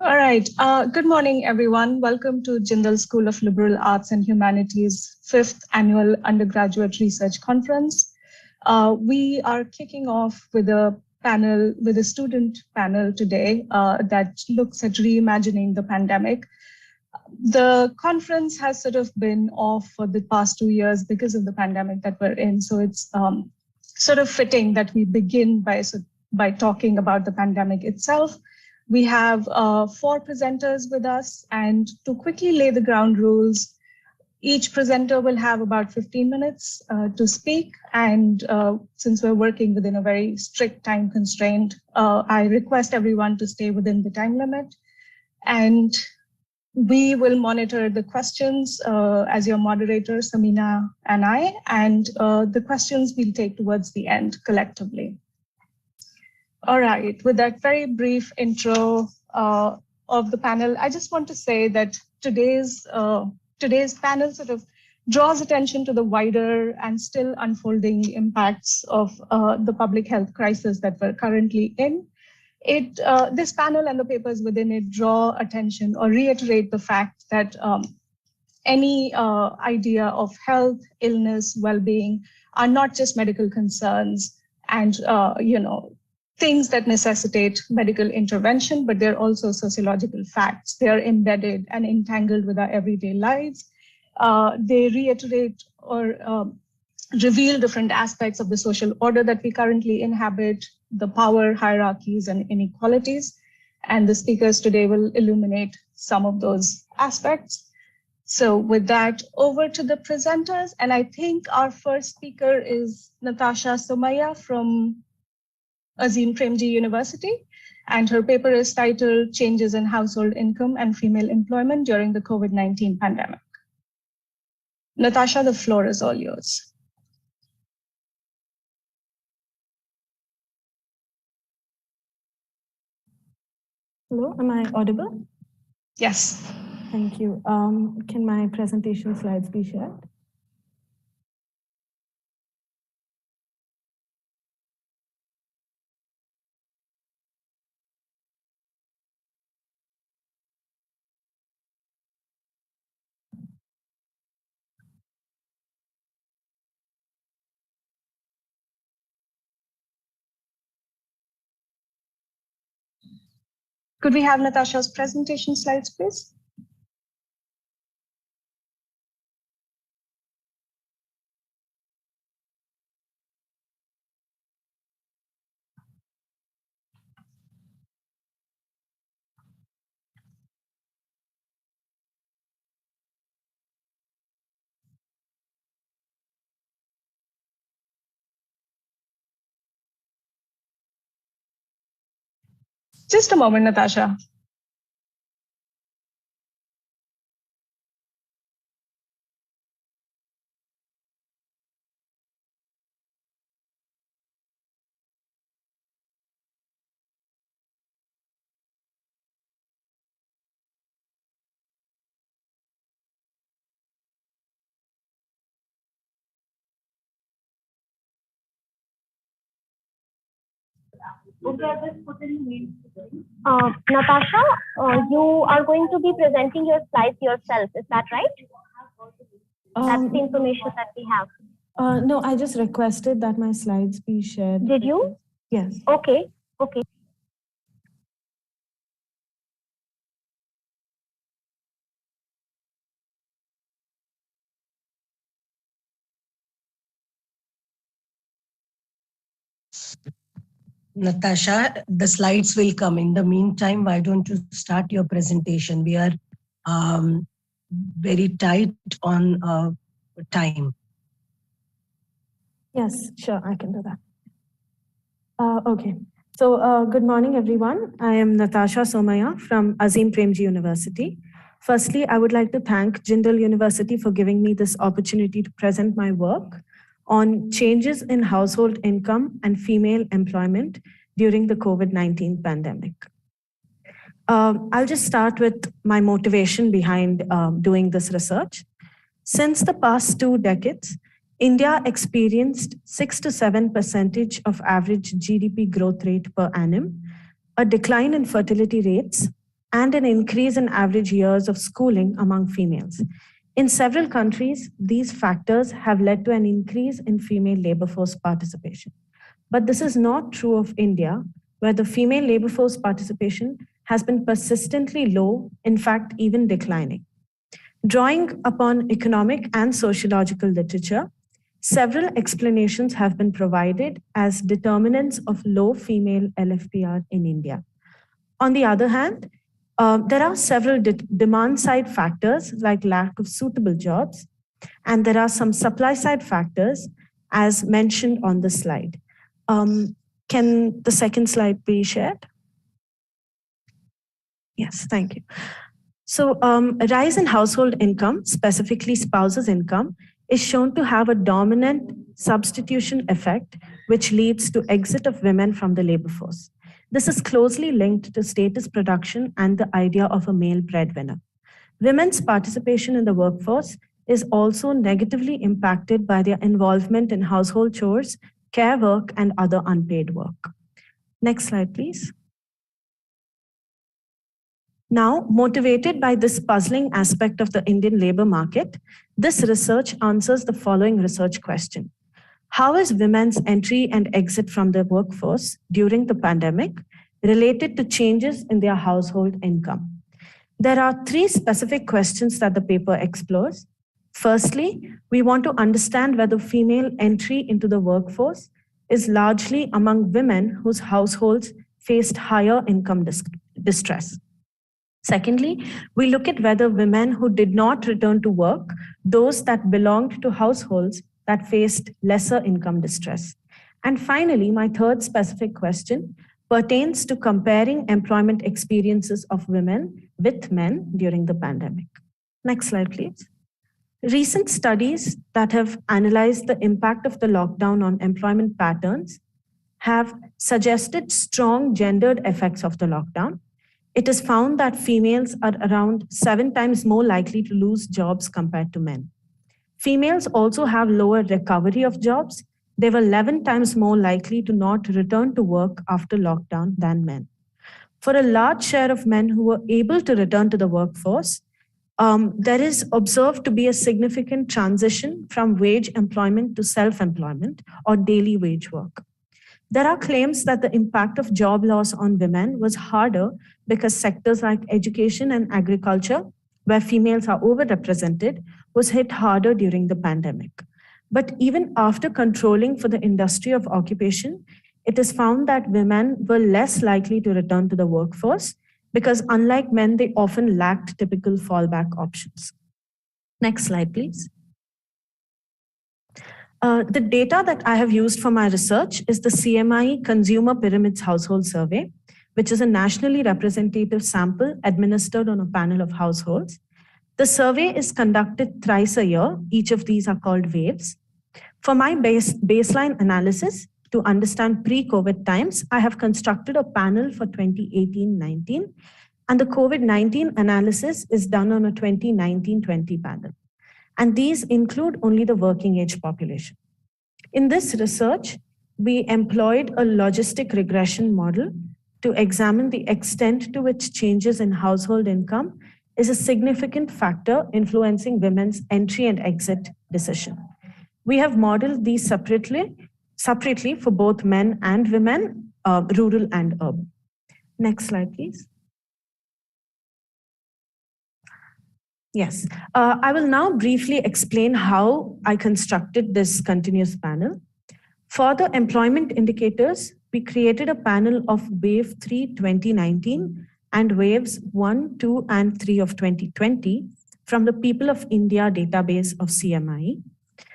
All right. Good morning, everyone. Welcome to Jindal School of Liberal Arts and Humanities' 5th Annual Undergraduate Research Conference. We are kicking off with a student panel today that looks at reimagining the pandemic. The conference has sort of been off for the past 2 years because of the pandemic that we're in. So it's sort of fitting that we begin by talking about the pandemic itself. We have 4 presenters with us, and to quickly lay the ground rules, each presenter will have about 15 minutes to speak. And since we're working within a very strict time constraint, I request everyone to stay within the time limit. And we will monitor the questions as your moderator, Samina and I, and the questions we'll take towards the end collectively. All right, with that very brief intro of the panel, I just want to say that today's panel sort of draws attention to the wider and still unfolding impacts of the public health crisis that we're currently in. This panel and the papers within it draw attention or reiterate the fact that any idea of health, illness, well-being are not just medical concerns and things that necessitate medical intervention, but they're also sociological facts. They are embedded and entangled with our everyday lives. They reiterate or reveal different aspects of the social order that we currently inhabit, the power hierarchies and inequalities. And the speakers today will illuminate some of those aspects. So with that, over to the presenters. And I think our first speaker is Natasha Somaya from Azim Premji University, and her paper is titled Changes in Household Income and Female Employment During the COVID-19 Pandemic. Natasha, the floor is all yours. Hello, am I audible? Yes. Thank you. Can my presentation slides be shared? Could we have Natasha's presentation slides, please? Just a moment, Natasha. Okay, I just put in Natasha, you are going to be presenting your slides yourself, is that right? That's the information that we have. No, I just requested that my slides be shared. Did you? Yes. Okay, okay. Natasha, the slides will come. In the meantime, why don't you start your presentation? We are very tight on time. Yes, sure, I can do that. Okay, so good morning, everyone. I am Natasha Somaya from Azim Premji University. Firstly, I would like to thank Jindal University for giving me this opportunity to present my work on changes in household income and female employment during the COVID-19 pandemic. I'll just start with my motivation behind doing this research. Since the past 2 decades, India experienced 6 to 7% of average GDP growth rate per annum, a decline in fertility rates, and an increase in average years of schooling among females. In several countries, these factors have led to an increase in female labor force participation. But this is not true of India, where the female labor force participation has been persistently low, in fact, even declining. Drawing upon economic and sociological literature, several explanations have been provided as determinants of low female LFPR in India. On the other hand, there are several demand-side factors like lack of suitable jobs, and there are some supply-side factors as mentioned on the slide. Can the second slide be shared? Yes, thank you. So a rise in household income, specifically spouses' income, is shown to have a dominant substitution effect, which leads to exit of women from the labor force. This is closely linked to status production and the idea of a male breadwinner. Women's participation in the workforce is also negatively impacted by their involvement in household chores, care work, and other unpaid work. Next slide, please. Now, motivated by this puzzling aspect of the Indian labor market, this research answers the following research question. How is women's entry and exit from the workforce during the pandemic related to changes in their household income? There are three specific questions that the paper explores. Firstly, we want to understand whether female entry into the workforce is largely among women whose households faced higher income distress. Secondly, we look at whether women who did not return to work, those that belonged to households that faced lesser income distress. And finally, my third specific question pertains to comparing employment experiences of women with men during the pandemic. Next slide, please. Recent studies that have analyzed the impact of the lockdown on employment patterns have suggested strong gendered effects of the lockdown. It is found that females are around 7 times more likely to lose jobs compared to men. Females also have lower recovery of jobs. They were 11 times more likely to not return to work after lockdown than men. For a large share of men who were able to return to the workforce, there is observed to be a significant transition from wage employment to self-employment or daily wage work. There are claims that the impact of job loss on women was harder because sectors like education and agriculture, where females are overrepresented, was hit harder during the pandemic. But even after controlling for the industry of occupation, it is found that women were less likely to return to the workforce because unlike men, they often lacked typical fallback options. Next slide, please. The data that I have used for my research is the CMI Consumer Pyramids Household Survey, which is a nationally representative sample administered on a panel of households. The survey is conducted thrice a year. Each of these are called waves. For my baseline analysis to understand pre-COVID times, I have constructed a panel for 2018-19, and the COVID-19 analysis is done on a 2019-20 panel. And these include only the working age population. In this research, we employed a logistic regression model to examine the extent to which changes in household income is a significant factor influencing women's entry and exit decision. We have modeled these separately for both men and women, rural and urban. Next slide, please. Yes, I will now briefly explain how I constructed this continuous panel. For the employment indicators, we created a panel of Wave 3 2019 and Waves 1, 2, and 3 of 2020 from the People of India database of CMI.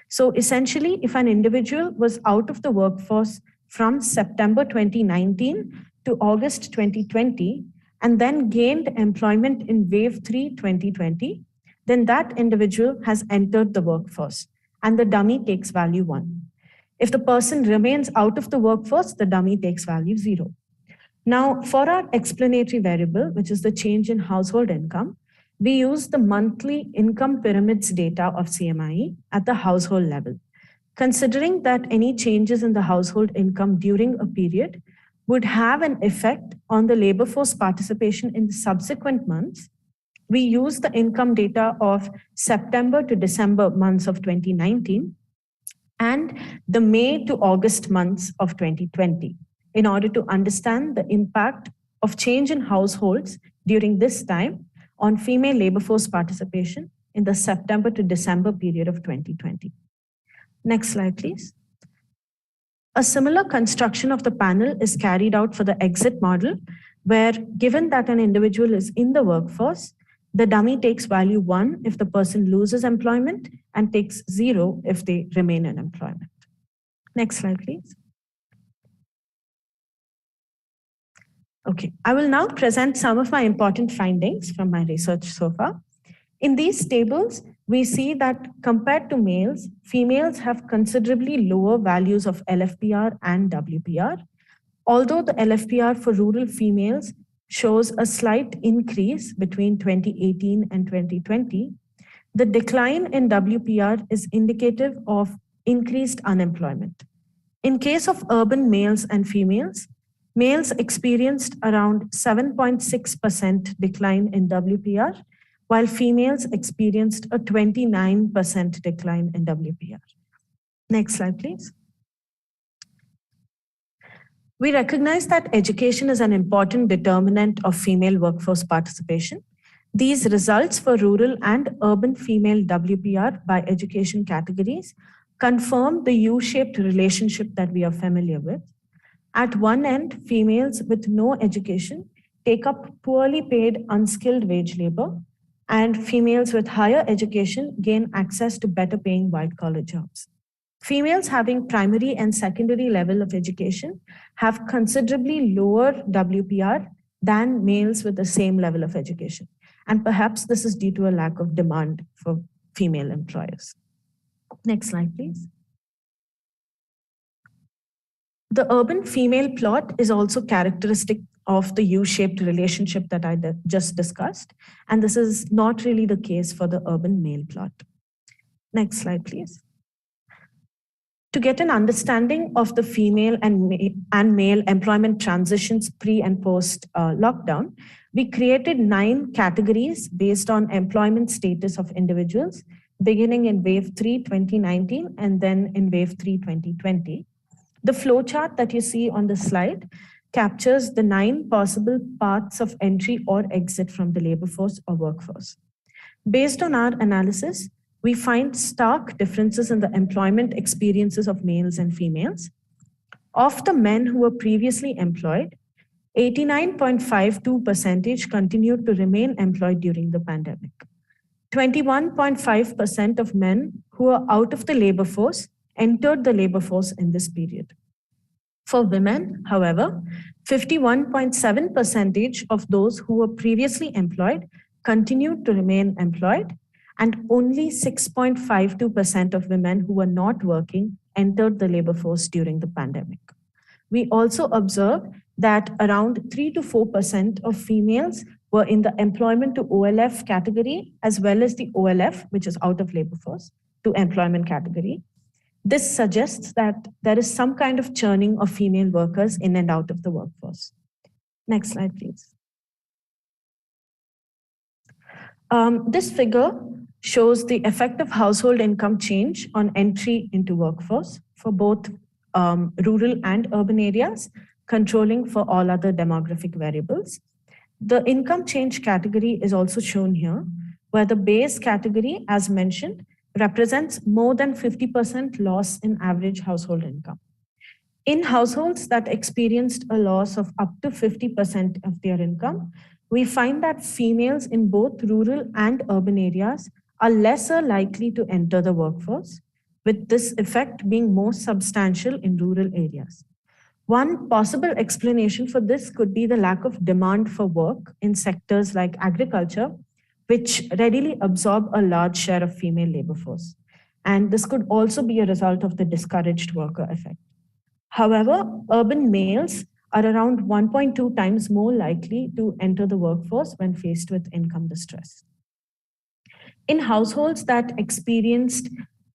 So essentially, if an individual was out of the workforce from September 2019 to August 2020, and then gained employment in Wave 3 2020, then that individual has entered the workforce and the dummy takes value 1. If the person remains out of the workforce, the dummy takes value 0. Now, for our explanatory variable, which is the change in household income, we use the monthly income pyramids data of CMI at the household level. Considering that any changes in the household income during a period would have an effect on the labor force participation in the subsequent months, we use the income data of September to December months of 2019 and the May to August months of 2020 in order to understand the impact of change in households during this time on female labor force participation in the September to December period of 2020. Next slide, please. A similar construction of the panel is carried out for the exit model, where given that an individual is in the workforce, the dummy takes value 1 if the person loses employment and takes 0 if they remain in employment. Next slide, please. Okay, I will now present some of my important findings from my research so far. In these tables, we see that compared to males, females have considerably lower values of LFPR and WPR. Although the LFPR for rural females shows a slight increase between 2018 and 2020, the decline in WPR is indicative of increased unemployment. In case of urban males and females, males experienced around 7.6% decline in WPR, while females experienced a 29% decline in WPR. Next slide, please. We recognize that education is an important determinant of female workforce participation. These results for rural and urban female WPR by education categories confirm the U-shaped relationship that we are familiar with. At one end, females with no education take up poorly paid, unskilled wage labor, and females with higher education gain access to better paying white-collar jobs. Females having primary and secondary level of education have considerably lower WPR than males with the same level of education. And perhaps this is due to a lack of demand for female employers. Next slide, please. The urban female plot is also characteristic of the U-shaped relationship that I just discussed. And this is not really the case for the urban male plot. Next slide, please. To get an understanding of the female and male employment transitions pre and post lockdown, we created 9 categories based on employment status of individuals, beginning in Wave 3 2019 and then in Wave 3 2020. The flowchart that you see on the slide captures the 9 possible paths of entry or exit from the labor force or workforce. Based on our analysis, we find stark differences in the employment experiences of males and females. Of the men who were previously employed, 89.52% continued to remain employed during the pandemic. 21.5% of men who were out of the labor force entered the labor force in this period. For women, however, 51.7% of those who were previously employed continued to remain employed, and only 6.52% of women who were not working entered the labor force during the pandemic. We also observed that around 3 to 4% of females were in the employment to OLF category, as well as the OLF, which is out of labor force, to employment category. This suggests that there is some kind of churning of female workers in and out of the workforce. Next slide, please. This figure shows the effect of household income change on entry into workforce for both rural and urban areas, controlling for all other demographic variables. The income change category is also shown here, where the base category, as mentioned, represents more than 50% loss in average household income. In households that experienced a loss of up to 50% of their income, we find that females in both rural and urban areas are lesser likely to enter the workforce, with this effect being more substantial in rural areas. One possible explanation for this could be the lack of demand for work in sectors like agriculture, which readily absorb a large share of female labor force. And this could also be a result of the discouraged worker effect. However, urban males are around 1.2 times more likely to enter the workforce when faced with income distress. In households that experienced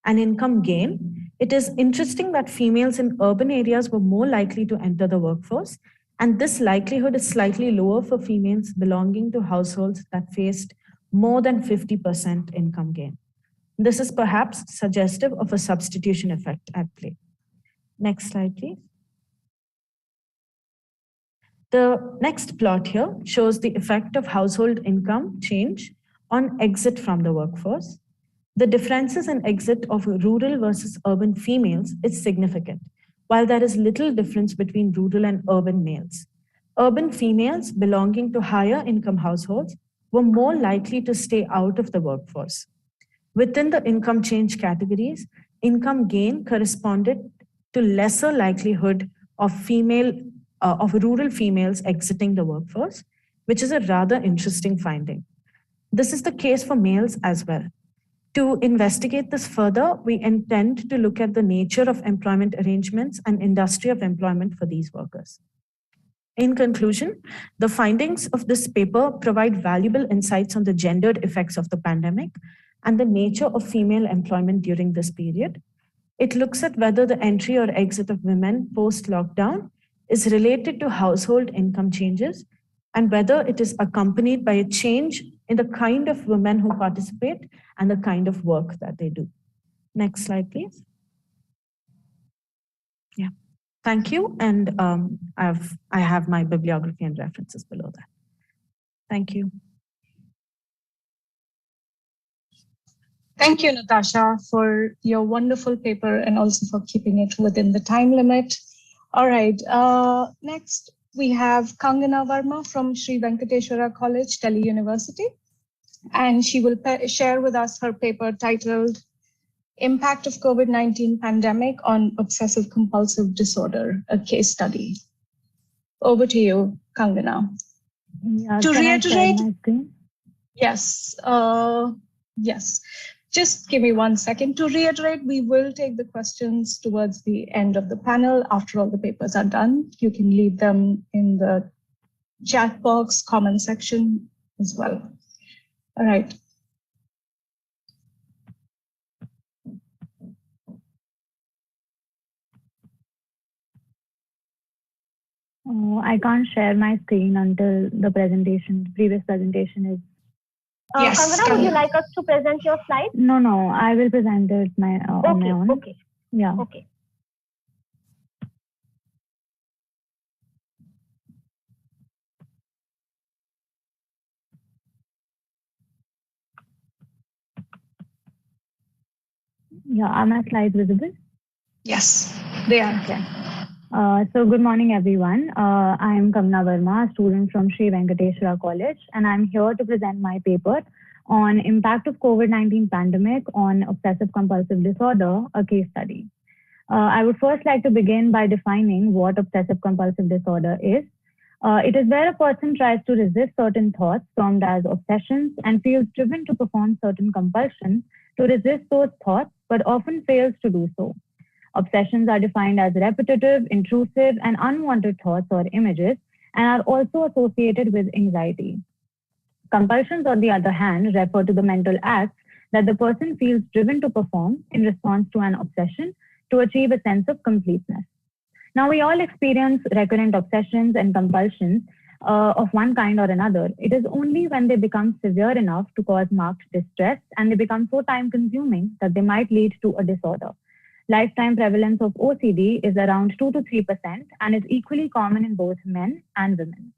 an income gain, it is interesting that females in urban areas were more likely to enter the workforce, And this likelihood is slightly lower for females belonging to households that faced more than 50% income gain. This is perhaps suggestive of a substitution effect at play. Next slide, please. The next plot here shows the effect of household income change on exit from the workforce. The differences in exit of rural versus urban females is significant, while there is little difference between rural and urban males. Urban females belonging to higher income households were more likely to stay out of the workforce. Within the income change categories, income gain corresponded to lesser likelihood of rural females exiting the workforce, which is a rather interesting finding. This is the case for males as well. To investigate this further, we intend to look at the nature of employment arrangements and industry of employment for these workers. In conclusion, the findings of this paper provide valuable insights on the gendered effects of the pandemic and the nature of female employment during this period. It looks at whether the entry or exit of women post-lockdown is related to household income changes and whether it is accompanied by a change in the kind of women who participate and the kind of work that they do. Next slide, please. Yeah, thank you. And I have my bibliography and references below that. Thank you. Thank you, Natasha, for your wonderful paper and also for keeping it within the time limit. All right, next we have Kangana Verma from Sri Venkateswara College, Delhi University, and she will share with us her paper titled Impact of COVID-19 Pandemic on Obsessive Compulsive Disorder, a Case Study. Over to you, Kangana. Yeah, to reiterate, yes. Yes. Just give me 1 second. To reiterate, we will take the questions towards the end of the panel after all the papers are done. You can leave them in the chat box, comment section as well. All right. Oh, I can't share my screen until the previous presentation is. Yes. Kangana, would you like us to present your slides? No, I will present it on my own. Okay. Yeah. Okay. Yeah, are my slides visible? Yes, they are. Okay. So good morning, everyone. I am Kangana Verma, a student from Sri Venkateswara College, and I'm here to present my paper on impact of COVID-19 pandemic on obsessive compulsive disorder, a case study. I would first like to begin by defining what obsessive compulsive disorder is. It is where a person tries to resist certain thoughts termed as obsessions and feels driven to perform certain compulsions to resist those thoughts, but often fails to do so. Obsessions are defined as repetitive, intrusive, and unwanted thoughts or images, and are also associated with anxiety. Compulsions, on the other hand, refer to the mental acts that the person feels driven to perform in response to an obsession to achieve a sense of completeness. Now, we all experience recurrent obsessions and compulsions of one kind or another. It is only when they become severe enough to cause marked distress and they become so time-consuming that they might lead to a disorder. Lifetime prevalence of OCD is around 2 to 3% and is equally common in both men and women.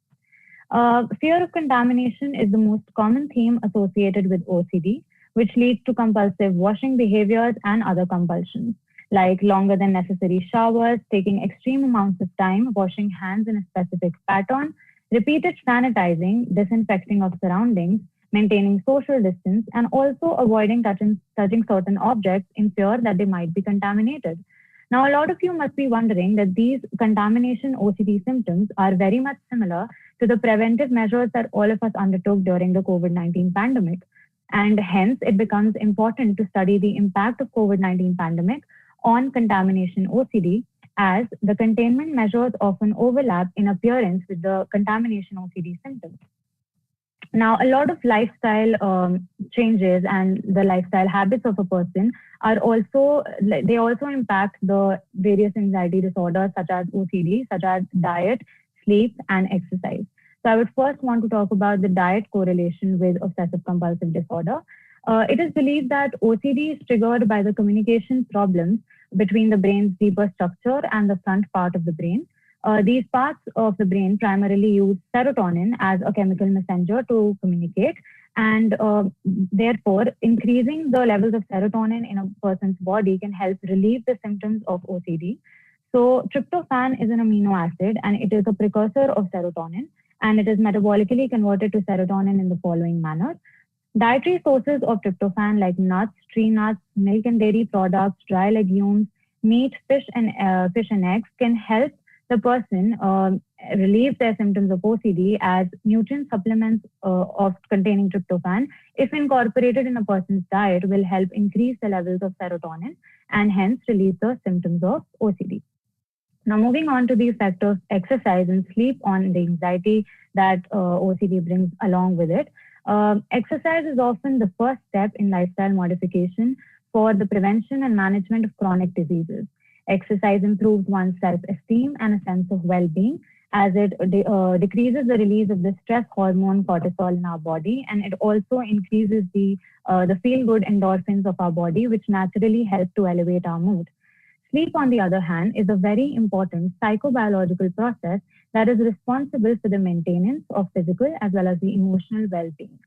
Fear of contamination is the most common theme associated with OCD, which leads to compulsive washing behaviors and other compulsions, like longer than necessary showers, taking extreme amounts of time, washing hands in a specific pattern, repeated sanitizing, disinfecting of surroundings, maintaining social distance, and also avoiding touching certain objects in fear that they might be contaminated. Now, a lot of you must be wondering that these contamination OCD symptoms are very much similar to the preventive measures that all of us undertook during the COVID-19 pandemic. And hence, it becomes important to study the impact of COVID-19 pandemic on contamination OCD, as the containment measures often overlap in appearance with the contamination OCD symptoms. Now, a lot of lifestyle changes and the lifestyle habits of a person are also impact the various anxiety disorders such as OCD, such as diet, sleep, and exercise. So I would first want to talk about the diet correlation with obsessive compulsive disorder. It is believed that OCD is triggered by the communication problems between the brain's deeper structure and the front part of the brain. These parts of the brain primarily use serotonin as a chemical messenger to communicate, and therefore increasing the levels of serotonin in a person's body can help relieve the symptoms of OCD. So tryptophan is an amino acid and it is a precursor of serotonin, and it is metabolically converted to serotonin in the following manner. Dietary sources of tryptophan like nuts, tree nuts, milk and dairy products, dry legumes, meat, fish and eggs can help the person relieve their symptoms of OCD, as nutrient supplements of containing tryptophan, if incorporated in a person's diet, will help increase the levels of serotonin and hence relieve the symptoms of OCD. Now, moving on to the effect of exercise and sleep on the anxiety that OCD brings along with it. Exercise is often the first step in lifestyle modification for the prevention and management of chronic diseases. Exercise improves one's self-esteem and a sense of well-being, as it decreases the release of the stress hormone cortisol in our body, and it also increases the feel-good endorphins of our body, which naturally help to elevate our mood. Sleep, on the other hand, is a very important psychobiological process that is responsible for the maintenance of physical as well as the emotional well-being.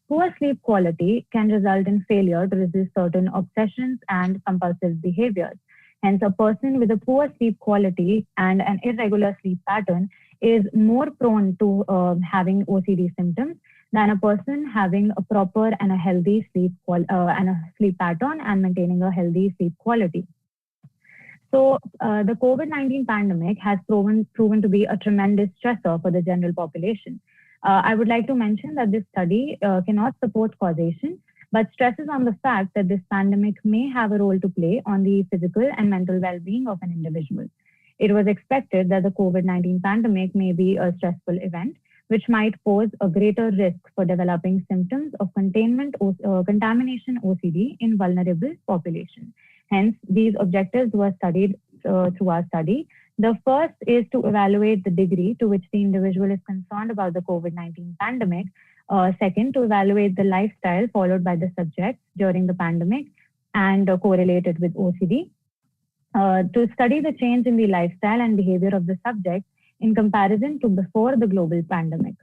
Poor sleep quality can result in failure to resist certain obsessions and compulsive behaviors. Hence, a person with a poor sleep quality and an irregular sleep pattern is more prone to having OCD symptoms than a person having a proper and a healthy sleep pattern and maintaining a healthy sleep quality. So the COVID-19 pandemic has proven to be a tremendous stressor for the general population. I would like to mention that this study cannot support causation, but stresses on the fact that this pandemic may have a role to play on the physical and mental well-being of an individual. It was expected that the COVID-19 pandemic may be a stressful event, which might pose a greater risk for developing symptoms of contamination OCD in vulnerable population. Hence, these objectives were studied through our study. The first is to evaluate the degree to which the individual is concerned about the COVID-19 pandemic. Second, to evaluate the lifestyle followed by the subjects during the pandemic and correlated with OCD. To study the change in the lifestyle and behavior of the subjects in comparison to before the global pandemic.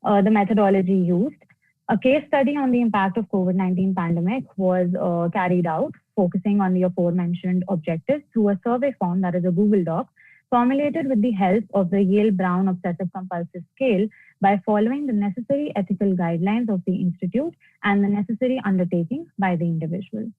The methodology used. A case study on the impact of COVID-19 pandemic was carried out, focusing on the aforementioned objectives through a survey form, that is a Google Doc, formulated with the help of the Yale-Brown Obsessive Compulsive Scale by following the necessary ethical guidelines of the institute and the necessary undertaking by the individual.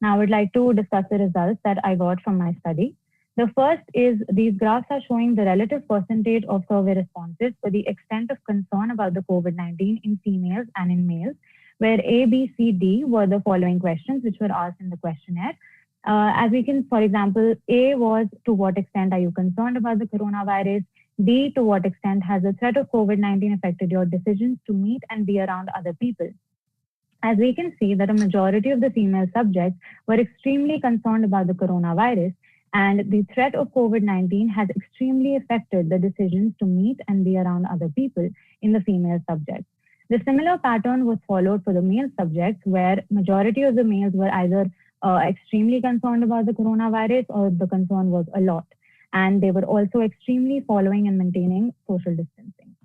Now, I would like to discuss the results that I got from my study. The first is these graphs are showing the relative percentage of survey responses for the extent of concern about the COVID-19 in females and in males, where A, B, C, D were the following questions which were asked in the questionnaire. As we can, for example, A was, to what extent are you concerned about the coronavirus? D, to what extent has the threat of COVID-19 affected your decisions to meet and be around other people? As we can see that a majority of the female subjects were extremely concerned about the coronavirus, and the threat of COVID-19 has extremely affected the decisions to meet and be around other people in the female subjects. The similar pattern was followed for the male subjects, where majority of the males were either extremely concerned about the coronavirus or the concern was a lot. And they were also extremely following and maintaining social distancing.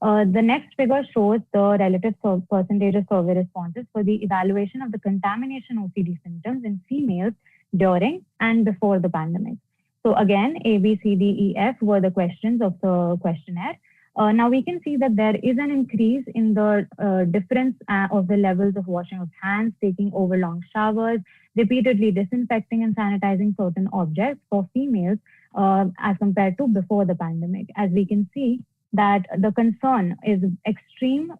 The next figure shows the relative percentage of survey responses for the evaluation of the contamination OCD symptoms in females during and before the pandemic. So again, A, B, C, D, E, F were the questions of the questionnaire. Now we can see that there is an increase in the difference of the levels of washing of hands, taking over long showers, repeatedly disinfecting and sanitizing certain objects for females as compared to before the pandemic. As we can see that the concern is extreme,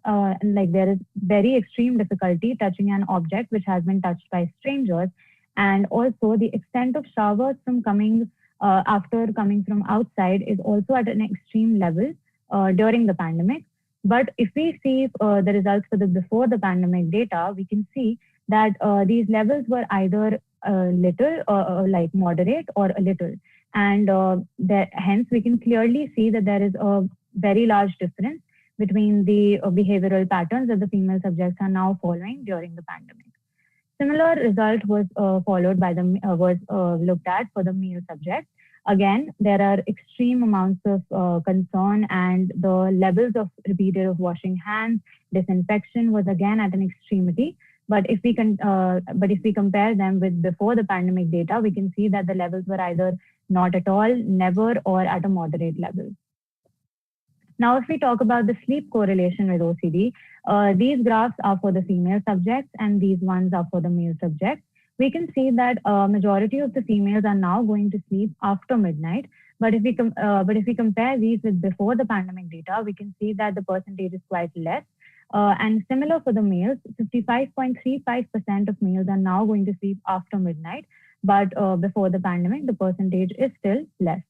like there is very extreme difficulty touching an object which has been touched by strangers, and also the extent of showers from coming after coming from outside is also at an extreme level during the pandemic. But if we see the results for the before the pandemic data, we can see that these levels were either little, like moderate, or a little. And hence, we can clearly see that there is a very large difference between the behavioral patterns that the female subjects are now following during the pandemic. Similar result was looked at for the male subjects. Again, there are extreme amounts of concern, and the levels of repeated of washing hands, disinfection was again at an extremity. But if we compare them with before the pandemic data, we can see that the levels were either not at all, never, or at a moderate level. Now, if we talk about the sleep correlation with OCD, these graphs are for the female subjects and these ones are for the male subjects. We can see that majority of the females are now going to sleep after midnight. But if we compare these with before the pandemic data, we can see that the percentage is quite less. And similar for the males, 55.35% of males are now going to sleep after midnight. But before the pandemic, the percentage is still less.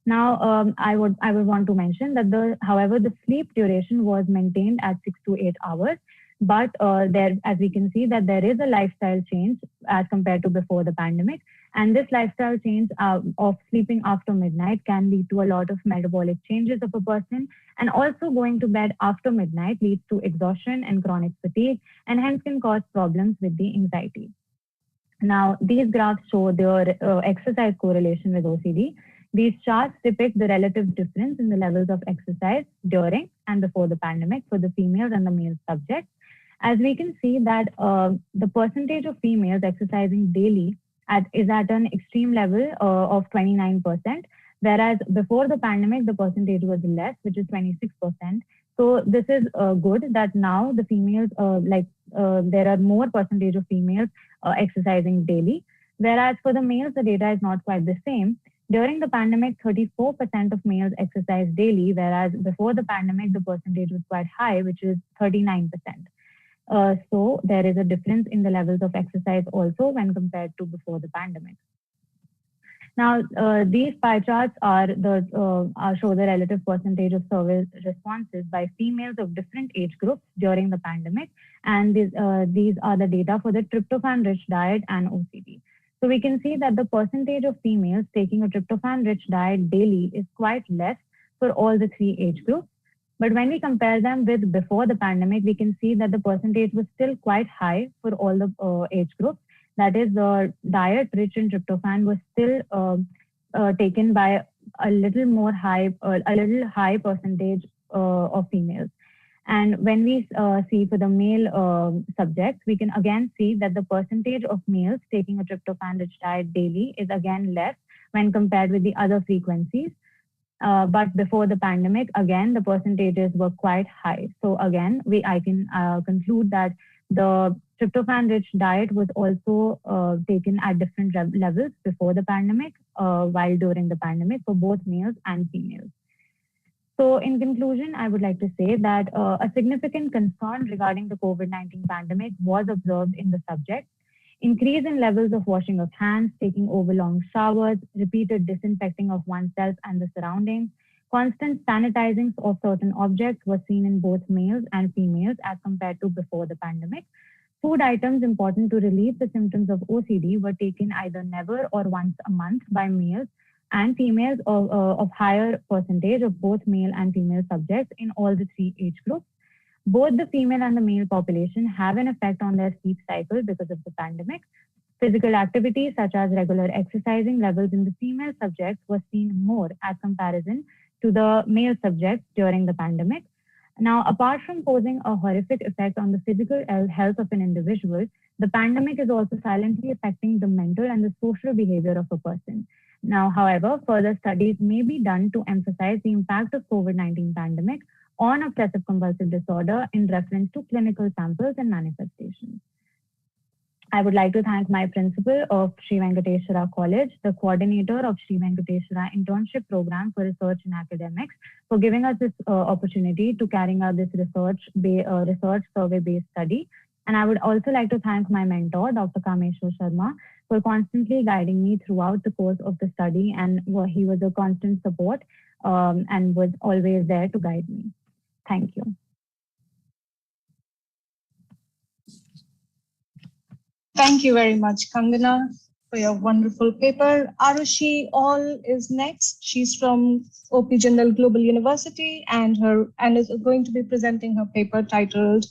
Now, I would want to mention that however, the sleep duration was maintained at 6 to 8 hours. But as we can see, that there is a lifestyle change as compared to before the pandemic. And this lifestyle change of sleeping after midnight can lead to a lot of metabolic changes of a person. And also going to bed after midnight leads to exhaustion and chronic fatigue, and hence can cause problems with the anxiety. Now, these graphs show their exercise correlation with OCD. These charts depict the relative difference in the levels of exercise during and before the pandemic for the females and the male subjects. As we can see that the percentage of females exercising daily is at an extreme level of 29%, whereas before the pandemic, the percentage was less, which is 26%. So this is good that now the females, there are more percentage of females exercising daily, whereas for the males, the data is not quite the same. During the pandemic, 34% of males exercise daily, whereas before the pandemic, the percentage was quite high, which is 39%. So there is a difference in the levels of exercise also when compared to before the pandemic. Now, these pie charts show the relative percentage of survey responses by females of different age groups during the pandemic. And these are the data for the tryptophan-rich diet and OCD. So we can see that the percentage of females taking a tryptophan-rich diet daily is quite less for all the three age groups. But when we compare them with before the pandemic, we can see that the percentage was still quite high for all the age groups. That is, the diet rich in tryptophan was still taken by a little high percentage of females. And when we see for the male subjects, we can again see that the percentage of males taking a tryptophan-rich diet daily is again less when compared with the other frequencies. But before the pandemic, again, the percentages were quite high. So again, I can conclude that the tryptophan-rich diet was also taken at different levels before the pandemic, while during the pandemic for both males and females. So in conclusion, I would like to say that a significant concern regarding the COVID-19 pandemic was observed in the subjects. Increase in levels of washing of hands, taking overlong showers, repeated disinfecting of oneself and the surroundings, constant sanitizing of certain objects was seen in both males and females as compared to before the pandemic. Food items important to relieve the symptoms of OCD were taken either never or once a month by males and females of higher percentage of both male and female subjects in all the three age groups. Both the female and the male population have an effect on their sleep cycle because of the pandemic. Physical activity such as regular exercising levels in the female subjects were seen more as comparison to the male subjects during the pandemic. Now, apart from posing a horrific effect on the physical health of an individual, the pandemic is also silently affecting the mental and the social behavior of a person. Now, however, further studies may be done to emphasize the impact of COVID-19 pandemic on obsessive compulsive disorder in reference to clinical samples and manifestations. I would like to thank my principal of Sri Venkateswara College, the coordinator of Sri Venkateswara Internship Program for Research in Academics, for giving us this opportunity to carrying out this research survey-based study. And I would also like to thank my mentor, Dr. Kameshwar Sharma, for constantly guiding me throughout the course of the study, and he was a constant support and was always there to guide me. Thank you. Thank you very much, Kangana, for your wonderful paper. Arushi All is next. She's from OP Jindal Global University and is going to be presenting her paper titled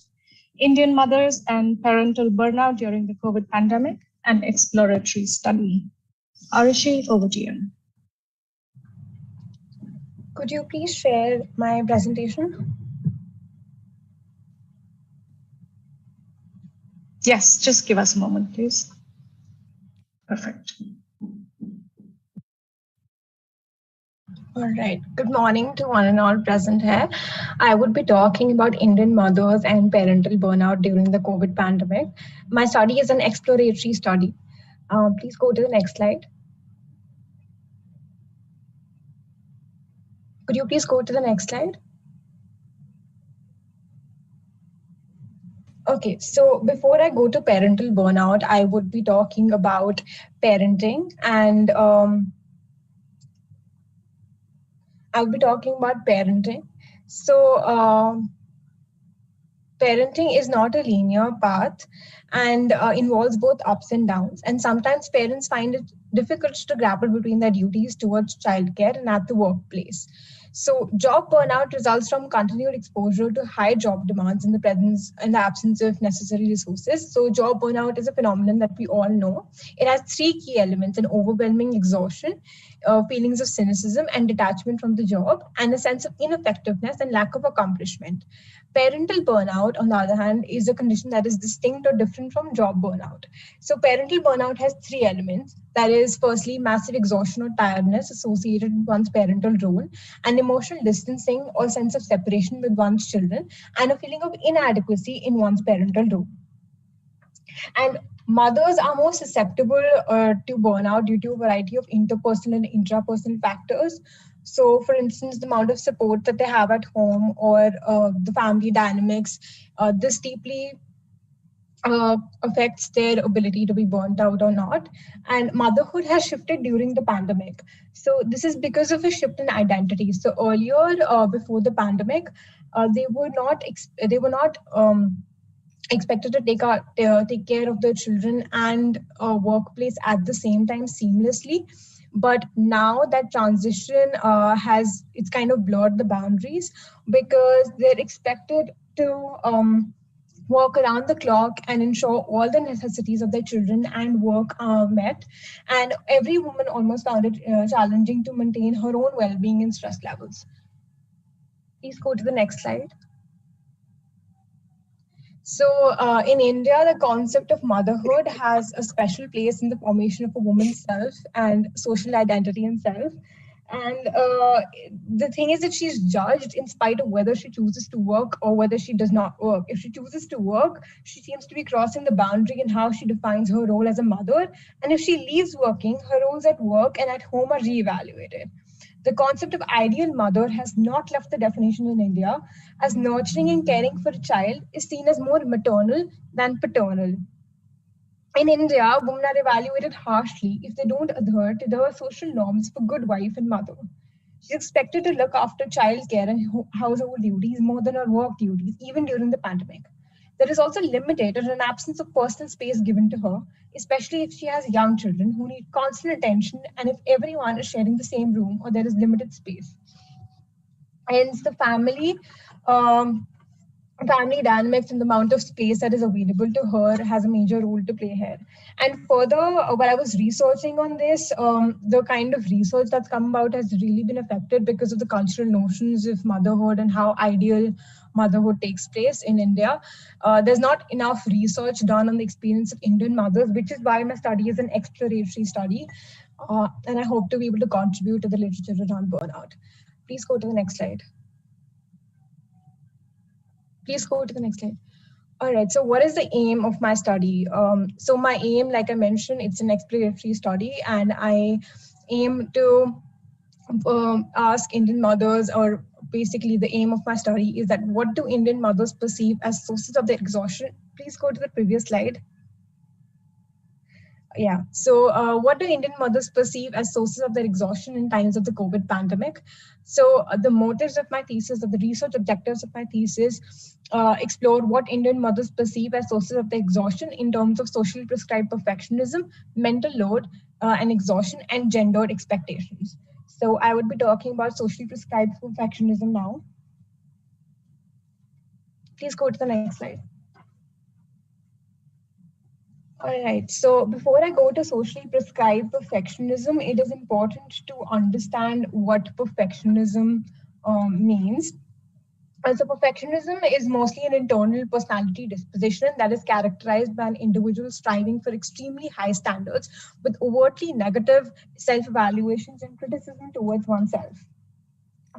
Indian Mothers and Parental Burnout During the COVID Pandemic, an Exploratory Study. Arushi, over to you. Could you please share my presentation? Yes, just give us a moment, please. Perfect. All right. Good morning to one and all present here. I would be talking about Indian mothers and parental burnout during the COVID pandemic. My study is an exploratory study. Please go to the next slide. Could you please go to the next slide? Okay, so before I go to parental burnout, I would be talking about parenting and I'll be talking about parenting. So parenting is not a linear path and involves both ups and downs. And sometimes parents find it difficult to grapple between their duties towards childcare and at the workplace. So job burnout results from continued exposure to high job demands in the absence of necessary resources. So job burnout is a phenomenon that we all know. It has three key elements: an overwhelming exhaustion, feelings of cynicism and detachment from the job, and a sense of ineffectiveness and lack of accomplishment. Parental burnout, on the other hand, is a condition that is distinct or different from job burnout. So parental burnout has three elements. That is, firstly, massive exhaustion or tiredness associated with one's parental role, an emotional distancing or sense of separation with one's children, and a feeling of inadequacy in one's parental role. And mothers are more susceptible to burnout due to a variety of interpersonal and intrapersonal factors. So, for instance, the amount of support that they have at home or the family dynamics, this deeply affects their ability to be burnt out or not. And motherhood has shifted during the pandemic. So this is because of a shift in identity. So earlier, before the pandemic, they were not expected to take care of their children and workplace at the same time seamlessly. But now that transition it's kind of blurred the boundaries, because they're expected to work around the clock and ensure all the necessities of their children and work are met. And every woman almost found it challenging to maintain her own well-being and stress levels. Please go to the next slide. So in India, the concept of motherhood has a special place in the formation of a woman's self and social identity and self. And the thing is that she's judged in spite of whether she chooses to work or whether she does not work. If she chooses to work, she seems to be crossing the boundary in how she defines her role as a mother. And if she leaves working, her roles at work and at home are reevaluated. The concept of ideal mother has not left the definition in India, as nurturing and caring for a child is seen as more maternal than paternal. In India, women are evaluated harshly if they don't adhere to the social norms of a good wife and mother. She's expected to look after childcare and household duties more than her work duties, even during the pandemic. There is also limited or an absence of personal space given to her, especially if she has young children who need constant attention and if everyone is sharing the same room or there is limited space. Hence, the family dynamics and the amount of space that is available to her has a major role to play here. And further, while I was researching on this, the kind of research that's come about has really been affected because of the cultural notions of motherhood and how ideal motherhood takes place in India. There's not enough research done on the experience of Indian mothers, which is why my study is an exploratory study. And I hope to be able to contribute to the literature around burnout. Please go to the next slide. Please go to the next slide. All right, so what is the aim of my study? So my aim, like I mentioned, it's an exploratory study, and I aim to ask Indian mothers, or basically the aim of my study is that what do Indian mothers perceive as sources of their exhaustion? Please go to the previous slide. Yeah. So what do Indian mothers perceive as sources of their exhaustion in times of the COVID pandemic? So the motives of my thesis, or the research objectives of my thesis, explore what Indian mothers perceive as sources of their exhaustion in terms of socially prescribed perfectionism, mental load, and exhaustion, and gendered expectations. So I would be talking about socially prescribed perfectionism now. Please go to the next slide. All right. So before I go to socially prescribed perfectionism, it is important to understand what perfectionism means. So perfectionism is mostly an internal personality disposition that is characterized by an individual striving for extremely high standards with overtly negative self-evaluations and criticism towards oneself.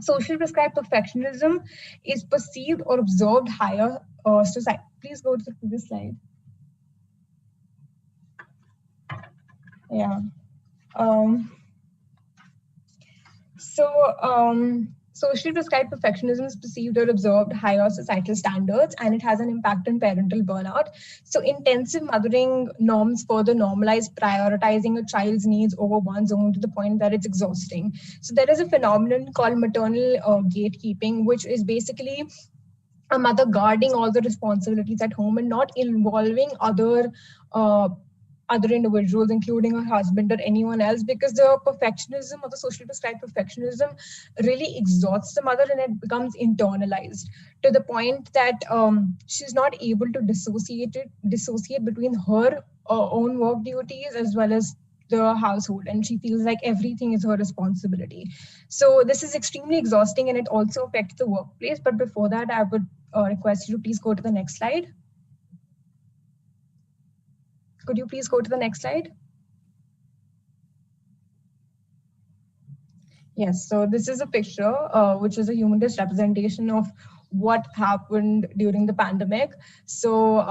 Socially prescribed perfectionism is perceived or observed higher society. Please go to the previous slide. Yeah. Socially prescribed perfectionism is perceived or observed higher societal standards, and it has an impact on parental burnout. So intensive mothering norms further normalize prioritizing a child's needs over one's own to the point that it's exhausting. So there is a phenomenon called maternal gatekeeping, which is basically a mother guarding all the responsibilities at home and not involving other individuals, including her husband or anyone else, because the perfectionism or the socially prescribed perfectionism really exhausts the mother, and it becomes internalized to the point that she's not able to dissociate between her own work duties as well as the household, and she feels like everything is her responsibility. So this is extremely exhausting, and it also affects the workplace. But before that, I would request you to please go to the next slide. Could you please go to the next slide? Yes, so this is a picture, which is a humanist representation of what happened during the pandemic. So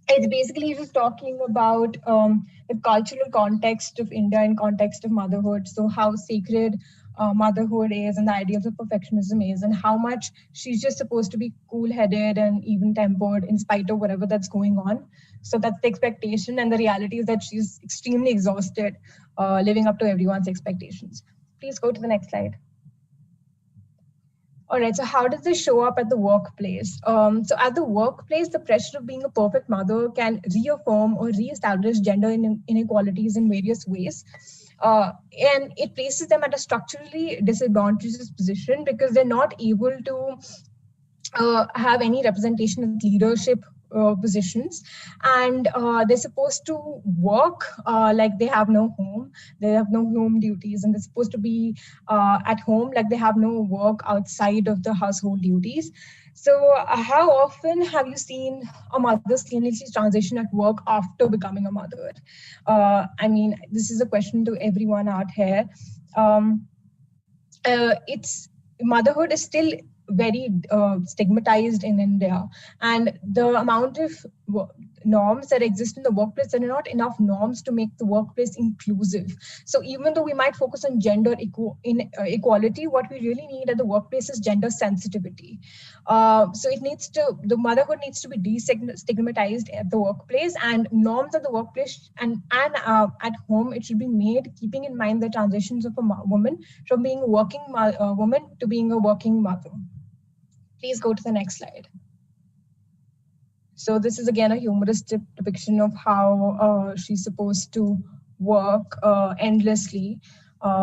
it's basically just talking about the cultural context of India and context of motherhood. So how sacred motherhood is, and the ideals of perfectionism is, and how much she's just supposed to be cool-headed and even-tempered in spite of whatever that's going on. So that's the expectation, and the reality is that she's extremely exhausted, living up to everyone's expectations. Please go to the next slide. All right, so how does this show up at the workplace? So at the workplace, the pressure of being a perfect mother can reaffirm or reestablish gender inequalities in various ways. And it places them at a structurally disadvantageous position because they're not able to have any representation of leadership positions, and they're supposed to work like they have no home. They have no home duties, and they're supposed to be at home like they have no work outside of the household duties. So how often have you seen a mother seamlessly transition at work after becoming a mother? I mean, this is a question to everyone out here. Motherhood is still very stigmatized in India, and the amount of norms that exist in the workplace, there are not enough norms to make the workplace inclusive. So even though we might focus on gender equality, what we really need at the workplace is gender sensitivity. So the motherhood needs to be destigmatized at the workplace, and norms at the workplace and at home, it should be made keeping in mind the transitions of a woman from being a working woman to being a working mother. Please go to the next slide. So this is again a humoristic depiction of how she's supposed to work endlessly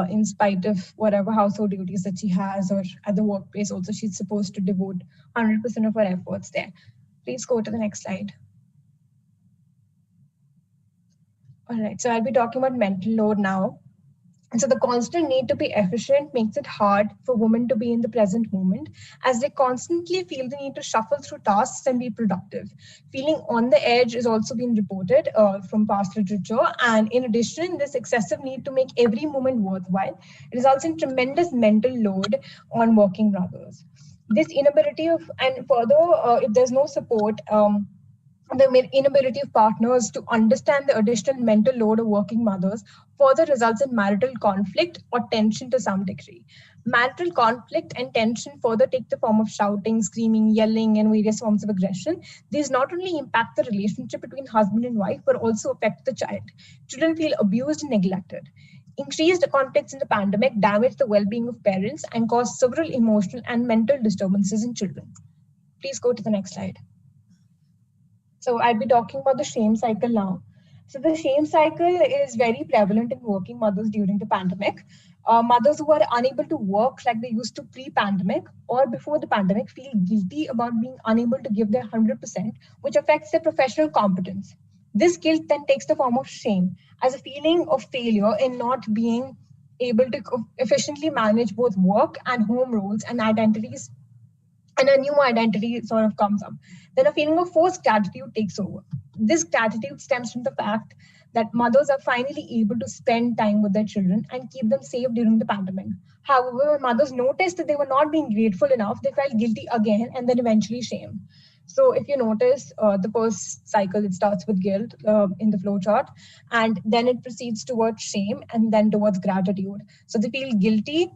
in spite of whatever household duties that she has, or at the workplace also she's supposed to devote 100% of her efforts there. Please go to the next slide. All right, so I'll be talking about mental load now. And so the constant need to be efficient makes it hard for women to be in the present moment, as they constantly feel the need to shuffle through tasks and be productive. Feeling on the edge is also being reported from past literature. And in addition, this excessive need to make every moment worthwhile results in tremendous mental load on working mothers. This inability of, and further, if there's no support, the inability of partners to understand the additional mental load of working mothers further results in marital conflict or tension to some degree. Marital conflict and tension further take the form of shouting, screaming, yelling, and various forms of aggression. These not only impact the relationship between husband and wife, but also affect the child. Children feel abused and neglected. Increased conflicts in the pandemic damage the well-being of parents and cause several emotional and mental disturbances in children. Please go to the next slide. So I'll be talking about the shame cycle now. So the shame cycle is very prevalent in working mothers during the pandemic. Mothers who are unable to work like they used to pre-pandemic or before the pandemic feel guilty about being unable to give their 100%, which affects their professional competence. This guilt then takes the form of shame as a feeling of failure in not being able to efficiently manage both work and home roles and identities, and a new identity sort of comes up. Then a feeling of forced gratitude takes over. This gratitude stems from the fact that mothers are finally able to spend time with their children and keep them safe during the pandemic. However, when mothers noticed that they were not being grateful enough, they felt guilty again and then eventually shame. So if you notice, the first cycle, it starts with guilt in the flow chart, and then it proceeds towards shame and then towards gratitude. So they feel guilty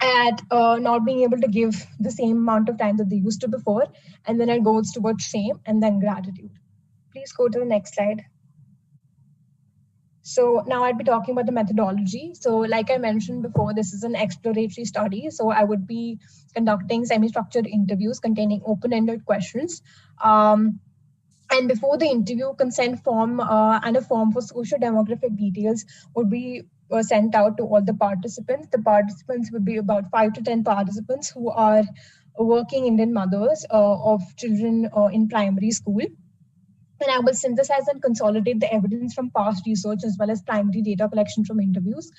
at not being able to give the same amount of time that they used to before, and then it goes towards shame and then gratitude. Please go to the next slide. So now I'd be talking about the methodology. So like I mentioned before, this is an exploratory study. So I would be conducting semi-structured interviews containing open-ended questions. And before the interview, consent form and a form for socio-demographic details would be sent out to all the participants. The participants would be about 5 to 10 participants who are working Indian mothers of children in primary school. And I will synthesize and consolidate the evidence from past research as well as primary data collection from interviews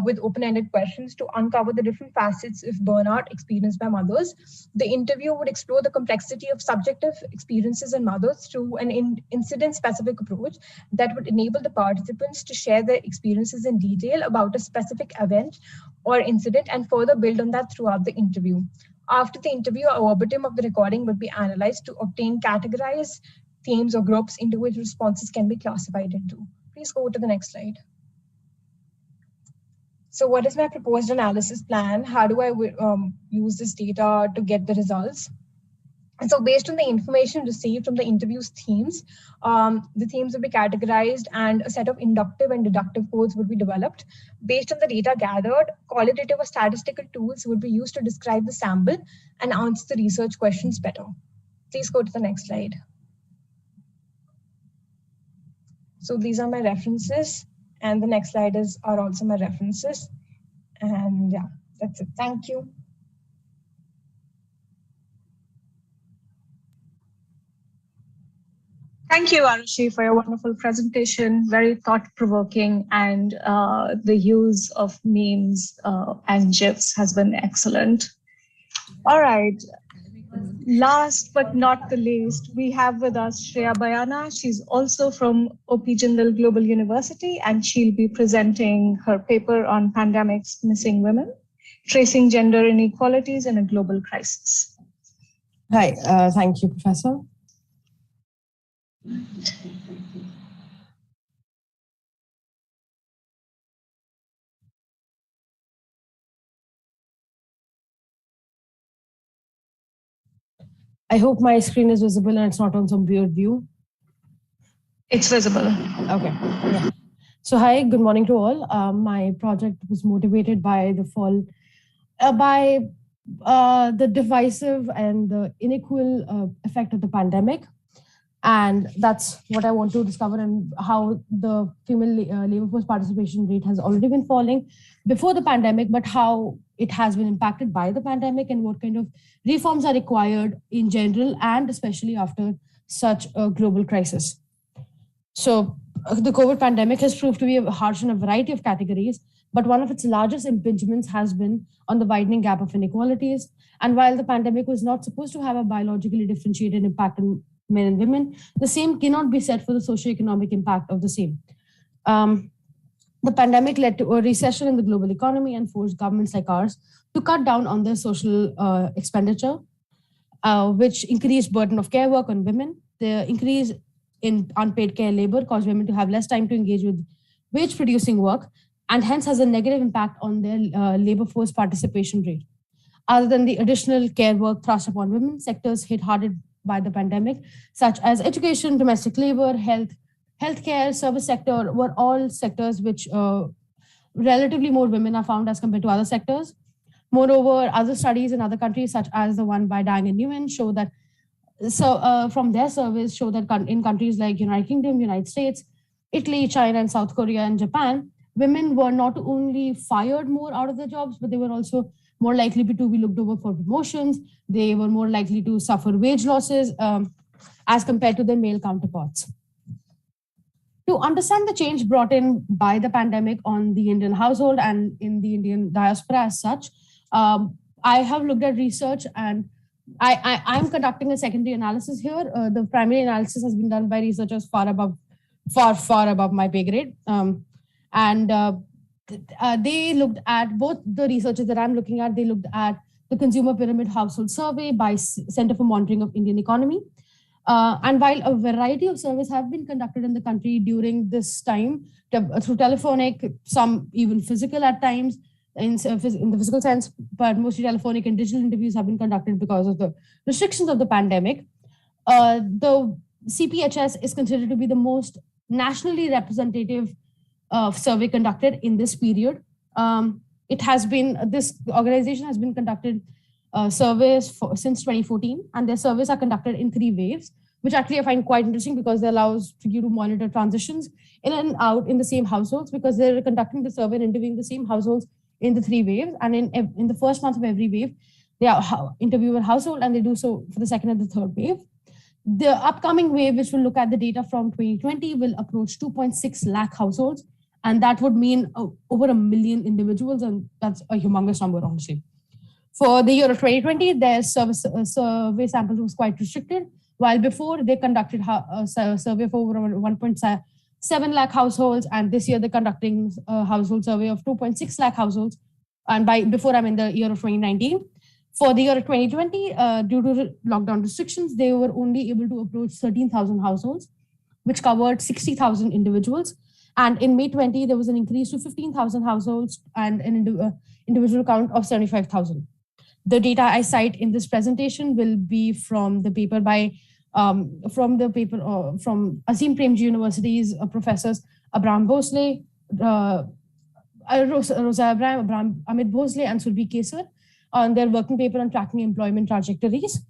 with open-ended questions to uncover the different facets of burnout experienced by mothers. The interview would explore the complexity of subjective experiences in mothers through an incident-specific approach that would enable the participants to share their experiences in detail about a specific event or incident and further build on that throughout the interview. After the interview, a verbatim of the recording would be analyzed to obtain categorized themes or groups into which responses can be classified into. Please go to the next slide. So what is my proposed analysis plan? How do I use this data to get the results? And so based on the information received from the interview's themes, the themes will be categorized and a set of inductive and deductive codes would be developed. Based on the data gathered, qualitative or statistical tools would be used to describe the sample and answer the research questions better. Please go to the next slide. So these are my references, and the next slide are also my references. And yeah, that's it. Thank you. Thank you, Arushi, for your wonderful presentation. Very thought-provoking, and the use of memes and GIFs has been excellent. All right. Last but not the least, we have with us Shreya Bayana. She's also from OP Jindal Global University, and she'll be presenting her paper on pandemics missing women, tracing gender inequalities in a global crisis. Hi, thank you, Professor. I hope my screen is visible and it's not on some weird view. It's visible. Okay. Yeah. So hi, good morning to all. My project was motivated by the the divisive and the unequal effect of the pandemic. And that's what I want to discover, and how the female labor force participation rate has already been falling before the pandemic, but how it has been impacted by the pandemic and what kind of reforms are required in general and especially after such a global crisis. So the COVID pandemic has proved to be harsh in a variety of categories, but one of its largest impingements has been on the widening gap of inequalities. And while the pandemic was not supposed to have a biologically differentiated impact on men and women, the same cannot be said for the socioeconomic impact of the same. The pandemic led to a recession in the global economy and forced governments like ours to cut down on their social expenditure, which increased burden of care work on women. the increase in unpaid care labor caused women to have less time to engage with wage-producing work, and hence has a negative impact on their labor force participation rate. Other than the additional care work thrust upon women, sectors hit harder by the pandemic, such as education, domestic labor, healthcare, service sector, were all sectors which relatively more women are found as compared to other sectors. Moreover, other studies in other countries, such as the one by Dang and Newman, show that from their surveys show that in countries like United Kingdom, United States, Italy, China, and South Korea and Japan, women were not only fired more out of their jobs, but they were also more likely to be looked over for promotions. They were more likely to suffer wage losses as compared to their male counterparts. To understand the change brought in by the pandemic on the Indian household and in the Indian diaspora as such, I have looked at research, and I'm conducting a secondary analysis here. The primary analysis has been done by researchers far above my pay grade. They looked at, both the researchers that I'm looking at, they looked at the Consumer Pyramid Household Survey by Center for Monitoring of Indian Economy. And while a variety of surveys have been conducted in the country during this time, through telephonic, some even physical at times, in the physical sense, but mostly telephonic and digital interviews have been conducted because of the restrictions of the pandemic. The CPHS is considered to be the most nationally representative survey conducted in this period. This organization has been conducted surveys since 2014, and their surveys are conducted in 3 waves, which actually I find quite interesting because it allows you to monitor transitions in and out in the same households, because they're conducting the survey and interviewing the same households in the 3 waves. And in the first month of every wave, they interview a household, and they do so for the second and the third wave. The upcoming wave, which will look at the data from 2020, will approach 2.6 lakh households. And that would mean over 1 million individuals. And that's a humongous number, honestly. For the year of 2020, their survey sample was quite restricted, while before they conducted a survey for over 1.7 lakh households. And this year they're conducting a household survey of 2.6 lakh households. And before I'm in the year of 2019. For the year of 2020, due to lockdown restrictions, they were only able to approach 13,000 households, which covered 60,000 individuals. And in May 20, there was an increase to 15,000 households and an individual count of 75,000. The data I cite in this presentation will be from the paper from Azim Premji University's professors Abraham Bhosle, Rosa Abraham, Amit Bhosle, and Surbhi Kesar on their working paper on tracking employment trajectories.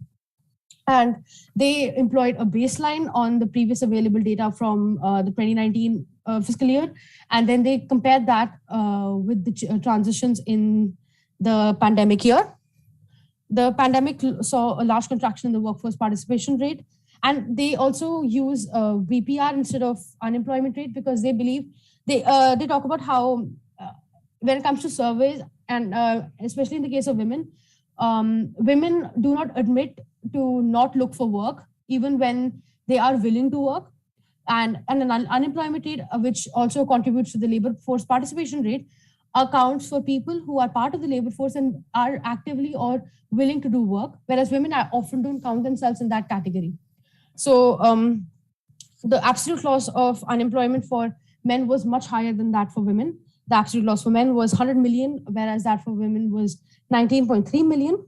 And they employed a baseline on the previous available data from the 2019 fiscal year. And then they compared that with the transitions in the pandemic year. The pandemic saw a large contraction in the workforce participation rate. And they also use VPR instead of unemployment rate, because they believe, they talk about how when it comes to surveys, and especially in the case of women, women do not admit to not look for work, even when they are willing to work. And an unemployment rate, which also contributes to the labor force participation rate, accounts for people who are part of the labor force and are actively or willing to do work, whereas women often don't count themselves in that category. So the absolute loss of unemployment for men was much higher than that for women. The absolute loss for men was 100 million, whereas that for women was 19.3 million.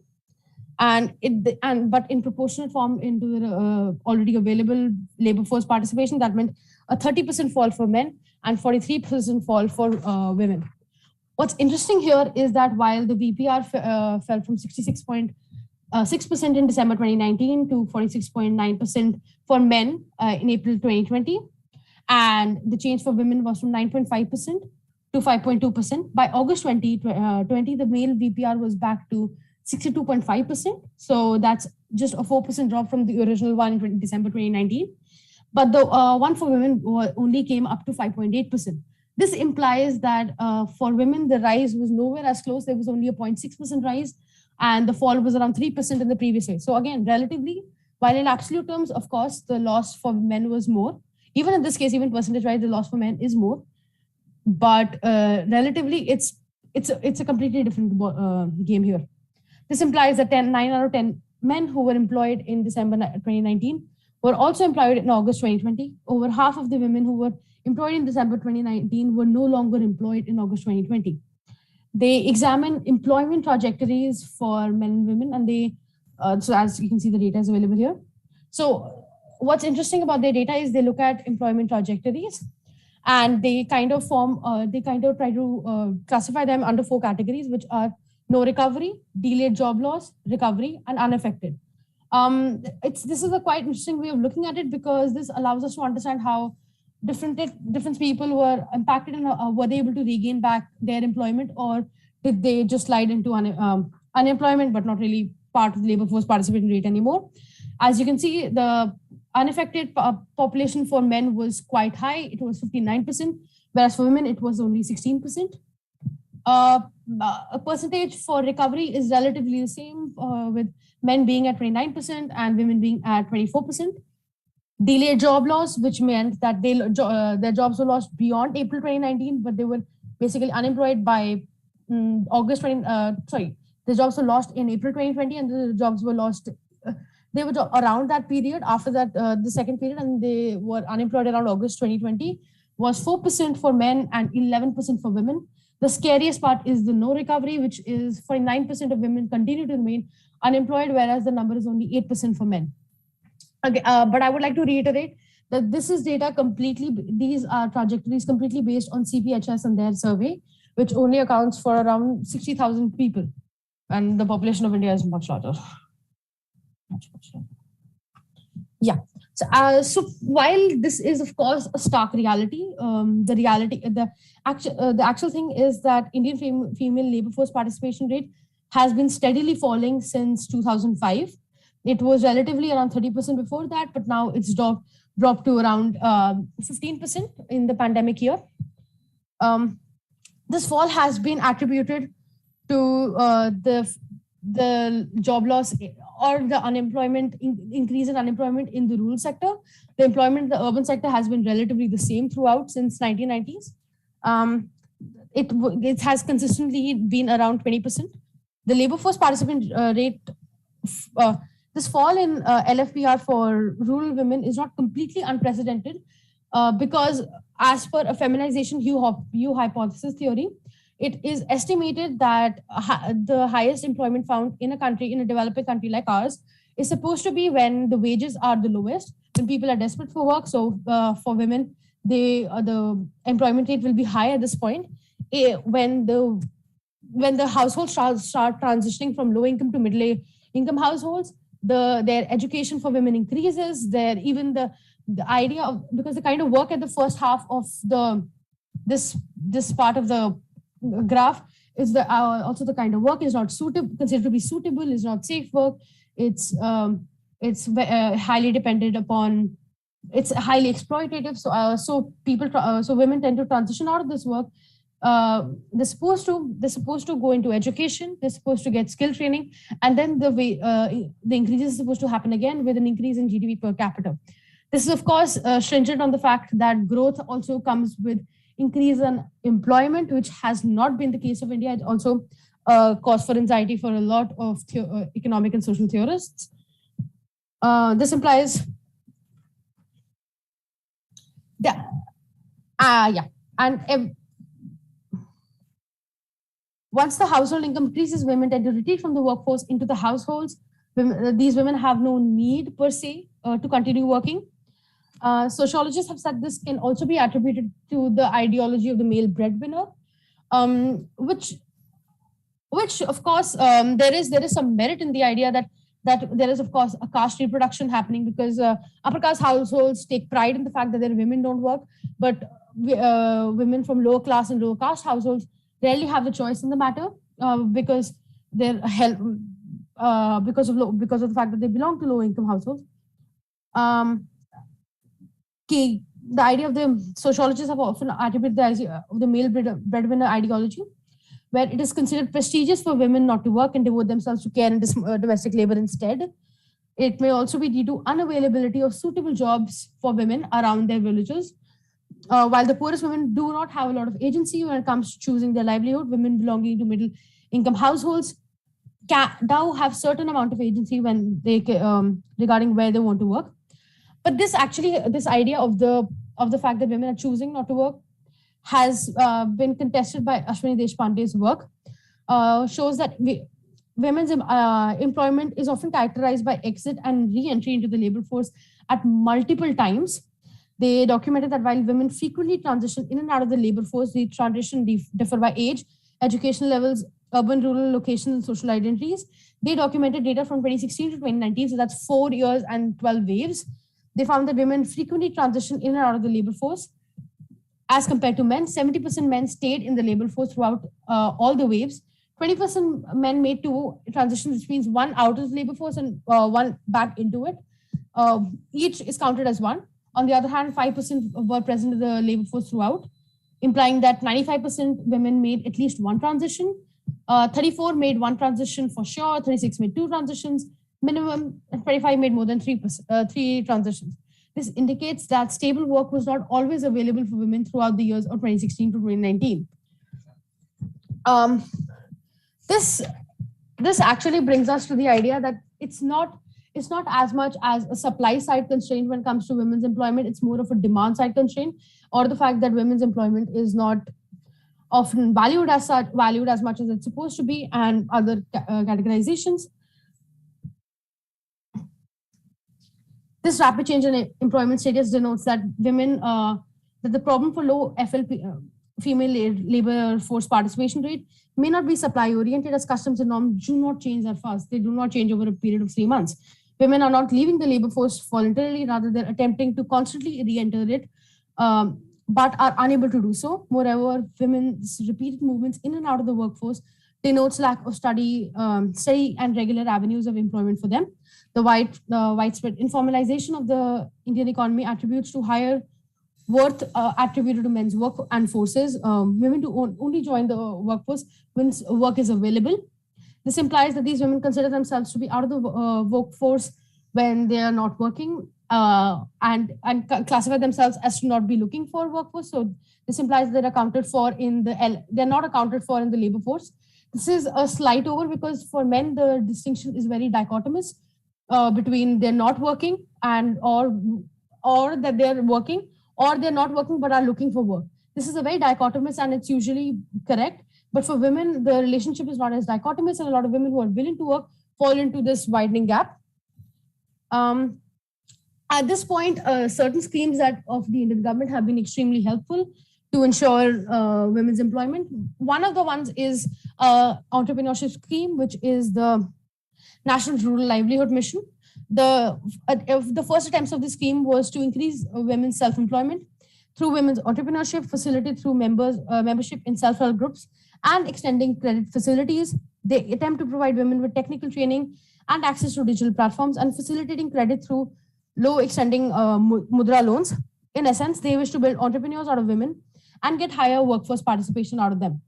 But in proportional form into the already available labor force participation, that meant a 30% fall for men and 43% fall for women. What's interesting here is that while the VPR fell from 66.6% in December 2019 to 46.9% for men in April 2020, and the change for women was from 9.5% to 5.2%. By August 2020, the male VPR was back to 62.5%. So that's just a 4% drop from the original one in December 2019. But the one for women only came up to 5.8%. This implies that for women, the rise was nowhere as close. There was only a 0.6% rise, and the fall was around 3% in the previous year. So again, relatively, while in absolute terms, of course, the loss for men was more. Even in this case, even percentage-wise, the loss for men is more. But relatively, it's a completely different game here. This implies that 9 out of 10 men who were employed in December 2019 were also employed in August 2020. Over half of the women who were employed in December 2019 were no longer employed in August 2020. They examine employment trajectories for men and women, and they, so as you can see, the data is available here. So what's interesting about their data is they look at employment trajectories, and they kind of try to classify them under 4 categories, which are no recovery, delayed job loss, recovery, and unaffected. This is a quite interesting way of looking at it, because this allows us to understand how different people were impacted, and were they able to regain back their employment, or did they just slide into unemployment but not really part of the labor force participation rate anymore. As you can see, the unaffected population for men was quite high. It was 59%, whereas for women it was only 16%. A percentage for recovery is relatively the same, with men being at 29% and women being at 24%. Delayed job loss, which meant that their jobs were lost beyond April 2019, but they were basically unemployed by the jobs were lost in April 2020, and the jobs were lost. They were around that period, after that, the second period, and they were unemployed around August 2020, was 4% for men and 11% for women. The scariest part is the no recovery, which is 49% of women continue to remain unemployed, whereas the number is only 8% for men. Okay, but I would like to reiterate that this is data these are trajectories completely based on CPHS and their survey, which only accounts for around 60,000 people. And the population of India is much larger. Yeah. So while this is, of course, a stark reality, the actual thing is that Indian female labor force participation rate has been steadily falling since 2005. It was relatively around 30% before that, but now it's dropped to around 15% in the pandemic year. This fall has been attributed to the job loss or the unemployment, increase in unemployment in the rural sector. The employment in the urban sector has been relatively the same throughout since 1990s. It has consistently been around 20%. The labor force participant rate, this fall in LFPR for rural women is not completely unprecedented, because as per a feminization hue hypothesis theory, it is estimated that the highest employment found in a developing country like ours is supposed to be when the wages are the lowest, when people are desperate for work. So for women, the employment rate will be high at this point. When the households start transitioning from low income to middle income households, their education for women increases. Even the idea of, because the kind of work at the first half of this part of the graph is also the kind of work is not considered to be suitable, is not safe work. It's highly dependent upon, it's highly exploitative. So women tend to transition out of this work. They're supposed to go into education. They're supposed to get skill training, and then the increase is supposed to happen again with an increase in GDP per capita. This is, of course, stringent on the fact that growth also comes with increase in employment, which has not been the case of India. It's also cause for anxiety for a lot of economic and social theorists. This implies once the household income increases, women tend to retreat from the workforce into the households. These women have no need per se to continue working. Sociologists have said this can also be attributed to the ideology of the male breadwinner, which of course there is some merit in the idea that there is, of course, a caste reproduction happening, because upper caste households take pride in the fact that their women don't work, but women from lower class and lower caste households rarely have the choice in the matter, because they're because of the fact that they belong to low income households. The idea of the sociologists have often attributed the idea of the male breadwinner ideology, where it is considered prestigious for women not to work and devote themselves to care and domestic labor instead. It may also be due to unavailability of suitable jobs for women around their villages. While the poorest women do not have a lot of agency when it comes to choosing their livelihood, women belonging to middle income households do have certain amount of agency when they regarding where they want to work. But this idea of the fact that women are choosing not to work has been contested by Ashwini Deshpande's work. Shows that women's employment is often characterized by exit and re-entry into the labor force at multiple times. They documented that while women frequently transition in and out of the labor force, the transition differ by age, educational levels, urban, rural locations, and social identities. They documented data from 2016 to 2019, so that's 4 years and 12 waves. They found that women frequently transition in and out of the labor force as compared to men. 70% men stayed in the labor force throughout all the waves. 20% men made 2 transitions, which means 1 out of the labor force and 1 back into it. Each is counted as 1. On the other hand, 5% were present in the labor force throughout, implying that 95% women made at least 1 transition. 34 made 1 transition for sure, 36 made 2 transitions, minimum 25 made more than 3 transitions. This indicates that stable work was not always available for women throughout the years of 2016 to 2019. This actually brings us to the idea that it's not as much as a supply side constraint when it comes to women's employment. It's more of a demand side constraint, or the fact that women's employment is not often valued as much as it's supposed to be, and other categorizations. This rapid change in employment status denotes that that the problem for low FLP, female labor force participation rate, may not be supply oriented, as customs and norms do not change that fast. They do not change over a period of 3 months. Women are not leaving the labor force voluntarily, rather they're attempting to constantly re-enter it, but are unable to do so. Moreover, women's repeated movements in and out of the workforce denotes lack of steady and regular avenues of employment for them. The widespread informalization of the Indian economy attributes to higher worth attributed to men's work and forces women to only join the workforce when work is available. This implies that these women consider themselves to be out of the workforce when they are not working, and classify themselves as to not be looking for workforce. So this implies they're not accounted for in the labor force. This is a slight over, because for men the distinction is very dichotomous between they're not working and or that they're working, or they're not working but are looking for work. This is a very dichotomous, and it's usually correct. But for women, the relationship is not as dichotomous, and a lot of women who are willing to work fall into this widening gap. At this point, certain schemes of the Indian government have been extremely helpful to ensure women's employment. One of the ones is entrepreneurship scheme, which is the National Rural Livelihood Mission. The first attempts of the scheme was to increase women's self-employment through women's entrepreneurship, facilitated through membership in self-help groups, and extending credit facilities. They attempt to provide women with technical training and access to digital platforms, and facilitating credit through low extending mudra loans. In essence, they wish to build entrepreneurs out of women and get higher workforce participation out of them.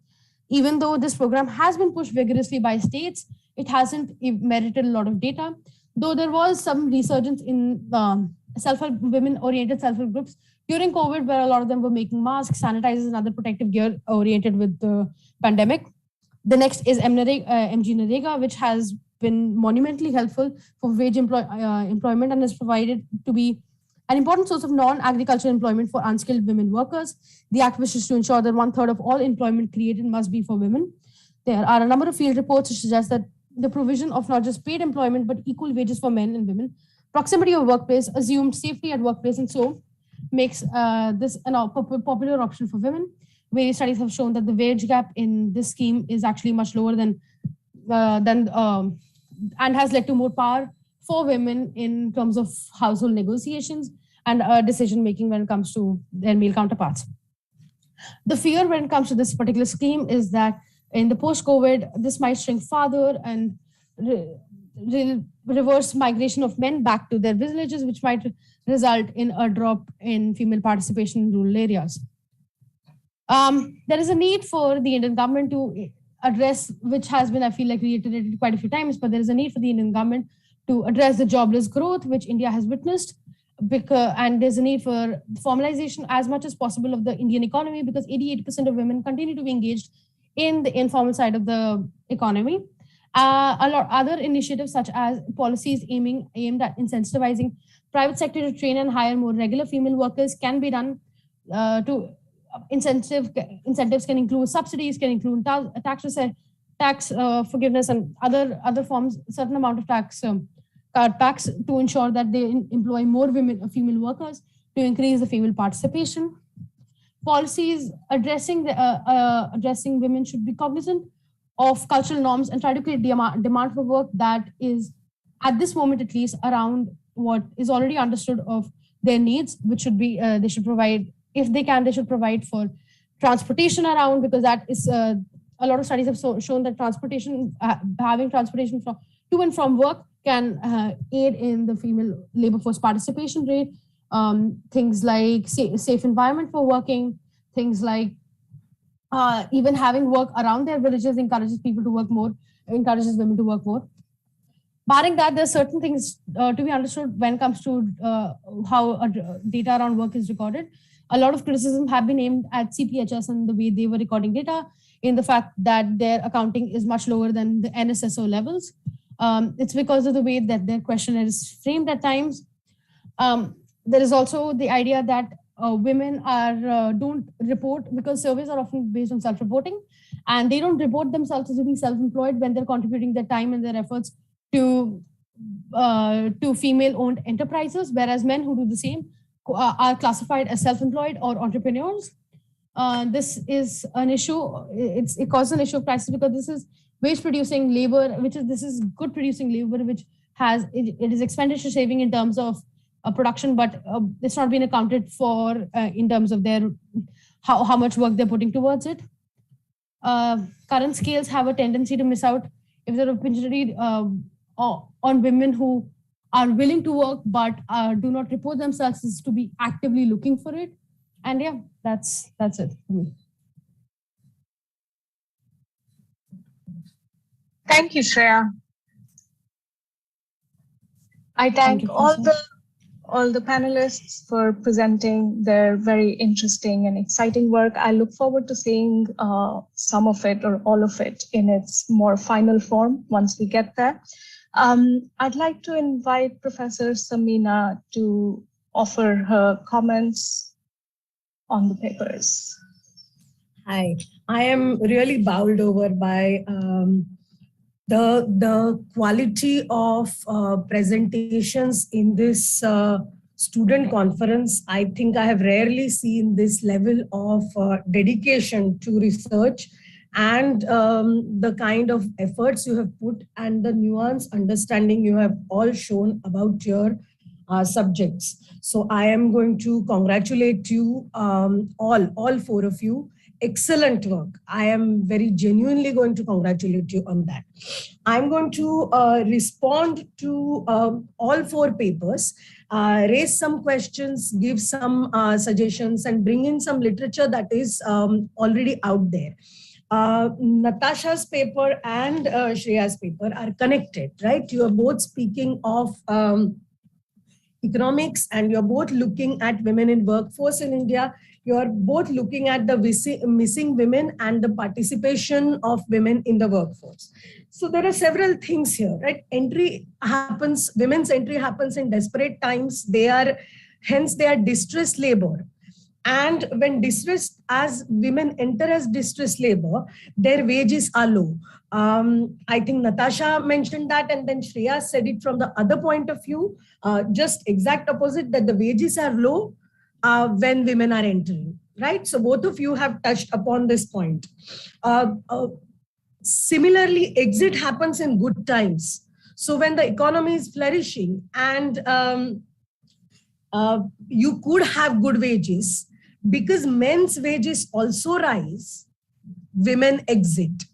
Even though this program has been pushed vigorously by states, it hasn't merited a lot of data. Though there was some resurgence in self-help, women-oriented self-help groups during COVID, where a lot of them were making masks, sanitizers, and other protective gear oriented with the pandemic. The next is MG Narega, which has been monumentally helpful for wage employment and has provided to be an important source of non-agricultural employment for unskilled women workers. The act wishes to ensure that 1/3 of all employment created must be for women. There are a number of field reports which suggest that the provision of not just paid employment, but equal wages for men and women, proximity of workplace, assumed safety at workplace, and so makes this a popular option for women. Various studies have shown that the wage gap in this scheme is actually much lower than and has led to more power for women in terms of household negotiations and decision making when it comes to their male counterparts. The fear when it comes to this particular scheme is that in the post-COVID, this might shrink further and reverse migration of men back to their villages, which might result in a drop in female participation in rural areas. There is a need for the Indian government to address, which has been, I feel like, reiterated quite a few times, but there is a need for the Indian government to address the jobless growth which India has witnessed, and there's a need for formalization as much as possible of the Indian economy, because 88% of women continue to be engaged in the informal side of the economy. A lot other initiatives such as policies aimed at incentivizing private sector to train and hire more regular female workers can be done. Incentives can include subsidies, can include tax forgiveness and other forms, certain amount of tax cutbacks to ensure that they employ more female workers to increase the female participation. Policies addressing women should be cognizant of cultural norms and try to create demand for work that is, at this moment at least, around what is already understood of their needs, which should be they should provide, if they can, they should provide for transportation around, because that is a lot of studies have shown that transportation, having transportation to and from work can aid in the female labor force participation rate. Things like safe environment for working, things like even having work around their villages encourages people to work more, encourages women to work more. Barring that, there are certain things to be understood when it comes to how data around work is recorded. A lot of criticism have been aimed at CPHS and the way they were recording data, in the fact that their accounting is much lower than the NSSO levels. It's because of the way that their questionnaire is framed at times. There is also the idea that women don't report, because surveys are often based on self-reporting, and they don't report themselves as being self-employed when they're contributing their time and their efforts to female-owned enterprises, whereas men who do the same are classified as self-employed or entrepreneurs. This is an issue. It causes an issue of crisis because this is wage-producing labor, this is good producing labor, which has it is expenditure saving in terms of production, but it's not been accounted for in terms of their how much work they're putting towards it. Current scales have a tendency to miss out if there are opportunity on women who are willing to work but do not report themselves as to be actively looking for it. And yeah, that's it for me. Thank you, Shreya. I thank all the panelists for presenting their very interesting and exciting work. I look forward to seeing some of it or all of it in its more final form once we get there. I'd like to invite Professor Samina to offer her comments on the papers. Hi, I am really bowled over by the quality of presentations in this student conference. I think I have rarely seen this level of dedication to research and the kind of efforts you have put and the nuanced understanding you have all shown about your subjects. So I am going to congratulate you, all four of you. Excellent work. I am very genuinely going to congratulate you on that. I'm going to respond to all four papers, raise some questions, give some suggestions, and bring in some literature that is already out there. Natasha's paper and Shreya's paper are connected, right? You are both speaking of economics, and you're both looking at women in workforce in India. You're both looking at the missing women and the participation of women in the workforce. So there are several things here, right? Women's entry happens in desperate times. Hence they are distressed labor. And when women enter as distressed labor, their wages are low. I think Natasha mentioned that, and then Shreya said it from the other point of view, just exact opposite, that the wages are low when women are entering, right? So both of you have touched upon this point. Similarly, exit happens in good times. So when the economy is flourishing and you could have good wages, because men's wages also rise, women exit,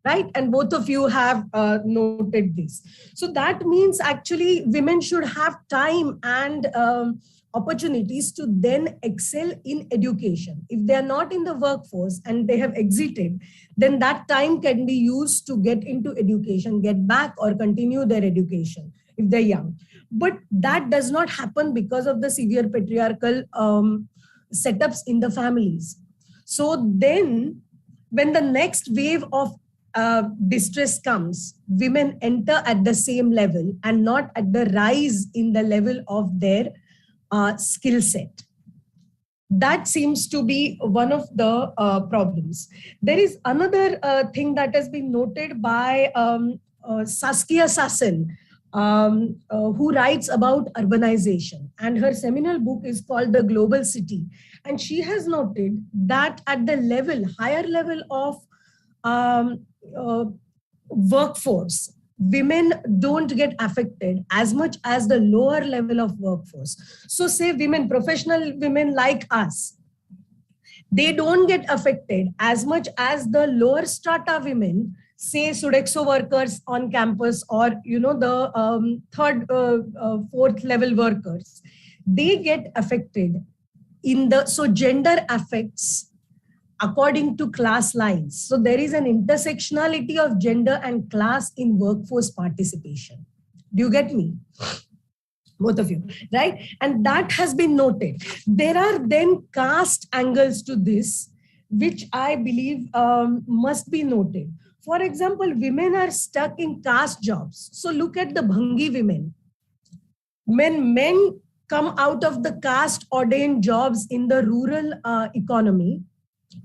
right? And both of you have noted this. So that means actually women should have time and opportunities to then excel in education. If they are not in the workforce and they have exited, then that time can be used to get into education, get back or continue their education if they're young. But that does not happen because of the severe patriarchal setups in the families. So then when the next wave of distress comes, women enter at the same level and not at the rise in the level of their skill set. That seems to be one of the problems. There is another thing that has been noted by Saskia Sassen, who writes about urbanization, and her seminal book is called The Global City. And she has noted that at the higher level of workforce, women don't get affected as much as the lower level of workforce. So say women, professional women like us, they don't get affected as much as the lower strata women, say Sodexo workers on campus, or the third, fourth level workers. They get affected so gender affects according to class lines. So there is an intersectionality of gender and class in workforce participation. Do you get me? Both of you, right? And that has been noted. There are then caste angles to this, which I believe must be noted. For example, women are stuck in caste jobs. So look at the Bhangi women. When men come out of the caste ordained jobs in the rural economy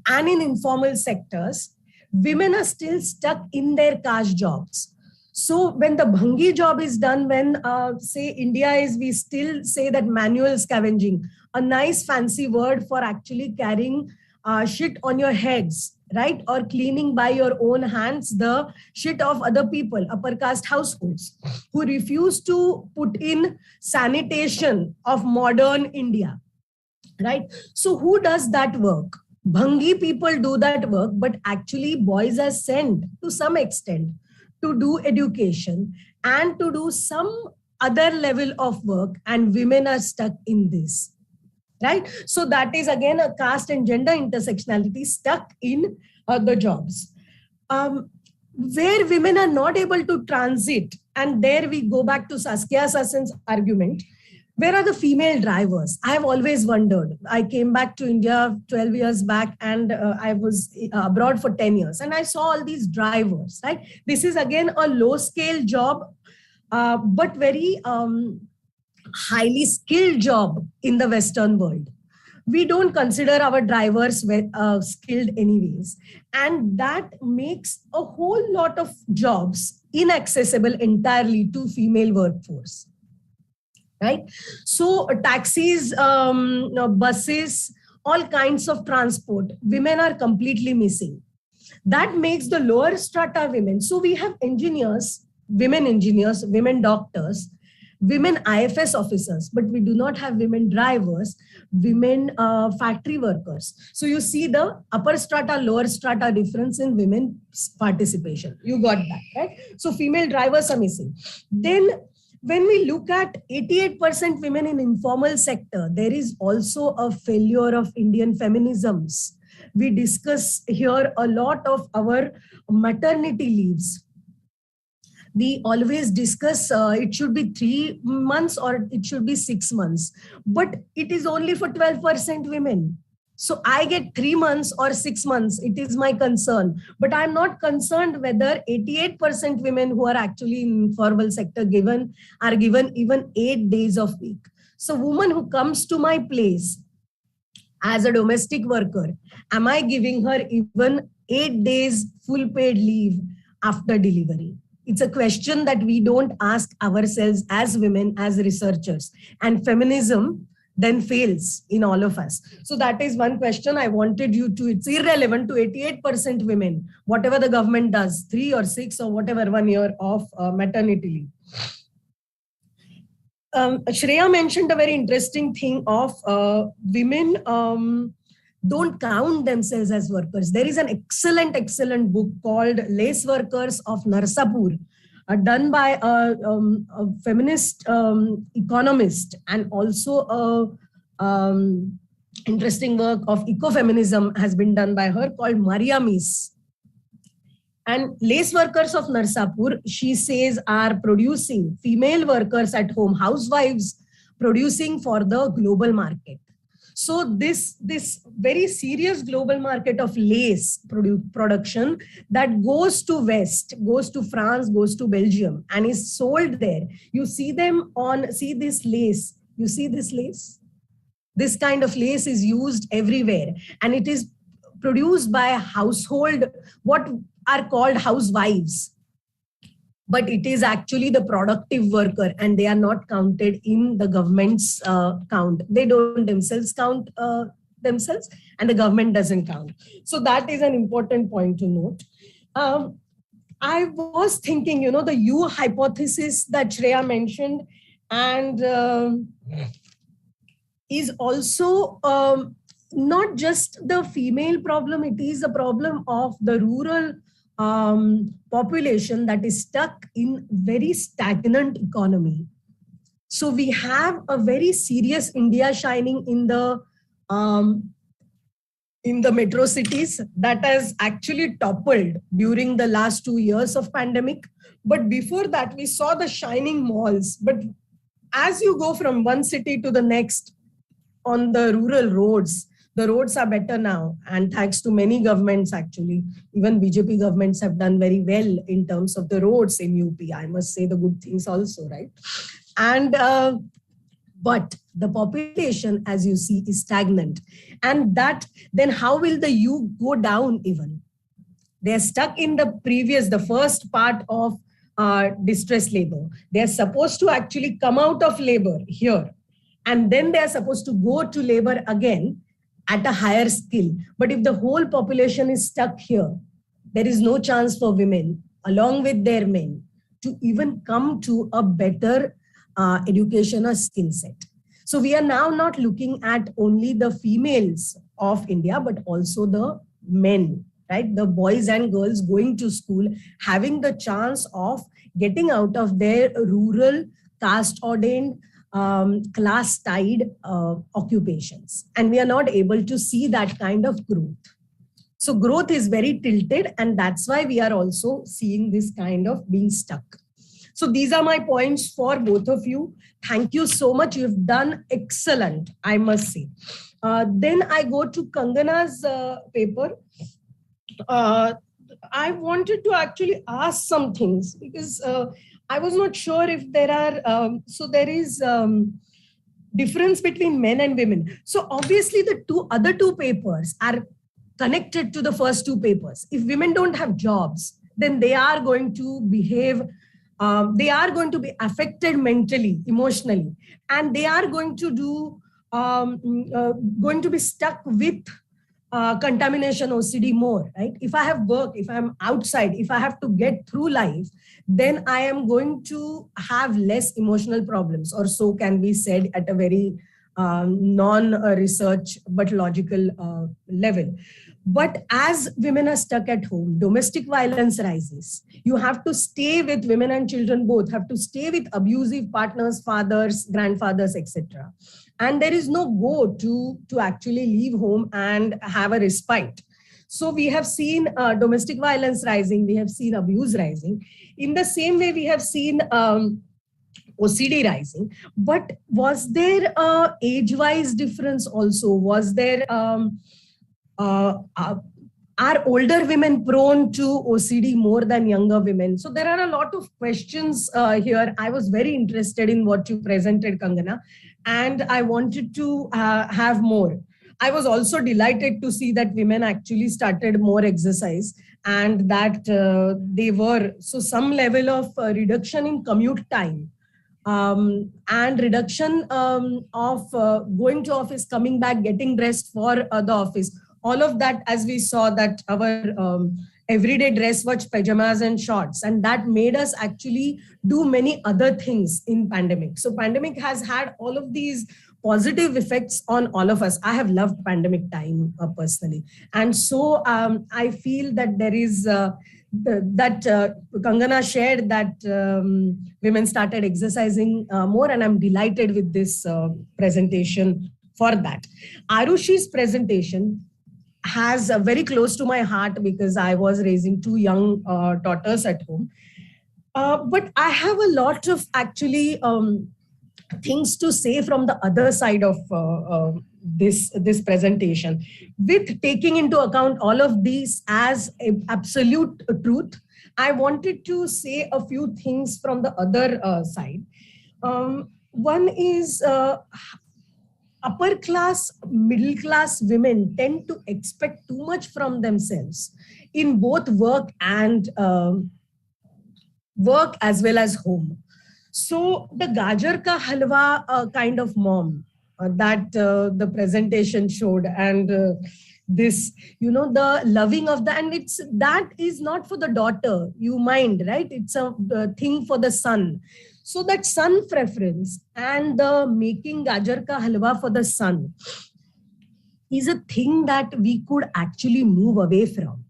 and in informal sectors, women are still stuck in their caste jobs. So when the Bhangi job is done, when say India is, we still say that manual scavenging, a nice fancy word for actually carrying shit on your heads, right? Or cleaning by your own hands the shit of other people, upper caste households, who refuse to put in sanitation of modern India, right? So who does that work? Bhangi people do that work, but actually boys are sent to some extent to do education and to do some other level of work, and women are stuck in this, right? So that is again a caste and gender intersectionality stuck in the jobs. Where women are not able to transit, and there we go back to Saskia Sassen's argument, where are the female drivers? I have always wondered. I came back to India 12 years back, and I was abroad for 10 years. And I saw all these drivers, right? This is again a low scale job, but very highly skilled job in the Western world. We don't consider our drivers skilled anyways. And that makes a whole lot of jobs inaccessible entirely to female workforce. Right? So taxis, buses, all kinds of transport, women are completely missing. That makes the lower strata women. So we have engineers, women doctors, women IFS officers, but we do not have women drivers, women factory workers. So you see the upper strata, lower strata difference in women's participation. You got that, right? So female drivers are missing. Then when we look at 88% women in informal sector, there is also a failure of Indian feminisms. We discuss here a lot of our maternity leaves. We always discuss it should be 3 months or it should be 6 months, but it is only for 12% women. So I get 3 months or 6 months. It is my concern, but I'm not concerned whether 88% women who are actually in informal sector are given even 8 days of week. So woman who comes to my place as a domestic worker, am I giving her even 8 days full paid leave after delivery? It's a question that we don't ask ourselves as women, as researchers, and feminism then fails in all of us. So that is one question I wanted you to, it's irrelevant to 88% women, whatever the government does, 3 or 6 or whatever 1 year of maternity leave. Shreya mentioned a very interesting thing of women don't count themselves as workers. There is an excellent book called Lace Workers of Narsapur, done by a feminist economist, and also a interesting work of ecofeminism has been done by her called Maria Mies. And Lace Workers of Narsapur, she says, are producing female workers at home, housewives producing for the global market. So this very serious global market of lace production that goes to West, goes to France, goes to Belgium, and is sold there. You see see this lace. You see this lace? This kind of lace is used everywhere, and it is produced by household, what are called housewives. But it is actually the productive worker, and they are not counted in the government's count. They don't themselves count themselves, and the government doesn't count. So that is an important point to note. I was thinking, the U hypothesis that Shreya mentioned, and is also not just the female problem, it is a problem of the rural population that is stuck in very stagnant economy. So we have a very serious India shining in the metro cities that has actually toppled during the last 2 years of pandemic. But before that, we saw the shining malls. But as you go from one city to the next on the rural roads, the roads are better now, and thanks to many governments actually. Even BJP governments have done very well in terms of the roads in UP. I must say the good things also, right? And but the population, as you see, is stagnant. And that, then how will the youth go down even? They're stuck in the first part of distress labor. They're supposed to actually come out of labor here, and then they're supposed to go to labor again at a higher skill. But if the whole population is stuck here, there is no chance for women, along with their men, to even come to a better education or skill set. So we are now not looking at only the females of India, but also the men, right? The boys and girls going to school, having the chance of getting out of their rural, caste-ordained, class-tied occupations. And we are not able to see that kind of growth. So growth is very tilted, and that's why we are also seeing this kind of being stuck. So these are my points for both of you. Thank you so much. You've done excellent, I must say. Then I go to Kangana's paper. I wanted to actually ask some things because I was not sure if there are, so there is difference between men and women. So obviously the other two papers are connected to the first two papers. If women don't have jobs, then they are going to behave, they are going to be affected mentally, emotionally, and they are going to do, going to be stuck with contamination, OCD more, right? If I have work, if I'm outside, if I have to get through life, then I am going to have less emotional problems, or so can be said at a very non-research but logical level. But as women are stuck at home, domestic violence rises. You have to stay with women and children, both have to stay with abusive partners, fathers, grandfathers, etc. And there is no go to actually leave home and have a respite. So we have seen domestic violence rising, we have seen abuse rising. In the same way, we have seen OCD rising. But was there a age-wise difference also? Was there, are older women prone to OCD more than younger women? So there are a lot of questions here. I was very interested in what you presented, Kangana, and I wanted to have more. I was also delighted to see that women actually started more exercise, and that they were, so some level of reduction in commute time and reduction of going to office, coming back, getting dressed for the office. All of that, as we saw that our everyday dress was pajamas and shorts, and that made us actually do many other things in pandemic. So pandemic has had all of these positive effects on all of us. I have loved pandemic time personally. And so I feel that there is, Kangana shared that women started exercising more, and I'm delighted with this presentation for that. Arushi's presentation has very close to my heart because I was raising two young daughters at home. But I have a lot of actually things to say from the other side of this presentation. With taking into account all of these as absolute truth, I wanted to say a few things from the other side. One is upper class, middle class women tend to expect too much from themselves in both work and work as well as home. So the gajar ka halwa kind of mom that the presentation showed, and this, the loving of the, and that is not for the daughter, you mind, right? It's a thing for the son. So that son preference and the making gajar ka halwa for the son is a thing that we could actually move away from.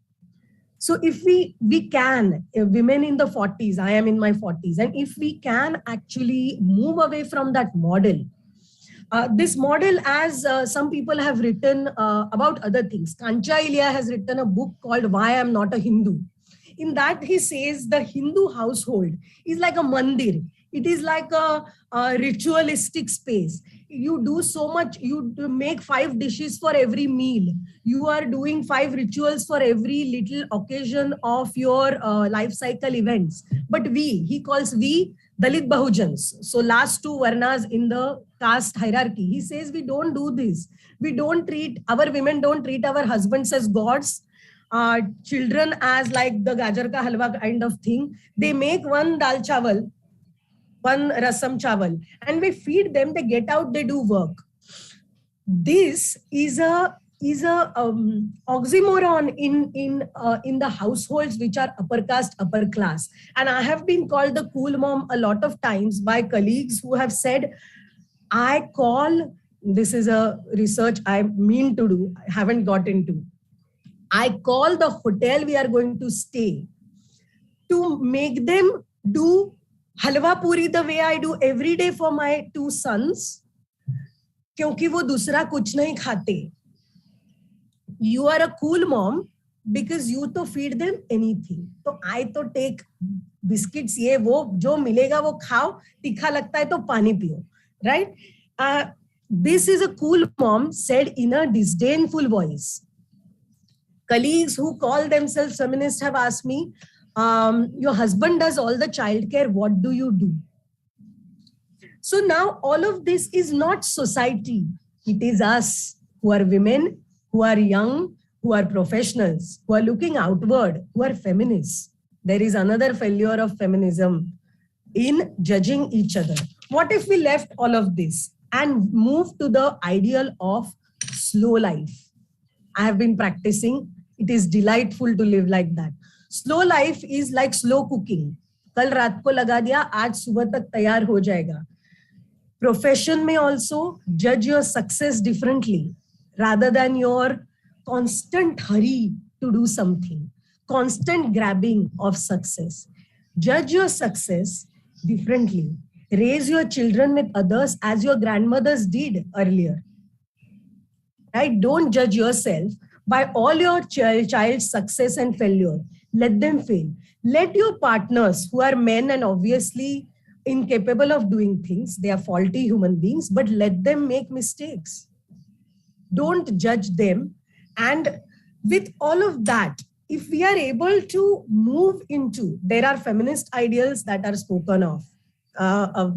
So if we can, women in the 40s, I am in my 40s, and if we can actually move away from that model, this model, as some people have written about other things. Kancha Ilya has written a book called Why I'm Not a Hindu. In that he says the Hindu household is like a mandir. It is like a ritualistic space. You do so much, you make 5 dishes for every meal. You are doing 5 rituals for every little occasion of your life cycle events. But he calls we Dalit Bahujans. So last 2 varnas in the caste hierarchy. He says we don't do this. Our women don't treat our husbands as gods. Children as like the gajar ka halwa kind of thing. They make 1 dal chawal, 1 rasam chawal, and we feed them, they get out, they do work. This is a oxymoron in the households which are upper caste, upper class. And I have been called the cool mom a lot of times by colleagues who have said, this is a research I mean to do, I haven't got into. I call the hotel we are going to stay to make them do halwa puri the way I do every day for my 2 sons, क्योंकि वो दूसरा कुछ नहीं खाते. You are a cool mom because you to feed them anything. So I to take biscuits, ये वो जो मिलेगा वो खाओ, तीखा लगता है तो पानी पियो, right? This is a cool mom said in a disdainful voice. Colleagues who call themselves feminists have asked me, your husband does all the childcare, what do you do? So now all of this is not society. It is us who are women, who are young, who are professionals, who are looking outward, who are feminists. There is another failure of feminism in judging each other. What if we left all of this and move to the ideal of slow life? I have been practicing. It is delightful to live like that. Slow life is like slow cooking. कल रात को लगा दिया, आज सुबह तक तैयार हो जाएगा. Profession may also judge your success differently rather than your constant hurry to do something, constant grabbing of success. Judge your success differently. Raise your children with others as your grandmothers did earlier. Right? Don't judge yourself by all your child's success and failure. Let them fail. Let your partners, who are men and obviously incapable of doing things, they are faulty human beings, but let them make mistakes. Don't judge them. And with all of that, if we are able to move into, there are feminist ideals that are spoken of.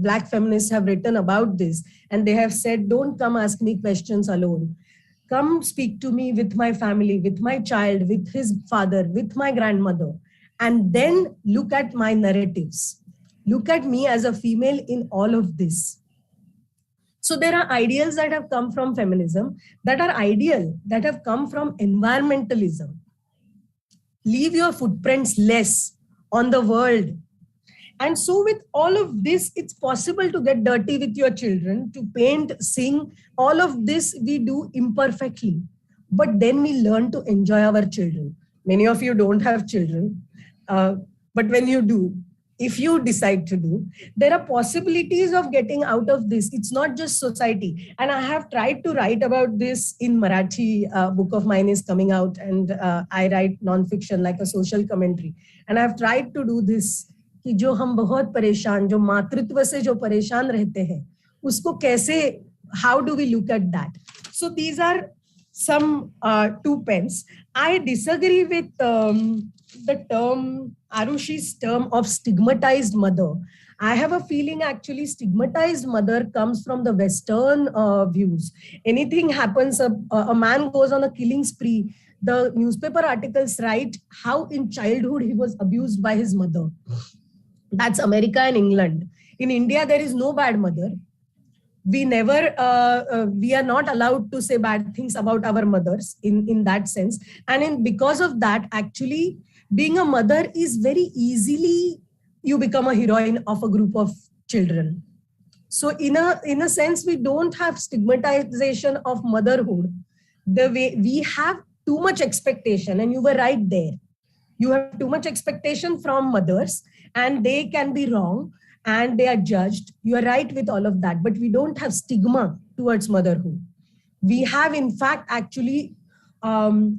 Black feminists have written about this, and they have said, don't come ask me questions alone. Come speak to me with my family, with my child, with his father, with my grandmother, and then look at my narratives. Look at me as a female in all of this. So there are ideals that have come from feminism, that are ideal, that have come from environmentalism. Leave your footprints less on the world. And so with all of this, it's possible to get dirty with your children, to paint, sing, all of this we do imperfectly. But then we learn to enjoy our children. Many of you don't have children, but when you do, if you decide to do, there are possibilities of getting out of this. It's not just society. And I have tried to write about this in Marathi. Book of mine is coming out, and I write non-fiction like a social commentary. And I've tried to do this. कि जो हम बहुत परेशान, जो मातृत्व से जो परेशान रहते हैं, उसको कैसे, how do we look at that? So these are some 2 pens. I disagree with the term, Arushi's term of stigmatized mother. I have a feeling actually stigmatized mother comes from the Western views. Anything happens, a man goes on a killing spree, the newspaper articles write how in childhood he was abused by his mother. That's America and England. In India, there is no bad mother. We never, we are not allowed to say bad things about our mothers in that sense. And because of that, actually, being a mother is very easily, you become a heroine of a group of children. So in a sense, we don't have stigmatization of motherhood. The way we have too much expectation, and you were right there. You have too much expectation from mothers, and they can be wrong and they are judged. You are right with all of that, but we don't have stigma towards motherhood. We have, in fact, actually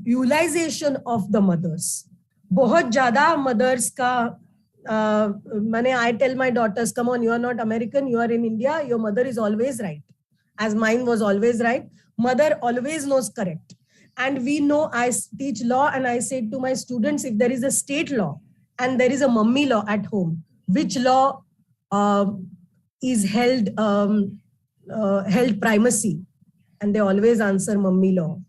utilization of the mothers. बहुत ज़्यादा mothers का I tell my daughters, come on, you are not American, you are in India, your mother is always right. As mine was always right. Mother always knows correct. And we know, I teach law and I say to my students, if there is a state law and there is a mummy law at home, which law is held primacy? And they always answer mummy law.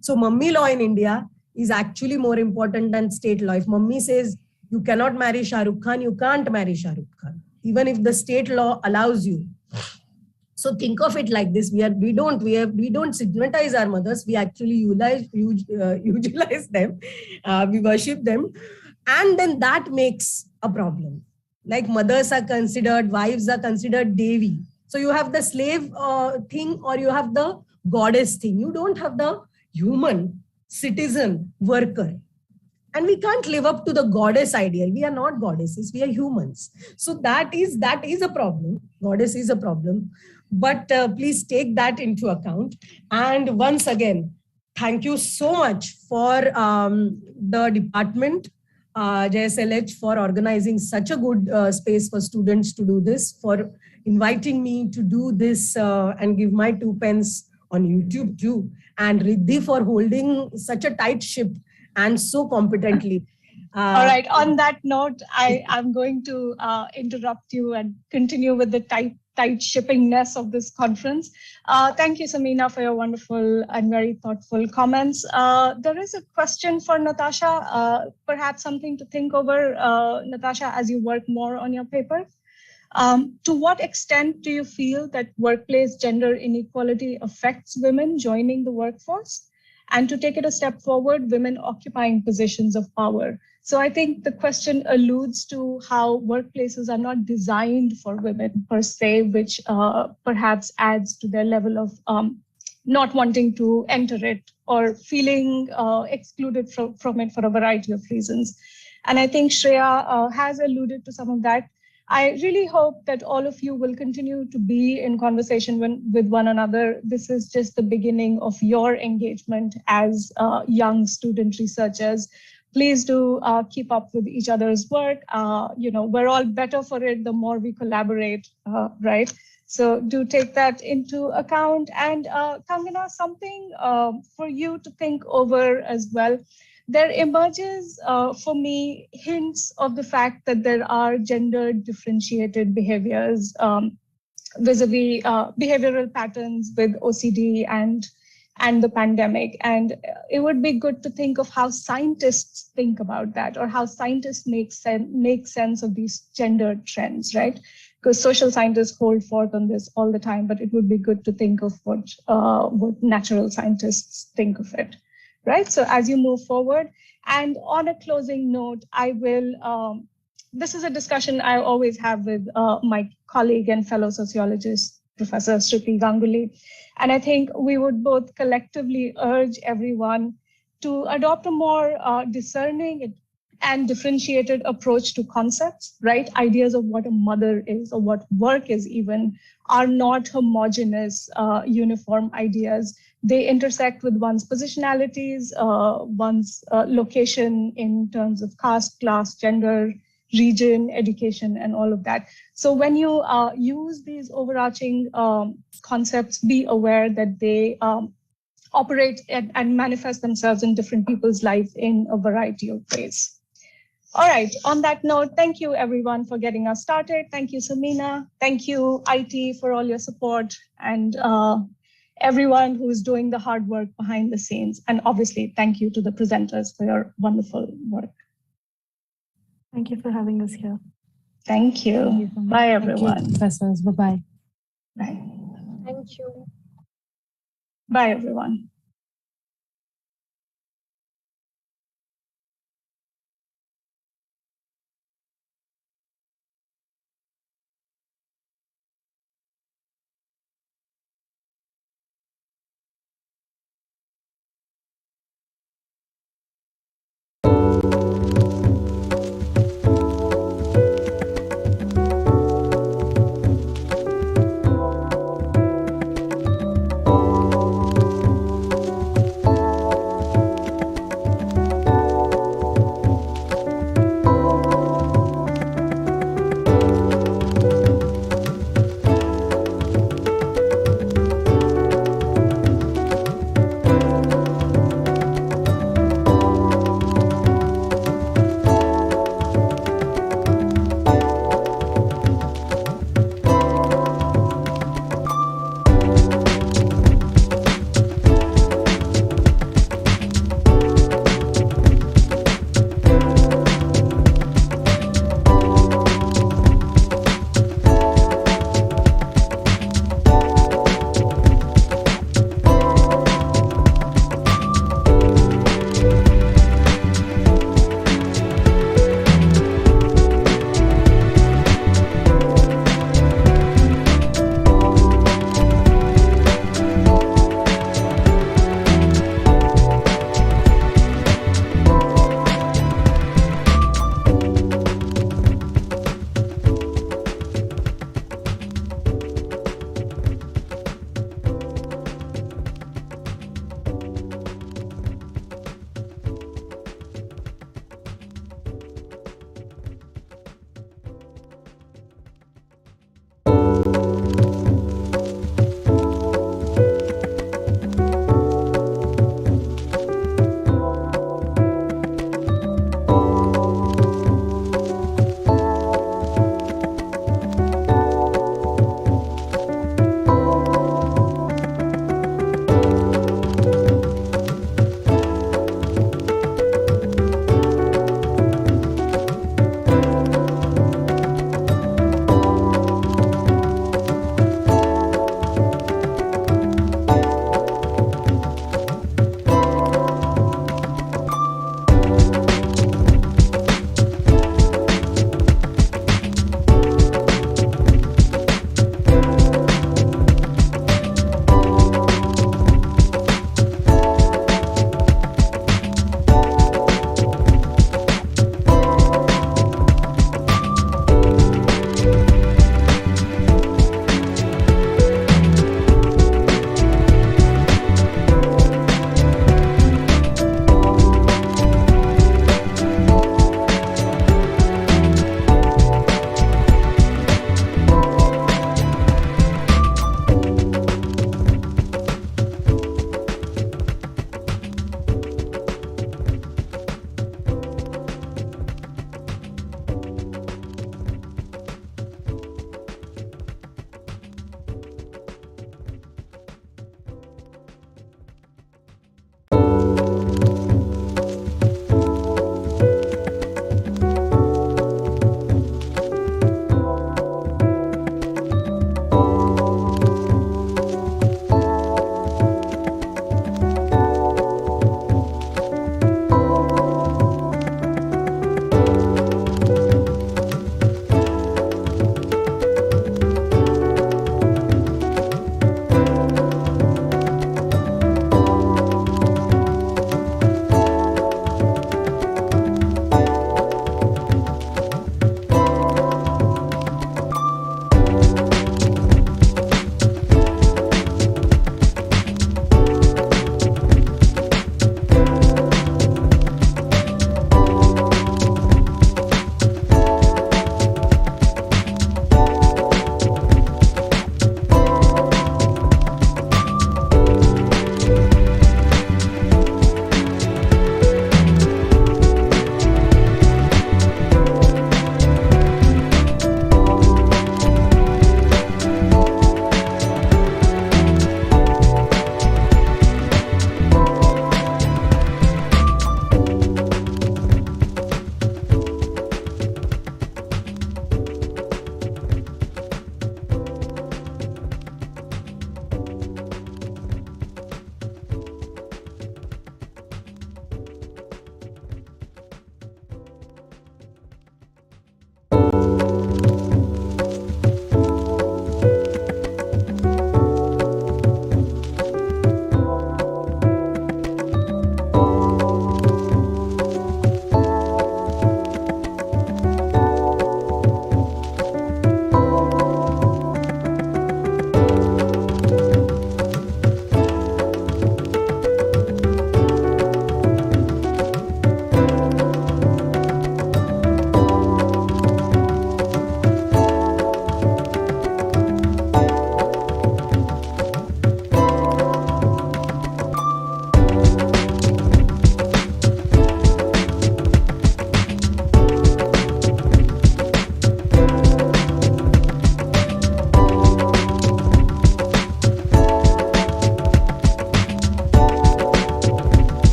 So mummy law in India is actually more important than state law. If mummy says you cannot marry Shah Rukh Khan, you can't marry Shah Rukh Khan, even if the state law allows you. So think of it like this: we don't stigmatize our mothers. We actually utilize them, we worship them, and then that makes a problem. Like mothers are considered, wives are considered Devi. So you have the slave thing, or you have the goddess thing. You don't have the human, citizen, worker. And we can't live up to the goddess ideal. We are not goddesses, we are humans. So that is a problem. Goddess is a problem. But please take that into account. And once again, thank you so much for the department, JSLH, for organizing such a good space for students to do this, for inviting me to do this and give my 2 pence on YouTube too, and Riddhi for holding such a tight ship and so competently. All right, on that note, I'm going to interrupt you and continue with the tight shippingness of this conference. Thank you, Samina, for your wonderful and very thoughtful comments. There is a question for Natasha, perhaps something to think over, Natasha, as you work more on your paper. To what extent do you feel that workplace gender inequality affects women joining the workforce? And to take it a step forward, women occupying positions of power. So I think the question alludes to how workplaces are not designed for women per se, which perhaps adds to their level of not wanting to enter it or feeling excluded from it for a variety of reasons. And I think Shreya has alluded to some of that. I really hope that all of you will continue to be in conversation with one another. This is just the beginning of your engagement as young student researchers. Please do keep up with each other's work. We're all better for it the more we collaborate, right? So do take that into account. And Kangana, something for you to think over as well. There emerges for me hints of the fact that there are gender differentiated behaviors vis-a-vis behavioral patterns with OCD and the pandemic. And it would be good to think of how scientists think about that, or how scientists make sense of these gender trends, right? Because social scientists hold forth on this all the time, but it would be good to think of what natural scientists think of it. Right. So as you move forward, and on a closing note, I will, this is a discussion I always have with my colleague and fellow sociologist, Professor Shruti Ganguly. And I think we would both collectively urge everyone to adopt a more discerning and differentiated approach to concepts, right? Ideas of what a mother is or what work is even are not homogeneous, uniform ideas. They intersect with one's positionalities, one's location in terms of caste, class, gender, region, education, and all of that. So when you use these overarching concepts, be aware that they operate and manifest themselves in different people's lives in a variety of ways. All right, on that note, thank you everyone for getting us started. Thank you, Samina. Thank you, IT, for all your support, and everyone who is doing the hard work behind the scenes. And obviously, thank you to the presenters for your wonderful work. Thank you for having us here. Thank you. Thank you so much. Bye, everyone. Thank you, professors. Bye-bye. Bye. Thank you. Bye, everyone.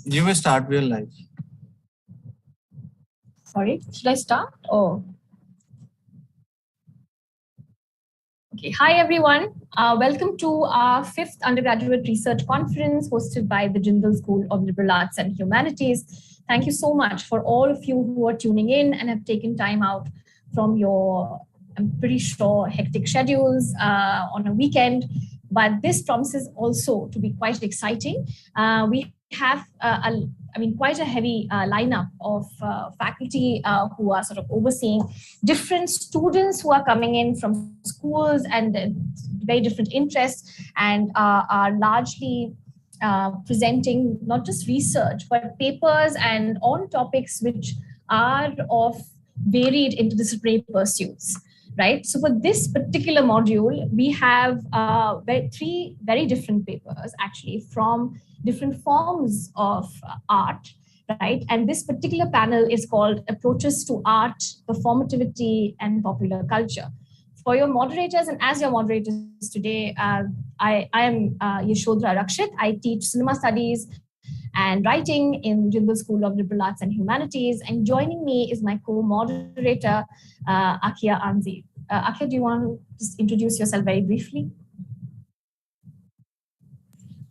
You may start real life. Sorry, should I start? Oh. Okay, hi everyone. Welcome to our 5th Undergraduate Research Conference hosted by the Jindal School of Liberal Arts and Humanities. Thank you so much for all of you who are tuning in and have taken time out from your, I'm pretty sure, hectic schedules on a weekend. But this promises also to be quite exciting. We have quite a heavy lineup of faculty who are sort of overseeing different students who are coming in from schools and very different interests and are largely presenting not just research, but papers and on topics which are of varied interdisciplinary pursuits. Right. So for this particular module, we have 3 very different papers actually from different forms of art, right? And this particular panel is called Approaches to Art, Performativity and Popular Culture. For your moderators and as your moderators today, I am Yashodhara Rakshit. I teach cinema studies and writing in Jindal School of Liberal Arts and Humanities. And joining me is my co-moderator, Akia Anzi. Akia, do you want to just introduce yourself very briefly?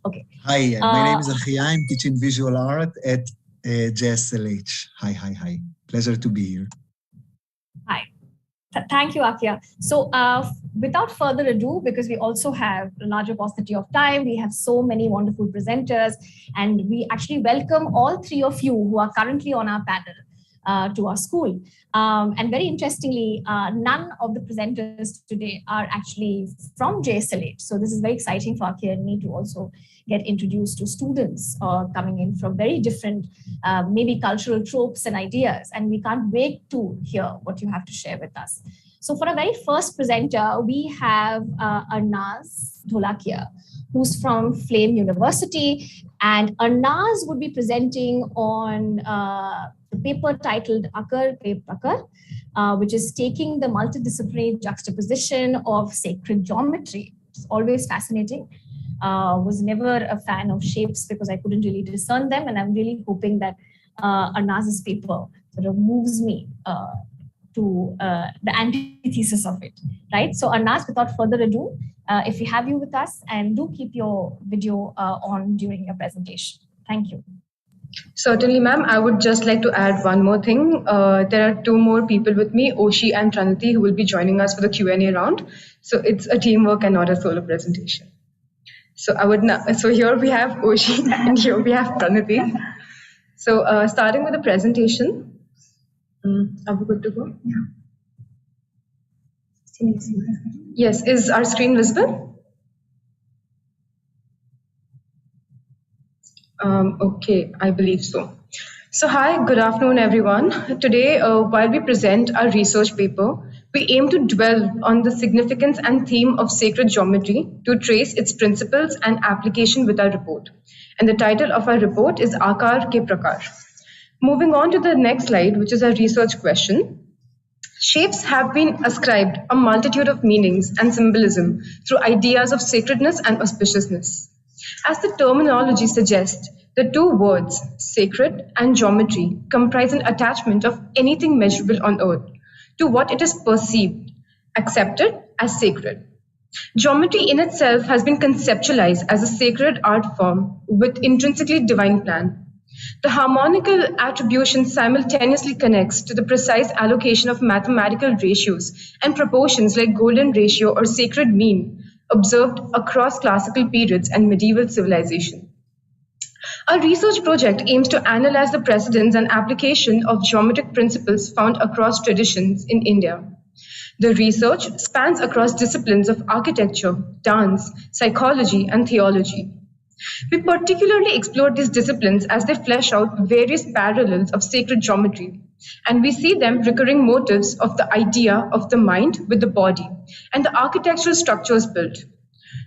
Okay. Hi, my name is Akia. I'm teaching visual art at JSLH. Hi. Pleasure to be here. Hi. Thank you, Akia. So without further ado, because we also have a larger paucity of time, we have so many wonderful presenters, and we actually welcome all 3 of you who are currently on our panel to our school. And very interestingly, none of the presenters today are actually from JSLH. So this is very exciting for Akia and me to also get introduced to students coming in from very different, maybe cultural tropes and ideas. And we can't wait to hear what you have to share with us. So for our very first presenter, we have Arnaz Dholakia, who's from Flame University. And Arnaz would be presenting on the paper titled Akar Pe Prakar, which is taking the multidisciplinary juxtaposition of sacred geometry. It's always fascinating. Was never a fan of shapes because I couldn't really discern them. And I'm really hoping that Arnaz's paper sort of moves me to the antithesis of it, right? So Arnaz, without further ado, if we have you with us, and do keep your video on during your presentation. Thank you. Certainly, ma'am. I would just like to add one more thing. There are 2 more people with me, Oshi and Pranati, who will be joining us for the Q&A round. So it's a teamwork and not a solo presentation. So so here we have Oshi and here we have Pranati. So starting with the presentation. Are we good to go? Yeah. Yes, is our screen visible? Okay, I believe so. So hi, good afternoon, everyone. Today, while we present our research paper, we aim to dwell on the significance and theme of sacred geometry to trace its principles and application with our report. And the title of our report is Akar Ke Prakar. Moving on to the next slide, which is a research question. Shapes have been ascribed a multitude of meanings and symbolism through ideas of sacredness and auspiciousness. As the terminology suggests, the 2 words, sacred and geometry, comprise an attachment of anything measurable on earth to what it is perceived, accepted as sacred. Geometry in itself has been conceptualized as a sacred art form with intrinsically divine plan. The harmonical attribution simultaneously connects to the precise allocation of mathematical ratios and proportions like golden ratio or sacred mean observed across classical periods and medieval civilization. Our research project aims to analyze the precedents and application of geometric principles found across traditions in India. The research spans across disciplines of architecture, dance, psychology, and theology. We particularly explore these disciplines as they flesh out various parallels of sacred geometry, and we see them recurring motifs of the idea of the mind with the body and the architectural structures built.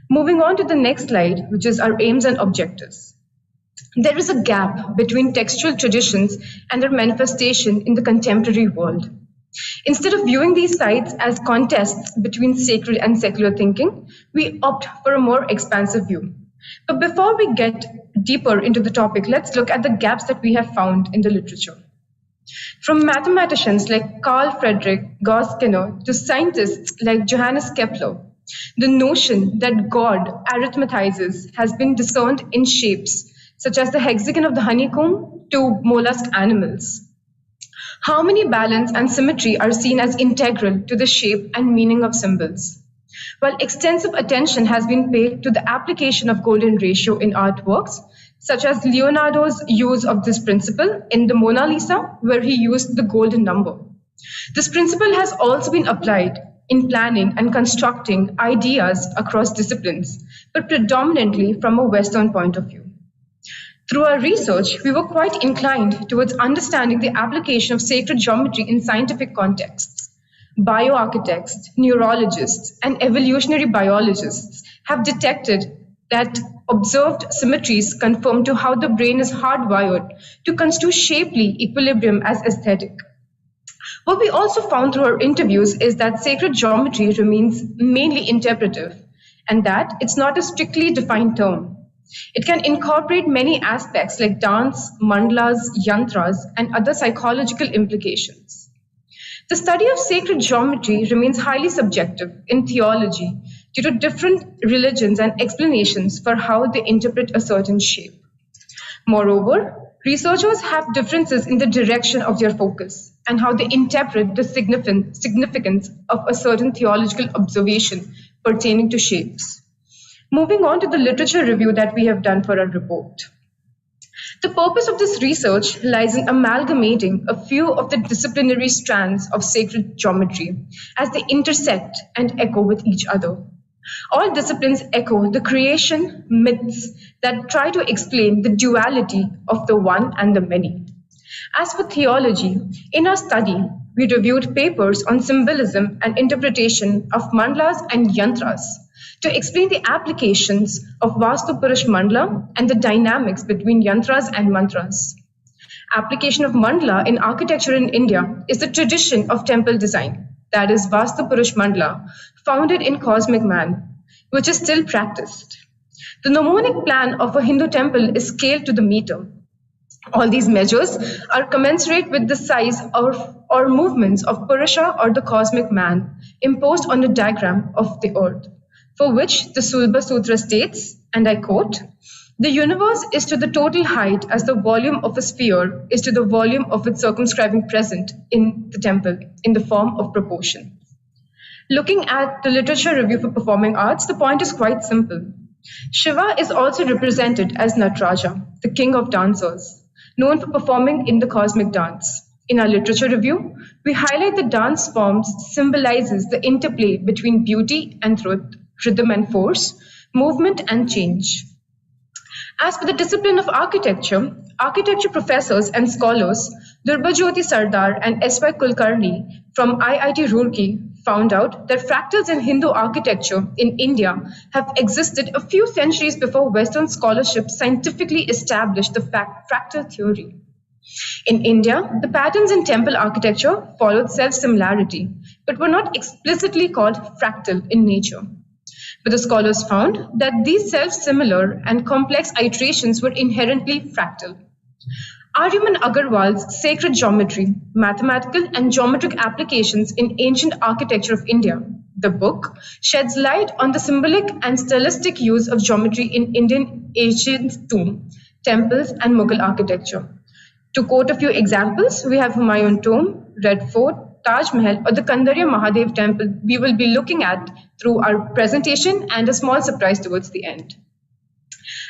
Moving on to the next slide, which is our aims and objectives. There is a gap between textual traditions and their manifestation in the contemporary world. Instead of viewing these sites as contests between sacred and secular thinking, we opt for a more expansive view. But before we get deeper into the topic, let's look at the gaps that we have found in the literature. From mathematicians like Carl Friedrich Gauss Skinner to scientists like Johannes Kepler, the notion that God arithmetizes has been discerned in shapes such as the hexagon of the honeycomb to mollusk animals. Harmony, balance, and symmetry are seen as integral to the shape and meaning of symbols. While extensive attention has been paid to the application of golden ratio in artworks, such as Leonardo's use of this principle in the Mona Lisa, where he used the golden number. This principle has also been applied in planning and constructing ideas across disciplines, but predominantly from a Western point of view. Through our research, we were quite inclined towards understanding the application of sacred geometry in scientific contexts. Bioarchitects, neurologists, and evolutionary biologists have detected that observed symmetries conform to how the brain is hardwired to construe shapely equilibrium as aesthetic. What we also found through our interviews is that sacred geometry remains mainly interpretive, and that it's not a strictly defined term. It can incorporate many aspects like dance, mandalas, yantras, and other psychological implications. The study of sacred geometry remains highly subjective in theology due to different religions and explanations for how they interpret a certain shape. Moreover, researchers have differences in the direction of their focus and how they interpret the significance of a certain theological observation pertaining to shapes. Moving on to the literature review that we have done for our report. The purpose of this research lies in amalgamating a few of the disciplinary strands of sacred geometry as they intersect and echo with each other. All disciplines echo the creation myths that try to explain the duality of the one and the many. As for theology, in our study, we reviewed papers on symbolism and interpretation of mandalas and yantras to explain the applications of Vastu Purush Mandala and the dynamics between yantras and mantras. Application of mandala in architecture in India is the tradition of temple design, that is Vastu Purush Mandala, founded in cosmic man, which is still practiced. The mnemonic plan of a Hindu temple is scaled to the meter. All these measures are commensurate with the size or movements of Purusha or the cosmic man imposed on the diagram of the earth, for which the Sulba Sutra states, and I quote, "The universe is to the total height as the volume of a sphere is to the volume of its circumscribing present in the temple in the form of proportion." Looking at the literature review for performing arts, the point is quite simple. Shiva is also represented as Nataraja, the king of dancers, known for performing in the cosmic dance. In our literature review, we highlight the dance forms symbolizes the interplay between beauty and truth, rhythm and force, movement and change. As for the discipline of architecture, architecture professors and scholars Durbajyoti Sardar and S.Y. Kulkarni from IIT Roorkee found out that fractals in Hindu architecture in India have existed a few centuries before Western scholarship scientifically established the fractal theory. In India, the patterns in temple architecture followed self-similarity, but were not explicitly called fractal in nature. But the scholars found that these self-similar and complex iterations were inherently fractal. Aryaman Agarwal's Sacred Geometry, Mathematical and Geometric Applications in Ancient Architecture of India, the book, sheds light on the symbolic and stylistic use of geometry in Indian ancient tomb, temples, and Mughal architecture. To quote a few examples, we have Humayun Tomb, Red Fort, Taj Mahal, or the Kandariya Mahadev Temple we will be looking at through our presentation and a small surprise towards the end.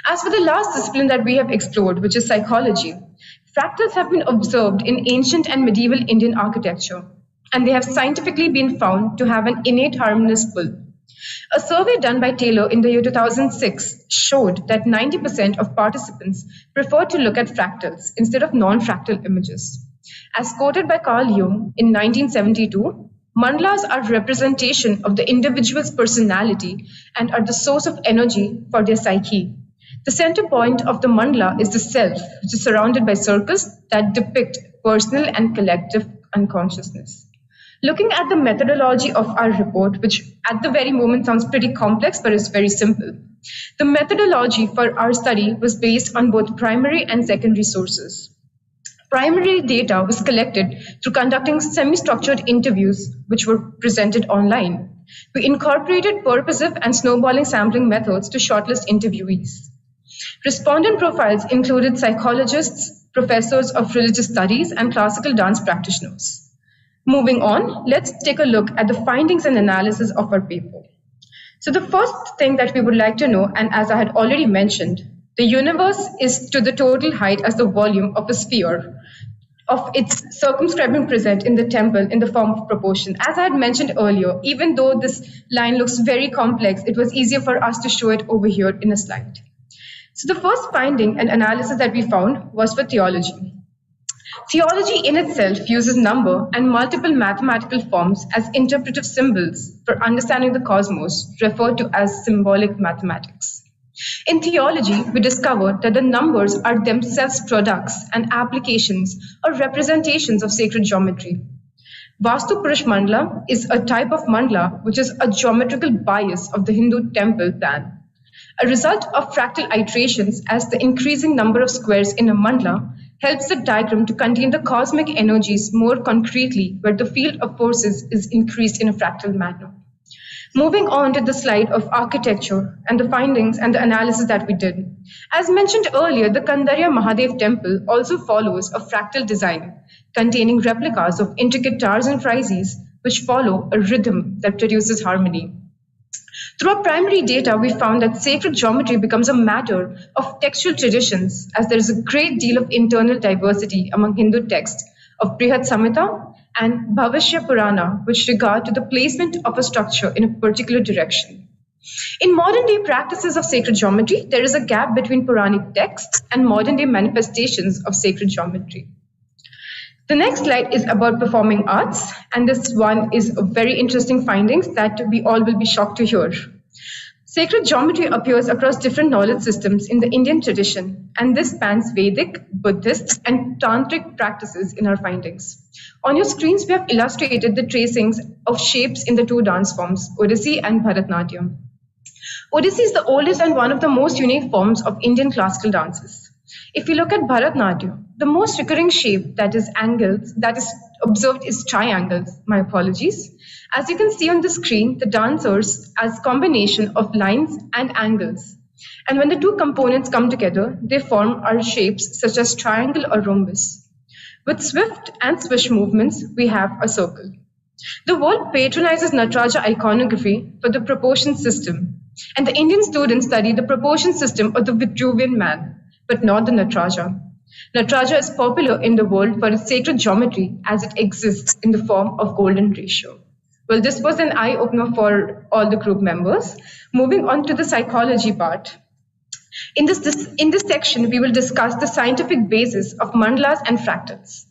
As for the last discipline that we have explored, which is psychology, fractals have been observed in ancient and medieval Indian architecture, and they have scientifically been found to have an innate harmonious pull. A survey done by Taylor in the year 2006 showed that 90% of participants preferred to look at fractals instead of non-fractal images. As quoted by Carl Jung in 1972, mandalas are representation of the individual's personality and are the source of energy for their psyche. The center point of the mandala is the self, which is surrounded by circles that depict personal and collective unconsciousness. Looking at the methodology of our report, which at the very moment sounds pretty complex, but is very simple. The methodology for our study was based on both primary and secondary sources. Primary data was collected through conducting semi-structured interviews, which were presented online. We incorporated purposive and snowballing sampling methods to shortlist interviewees. Respondent profiles included psychologists, professors of religious studies, and classical dance practitioners. Moving on, let's take a look at the findings and analysis of our paper. So the first thing that we would like to know, and as I had already mentioned, the universe is to the total height as the volume of a sphere of its circumscribing present in the temple in the form of proportion. As I had mentioned earlier, even though this line looks very complex, it was easier for us to show it over here in a slide. So the first finding and analysis that we found was for theology. Theology in itself uses number and multiple mathematical forms as interpretive symbols for understanding the cosmos, referred to as symbolic mathematics. In theology, we discovered that the numbers are themselves products and applications or representations of sacred geometry. Vastu Purush Mandala is a type of mandala which is a geometrical bias of the Hindu temple plan. A result of fractal iterations as the increasing number of squares in a mandala helps the diagram to contain the cosmic energies more concretely, where the field of forces is increased in a fractal manner. Moving on to the slide of architecture and the findings and the analysis that we did. As mentioned earlier, the Kandarya Mahadev temple also follows a fractal design containing replicas of intricate towers and friezes which follow a rhythm that produces harmony. Through our primary data, we found that sacred geometry becomes a matter of textual traditions, as there is a great deal of internal diversity among Hindu texts of Brihad Samhita and Bhavashya Purana, which regard to the placement of a structure in a particular direction. In modern-day practices of sacred geometry, there is a gap between Puranic texts and modern-day manifestations of sacred geometry. The next slide is about performing arts, and this one is a very interesting findings that we all will be shocked to hear. Sacred geometry appears across different knowledge systems in the Indian tradition, and this spans Vedic, Buddhist, and Tantric practices in our findings. On your screens, we have illustrated the tracings of shapes in the two dance forms, Odissi and Bharatnatyam. Odissi is the oldest and one of the most unique forms of Indian classical dances. If we look at Bharatnatyam, the most recurring shape that is observed is triangles. My apologies. As you can see on the screen, the dancers as combination of lines and angles. And when the two components come together, they form our shapes such as triangle or rhombus. With swift and swish movements, we have a circle. The world patronizes Nataraja iconography for the proportion system. And the Indian students study the proportion system of the Vitruvian man, but not the Nataraja. Nataraja is popular in the world for its sacred geometry as it exists in the form of golden ratio. Well, this was an eye-opener for all the group members. Moving on to the psychology part. In this section, we will discuss the scientific basis of mandalas and fractals.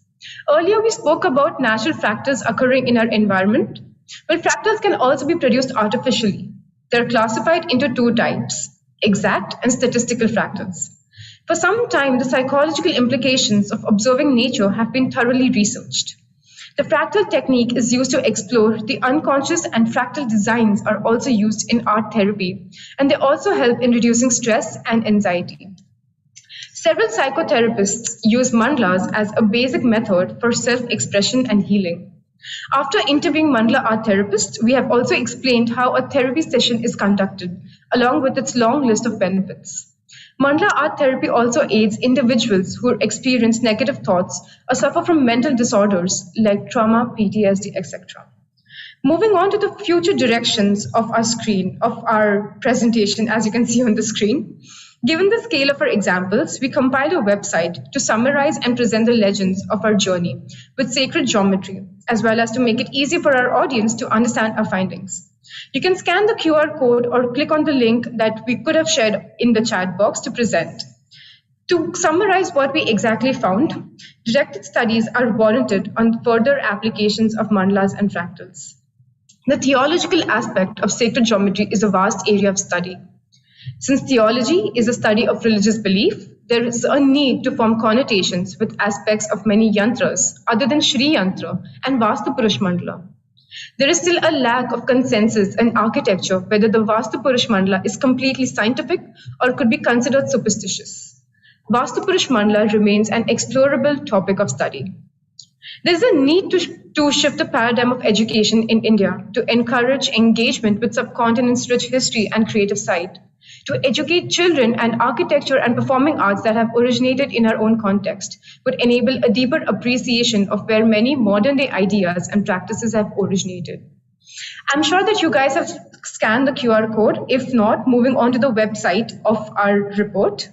Earlier, we spoke about natural fractals occurring in our environment. Well, fractals can also be produced artificially. They're classified into two types, exact and statistical fractals. For some time, the psychological implications of observing nature have been thoroughly researched. The fractal technique is used to explore the unconscious, and fractal designs are also used in art therapy, and they also help in reducing stress and anxiety. Several psychotherapists use mandalas as a basic method for self-expression and healing. After interviewing mandala art therapists, we have also explained how a therapy session is conducted, along with its long list of benefits. Mandala art therapy also aids individuals who experience negative thoughts or suffer from mental disorders like trauma, PTSD, etc. Moving on to the future directions of our presentation, as you can see on the screen. Given the scale of our examples, we compiled a website to summarize and present the legends of our journey with sacred geometry, as well as to make it easy for our audience to understand our findings. You can scan the QR code or click on the link that we could have shared in the chat box to present. To summarize what we exactly found, directed studies are warranted on further applications of mandalas and fractals. The theological aspect of sacred geometry is a vast area of study. Since theology is a study of religious belief, there is a need to form connotations with aspects of many yantras other than Shri Yantra and Vastu Purush Mandala. There is still a lack of consensus in architecture whether the Vastu Purush Mandala is completely scientific or could be considered superstitious. Vastu Purush Mandala remains an explorable topic of study. There's a need to shift the paradigm of education in India to encourage engagement with subcontinent's rich history and creative side, to educate children and architecture and performing arts that have originated in our own context, would enable a deeper appreciation of where many modern-day ideas and practices have originated. I'm sure that you guys have scanned the QR code. If not, moving on to the website of our report.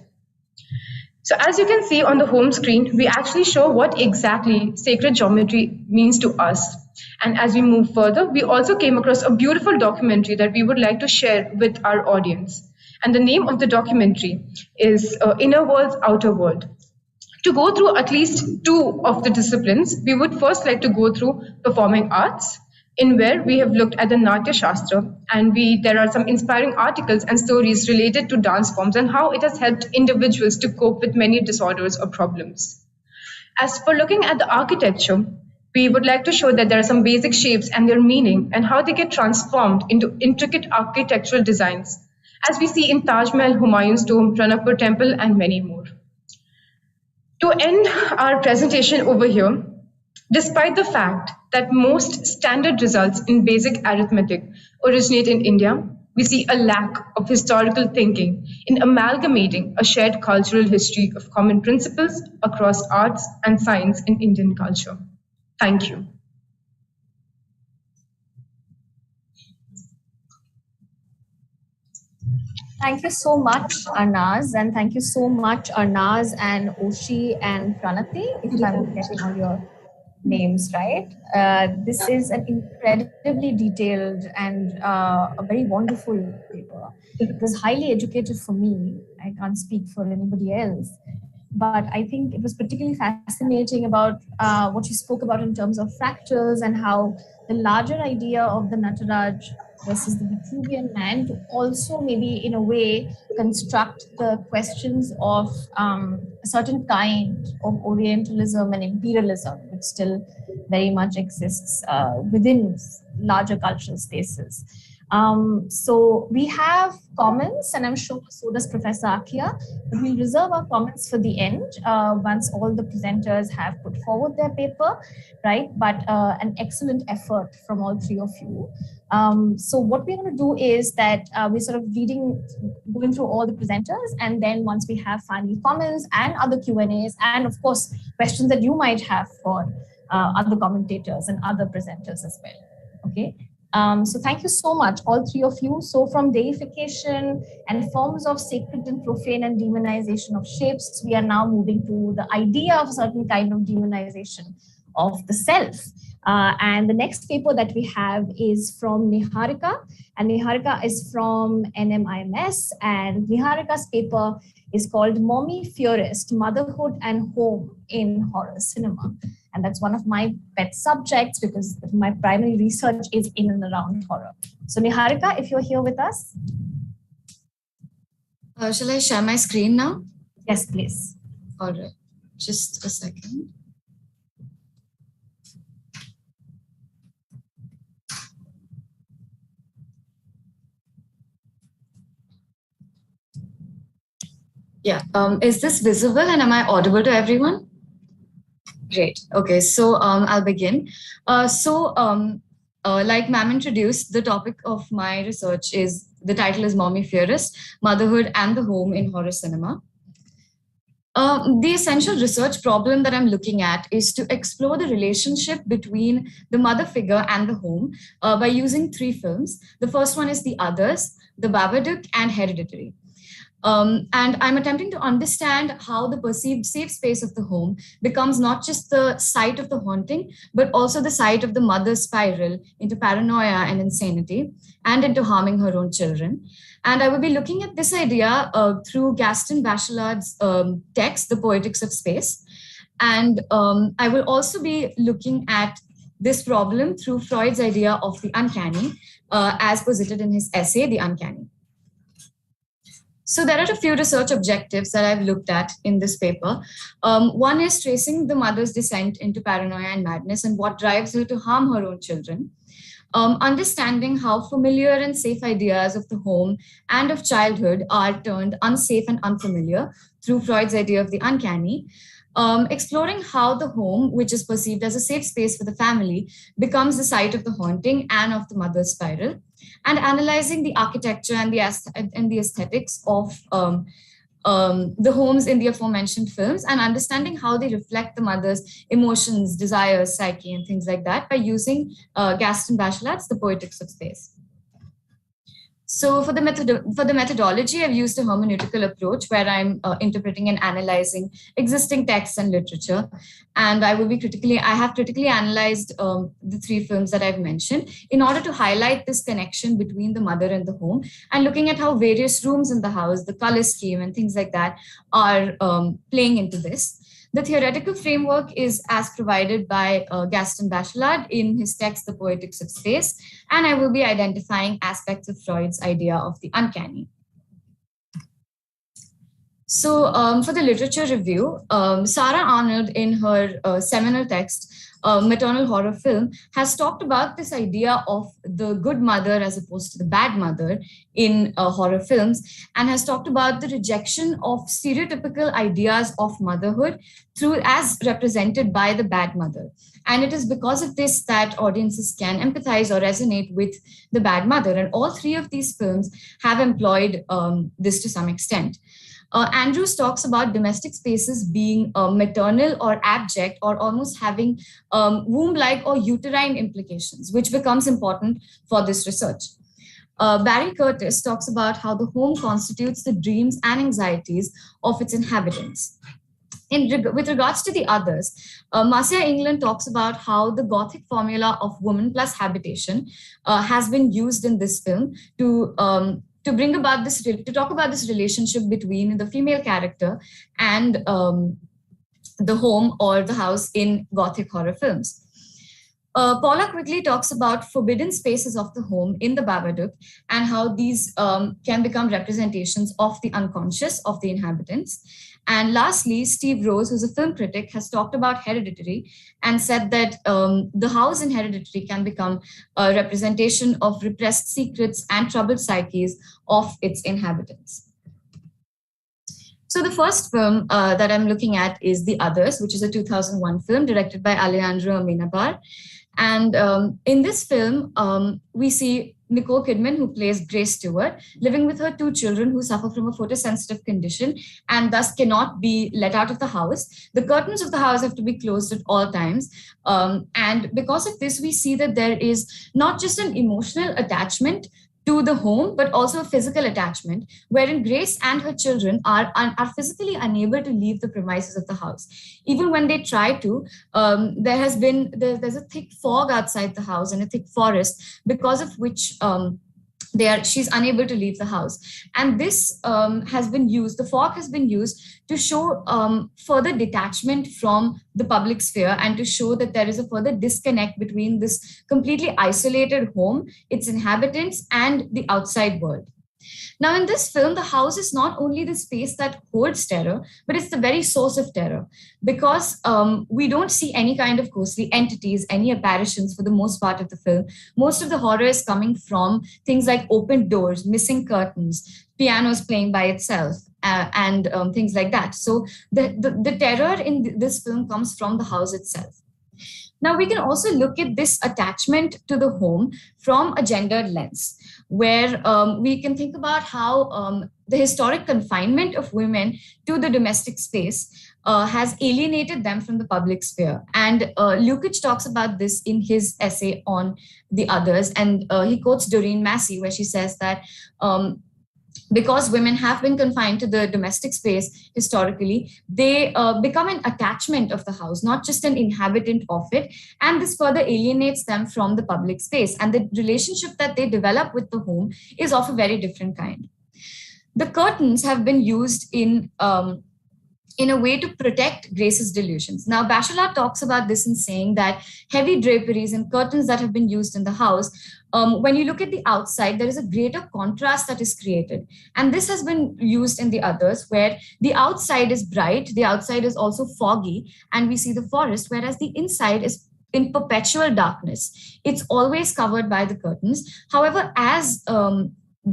So as you can see on the home screen, we actually show what exactly sacred geometry means to us. And as we move further, we also came across a beautiful documentary that we would like to share with our audience. And the name of the documentary is Inner World's Outer World. To go through at least two of the disciplines, we would first like to go through performing arts, in where we have looked at the Natya Shastra, and there are some inspiring articles and stories related to dance forms and how it has helped individuals to cope with many disorders or problems. As for looking at the architecture, we would like to show that there are some basic shapes and their meaning and how they get transformed into intricate architectural designs, as we see in Taj Mahal, Humayun's tomb, Ranakpur temple, and many more. To end our presentation over here, despite the fact that most standard results in basic arithmetic originate in India, we see a lack of historical thinking in amalgamating a shared cultural history of common principles across arts and science in Indian culture. Thank you. Thank you so much, Arnaz, and thank you so much, Arnaz and Oshi and Pranati, if I'm getting all your names right. This is an incredibly detailed and a very wonderful paper. It was highly educative for me. I can't speak for anybody else, but I think it was particularly fascinating about what you spoke about in terms of fractals and how the larger idea of the Nataraj versus the Vitruvian man to also maybe in a way construct the questions of a certain kind of Orientalism and imperialism, which still very much exists within larger cultural spaces. So we have comments, and I'm sure so does Professor Akia, but we'll reserve our comments for the end once all the presenters have put forward their paper, right? But an excellent effort from all three of you. So what we're going to do is that we're sort of going through all the presenters, and then once we have final comments and other Q&As, and of course, questions that you might have for other commentators and other presenters as well, okay? So thank you so much, all three of you. So from deification and forms of sacred and profane and demonization of shapes, we are now moving to the idea of a certain kind of demonization of the self. And the next paper that we have is from Niharika, and Niharika is from NMIMS, and Niharika's paper is called Mommy Theorist, Motherhood and Home in Horror Cinema. And that's one of my pet subjects because my primary research is in and around horror. So Niharika, if you're here with us. Shall I share my screen now? Yes, please. All right, just a second. Yeah, is this visible and am I audible to everyone? Great. Okay, so I'll begin. Like ma'am introduced, the topic of my research is, the title is Mommy Theorist, Motherhood and the Home in Horror Cinema. The essential research problem that I'm looking at is to explore the relationship between the mother figure and the home by using three films. The first one is The Others, The Babadook, and Hereditary. And I'm attempting to understand how the perceived safe space of the home becomes not just the site of the haunting, but also the site of the mother's spiral into paranoia and insanity, and into harming her own children. And I will be looking at this idea through Gaston Bachelard's text, The Poetics of Space. And I will also be looking at this problem through Freud's idea of the uncanny, as posited in his essay, The Uncanny. So there are a few research objectives that I've looked at in this paper. One is tracing the mother's descent into paranoia and madness and what drives her to harm her own children. understanding how familiar and safe ideas of the home and of childhood are turned unsafe and unfamiliar through Freud's idea of the uncanny. Exploring how the home, which is perceived as a safe space for the family, becomes the site of the haunting and of the mother's spiral, and analyzing the architecture and the aesthetics of the homes in the aforementioned films, and understanding how they reflect the mother's emotions, desires, psyche, and things like that by using Gaston Bachelat's The Poetics of Space. So for the methodology, I've used a hermeneutical approach where I'm interpreting and analyzing existing texts and literature. And I have critically analyzed the three films that I've mentioned in order to highlight this connection between the mother and the home, and looking at how various rooms in the house, the color scheme and things like that are playing into this. The theoretical framework is as provided by Gaston Bachelard in his text, The Poetics of Space, and I will be identifying aspects of Freud's idea of the uncanny. So for the literature review, Sarah Arnold in her seminal text, Maternal Horror Film, has talked about this idea of the good mother as opposed to the bad mother in horror films, and has talked about the rejection of stereotypical ideas of motherhood as represented by the bad mother. And it is because of this that audiences can empathize or resonate with the bad mother. And all three of these films have employed this to some extent. Andrews talks about domestic spaces being maternal or abject, or almost having womb-like or uterine implications, which becomes important for this research. Barry Curtis talks about how the home constitutes the dreams and anxieties of its inhabitants. With regards to the others, Marcia England talks about how the Gothic formula of woman plus habitation has been used in this film to bring about this, to talk about this relationship between the female character and the home or the house in Gothic horror films. Paula Quigley talks about forbidden spaces of the home in the Babadook and how these can become representations of the unconscious of the inhabitants. And lastly, Steve Rose, who's a film critic, has talked about Hereditary and said that the house in Hereditary can become a representation of repressed secrets and troubled psyches of its inhabitants. So the first film that I'm looking at is The Others, which is a 2001 film directed by Alejandro Amenabar. And in this film, we see Nicole Kidman, who plays Grace Stewart, living with her two children who suffer from a photosensitive condition and thus cannot be let out of the house. The curtains of the house have to be closed at all times. And because of this, we see that there is not just an emotional attachment to the home, but also a physical attachment, wherein Grace and her children are physically unable to leave the premises of the house. Even when they try to, there's a thick fog outside the house and a thick forest, because of which she's unable to leave the house. And this has been used, the fog has been used to show further detachment from the public sphere and to show that there is a further disconnect between this completely isolated home, its inhabitants, and the outside world. Now, in this film, the house is not only the space that holds terror, but it's the very source of terror, because we don't see any kind of ghostly entities, any apparitions for the most part of the film. Most of the horror is coming from things like opened doors, missing curtains, pianos playing by itself, and things like that. So the terror in this film comes from the house itself. Now, we can also look at this attachment to the home from a gendered lens, where we can think about how the historic confinement of women to the domestic space has alienated them from the public sphere. And Lukács talks about this in his essay on The Others, and he quotes Doreen Massey, where she says that because women have been confined to the domestic space historically, they become an attachment of the house, not just an inhabitant of it. And this further alienates them from the public space. And the relationship that they develop with the home is of a very different kind. The curtains have been used in a way to protect Grace's delusions. Now, Bachelard talks about this in saying that heavy draperies and curtains that have been used in the house, when you look at the outside, there is a greater contrast that is created. And this has been used in The Others, where the outside is bright, the outside is also foggy, and we see the forest, whereas the inside is in perpetual darkness. It's always covered by the curtains. However, as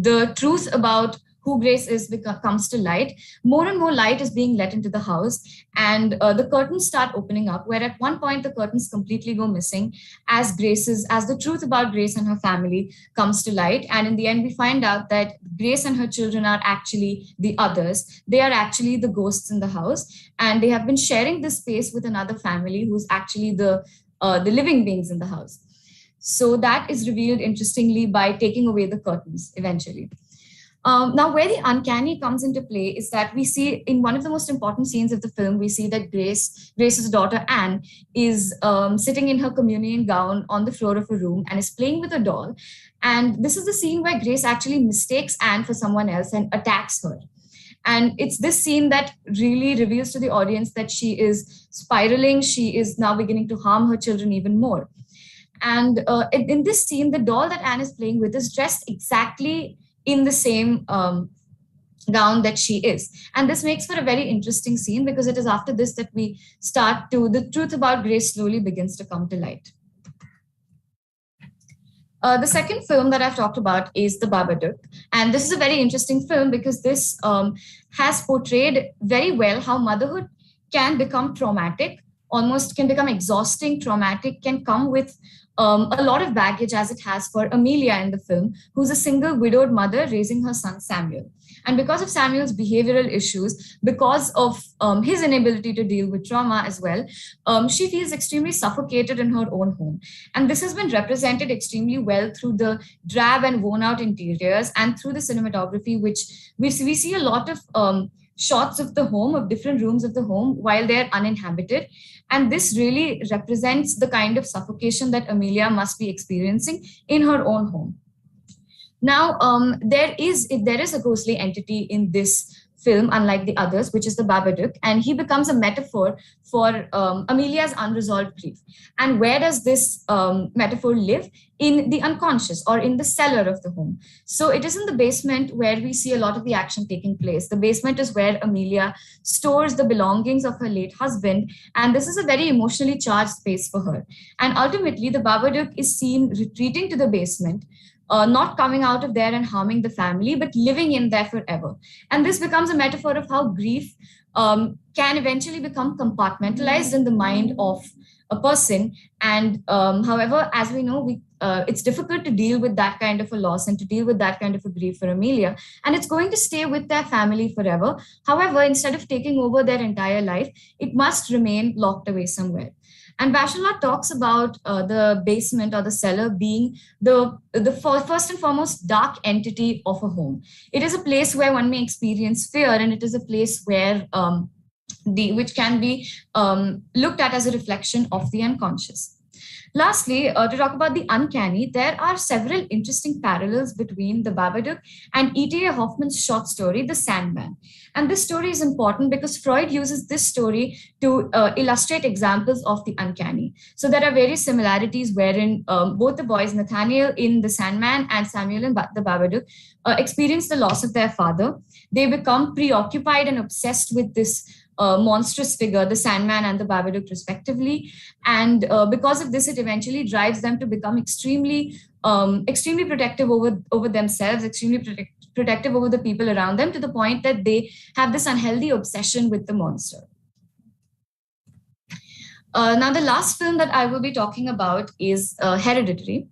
the truth about who Grace is comes to light, more and more light is being let into the house, and the curtains start opening up, where at one point the curtains completely go missing as the truth about Grace and her family comes to light. And in the end, we find out that Grace and her children are actually the others. They are actually the ghosts in the house, and they have been sharing this space with another family who's actually the living beings in the house. So that is revealed interestingly by taking away the curtains eventually. Now, where the uncanny comes into play is that we see in one of the most important scenes of the film, we see that Grace's daughter Anne is sitting in her communion gown on the floor of a room and is playing with a doll. And this is the scene where Grace actually mistakes Anne for someone else and attacks her. And it's this scene that really reveals to the audience that she is spiraling. She is now beginning to harm her children even more. And in this scene, the doll that Anne is playing with is dressed exactly in the same gown that she is. And this makes for a very interesting scene, because it is after this that we the truth about Grace slowly begins to come to light. The second film that I've talked about is The Babadook. And this is a very interesting film because this has portrayed very well how motherhood can become traumatic, almost can become exhausting, traumatic, can come with a lot of baggage, as it has for Amelia in the film, who's a single widowed mother raising her son Samuel. And because of Samuel's behavioral issues, because of his inability to deal with trauma as well, she feels extremely suffocated in her own home. And this has been represented extremely well through the drab and worn out interiors and through the cinematography, which we see a lot of shots of the home, of different rooms of the home while they're uninhabited. And this really represents the kind of suffocation that Amelia must be experiencing in her own home. Now, there is a ghostly entity in this film, unlike the others, which is the Babadook, and he becomes a metaphor for Amelia's unresolved grief. And where does this metaphor live? In the unconscious, or in the cellar of the home. So it is in the basement where we see a lot of the action taking place. The basement is where Amelia stores the belongings of her late husband, and this is a very emotionally charged space for her. And ultimately, the Babadook is seen retreating to the basement, not coming out of there and harming the family, but living in there forever. And this becomes a metaphor of how grief can eventually become compartmentalized in the mind of a person. And however, as we know, it's difficult to deal with that kind of a loss and to deal with that kind of a grief for Amelia. And it's going to stay with their family forever. However, instead of taking over their entire life, it must remain locked away somewhere. And Bachelor talks about the basement or the cellar being the first and foremost dark entity of a home. It is a place where one may experience fear, and it is a place where which can be looked at as a reflection of the unconscious. Lastly, to talk about the uncanny, there are several interesting parallels between the Babadook and E.T.A. Hoffman's short story, The Sandman. And this story is important because Freud uses this story to illustrate examples of the uncanny. So there are various similarities wherein both the boys, Nathaniel in The Sandman and Samuel in the Babadook, experience the loss of their father. They become preoccupied and obsessed with this monstrous figure, the Sandman and the Babadook respectively. And because of this, it eventually drives them to become extremely protective over themselves, extremely protective over the people around them, to the point that they have this unhealthy obsession with the monster. Now, the last film that I will be talking about is Hereditary.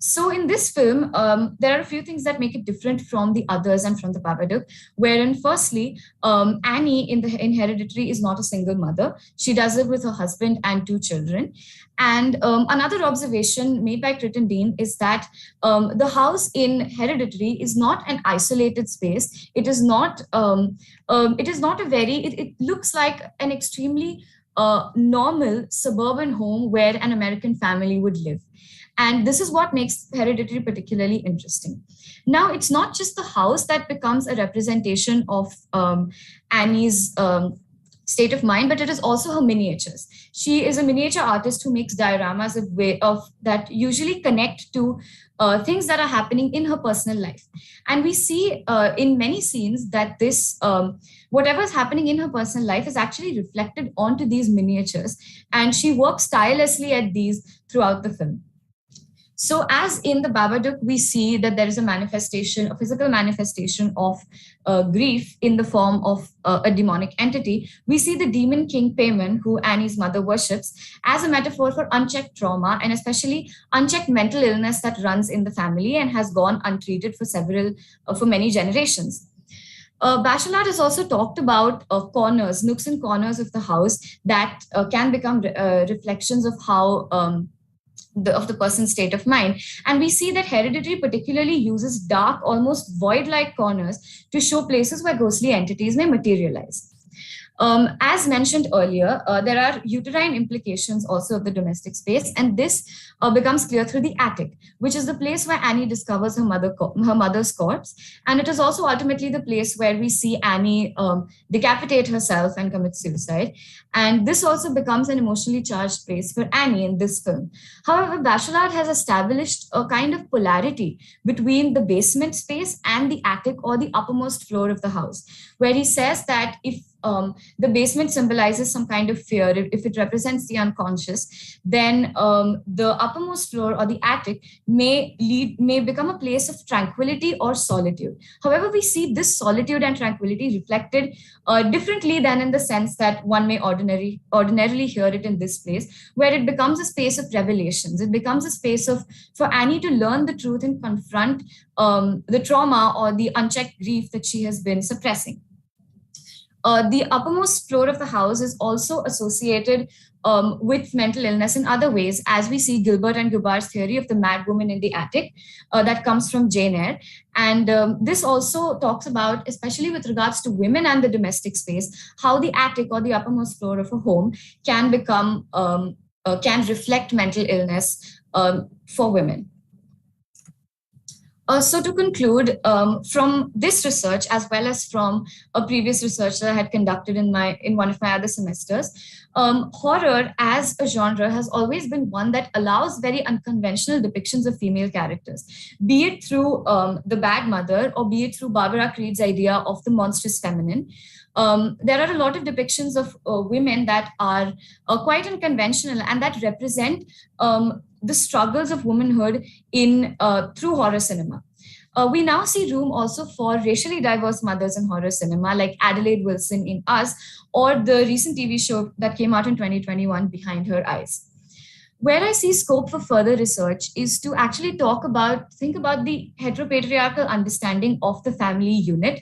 So in this film, there are a few things that make it different from the others and from the Babadook, wherein firstly, Annie in Hereditary is not a single mother. She does live with her husband and 2 children. And another observation made by Crittenden is that the house in Hereditary is not an isolated space. It is not it looks like an extremely normal suburban home where an American family would live. And this is what makes Hereditary particularly interesting. Now, it's not just the house that becomes a representation of Annie's state of mind, but it is also her miniatures. She is a miniature artist who makes dioramas that usually connect to things that are happening in her personal life. And we see in many scenes that this, whatever is happening in her personal life is actually reflected onto these miniatures. And she works tirelessly at these throughout the film. So as in the Babadook, we see that there is a manifestation, a physical manifestation of grief in the form of a demonic entity. We see the demon king Payman, who Annie's mother worships, as a metaphor for unchecked trauma and especially unchecked mental illness that runs in the family and has gone untreated for many generations. Bachelard has also talked about corners, nooks and corners of the house that can become reflections of how of the person's state of mind. And we see that Hereditary particularly uses dark, almost void-like corners to show places where ghostly entities may materialize. As mentioned earlier, there are uterine implications also of the domestic space, and this becomes clear through the attic, which is the place where Annie discovers her mother's corpse, and it is also ultimately the place where we see Annie decapitate herself and commit suicide. And this also becomes an emotionally charged place for Annie in this film. However, Bachelard has established a kind of polarity between the basement space and the attic or the uppermost floor of the house, where he says that if the basement symbolizes some kind of fear, if it represents the unconscious, then the uppermost floor or the attic may become a place of tranquility or solitude. However, we see this solitude and tranquility reflected differently than in the sense that one may ordinarily hear it in this place, where it becomes a space of revelations. It becomes a space for Annie to learn the truth and confront the trauma or the unchecked grief that she has been suppressing. The uppermost floor of the house is also associated with mental illness in other ways, as we see Gilbert and Gubar's theory of the mad woman in the attic that comes from Jane Eyre. And this also talks about, especially with regards to women and the domestic space, how the attic or the uppermost floor of a home can reflect mental illness for women. So to conclude, from this research, as well as from a previous research that I had conducted in one of my other semesters, horror as a genre has always been one that allows very unconventional depictions of female characters, be it through The Bad Mother or be it through Barbara Creed's idea of the monstrous feminine. There are a lot of depictions of women that are quite unconventional and that represent the struggles of womanhood through horror cinema. We now see room also for racially diverse mothers in horror cinema, like Adelaide Wilson in Us, or the recent TV show that came out in 2021, Behind Her Eyes. Where I see scope for further research is to actually think about the heteropatriarchal understanding of the family unit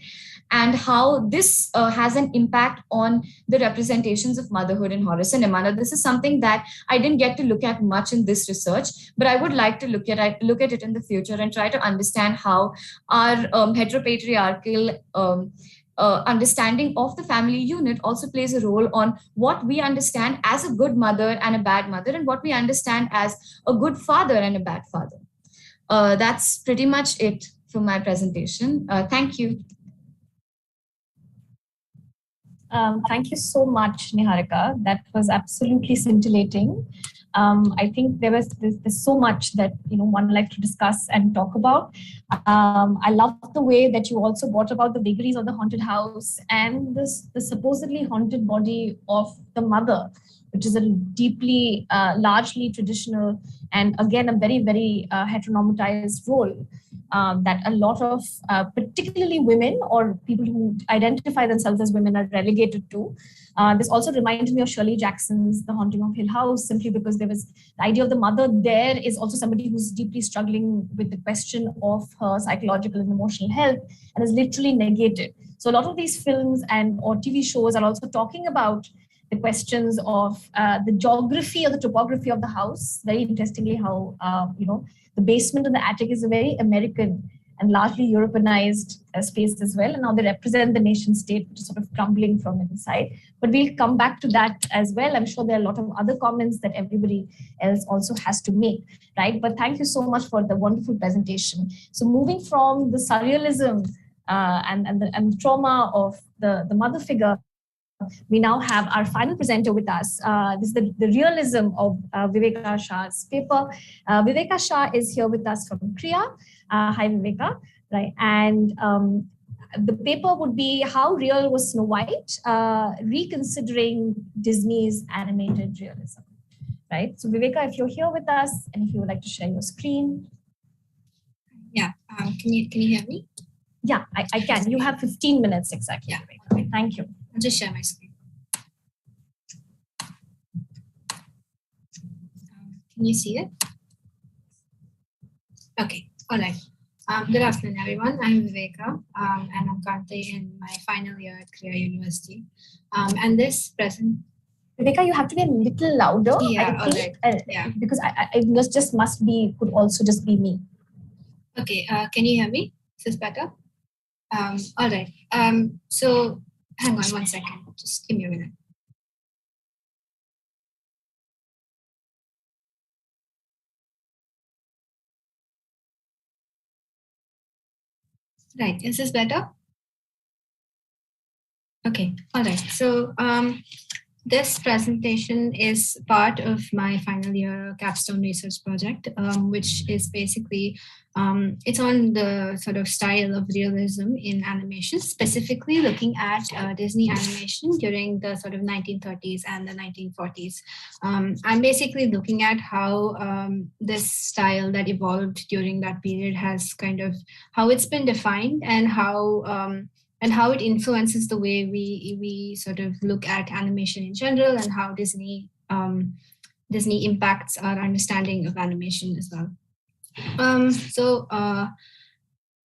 and how this has an impact on the representations of motherhood in horror cinema. Now, this is something that I didn't get to look at much in this research, but I would like to look at it in the future and try to understand how our heteropatriarchal understanding of the family unit also plays a role on what we understand as a good mother and a bad mother, and what we understand as a good father and a bad father. That's pretty much it for my presentation. Thank you. Thank you so much, Niharika. That was absolutely scintillating. I think there's so much that one like to discuss and talk about. I love the way that you also brought about the vagaries of the haunted house and the supposedly haunted body of the mother, which is a deeply, largely traditional and again a very, very heteronormatized role that a lot of particularly women or people who identify themselves as women are relegated to. This also reminded me of Shirley Jackson's The Haunting of Hill House, simply because there was the idea of the mother there is also somebody who's deeply struggling with the question of her psychological and emotional health and is literally negated. So a lot of these films or TV shows are also talking about the questions of the geography or the topography of the house. Very interestingly, how the basement and the attic is a very American and largely Europeanized space as well. And now they represent the nation state, which is sort of crumbling from inside. But we'll come back to that as well. I'm sure there are a lot of other comments that everybody else also has to make, right? But thank you so much for the wonderful presentation. So moving from the surrealism and the trauma of the mother figure, We now have our final presenter with us. This is the realism of Viveka Shah's paper. Viveka Shah is here with us from Kriya. Hi, Viveka. Right, and the paper would be How Real Was Snow White? Reconsidering Disney's animated realism. Right, so Viveka, if you're here with us and if you would like to share your screen. Yeah, can you hear me? Yeah, I can. You have 15 minutes exactly. Yeah. Viveka. Thank you. I'll just share my screen. Can you see it? Okay, all right. Good afternoon, everyone. I'm Viveka, and I'm currently in my final year at Kriya University. And this present. Viveka, you have to be a little louder. Yeah, I think, all right. Yeah. Because could also just be me. Okay, can you hear me? Is this better? All right. So hang on one second. Just give me a minute. Right. Is this better? Okay. All right. So this presentation is part of my final year capstone research project, which is basically, it's on the sort of style of realism in animation, specifically looking at Disney animation during the sort of 1930s and the 1940s. I'm basically looking at how this style that evolved during that period has kind of, how it's been defined and how it influences the way we sort of look at animation in general, and how Disney impacts our understanding of animation as well.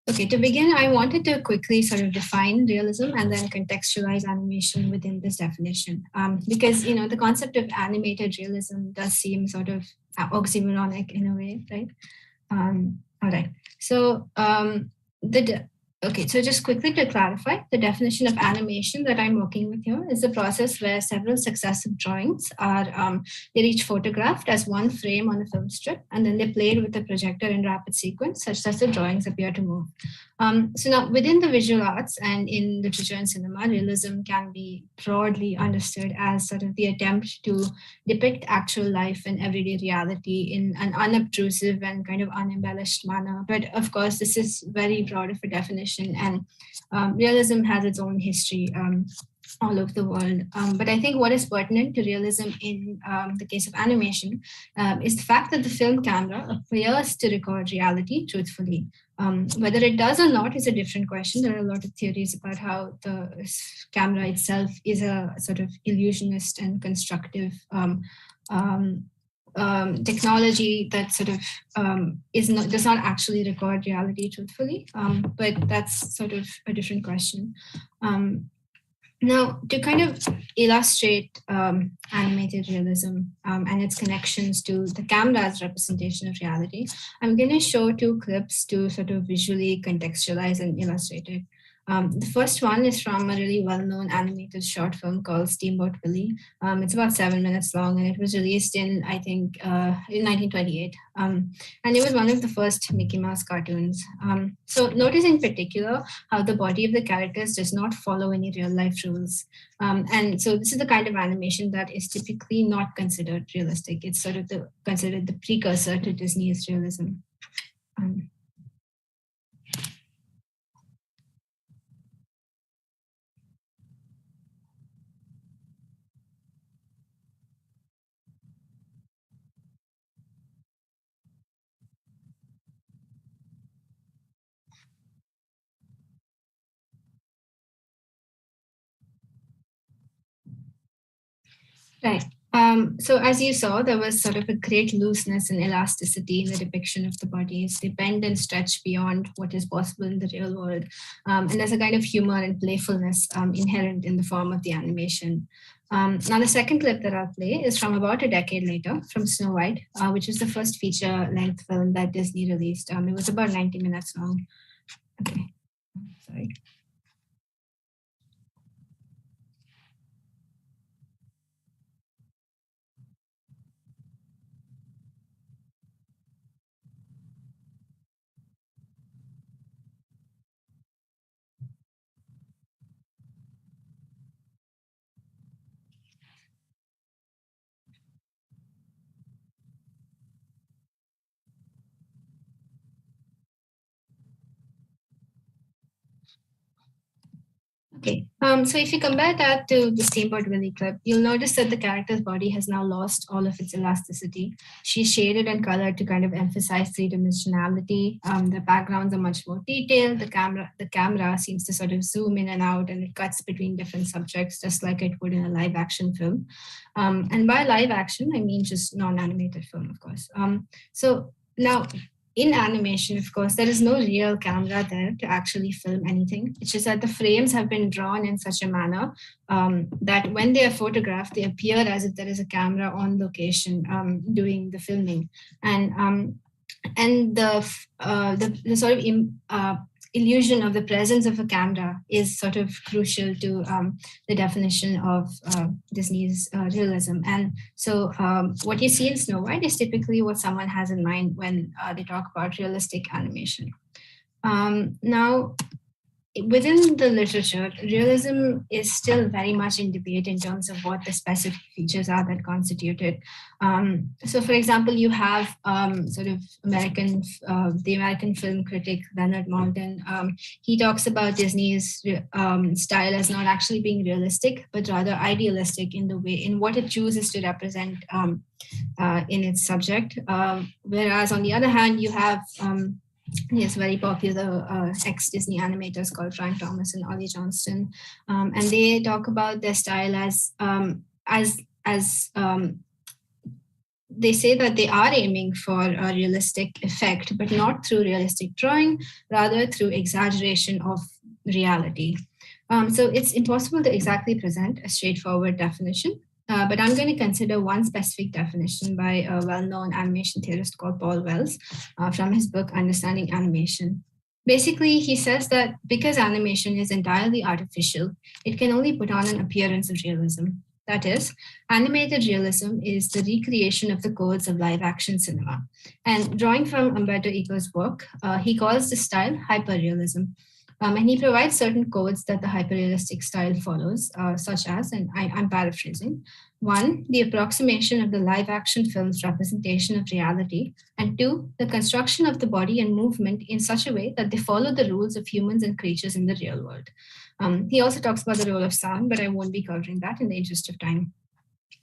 Okay, to begin, I wanted to quickly sort of define realism and then contextualize animation within this definition, because the concept of animated realism does seem sort of oxymoronic in a way, right? All right, so okay, so just quickly to clarify, the definition of animation that I'm working with here is the process where several successive drawings are, they're each photographed as one frame on a film strip, and then they're played with a projector in rapid sequence, such that the drawings appear to move. So now within the visual arts and in literature and cinema, realism can be broadly understood as sort of the attempt to depict actual life and everyday reality in an unobtrusive and kind of unembellished manner. But of course, this is very broad of a definition, and realism has its own history all over the world. But I think what is pertinent to realism in the case of animation is the fact that the film camera appears to record reality truthfully. Whether it does or not is a different question. There are a lot of theories about how the camera itself is a sort of illusionist and constructive technology that sort of does not actually record reality truthfully, but that's sort of a different question. Now, to kind of illustrate animated realism and its connections to the camera's representation of reality, I'm going to show two clips to sort of visually contextualize and illustrate it. The first one is from a really well-known animated short film called Steamboat Willie. It's about 7 minutes long, and it was released in, I think, in 1928. And it was one of the first Mickey Mouse cartoons. So notice in particular how the body of the characters does not follow any real-life rules. And so this is the kind of animation that is typically not considered realistic. It's sort of considered the precursor to Disney's realism. Right. So as you saw, there was sort of a great looseness and elasticity in the depiction of the bodies. They bend and stretch beyond what is possible in the real world. And there's a kind of humor and playfulness inherent in the form of the animation. Now, the second clip that I'll play is from about a decade later, from Snow White, which was the first feature-length film that Disney released. It was about 90 minutes long. Okay, sorry. Okay, so if you compare that to the Steamboat Willie clip, you'll notice that the character's body has now lost all of its elasticity. She's shaded and colored to kind of emphasize three-dimensionality. The backgrounds are much more detailed. The camera seems to sort of zoom in and out, and it cuts between different subjects, just like it would in a live action film. And by live action, I mean just non-animated film, of course. So now, in animation, of course, there is no real camera there to actually film anything. It's just that the frames have been drawn in such a manner that when they are photographed, they appear as if there is a camera on location doing the filming. And the sort of illusion of the presence of a camera is sort of crucial to the definition of Disney's realism. And so what you see in Snow White is typically what someone has in mind when they talk about realistic animation. Now, within the literature, realism is still very much in debate in terms of what the specific features are that constitute it. So, for example, you have sort of the American film critic Leonard Maltin. He talks about Disney's style as not actually being realistic, but rather idealistic in what it chooses to represent in its subject. Whereas, on the other hand, you have yes, very popular ex-Disney animators called Frank Thomas and Ollie Johnston, and they talk about their style as they say that they are aiming for a realistic effect, but not through realistic drawing, rather through exaggeration of reality. So it's impossible to exactly present a straightforward definition. But I'm going to consider one specific definition by a well-known animation theorist called Paul Wells from his book, Understanding Animation. Basically, he says that because animation is entirely artificial, it can only put on an appearance of realism. That is, animated realism is the recreation of the codes of live-action cinema. And drawing from Umberto Eco's work, he calls this style hyperrealism. And he provides certain codes that the hyperrealistic style follows, such as, and I'm paraphrasing, 1, the approximation of the live action film's representation of reality, and 2, the construction of the body and movement in such a way that they follow the rules of humans and creatures in the real world. He also talks about the role of sound, but I won't be covering that in the interest of time.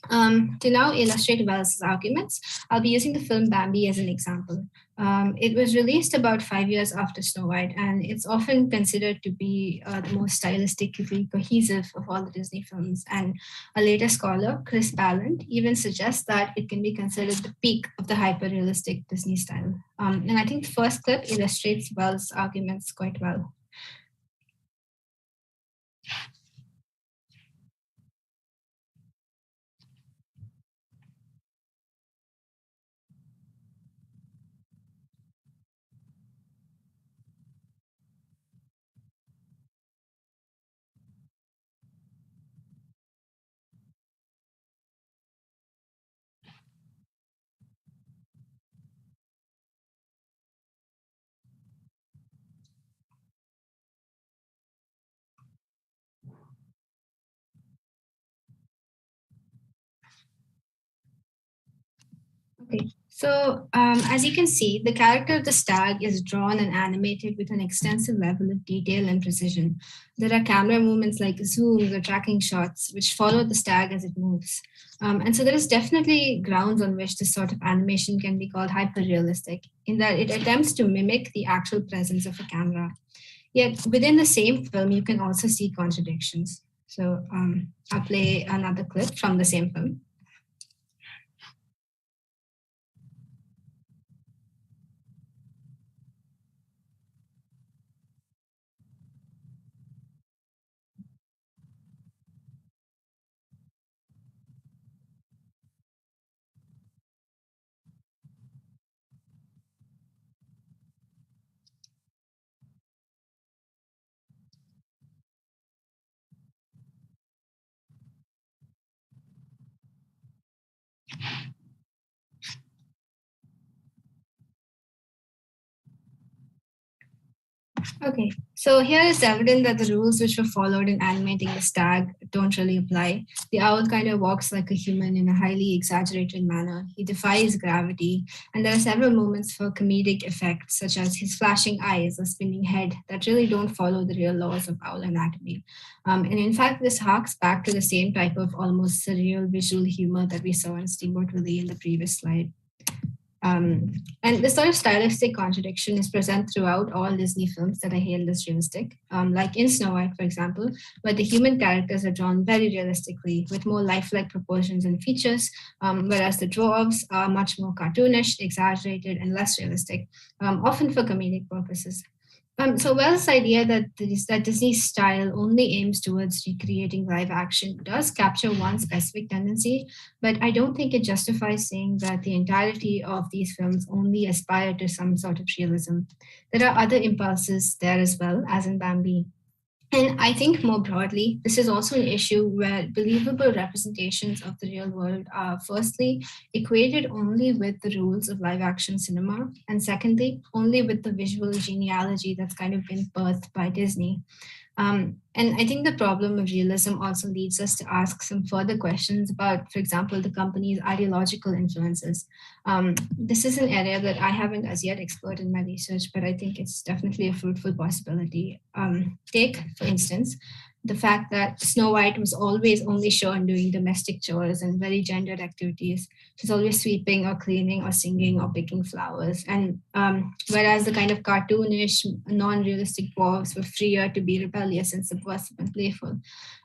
To now illustrate Wells' arguments, I'll be using the film Bambi as an example. It was released about 5 years after Snow White, and it's often considered to be the most stylistically cohesive of all the Disney films. And a later scholar, Chris Ballant, even suggests that it can be considered the peak of the hyper-realistic Disney style. And I think the first clip illustrates Wells' arguments quite well. Okay, so as you can see, the character of the stag is drawn and animated with an extensive level of detail and precision. There are camera movements like zooms or tracking shots, which follow the stag as it moves. And so there is definitely grounds on which this sort of animation can be called hyper-realistic, in that it attempts to mimic the actual presence of a camera. Yet within the same film, you can also see contradictions. So I'll play another clip from the same film. Okay, so here it's evident that the rules which were followed in animating the stag don't really apply. The owl kind of walks like a human in a highly exaggerated manner. He defies gravity, and there are several moments for comedic effects, such as his flashing eyes or spinning head, that really don't follow the real laws of owl anatomy. And in fact, this harks back to the same type of almost surreal visual humor that we saw in Steamboat Willie in the previous slide. And this sort of stylistic contradiction is present throughout all Disney films that are hailed as realistic, like in Snow White, for example, where the human characters are drawn very realistically with more lifelike proportions and features, whereas the dwarves are much more cartoonish, exaggerated, and less realistic, often for comedic purposes. So Wells' idea that Disney's style only aims towards recreating live action does capture one specific tendency, but I don't think it justifies saying that the entirety of these films only aspire to some sort of realism. There are other impulses there as well, as in Bambi. And I think more broadly, this is also an issue where believable representations of the real world are firstly equated only with the rules of live action cinema, and secondly, only with the visual genealogy that's kind of been birthed by Disney. And I think the problem of realism also leads us to ask some further questions about, for example, the company's ideological influences. This is an area that I haven't as yet explored in my research, but I think it's definitely a fruitful possibility. Take, for instance, the fact that Snow White was always only shown doing domestic chores and very gendered activities. She's always sweeping or cleaning or singing or picking flowers. And whereas the kind of cartoonish, non-realistic dwarves were freer to be rebellious and subversive and playful.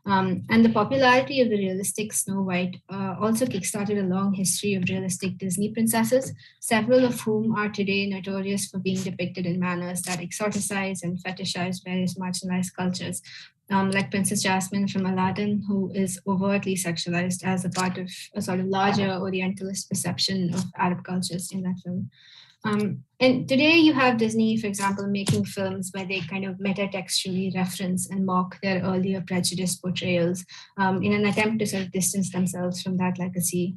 And the popularity of the realistic Snow White also kickstarted a long history of realistic Disney princesses, several of whom are today notorious for being depicted in manners that exoticize and fetishize various marginalized cultures. Like Princess Jasmine from Aladdin, who is overtly sexualized as a part of a sort of larger Orientalist perception of Arab cultures in that film. And today you have Disney, for example, making films where they kind of metatextually reference and mock their earlier prejudiced portrayals in an attempt to sort of distance themselves from that legacy.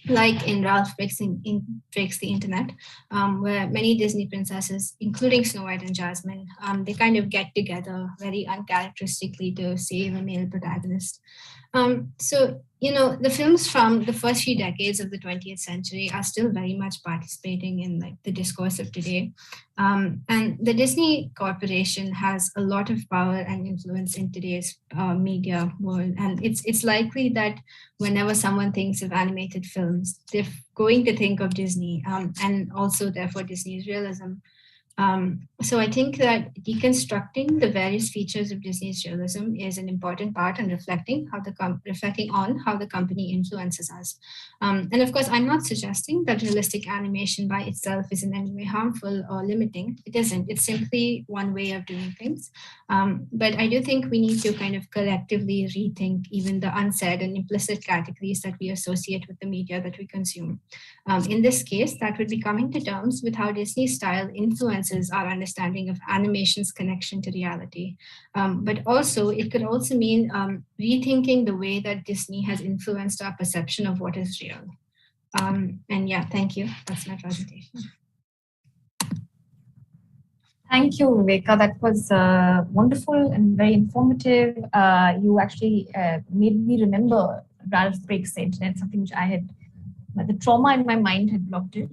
Like in Ralph Breaks the Internet, where many Disney princesses, including Snow White and Jasmine, they kind of get together very uncharacteristically to save a male protagonist. So, you know, the films from the first few decades of the 20th century are still very much participating in like the discourse of today. And the Disney Corporation has a lot of power and influence in today's media world. And it's likely that whenever someone thinks of animated films, they're going to think of Disney and also therefore Disney's realism. So I think that deconstructing the various features of Disney's realism is an important part in reflecting on how the company influences us. And of course, I'm not suggesting that realistic animation by itself is in any way harmful or limiting. It isn't. It's simply one way of doing things. But I do think we need to kind of collectively rethink even the unsaid and implicit categories that we associate with the media that we consume. In this case, that would be coming to terms with how Disney's style influences our understanding of animation's connection to reality. But also, it could also mean rethinking the way that Disney has influenced our perception of what is real. And yeah, thank you. That's my presentation. Thank you, Viveka. That was wonderful and very informative. You actually made me remember Ralph Breaks the Internet, something which I had, the trauma in my mind had blocked it,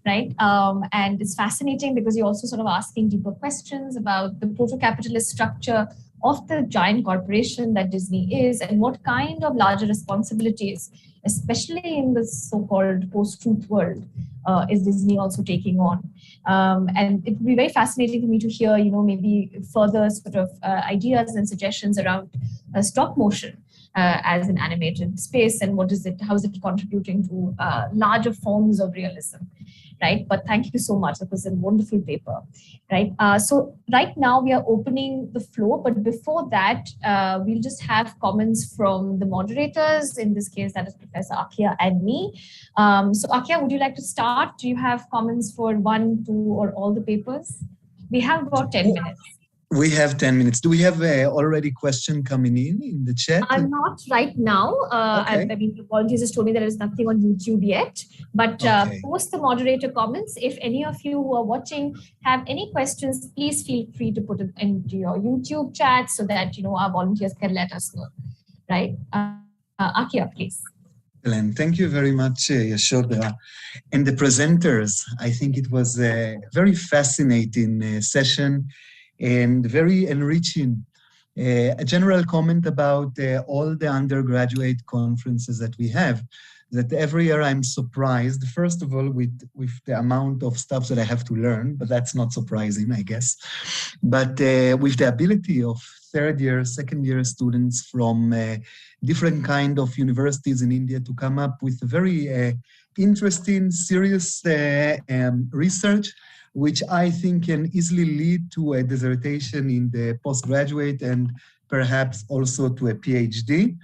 right? And it's fascinating because you're also sort of asking deeper questions about the proto-capitalist structure of the giant corporation that Disney is and what kind of larger responsibilities, especially in the so-called post-truth world, is Disney also taking on. And it would be very fascinating for me to hear, you know, maybe further sort of ideas and suggestions around stop motion as an animated space and how is it contributing to larger forms of realism, right? But thank you so much. That was a wonderful paper, right? So right now we are opening the floor, but before that, we'll just have comments from the moderators. In this case, that is Professor Akia and me. So Akia, would you like to start? Do you have comments for 1, 2, or all the papers? We have about 10 minutes. We have 10 minutes. Do we have already question coming in the chat? Not right now. Okay. I mean, the volunteers just told me there is nothing on YouTube yet. But post the moderator comments. If any of you who are watching have any questions, please feel free to put it into your YouTube chat so that our volunteers can let us know. Right? Akia, please. Thank you very much, Yashodra. And the presenters, I think it was a very fascinating session and very enriching. A general comment about all the undergraduate conferences that we have, that every year I'm surprised, first of all, with the amount of stuff that I have to learn, but that's not surprising, I guess. But with the ability of third year, second year students from different kind of universities in India to come up with very interesting, serious research, which I think can easily lead to a dissertation in the postgraduate and perhaps also to a PhD.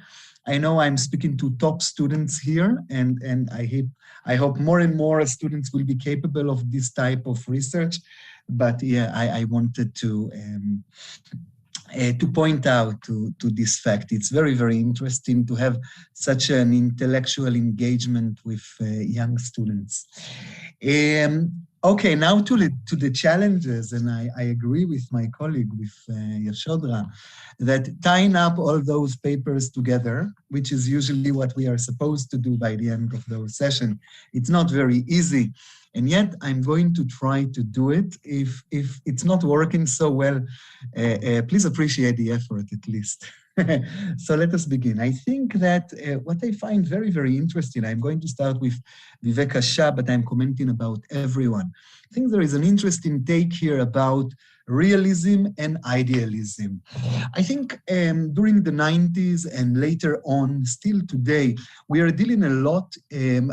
I know I'm speaking to top students here, and I hope more and more students will be capable of this type of research. But yeah, I wanted to point out to this fact. It's very, very interesting to have such an intellectual engagement with young students. Okay, now to the challenges, and I agree with my colleague, with Yashodra, that tying up all those papers together, which is usually what we are supposed to do by the end of those sessions, it's not very easy. And yet I'm going to try to do it. If it's not working so well, please appreciate the effort at least. So let us begin. I think that what I find very, very interesting, I'm going to start with Viveka Shah, but I'm commenting about everyone. I think there is an interesting take here about realism and idealism. I think during the 90s and later on, still today, we are dealing a lot,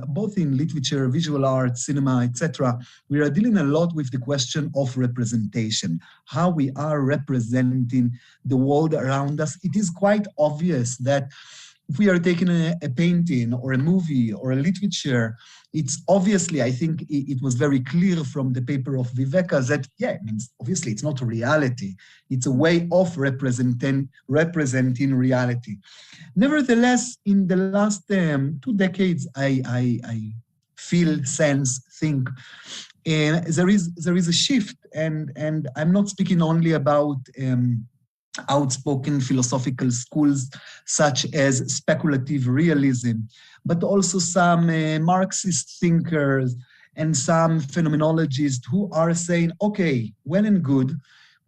both in literature, visual arts, cinema, etc. We are dealing a lot with the question of representation, how we are representing the world around us. It is quite obvious that if we are taking a painting or a movie or a literature, it's obviously, I think it was very clear from the paper of Viveka that, yeah, it means obviously it's not a reality. It's a way of representing reality. Nevertheless, in the last 2 decades, I feel, sense, think, there is a shift, and I'm not speaking only about outspoken philosophical schools such as speculative realism, but also some Marxist thinkers and some phenomenologists who are saying, okay, well and good,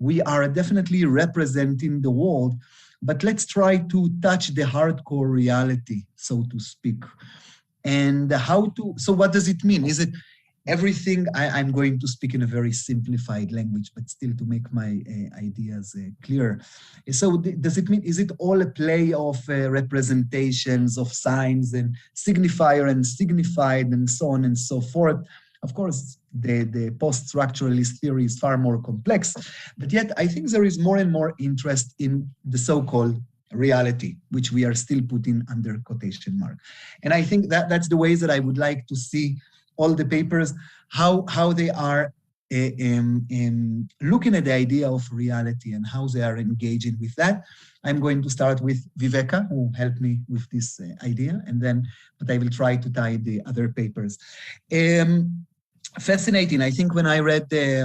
we are definitely representing the world, but let's try to touch the hardcore reality, so to speak. And so what does it mean? Is it everything? I'm going to speak in a very simplified language, but still to make my ideas clear. So does it mean, is it all a play of representations of signs and signifier and signified and so on and so forth? Of course, the post-structuralist theory is far more complex, but yet I think there is more and more interest in the so-called reality, which we are still putting under quotation mark. And I think that that's the ways that I would like to see all the papers, how they are looking at the idea of reality and how they are engaging with that. I'm going to start with Viveka, who helped me with this idea, but I will try to tie the other papers. Fascinating. I think when I read the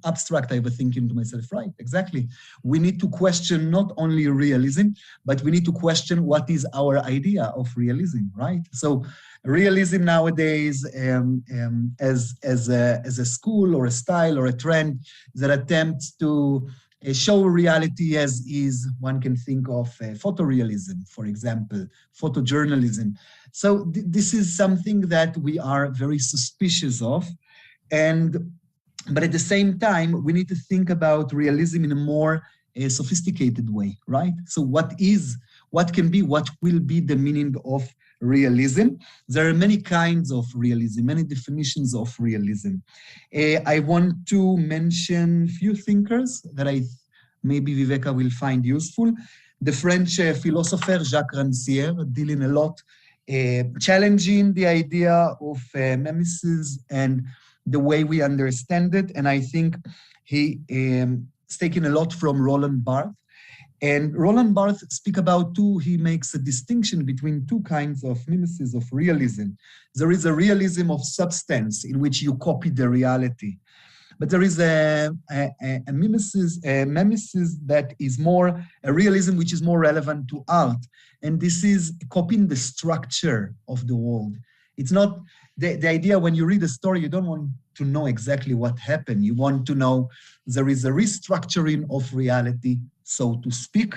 abstract, I was thinking to myself, right, exactly. We need to question not only realism, but we need to question what is our idea of realism, right? So realism nowadays as a school or a style or a trend that attempts to show reality as is. One can think of photorealism, for example, photojournalism. So this is something that we are very suspicious of, but at the same time, we need to think about realism in a more sophisticated way, right? So what will be the meaning of realism? There are many kinds of realism, many definitions of realism. I want to mention a few thinkers that maybe Viveka will find useful. The French philosopher Jacques Rancière, dealing a lot, challenging the idea of mimesis and the way we understand it. And I think he is taking a lot from Roland Barthes. And Roland Barthes speaks about he makes a distinction between two kinds of mimesis of realism. There is a realism of substance in which you copy the reality. But there is a mimesis that is more a realism which is more relevant to art. And this is copying the structure of the world. It's not the idea when you read a story, you don't want to know exactly what happened. You want to know there is a restructuring of reality, so to speak.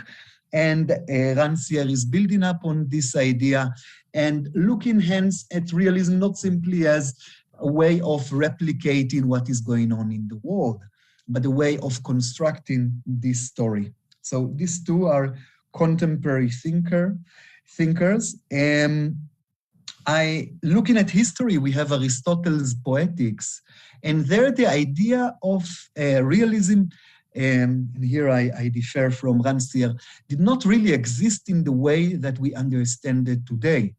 And Rancière is building up on this idea and looking hence at realism not simply as a way of replicating what is going on in the world, but a way of constructing this story. So these two are contemporary thinkers. Looking at history, we have Aristotle's Poetics, and there the idea of realism, and here I differ from Rancière, did not really exist in the way that we understand it today.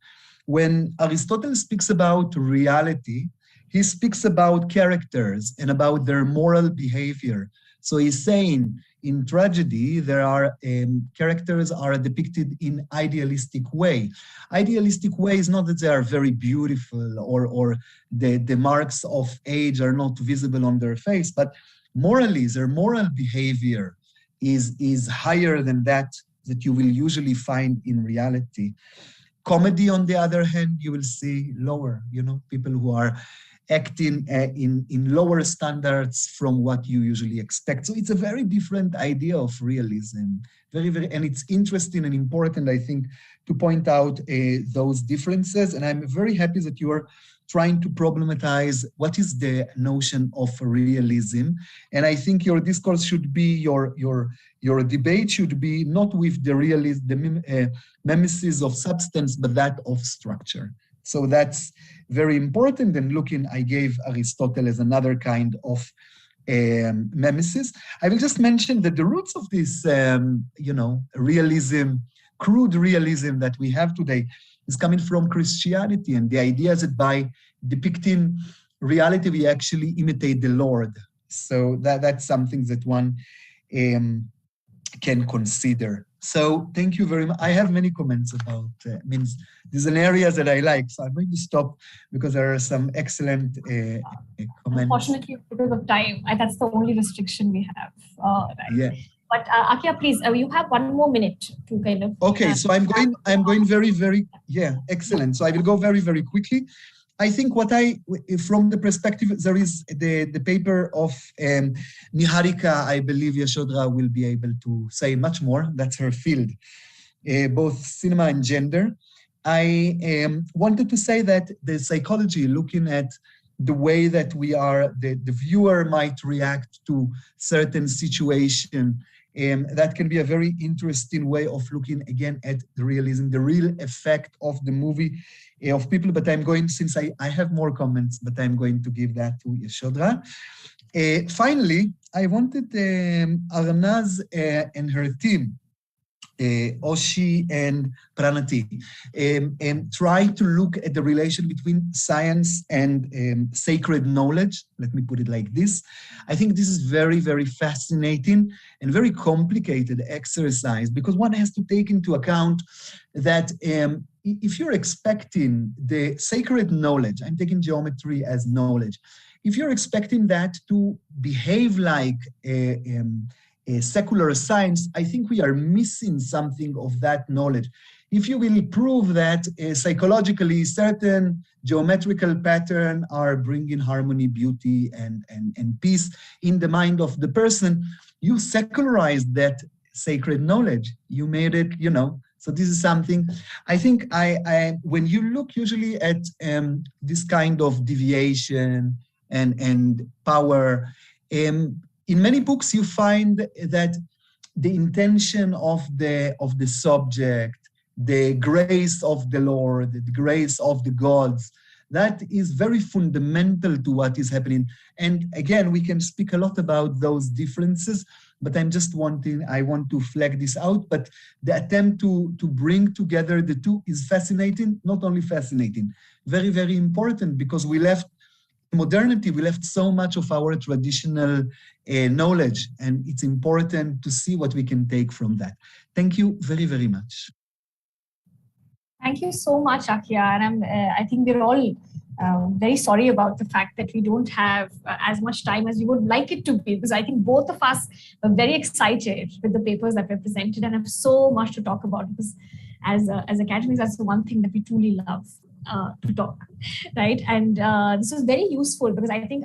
When Aristotle speaks about reality, he speaks about characters and about their moral behavior. So he's saying in tragedy, there are characters are depicted in idealistic way. Idealistic way is not that they are very beautiful or the marks of age are not visible on their face, but morally, their moral behavior is higher than that you will usually find in reality. Comedy, on the other hand, you will see lower, people who are acting in lower standards from what you usually expect. So it's a very different idea of realism. And it's interesting and important, I think, to point out those differences. And I'm very happy that you are trying to problematize what is the notion of realism. And I think your discourse should be, your debate should be not with the realism, the mimesis of substance, but that of structure. So that's very important. And looking, I gave Aristotle as another kind of mimesis. I will just mention that the roots of this, realism, crude realism that we have today is coming from Christianity, and the idea is that by depicting reality, we actually imitate the Lord. So that's something that one can consider. So thank you very much. I have many comments about, these are areas that I like, so I'm going to stop because there are some excellent comments. Unfortunately, because of time, that's the only restriction we have. Right. Yeah. But Akia, please, you have 1 more minute to kind of. Okay, so I'm going very, very, excellent. So I will go very, very quickly. I think from the perspective, there is the paper of Niharika, I believe Yashodhara will be able to say much more. That's her field, both cinema and gender. I wanted to say that the psychology, looking at the way that the viewer might react to certain situation, that can be a very interesting way of looking again at the realism, the real effect of the movie of people. But I'm going, since I have more comments, but I'm going to give that to Yashodhara. Finally, I wanted Arnaz and her team, Oshi and Pranati, try to look at the relation between science and sacred knowledge. Let me put it like this. I think this is very, very fascinating and very complicated exercise, because one has to take into account that if you're expecting the sacred knowledge, I'm taking geometry as knowledge, if you're expecting that to behave like a secular science, I think we are missing something of that knowledge. If you will prove that psychologically certain geometrical patterns are bringing harmony, beauty, and peace in the mind of the person, you secularized that sacred knowledge. You made it, So this is something, I think when you look usually at this kind of deviation and power, in many books, you find that the intention of the subject, the grace of the Lord, the grace of the gods, that is very fundamental to what is happening. And again, we can speak a lot about those differences, but I want to flag this out. But the attempt to bring together the two is fascinating, not only fascinating, very, very important, because we left modernity, we left so much of our traditional knowledge, and it's important to see what we can take from that. Thank you very, very much. Thank you so much, Akia. And I think we're all very sorry about the fact that we don't have as much time as we would like it to be, because I think both of us are very excited with the papers that were presented and have so much to talk about, because as academics, that's the one thing that we truly love to talk, right? And this was very useful because I think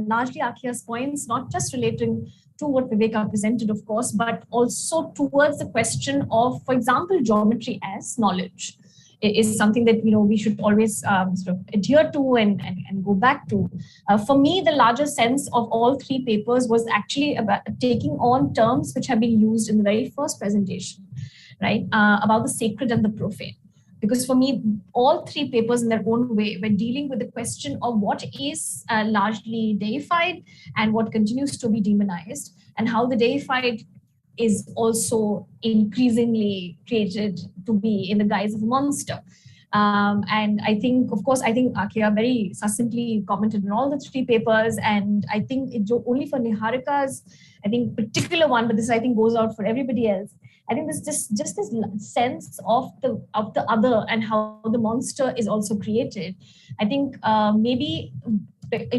largely Akia's points, not just relating to what Viveka presented, of course, but also towards the question of, for example, geometry as knowledge is something that we should always sort of adhere to and go back to. For me, the larger sense of all three papers was actually about taking on terms which have been used in the very first presentation, right? About the sacred and the profane. Because for me, all three papers in their own way were dealing with the question of what is largely deified and what continues to be demonized, and how the deified is also increasingly created to be in the guise of a monster. And I think, of course, Akia very succinctly commented on all the three papers, and I think only for Niharika's, particular one, but this I think goes out for everybody else. I think there's just this sense of the other and how the monster is also created. I think maybe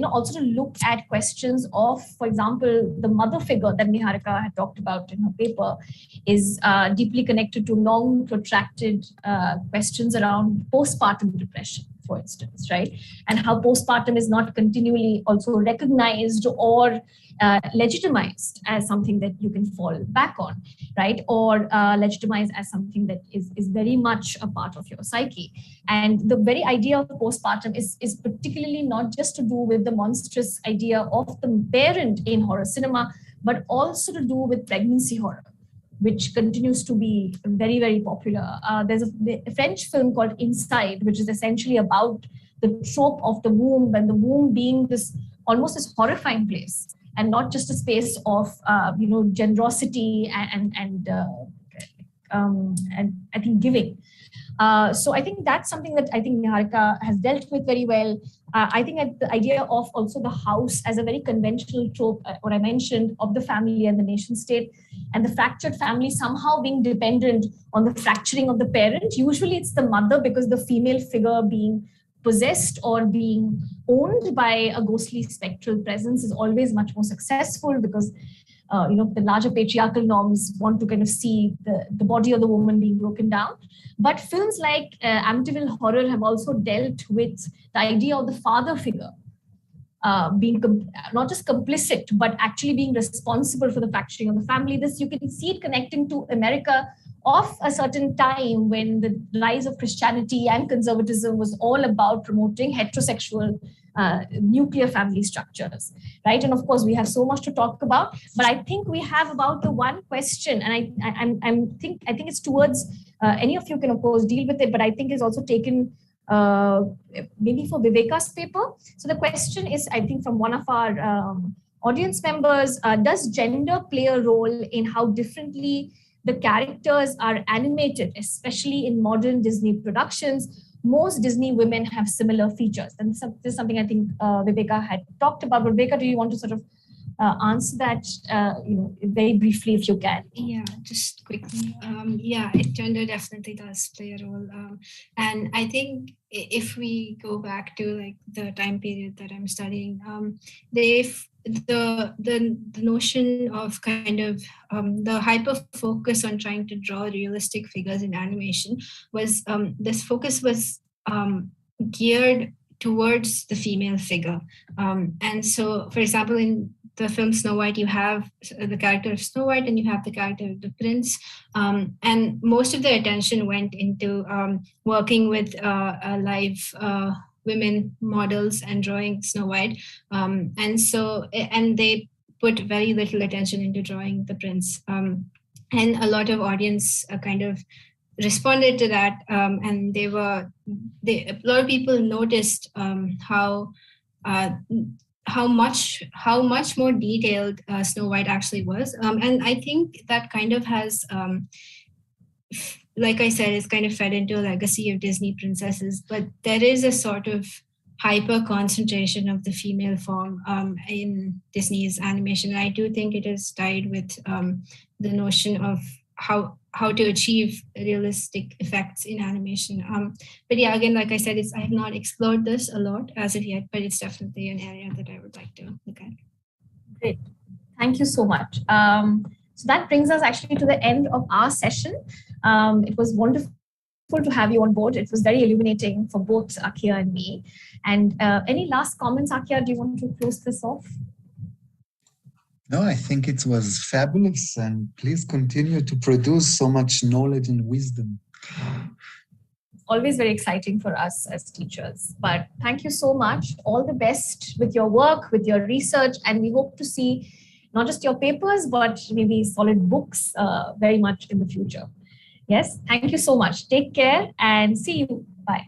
also to look at questions of, for example, the mother figure that Niharika had talked about in her paper is deeply connected to long protracted questions around postpartum depression, for instance, right? And how postpartum is not continually also recognized or legitimized as something that you can fall back on, right? Or legitimized as something that is very much a part of your psyche. And the very idea of postpartum is particularly not just to do with the monstrous idea of the parent in horror cinema, but also to do with pregnancy horror, which continues to be very, very popular. There's a French film called Inside, which is essentially about the trope of the womb, and the womb being this almost this horrifying place, and not just a space of generosity and I think giving. So I think that's something that I think Niharika has dealt with very well. I think the idea of also the house as a very conventional trope, what I mentioned, of the family and the nation state, and the fractured family somehow being dependent on the fracturing of the parent. Usually it's the mother, because the female figure being possessed or being owned by a ghostly spectral presence is always much more successful, because the larger patriarchal norms want to kind of see the body of the woman being broken down. But films like Amityville Horror have also dealt with the idea of the father figure being not just complicit, but actually being responsible for the fracturing of the family. This, you can see it connecting to America of a certain time when the rise of Christianity and conservatism was all about promoting heterosexual nuclear family structures, right? And of course, we have so much to talk about, but I think we have about the one question, and I think it's towards any of you can of course deal with it, but I think it's also taken maybe for Viveka's paper. So the question is, I think from one of our audience members, does gender play a role in how differently the characters are animated, especially in modern Disney productions? Most Disney women have similar features. And this is something I think Viveka had talked about. But Viveka, do you want to sort of answer that very briefly if you can? Yeah, just quickly. Gender definitely does play a role. And I think if we go back to like the time period that I'm studying, the notion of kind of the hyper focus on trying to draw realistic figures in animation was this focus was geared towards the female figure. And so, for example, in the film Snow White, you have the character of Snow White and you have the character of the prince. And most of the attention went into working with live women models and drawing Snow White. And they put very little attention into drawing the prince. And a lot of audience kind of responded to that. And a lot of people noticed how much more detailed Snow White actually was. And I think that kind of has, like I said, it's kind of fed into a legacy of Disney princesses, but there is a sort of hyper concentration of the female form in Disney's animation. And I do think it is tied with the notion of how to achieve realistic effects in animation. But yeah, again, like I said, I have not explored this a lot as of yet, but it's definitely an area that I would like to look at. Great. Thank you so much. So that brings us actually to the end of our session. It was wonderful to have you on board. It was very illuminating for both Akia and me. And any last comments, Akia? Do you want to close this off? No, I think it was fabulous, and please continue to produce so much knowledge and wisdom. Always very exciting for us as teachers. But thank you so much. All the best with your work, with your research, and we hope to see not just your papers, but maybe solid books very much in the future. Yes, thank you so much. Take care and see you. Bye.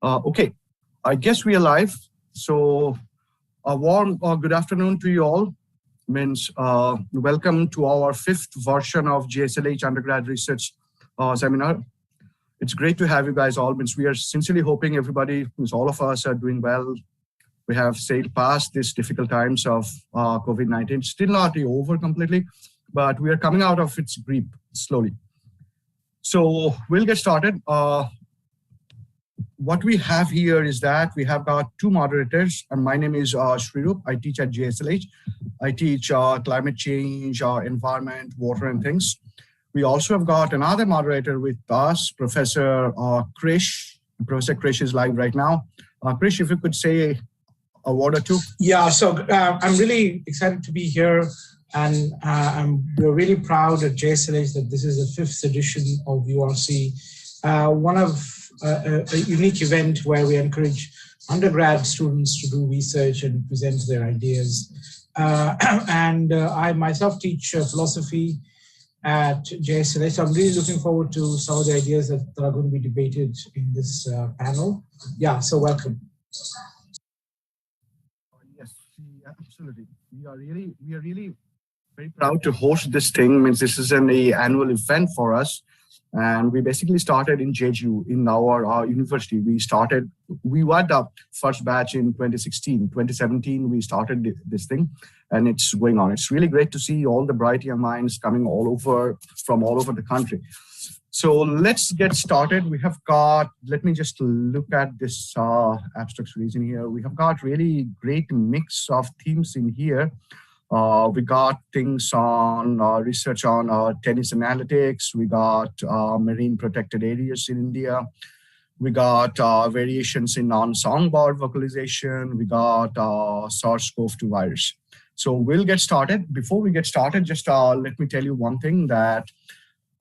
Okay, I guess we are live. So a warm good afternoon to you all. Welcome to our 5th version of JSLH Undergrad Research Seminar. It's great to have you guys all. We are sincerely hoping everybody, all of us are doing well. We have sailed past these difficult times of COVID-19. Still not over completely, but we are coming out of its grip slowly. So we'll get started. What we have here is that we have got 2 moderators, and my name is Shrirup. I teach at JSLH. I teach climate change, environment, water, and things. We also have got another moderator with us, Professor Krish. Professor Krish is live right now. Krish, if you could say a word or two. Yeah, so I'm really excited to be here, and we're really proud at JSLH that this is the 5th edition of URC. One of a unique event where we encourage undergrad students to do research and present their ideas. I myself teach philosophy at JSLH, so I'm really looking forward to some of the ideas that are going to be debated in this panel. Yeah, so welcome. Yes, absolutely. We are really very proud to host this thing. This is an annual event for us. And we basically started in Jeju in our university. We were the first batch in 2016. 2017, we started this thing, and it's going on. It's really great to see all the bright young minds coming from all over the country. So let's get started. We have got, let me just look at this abstract series in here. We have got really great mix of themes in here. We got things on research on tennis analytics. We got marine protected areas in India. We got variations in non-songbird vocalization. We got SARS-CoV-2 virus. So we'll get started. Before we get started, just let me tell you one thing that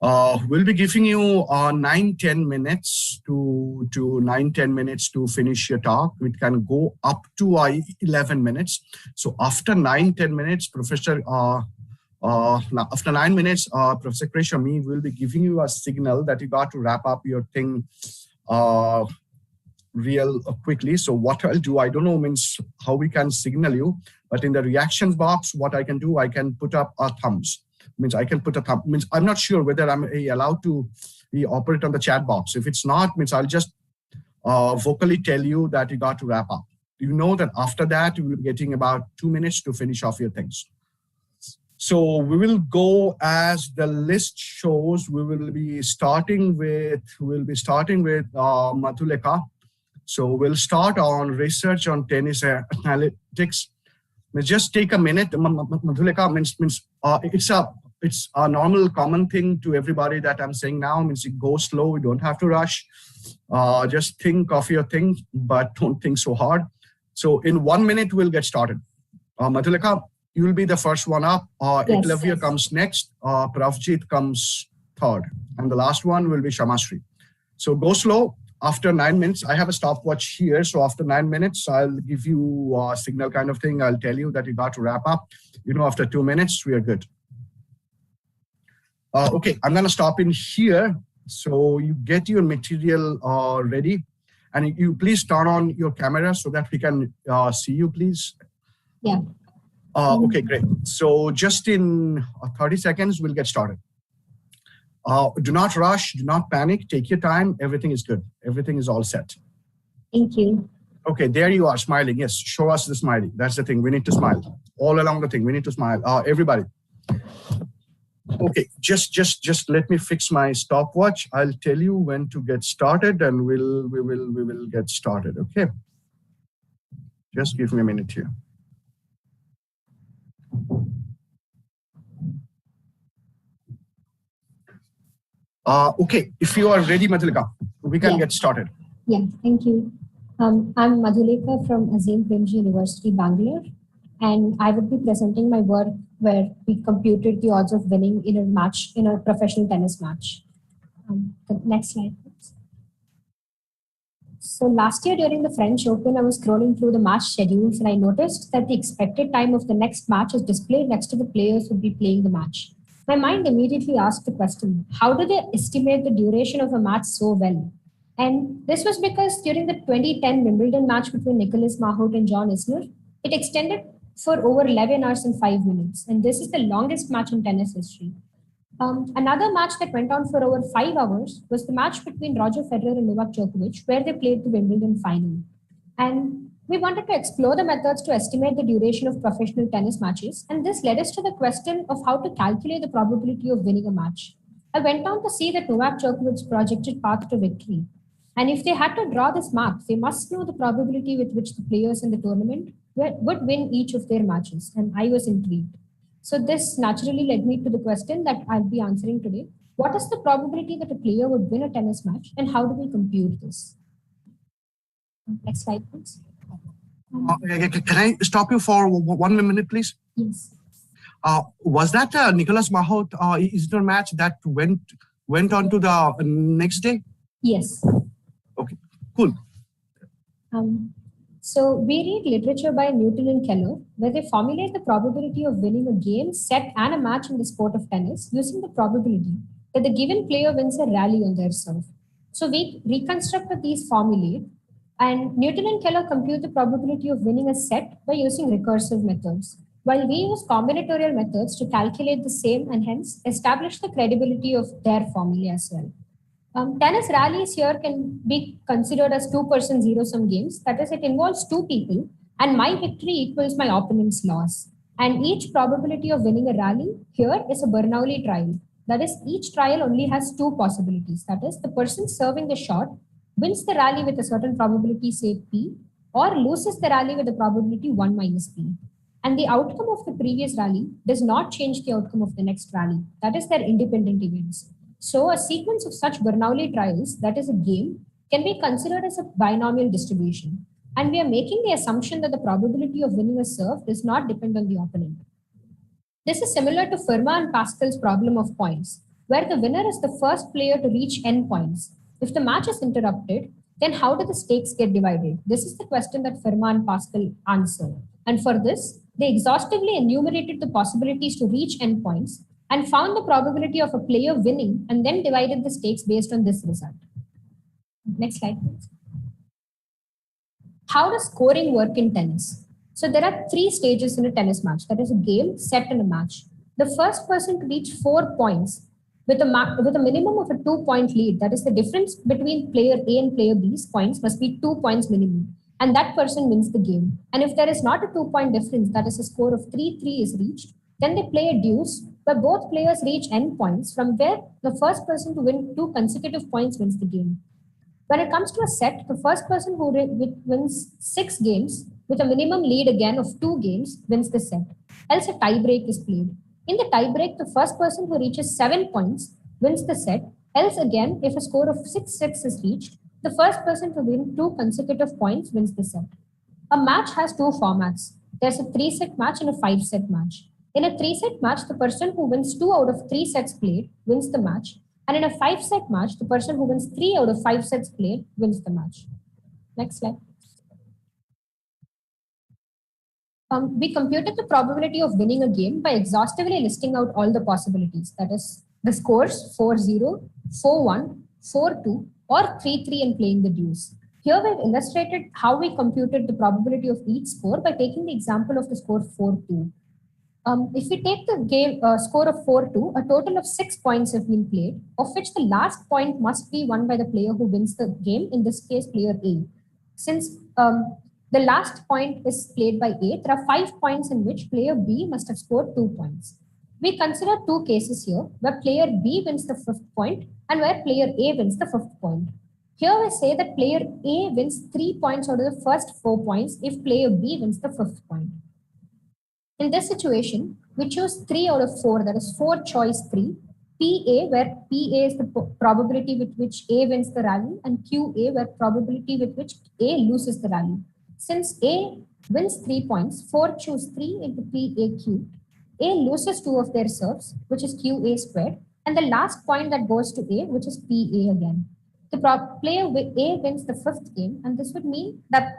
we'll be giving you 9-10 minutes to 9-10 minutes to finish your talk. It can go up to 11 minutes. So after 9-10 minutes, after 9 minutes, Professor Krish or me will be giving you a signal that you got to wrap up your thing real quickly. So what I'll do, I don't know how we can signal you, but in the reactions box, what I can do, I can put up a thumbs. I can put a thumb. I'm not sure whether I'm allowed to operate on the chat box. If it's not, I'll just vocally tell you that you got to wrap up. You know that after that, you will be getting about 2 minutes to finish off your things. So we will go as the list shows. We will be starting with Madhulika. So we'll start on research on tennis analytics. Just take a minute. Madhulika, it's a normal common thing to everybody that I'm saying now. It goes slow. You don't have to rush. Just think of your thing, but don't think so hard. So in 1 minute, we'll get started. Madhulika, you will be the first one up. Eklavya comes next. Pravjit comes third. And the last one will be Shamasri. So go slow. After 9 minutes, I have a stopwatch here. So after 9 minutes, I'll give you a signal kind of thing. I'll tell you that you got to wrap up. After 2 minutes, we are good. Okay, I'm going to stop in here. So you get your material ready. And you please turn on your camera so that we can see you, please. Yeah. Okay, great. So just in 30 seconds, we'll get started. Do not rush, do not panic, take your time. Everything is good. Everything is all set. Thank you. Okay, there you are smiling. Yes, show us the smiley. That's the thing. We need to smile. All along the thing, we need to smile. Everybody. Okay, just let me fix my stopwatch. I'll tell you when to get started, and we will get started. Okay. Just give me a minute here. Okay, if you are ready, Madhulika, we can get started. Yeah, thank you. I'm Madhulika from Azim Premji University, Bangalore, and I would be presenting my work where we computed the odds of winning in a professional tennis match. The next slide, please. So last year during the French Open, I was scrolling through the match schedules and I noticed that the expected time of the next match is displayed next to the players who would be playing the match. My mind immediately asked the question, how do they estimate the duration of a match so well? And this was because during the 2010 Wimbledon match between Nicholas Mahut and John Isner, it extended for over 11 hours and 5 minutes. And this is the longest match in tennis history. Another match that went on for over 5 hours was the match between Roger Federer and Novak Djokovic, where they played the Wimbledon final. And we wanted to explore the methods to estimate the duration of professional tennis matches. And this led us to the question of how to calculate the probability of winning a match. I went on to see that Novak Djokovic's projected path to victory. And if they had to draw this map, they must know the probability with which the players in the tournament would win each of their matches. And I was intrigued. So this naturally led me to the question that I'll be answering today. What is the probability that a player would win a tennis match, and how do we compute this? Next slide, please. Can I stop you for 1 minute, please? Yes. Was that Nicholas Mahut Isner match that went on to the next day? Yes. Okay, cool. So we read literature by Newton and Keller, where they formulate the probability of winning a game, set, and a match in the sport of tennis using the probability that the given player wins a rally on their serve. So we reconstructed these formulae, and Newton and Keller compute the probability of winning a set by using recursive methods, while we use combinatorial methods to calculate the same and hence establish the credibility of their formulae as well. Tennis rallies here can be considered as two-person zero-sum games. That is, it involves two people, and my victory equals my opponent's loss. And each probability of winning a rally here is a Bernoulli trial. That is, each trial only has two possibilities. That is, the person serving the shot wins the rally with a certain probability, say P, or loses the rally with a probability 1 minus P. And the outcome of the previous rally does not change the outcome of the next rally. That is, they're independent events. So a sequence of such Bernoulli trials, that is a game, can be considered as a binomial distribution. And we are making the assumption that the probability of winning a serve does not depend on the opponent. This is similar to Fermat and Pascal's problem of points, where the winner is the first player to reach n points. If the match is interrupted, then how do the stakes get divided? This is the question that Fermat and Pascal answer. And for this, they exhaustively enumerated the possibilities to reach n points and found the probability of a player winning and then divided the stakes based on this result. Next slide, please. How does scoring work in tennis? So there are 3 stages in a tennis match. That is a game, set, and a match. The first person to reach 4 points with a minimum of a 2-point lead, that is the difference between player A and player B's points must be 2 points minimum. And that person wins the game. And if there is not a 2-point difference, that is a score of 3-3 is reached, then they play a deuce where both players reach n points, from where the first person to win 2 consecutive points wins the game. When it comes to a set, the first person who wins 6 games with a minimum lead again of 2 games wins the set. Else a tiebreak is played. In the tiebreak, the first person who reaches 7 points wins the set. Else again, if a score of 6-6 is reached, the first person to win 2 consecutive points wins the set. A match has 2 formats. There's a 3-set match and a 5-set match. In a 3-set match, the person who wins 2 out of 3 sets played wins the match. And in a 5-set match, the person who wins 3 out of 5 sets played wins the match. Next slide. We computed the probability of winning a game by exhaustively listing out all the possibilities. That is, the scores 4-0, 4-1, 4-2, or 3-3 and playing the deuce. Here we've illustrated how we computed the probability of each score by taking the example of the score 4-2. If we take the game score of 4-2, a total of 6 points have been played, of which the last point must be won by the player who wins the game, in this case, player A. Since the last point is played by A, there are 5 points in which player B must have scored 2 points. We consider 2 cases here, where player B wins the 5th point and where player A wins the 5th point. Here we say that player A wins 3 points out of the first 4 points if player B wins the 5th point. In this situation, we choose 3 out of 4, that is 4 choice 3, PA, where PA is the probability with which A wins the rally, and QA, where probability with which A loses the rally. Since A wins 3 points, 4 choose 3 into PA cubed. A loses 2 of their serves, which is QA squared, and the last point that goes to A, which is PA again. The player A wins the 5th game, and this would mean that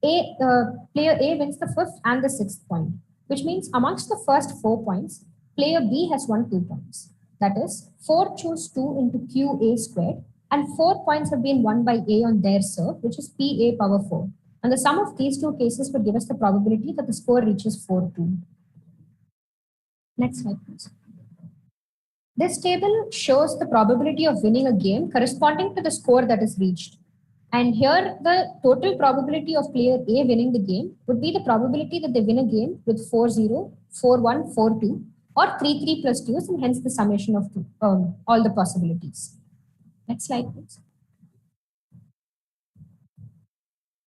player A wins the 5th and the 6th point, which means amongst the first 4 points, player B has won 2 points. That is, 4 choose 2 into QA squared, and 4 points have been won by A on their serve, which is PA power 4. And the sum of these two cases would give us the probability that the score reaches 4-2. Next slide, please. This table shows the probability of winning a game corresponding to the score that is reached. And here, the total probability of player A winning the game would be the probability that they win a game with 4-0, 4-1, 4-2, or 3-3 plus 2s, and hence the summation of all the possibilities. Next slide, please.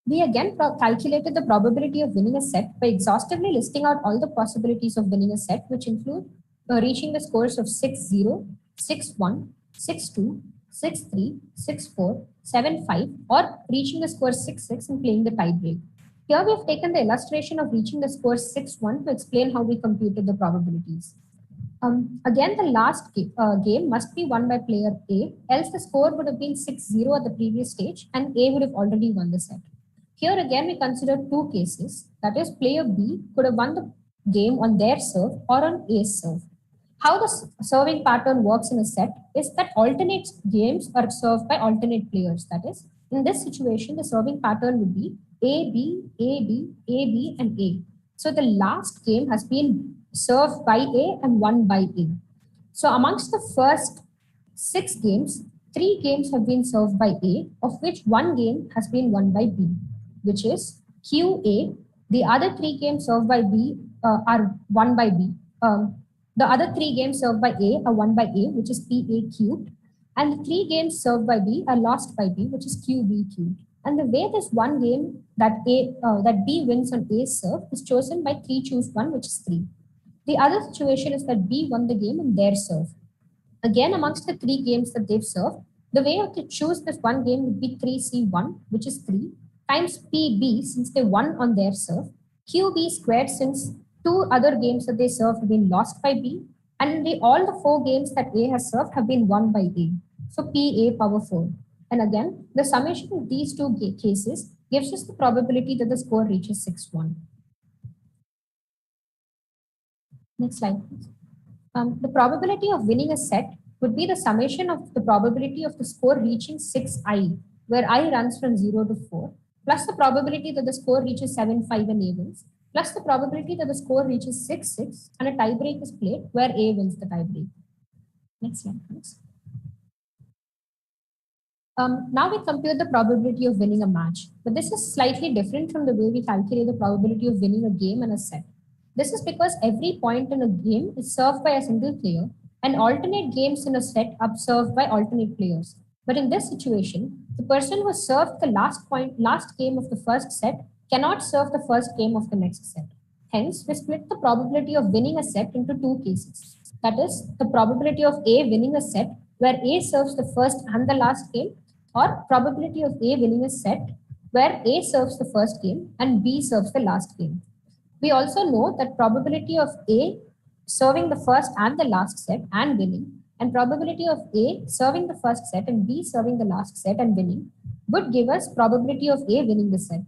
We again calculated the probability of winning a set by exhaustively listing out all the possibilities of winning a set, which include reaching the scores of 6-0, 6-1, 6-2, 6-3, 6-4, 7-5, or reaching the score 6-6 and playing the tiebreak. Here we have taken the illustration of reaching the score 6-1 to explain how we computed the probabilities. Again, the last game must be won by player A, else the score would have been 6-0 at the previous stage and A would have already won the set. Here again, we consider two cases. That is, player B could have won the game on their serve or on A's serve. How the serving pattern works in a set is that alternate games are served by alternate players. That is, in this situation, the serving pattern would be A, B, A, B, A, B, and A. So the last game has been served by A and won by A. So amongst the first 6 games, 3 games have been served by A, of which 1 game has been won by B, which is QA. The other 3 games served by B are won by B. The other 3 games served by A are won by A, which is PA cubed. And the 3 games served by B are lost by B, which is QB cubed. And the way this one game that B wins on A's serve is chosen by 3 choose 1, which is 3. The other situation is that B won the game on their serve. Again, amongst the 3 games that they've served, the way to choose this one game would be 3C1, which is 3, times PB, since they won on their serve, QB squared, since 2 other games that they served have been lost by B, and all the 4 games that A has served have been won by A. So PA power 4. And again, the summation of these 2 cases gives us the probability that the score reaches 6-1. Next slide, please. The probability of winning a set would be the summation of the probability of the score reaching 6i, where I runs from 0 to 4, plus the probability that the score reaches 7-5 and A wins, plus the probability that the score reaches 6-6 and a tiebreak is played where A wins the tiebreak. Next slide, please. Now we compute the probability of winning a match, but this is slightly different from the way we calculate the probability of winning a game and a set. This is because every point in a game is served by a single player and alternate games in a set are served by alternate players. But in this situation, the person who served the last game of the first set cannot serve the first game of the next set. Hence, we split the probability of winning a set into 2 cases. That is, the probability of A winning a set where A serves the first and the last game, or probability of A winning a set where A serves the first game and B serves the last game. We also know that probability of A serving the first and the last set and winning, and probability of A serving the first set and B serving the last set and winning would give us probability of A winning the set.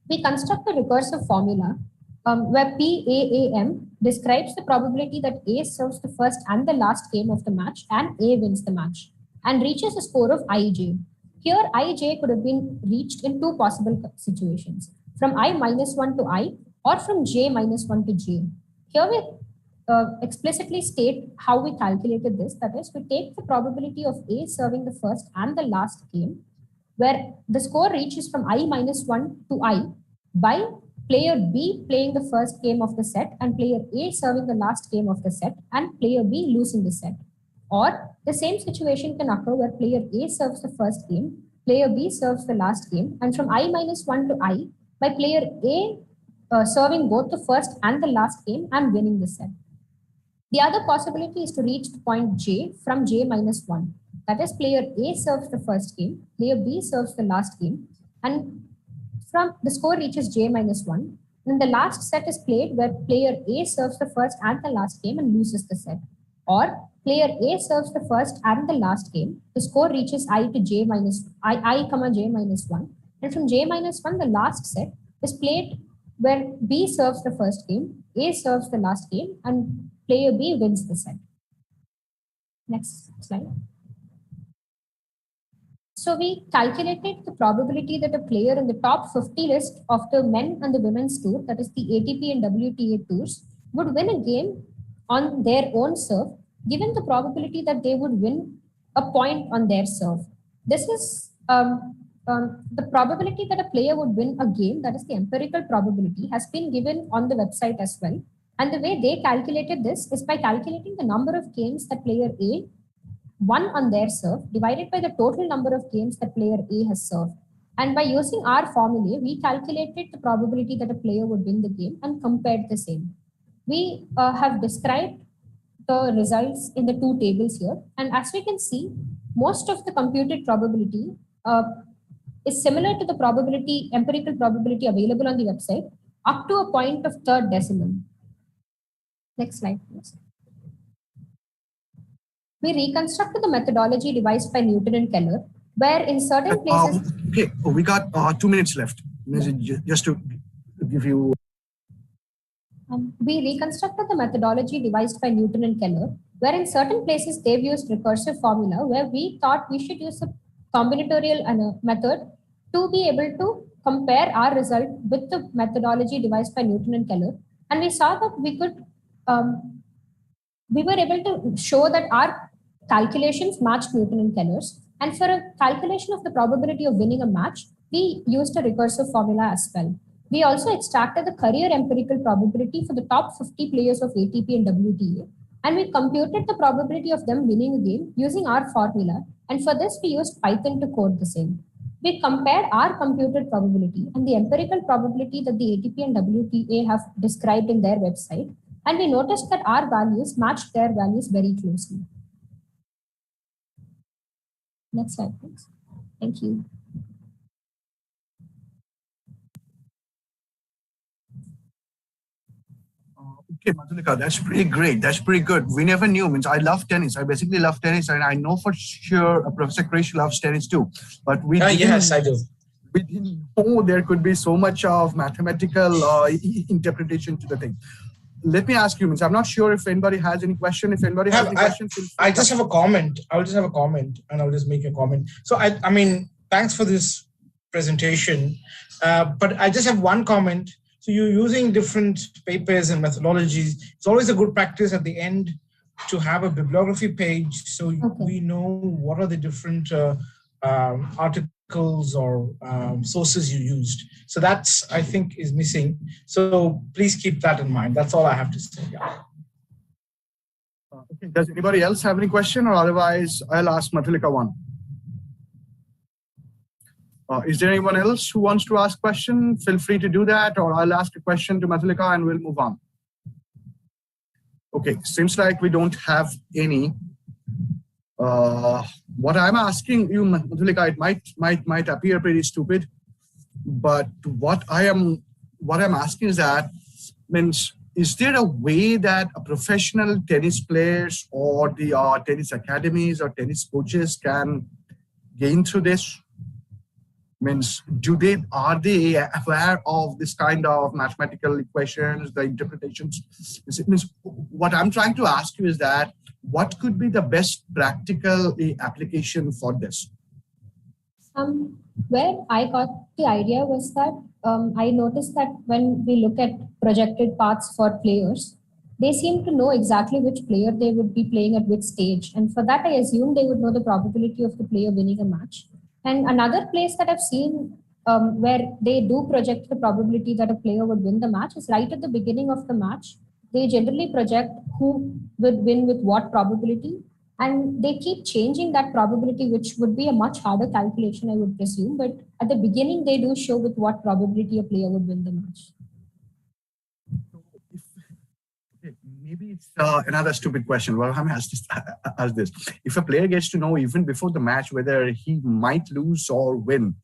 We construct a recursive formula where PAAM describes the probability that A serves the first and the last game of the match and A wins the match and reaches a score of IJ. Here, IJ could have been reached in 2 possible situations, from I-1 to I or from J-1 to J. Here we explicitly state how we calculated this. That is, we take the probability of A serving the first and the last game, where the score reaches from I-1 to I by player B playing the first game of the set and player A serving the last game of the set and player B losing the set. Or the same situation can occur where player A serves the first game, player B serves the last game, and from I-1 to I by player A serving both the first and the last game and winning the set. The other possibility is to reach the point J from J-1. That is, player A serves the first game, player B serves the last game, and from the score reaches J-1. And the last set is played where player A serves the first and the last game and loses the set. Or player A serves the first and the last game, the score reaches I to I, J-1, and from J-1 the last set is played where B serves the first game, A serves the last game, and player B wins the set. Next slide. So we calculated the probability that a player in the top 50 list of the men and the women's tour, that is the ATP and WTA tours, would win a game on their own serve, given the probability that they would win a point on their serve. This is the probability that a player would win a game, that is the empirical probability, has been given on the website as well. And the way they calculated this is by calculating the number of games that player A won on their serve divided by the total number of games that player A has served. And by using our formula, we calculated the probability that a player would win the game and compared the same. We have described the results in the two tables here. And as we can see, most of the computed probability is similar to the probability, empirical probability available on the website up to a point of third decimal. Next slide, please. We reconstructed the methodology devised by Newton and Keller, where in certain places... Okay, we got 2 minutes left. Just to give you... we reconstructed the methodology devised by Newton and Keller, where in certain places they've used recursive formula, where we thought we should use a combinatorial method to be able to compare our result with the methodology devised by Newton and Keller. And we saw that we could, we were able to show that our calculations matched Newton and Keller's. And for a calculation of the probability of winning a match, we used a recursive formula as well. We also extracted the career empirical probability for the top 50 players of ATP and WTA. And we computed the probability of them winning a game using our formula. And for this, we used Python to code the same. We compared our computed probability and the empirical probability that the ATP and WTA have described in their website. And we noticed that our values matched their values very closely. Next slide, please. Thank you. Okay, Madhulika, that's pretty great. That's pretty good. We never knew. Means I love tennis. I basically love tennis, and I know for sure Professor Krish loves tennis too. But we yes, I do. We didn't know there could be so much of mathematical interpretation to the thing. Let me ask you, means I'm not sure if anybody has any question. If anybody has any questions, I just have a comment. I'll just have a comment, and I'll just make a comment. So I mean, thanks for this presentation. But I just have one comment. So you're using different papers and methodologies. It's always a good practice at the end to have a bibliography page, so we know what are the different articles or sources you used. So that's, I think, is missing. So please keep that in mind. That's all I have to say. Yeah. Okay. Does anybody else have any question, or otherwise I'll ask Madhulika one? Is there anyone else who wants to ask a question? Feel free to do that, or I'll ask a question to Madhulika and we'll move on. Okay, seems like we don't have any. What I'm asking you, Madhulika, it might appear pretty stupid, but what I'm asking is that, means, is there a way that a professional tennis players or the tennis academies or tennis coaches can gain through this? Means, are they aware of this kind of mathematical equations, the interpretations? It means, what I'm trying to ask you is that, what could be the best practical application for this? Where I got the idea was that I noticed that when we look at projected paths for players, they seem to know exactly which player they would be playing at which stage. And for that, I assume they would know the probability of the player winning a match. And another place that I've seen where they do project the probability that a player would win the match is right at the beginning of the match. They generally project who would win with what probability. And they keep changing that probability, which would be a much harder calculation, I would presume. But at the beginning, they do show with what probability a player would win the match. Maybe it's another stupid question. Well, I'm ask this. If a player gets to know even before the match whether he might lose or win,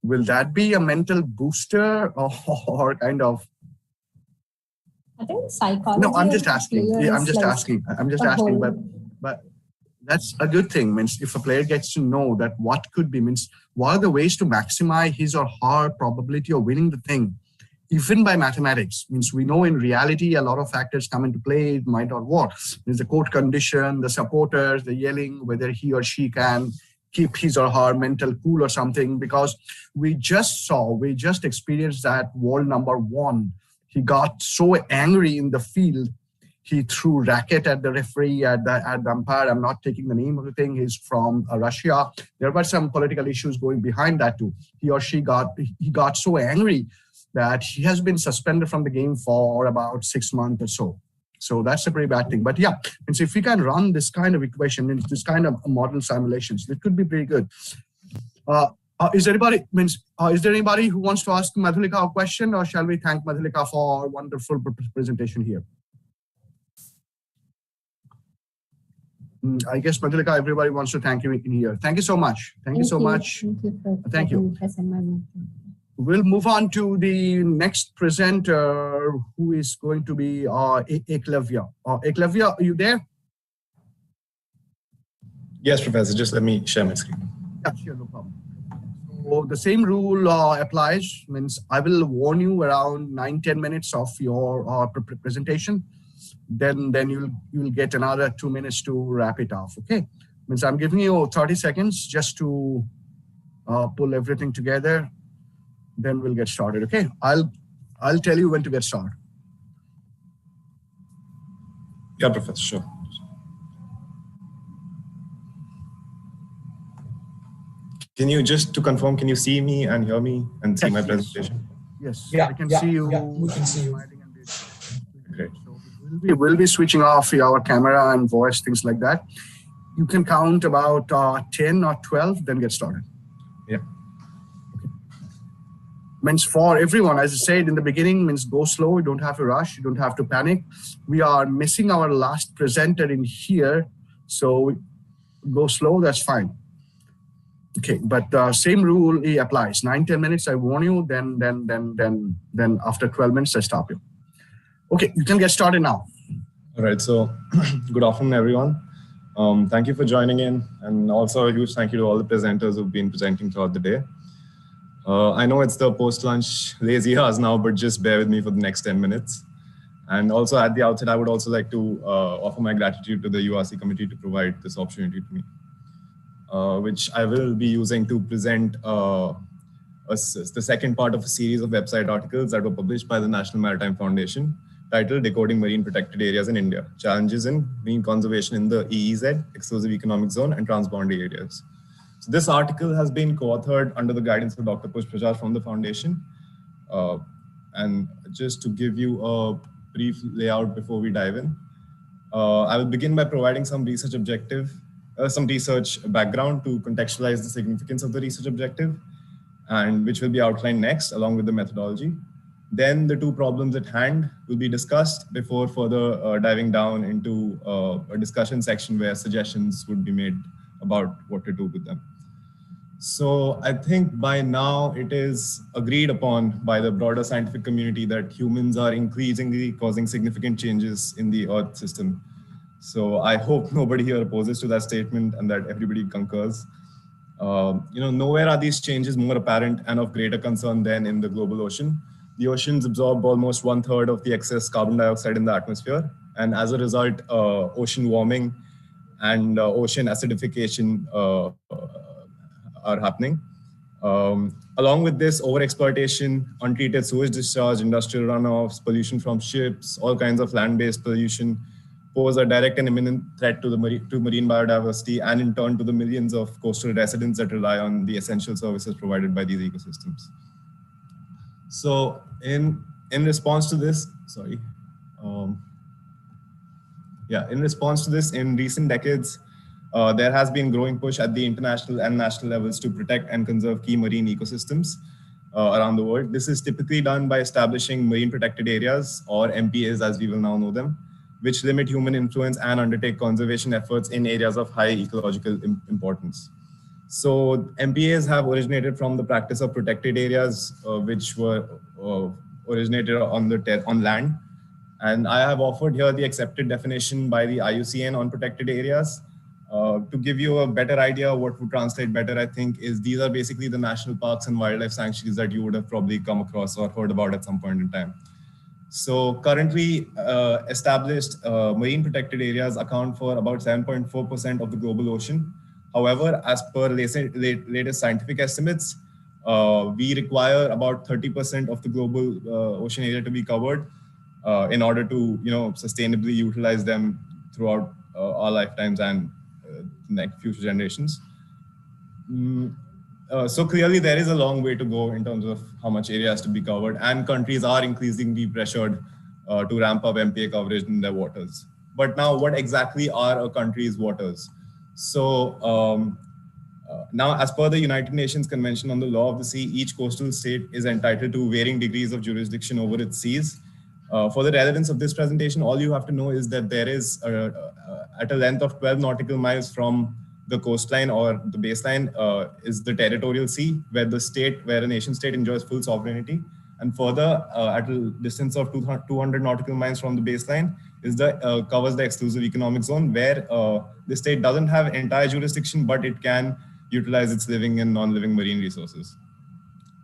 will that be a mental booster or kind of? I think psychology. No, I'm just asking. Yeah, I'm just asking. But that's a good thing. Means if a player gets to know that what could be, means what are the ways to maximize his or her probability of winning the thing, even by mathematics. Means we know in reality a lot of factors come into play. It might not work. There's the court condition, the supporters, the yelling, whether he or she can keep his or her mental cool or something, because we just experienced that world number one. He got so angry in the field, he threw racket at the referee, at the umpire. I'm not taking the name of the thing. He's from Russia. There were some political issues going behind that too. He or she got so angry that he has been suspended from the game for about 6 months or so. So that's a pretty bad thing. But yeah, and so if we can run this kind of equation, this kind of model simulations, it could be pretty good. Is there anybody who wants to ask Madhulika a question, or shall we thank Madhulika for a wonderful presentation here? I guess, Madhulika, everybody wants to thank you in here. Thank you so much. Thank you so much. Thank you. We'll move on to the next presenter, who is going to be Eklavya. Eklavya, are you there? Yes, Professor. Just let me share my screen. Yeah, sure, no problem. So the same rule applies. Means I will warn you around 9-10 minutes of your presentation. Then you'll get another 2 minutes to wrap it off. Okay. Means I'm giving you 30 seconds just to pull everything together. Then we'll get started. Okay. I'll tell you when to get started. Yeah, Professor. Sure. Can you, just to confirm, can you see me and hear me and see my presentation? Yes. Yeah, I can see you. Yeah, we can see you. Great. We'll be switching off our camera and voice, things like that. You can count about 10 or 12, then get started. Yeah. Okay. Means for everyone, as I said in the beginning, means go slow. You don't have to rush. You don't have to panic. We are missing our last presenter in here. So go slow, that's fine. Okay, but same rule applies. 9-10 minutes, I warn you. Then after 12 minutes, I stop you. Okay, you can get started now. All right, so good afternoon, everyone. Thank you for joining in, and also a huge thank you to all the presenters who've been presenting throughout the day. I know it's the post-lunch lazy hours now, but just bear with me for the next 10 minutes. And also at the outset, I would also like to offer my gratitude to the URC committee to provide this opportunity to me, which I will be using to present the second part of a series of website articles that were published by the National Maritime Foundation, titled Decoding Marine Protected Areas in India, Challenges in Marine Conservation in the EEZ, Exclusive Economic Zone, and Transboundary Areas. So this article has been co-authored under the guidance of Dr. Pushprachar from the foundation. And just to give you a brief layout before we dive in, I will begin by providing some research background to contextualize the significance of the research objective, and which will be outlined next along with the methodology. Then the two problems at hand will be discussed before further diving down into a discussion section where suggestions would be made about what to do with them. So I think by now it is agreed upon by the broader scientific community that humans are increasingly causing significant changes in the Earth system. So I hope nobody here opposes to that statement and that everybody concurs. Nowhere are these changes more apparent and of greater concern than in the global ocean. The oceans absorb almost 1/3 of the excess carbon dioxide in the atmosphere. And as a result, ocean warming and ocean acidification are happening. Along with this, overexploitation, untreated sewage discharge, industrial runoffs, pollution from ships, all kinds of land-based pollution pose a direct and imminent threat to marine biodiversity, and in turn to the millions of coastal residents that rely on the essential services provided by these ecosystems. So in response to this, in recent decades, there has been growing push at the international and national levels to protect and conserve key marine ecosystems around the world. This is typically done by establishing marine protected areas, or MPAs as we will now know them, which limit human influence and undertake conservation efforts in areas of high ecological importance. So MPAs have originated from the practice of protected areas, which were originated on land. And I have offered here the accepted definition by the IUCN on protected areas. To give you a better idea, what would translate better, I think, is these are basically the national parks and wildlife sanctuaries that you would have probably come across or heard about at some point in time. So currently established marine protected areas account for about 7.4% of the global ocean, However, as per latest scientific estimates, we require about 30% of the global ocean area to be covered in order to, sustainably utilize them throughout our lifetimes and future generations. So clearly there is a long way to go in terms of how much area has to be covered, and countries are increasingly pressured to ramp up MPA coverage in their waters. But now, what exactly are a country's waters? So now, as per the United Nations Convention on the Law of the Sea, each coastal state is entitled to varying degrees of jurisdiction over its seas. For the relevance of this presentation, all you have to know is that there is, at a length of 12 nautical miles from the coastline or the baseline, is the territorial sea, where a nation state enjoys full sovereignty. And further, at a distance of 200 nautical miles from the baseline, covers the exclusive economic zone, where the state doesn't have entire jurisdiction, but it can utilize its living and non-living marine resources,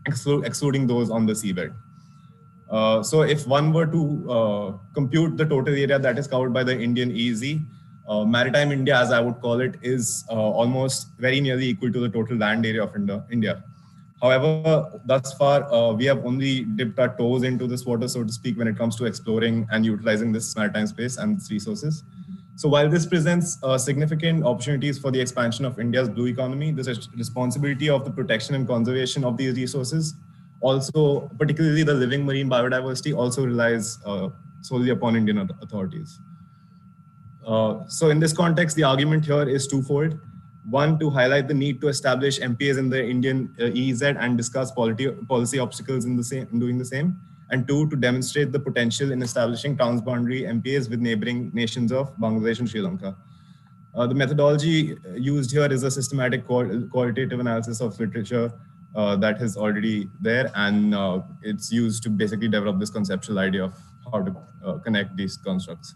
excluding those on the seabed. So if one were to compute the total area that is covered by the Indian EEZ, maritime India, as I would call it, is almost very nearly equal to the total land area of India. However, thus far, we have only dipped our toes into this water, so to speak, when it comes to exploring and utilizing this maritime space and its resources. So while this presents significant opportunities for the expansion of India's blue economy, the responsibility of the protection and conservation of these resources, also particularly the living marine biodiversity, also relies solely upon Indian authorities. So in this context, the argument here is twofold. One, to highlight the need to establish MPAs in the Indian EEZ and discuss policy obstacles in doing the same. And two, to demonstrate the potential in establishing transboundary MPAs with neighboring nations of Bangladesh and Sri Lanka. The methodology used here is a systematic qualitative analysis of literature that is already there, and it's used to basically develop this conceptual idea of how to connect these constructs.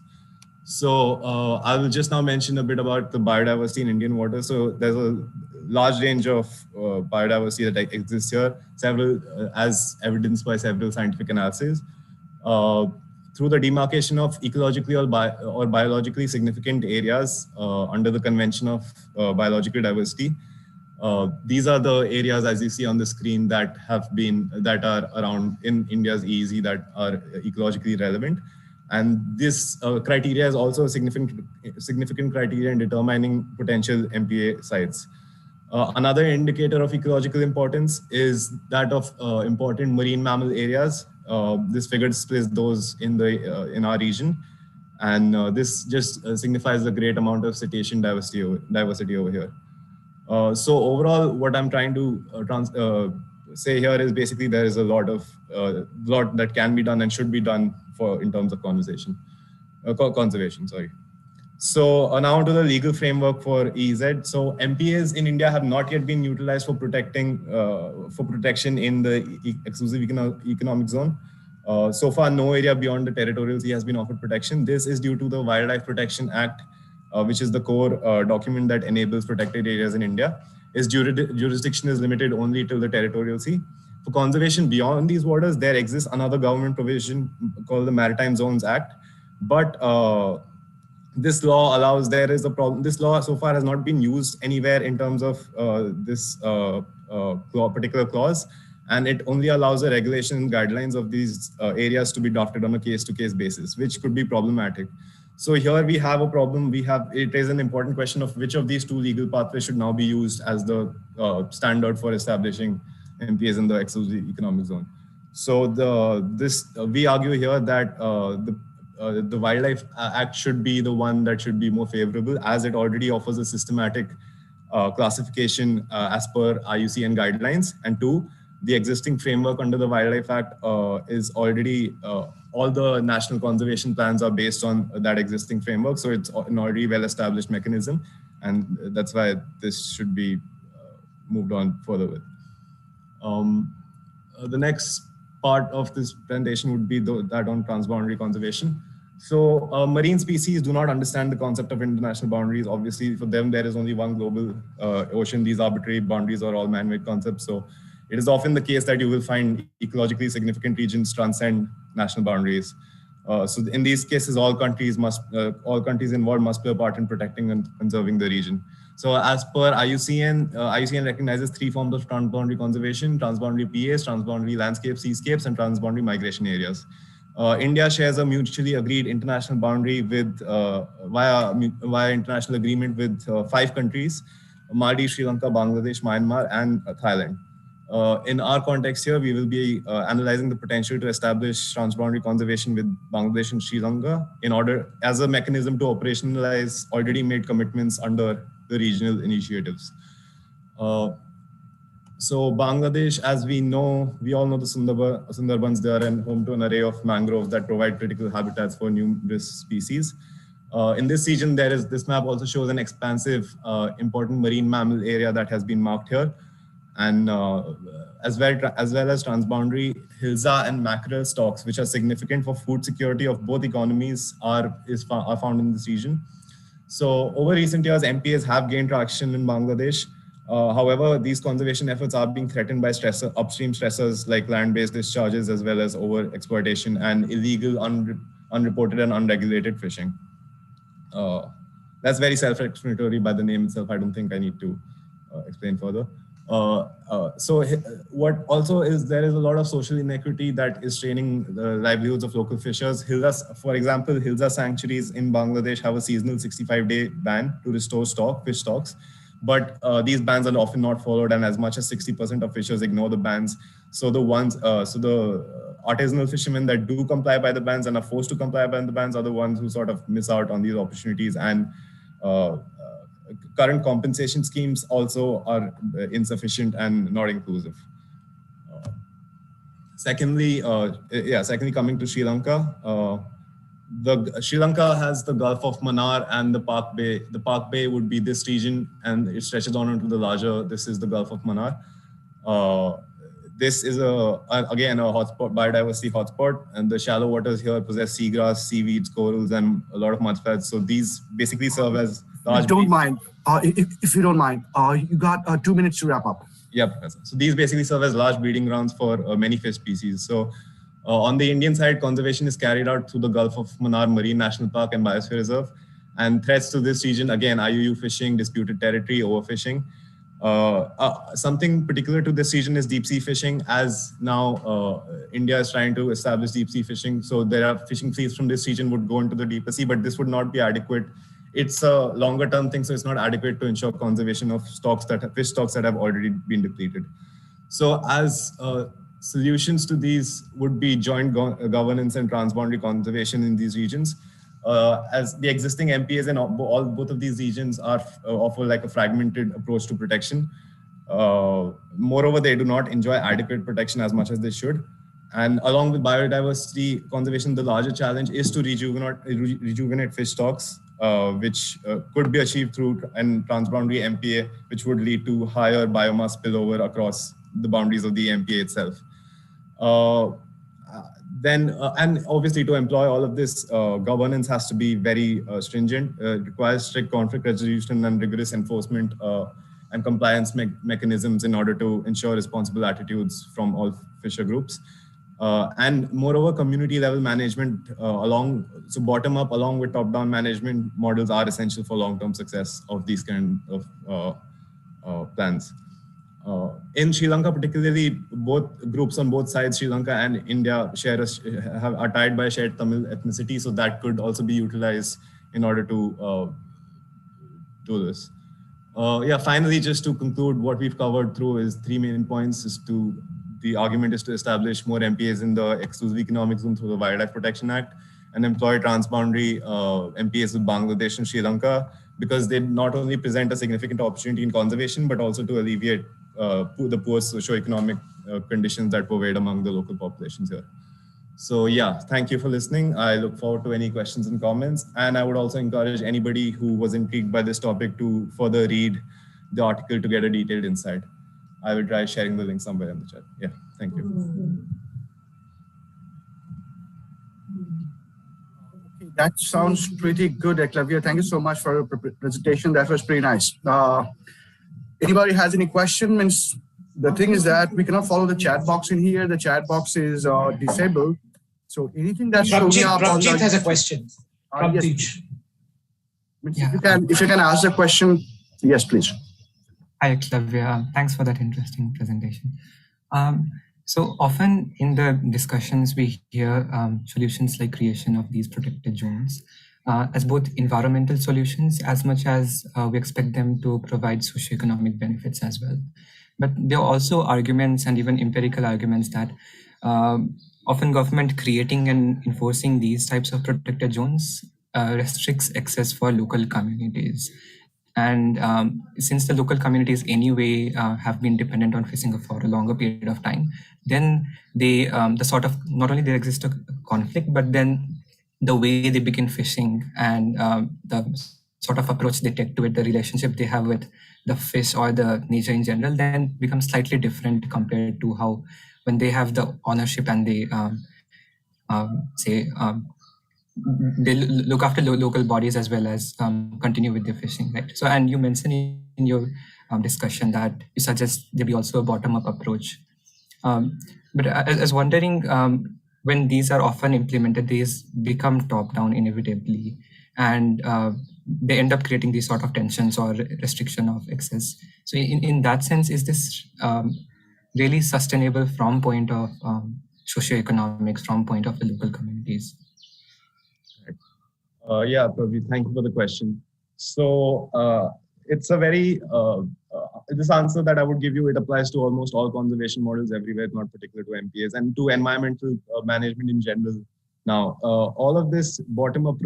So I will just now mention a bit about the biodiversity in Indian waters. So there's a large range of biodiversity that exists here, several as evidenced by several scientific analyses. Through the demarcation of ecologically or biologically significant areas under the Convention of Biological Diversity, these are the areas, as you see on the screen, that are around in India's EEZ that are ecologically relevant. And this criteria is also a significant criteria in determining potential MPA sites. Another indicator of ecological importance is that of important marine mammal areas. This figure displays those in our region, and this just signifies the great amount of cetacean diversity over here. So overall, what I'm trying to say here is basically there is a lot that can be done and should be done in terms of conservation. Sorry. So now to the legal framework for EEZ. So MPAs in India have not yet been utilized for protection in the exclusive economic zone. So far, no area beyond the territorial sea has been offered protection. This is due to the Wildlife Protection Act, which is the core document that enables protected areas in India. Its jurisdiction is limited only to the territorial sea. For conservation beyond these waters, there exists another government provision called the Maritime Zones Act. But this law allows, there is a problem. This law so far has not been used anywhere in terms of this particular clause. And it only allows the regulation and guidelines of these areas to be drafted on a case-to-case basis, which could be problematic. So here we have a problem. It is an important question of which of these two legal pathways should now be used as the standard for establishing MPAs in the exclusive economic zone. So we argue here that the Wildlife Act should be the one that should be more favorable, as it already offers a systematic classification as per IUCN guidelines. And two, the existing framework under the Wildlife Act is already, all the national conservation plans are based on that existing framework. So it's an already well-established mechanism. And that's why this should be moved on further with. The next part of this presentation would be that on transboundary conservation. So marine species do not understand the concept of international boundaries. Obviously, for them, there is only one global ocean. These arbitrary boundaries are all man-made concepts. So it is often the case that you will find ecologically significant regions transcend national boundaries. So in these cases, all countries involved must play a part in protecting and conserving the region. So as per IUCN, IUCN recognizes 3 forms of transboundary conservation: transboundary PAs, transboundary landscapes, seascapes, and transboundary migration areas. India shares a mutually agreed international boundary with via international agreement with 5 countries: Maldives, Sri Lanka, Bangladesh, Myanmar, and Thailand. In our context here, we will be analyzing the potential to establish transboundary conservation with Bangladesh and Sri Lanka in order as a mechanism to operationalize already made commitments under the regional initiatives. So Bangladesh, as we all know the Sundarbans, they are home to an array of mangroves that provide critical habitats for numerous species. In this region, this map also shows an expansive, important marine mammal area that has been marked here. And as well as transboundary hilsa and mackerel stocks, which are significant for food security of both economies, are found in this region. So over recent years, MPAs have gained traction in Bangladesh. However, these conservation efforts are being threatened by upstream stressors like land-based discharges, as well as over-exploitation and illegal, unreported and unregulated fishing. That's very self-explanatory by the name itself. I don't think I need to explain further. So what also is, there is a lot of social inequity that is straining the livelihoods of local fishers. For example, hilsa sanctuaries in Bangladesh have a seasonal 65-day ban to restore fish stocks. But these bans are often not followed, and as much as 60% of fishers ignore the bans. So the artisanal fishermen that do comply by the bans and are forced to comply by the bans are the ones who sort of miss out on these opportunities. And current compensation schemes also are insufficient and not inclusive. Secondly, coming to Sri Lanka, Sri Lanka has the Gulf of Mannar and the Park Bay. The Park Bay would be this region, and it stretches on into the larger. This is the Gulf of Mannar. This is again a hotspot, biodiversity hotspot, and the shallow waters here possess seagrass, seaweeds, corals, and a lot of mudflats. So these basically serve as large. If you don't mind, you got 2 minutes to wrap up. Yep. So these basically serve as large breeding grounds for many fish species. So on the Indian side, conservation is carried out through the Gulf of Mannar Marine National Park and Biosphere Reserve. And threats to this region, again, IUU fishing, disputed territory, overfishing. Something particular to this region is deep sea fishing, as now India is trying to establish deep sea fishing. So there are fishing fleets from this region would go into the deeper sea, but this would not be adequate. It's a longer term thing, so it's not adequate to ensure conservation of fish stocks that have already been depleted. So as solutions to these would be joint governance and transboundary conservation in these regions. As the existing MPAs in both of these regions offer like a fragmented approach to protection. Moreover, they do not enjoy adequate protection as much as they should. And along with biodiversity conservation, the larger challenge is to rejuvenate fish stocks, which could be achieved through a transboundary MPA, which would lead to higher biomass spillover across the boundaries of the MPA itself. And obviously to employ all of this, governance has to be very stringent. It requires strict conflict resolution and rigorous enforcement and compliance mechanisms in order to ensure responsible attitudes from all fisher groups. And moreover, community level management so bottom up along with top down management models are essential for long-term success of these kind of plans. In Sri Lanka, particularly, both groups on both sides, Sri Lanka and India, are tied by a shared Tamil ethnicity, so that could also be utilized in order to do this. Finally, just to conclude, what we've covered through is 3 main points. The argument is to establish more MPAs in the exclusive economic zone through the Wildlife Protection Act and employ transboundary MPAs with Bangladesh and Sri Lanka, because they not only present a significant opportunity in conservation, but also to alleviate the poor socioeconomic conditions that pervade among the local populations here. So yeah, thank you for listening. I look forward to any questions and comments. And I would also encourage anybody who was intrigued by this topic to further read the article to get a detailed insight. I will try sharing the link somewhere in the chat. Yeah, thank you. That sounds pretty good, Eklavya. Thank you so much for your presentation. That was pretty nice. Anybody has any questions? The thing is that we cannot follow the chat box in here. The chat box is disabled. So anything that's Prabjit has a question. Yes. If you can ask the question, yes, please. Hi, Xavier. Thanks for that interesting presentation. So often in the discussions, we hear solutions like creation of these protected zones as both environmental solutions as much as we expect them to provide socioeconomic benefits as well. But there are also arguments and even empirical arguments that often government creating and enforcing these types of protected zones restricts access for local communities. And since the local communities anyway have been dependent on fishing for a longer period of time, then they the sort of not only there exists a conflict, but then the way they begin fishing and the sort of approach they take to it, the relationship they have with the fish or the nature in general, then becomes slightly different compared to how when they have the ownership and they they look after local bodies as well as continue with their fishing, right? So, and you mentioned in your discussion that you suggest there be also a bottom-up approach. But I was wondering, when these are often implemented, these become top-down inevitably, and they end up creating these sort of tensions or restriction of access. So in that sense, is this really sustainable from point of socioeconomics, from point of the local communities? Yeah, Prabhi, thank you for the question. So it's a very, this answer that I would give you, it applies to almost all conservation models everywhere, not particular to MPAs and to environmental management in general. Now, all of this bottom-up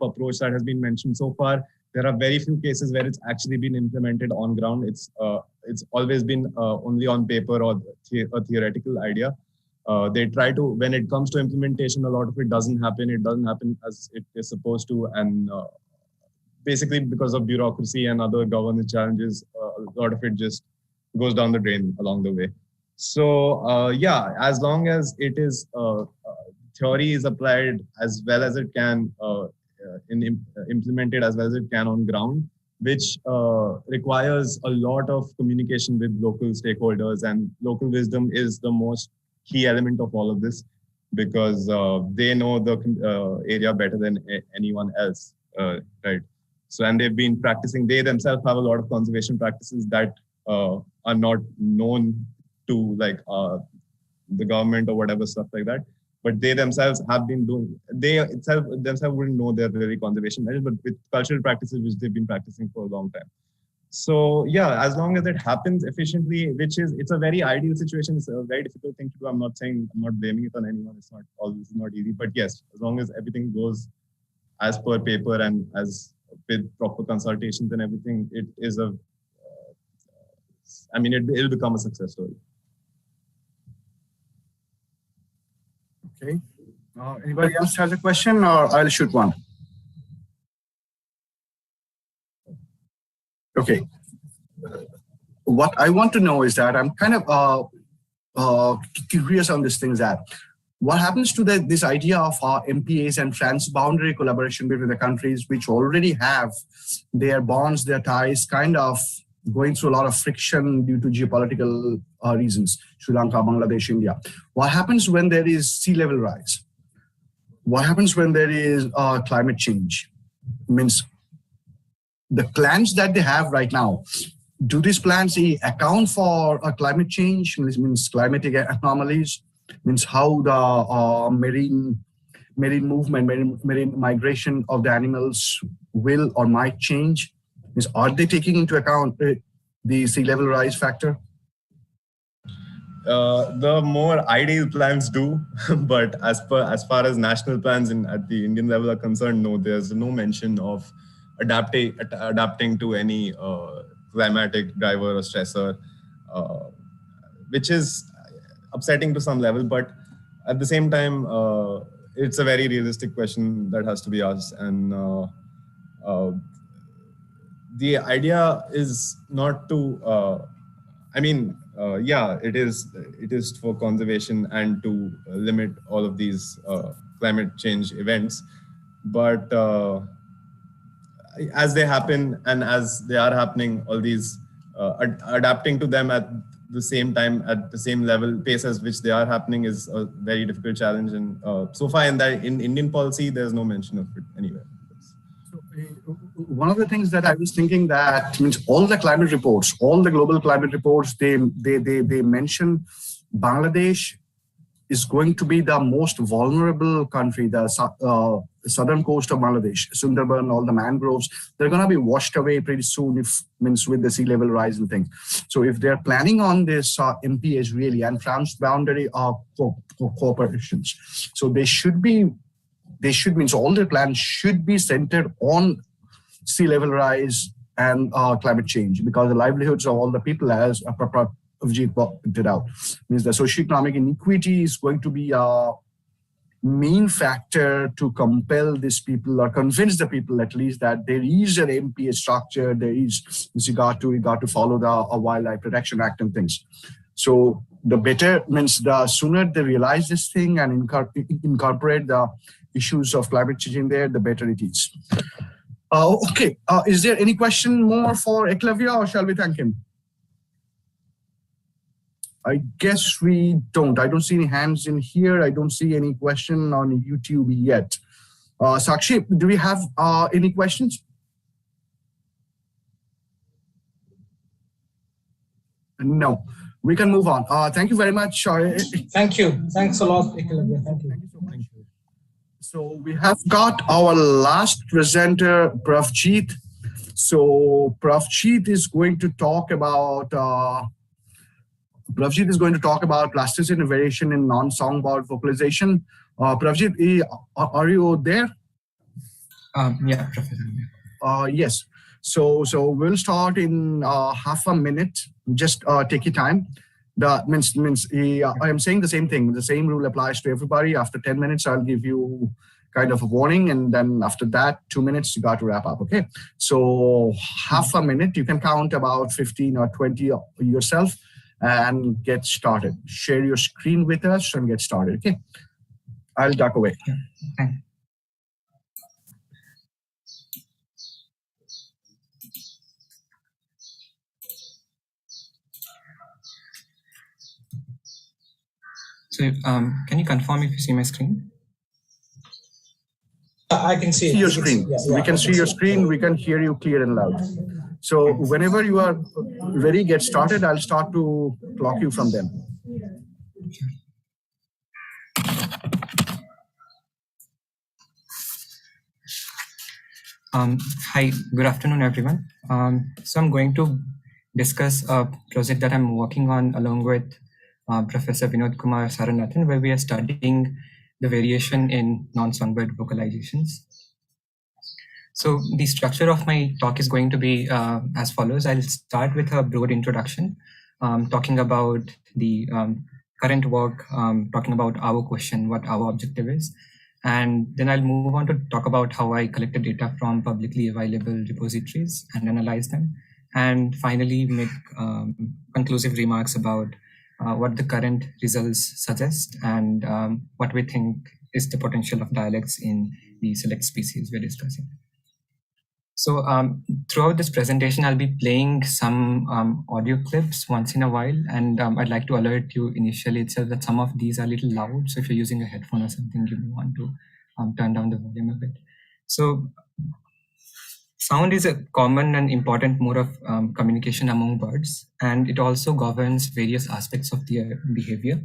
approach that has been mentioned so far, there are very few cases where it's actually been implemented on ground. It's always been only on paper or a theoretical idea. They try to, when it comes to implementation, a lot of it doesn't happen. It doesn't happen as it is supposed to. And basically because of bureaucracy and other governance challenges, a lot of it just goes down the drain along the way. So yeah, as long as it is, theory is applied as well as it can, implemented as well as it can on ground, which requires a lot of communication with local stakeholders, and local wisdom is the most key element of all of this, because they know the area better than anyone else, right? So, and they've been practicing, they themselves have a lot of conservation practices that are not known to like the government or whatever stuff like that, but they themselves have been doing, they themselves wouldn't know their really conservation measures, but with cultural practices which they've been practicing for a long time. So yeah, as long as it happens efficiently, which is, it's a very ideal situation. It's a very difficult thing to do. I'm not blaming it on anyone. It's not always not easy, but yes, as long as everything goes as per paper and as with proper consultations and everything, it is a, I mean, it'll become a success story. Okay. Anybody else has a question, or I'll shoot one? Okay. What I want to know is that I'm kind of curious on this thing, that what happens to this idea of MPAs and transboundary collaboration between the countries which already have their bonds, their ties kind of going through a lot of friction due to geopolitical reasons, Sri Lanka, Bangladesh, India. What happens when there is sea level rise? What happens when there is climate change? Means the plans that they have right now, do these plans account for climate change? Means climatic anomalies? Means how the marine movement, marine migration of the animals will or might change? Means are they taking into account the sea level rise factor? The more ideal plans do, but as far as national plans at the Indian level are concerned, no, there's no mention of adapting to any climatic driver or stressor, which is upsetting to some level, but at the same time, it's a very realistic question that has to be asked. And the idea is not to, I mean, yeah, it is for conservation and to limit all of these climate change events, but as they happen and as they are happening, all these adapting to them at the same time at the same level pace as which they are happening is a very difficult challenge. And so far in Indian policy, there's no mention of it anywhere. One of the things that I was thinking that means all the climate reports, all the global climate reports, they mention Bangladesh is going to be the most vulnerable country, the southern coast of Bangladesh, Sundarban, all the mangroves, they're going to be washed away pretty soon with the sea level rise and things. So if they're planning on this MPH really and transboundary cooperations, so all their plans should be centered on sea level rise and climate change, because the livelihoods of all the people, as Avjit pointed out, means the socioeconomic inequity is going to be a main factor to compel these people or convince the people at least that there is an MPA structure, there is, you got to follow the Wildlife Protection Act and things. So the better means the sooner they realize this thing and incorporate the issues of climate change in there, the better it is. Okay, is there any question more for Eklavya, or shall we thank him? I guess we don't. I don't see any hands in here. I don't see any question on YouTube yet. Sakshi, do we have any questions? No. We can move on. Thank you very much. Thank you. Thanks a lot, Eklavya. Thank you. Thank you. So we have got our last presenter, Pravjeet. So Pravjeet is going to talk about plasticity and variation in non-songbird vocalization. Pravjeet, are you there? Yeah, Professor. Yes. So we'll start in half a minute. Just take your time. I am saying the same thing. The same rule applies to everybody. After 10 minutes, I'll give you kind of a warning, and then after that, 2 minutes, you got to wrap up. Okay. So half a minute. You can count about 15 or 20 yourself and get started. Share your screen with us and get started. Okay. I'll duck away. Okay. So can you confirm if you see my screen? I can see your screen. Yeah, we can see your screen. We can hear you clear and loud. So whenever you are ready, get started. I'll start to clock you from them. Hi, good afternoon, everyone. So I'm going to discuss a project that I'm working on along with Professor Vinod Kumar Saranathan, where we are studying the variation in non-songbird vocalizations. So the structure of my talk is going to be as follows. I'll start with a broad introduction, talking about the current work, talking about our question, what our objective is. And then I'll move on to talk about how I collected data from publicly available repositories and analyze them. And finally, make conclusive remarks about what the current results suggest and what we think is the potential of dialects in the select species we're discussing. So throughout this presentation, I'll be playing some audio clips once in a while, and I'd like to alert you initially itself that some of these are a little loud. So if you're using a headphone or something, you may want to turn down the volume a bit. So sound is a common and important mode of communication among birds, and it also governs various aspects of their behavior.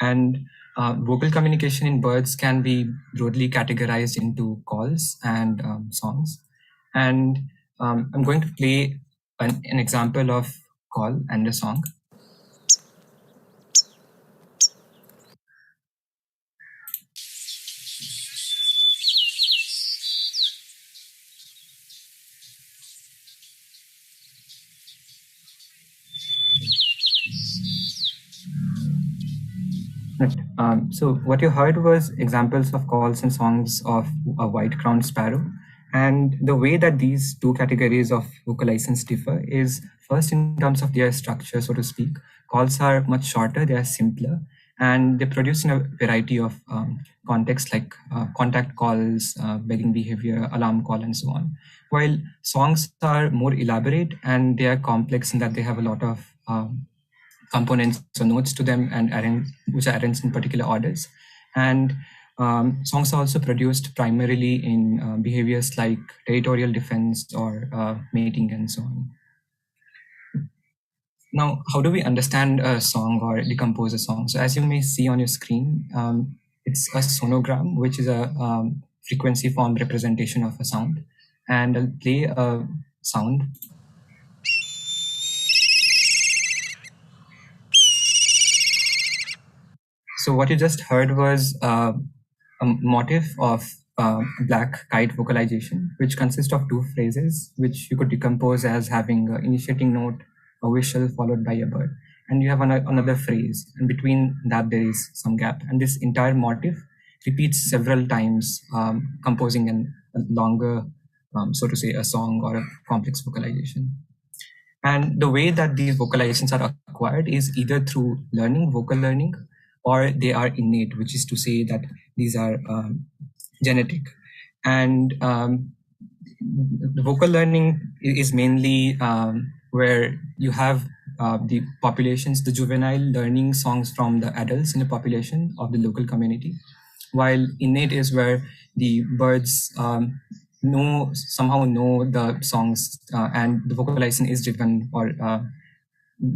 And vocal communication in birds can be broadly categorized into calls and songs. And I'm going to play an example of call and a song. So what you heard was examples of calls and songs of a white-crowned sparrow. And the way that these two categories of vocalizations differ is first in terms of their structure, so to speak. Calls are much shorter, they are simpler, and they produce in a variety of contexts like contact calls, begging behavior, alarm call, and so on. While songs are more elaborate and they are complex in that they have a lot of components or notes to them and which are arranged in particular orders. And songs are also produced primarily in behaviors like territorial defense or mating and so on. Now, how do we understand a song or decompose a song? So as you may see on your screen, it's a sonogram, which is a frequency form representation of a sound. And I'll play a sound. So what you just heard was a motif of black kite vocalization, which consists of two phrases, which you could decompose as having an initiating note, a whistle followed by a bird. And you have another phrase, and between that there is some gap. And this entire motif repeats several times, composing a longer, so to say, a song or a complex vocalization. And the way that these vocalizations are acquired is either through learning, vocal learning, or they are innate, which is to say that these are genetic. And the vocal learning is mainly where you have the populations, the juvenile learning songs from the adults in the population of the local community, while innate is where the birds somehow know the songs, and the vocalization is driven or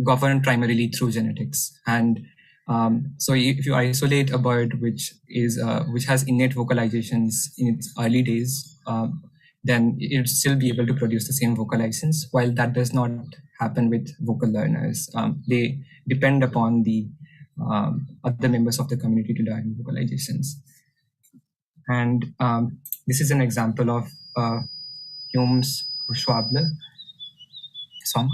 governed primarily through genetics. And so if you isolate a bird which has innate vocalizations in its early days, then it will still be able to produce the same vocalizations, while that does not happen with vocal learners. They depend upon the other members of the community to learn vocalizations. And this is an example of Hume's Schwabler song.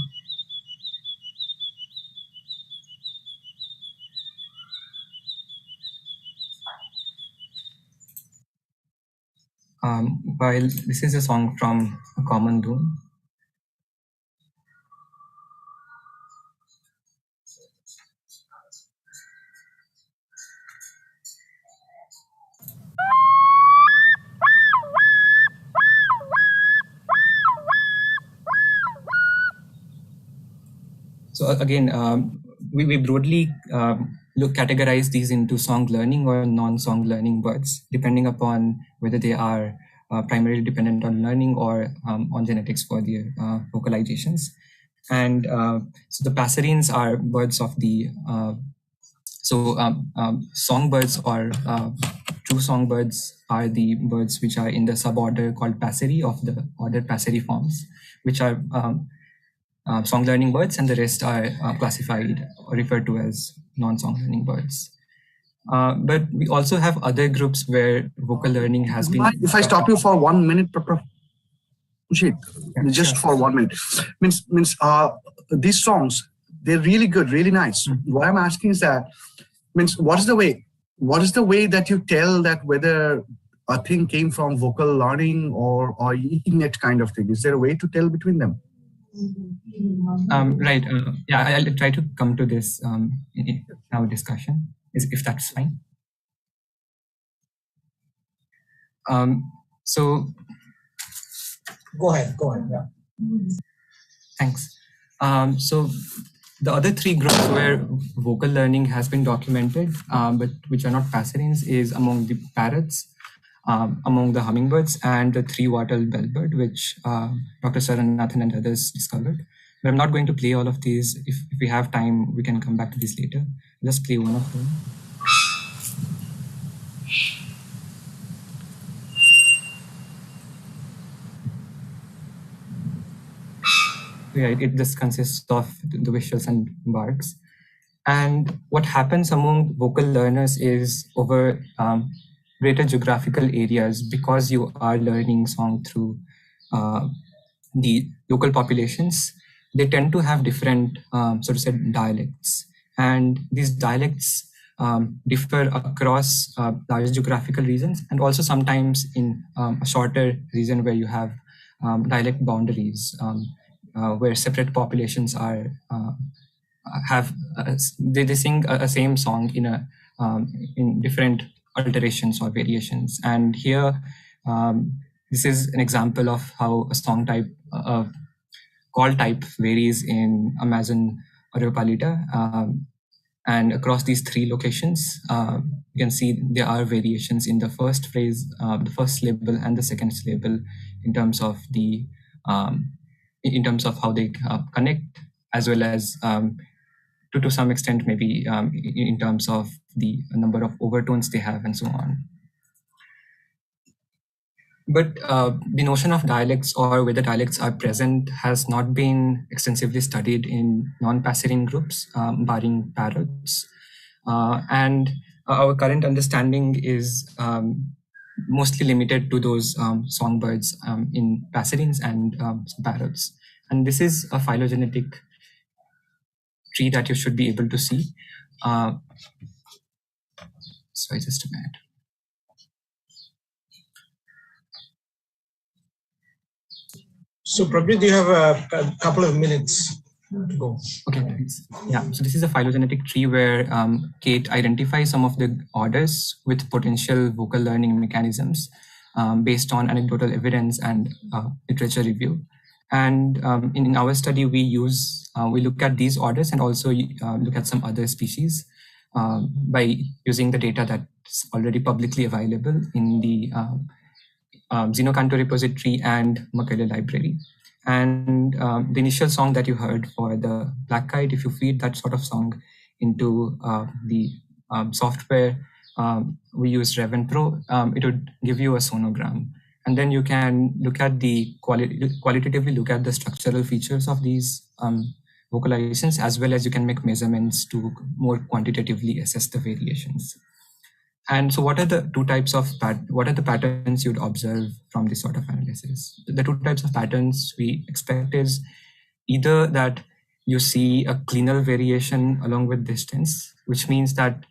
While this is a song from A Common Doom. So again, we broadly categorize these into song learning or non-song learning birds, depending upon whether they are primarily dependent on learning or on genetics for their vocalizations. And so the passerines are birds of the, songbirds or true songbirds are the birds which are in the suborder called passeri of the order passeriforms, which are song learning birds, and the rest are classified or referred to as non-song learning birds. But we also have other groups where vocal learning has been... If I stop you for 1 minute, just for 1 minute. Means these songs, they're really good, really nice. What I'm asking is that, what is the way that you tell that whether a thing came from vocal learning or innate kind of thing? Is there a way to tell between them? Right. I'll try to come to this in our discussion, if that's fine. So go ahead. Yeah. Thanks. So the other three groups where vocal learning has been documented, but which are not passerines, is among the parrots, among the hummingbirds, and the three-wattle bellbird, which Dr. Saranathan and others discovered. But I'm not going to play all of these. If we have time, we can come back to this later. Just play one of them. Yeah, it just consists of the whistles and barks. And what happens among vocal learners is over greater geographical areas, because you are learning song through the local populations, they tend to have different, so to say, dialects. And these dialects differ across large geographical regions, and also sometimes in a shorter region where you have dialect boundaries, where separate populations are they sing a same song in different alterations or variations. And here, this is an example of how a song type, call type varies in Amazon Areopagita. And across these three locations, you can see there are variations in the first phrase, the first syllable, and the second syllable in terms of the how they connect, as well as to some extent maybe in terms of the number of overtones they have and so on. But the notion of dialects or whether dialects are present has not been extensively studied in non-passerine groups, barring parrots. And our current understanding is mostly limited to those songbirds in passerines and parrots. And this is a phylogenetic tree that you should be able to see. Sorry, just a minute. So probably you have a couple of minutes to go. Okay, thanks. Yeah, so this is a phylogenetic tree where Kate identifies some of the orders with potential vocal learning mechanisms based on anecdotal evidence and literature review. And in our study, we look at these orders and also look at some other species by using the data that's already publicly available in the Xenocanto repository and Macaulay library. And the initial song that you heard for the black kite, if you feed that sort of song into the software, we use Reven Pro, it would give you a sonogram. And then you can look at the qualitatively look at the structural features of these vocalizations, as well as you can make measurements to more quantitatively assess the variations. And so what are the two types of patterns you'd observe from this sort of analysis? The two types of patterns we expect is either that you see a clinal variation along with distance, which means that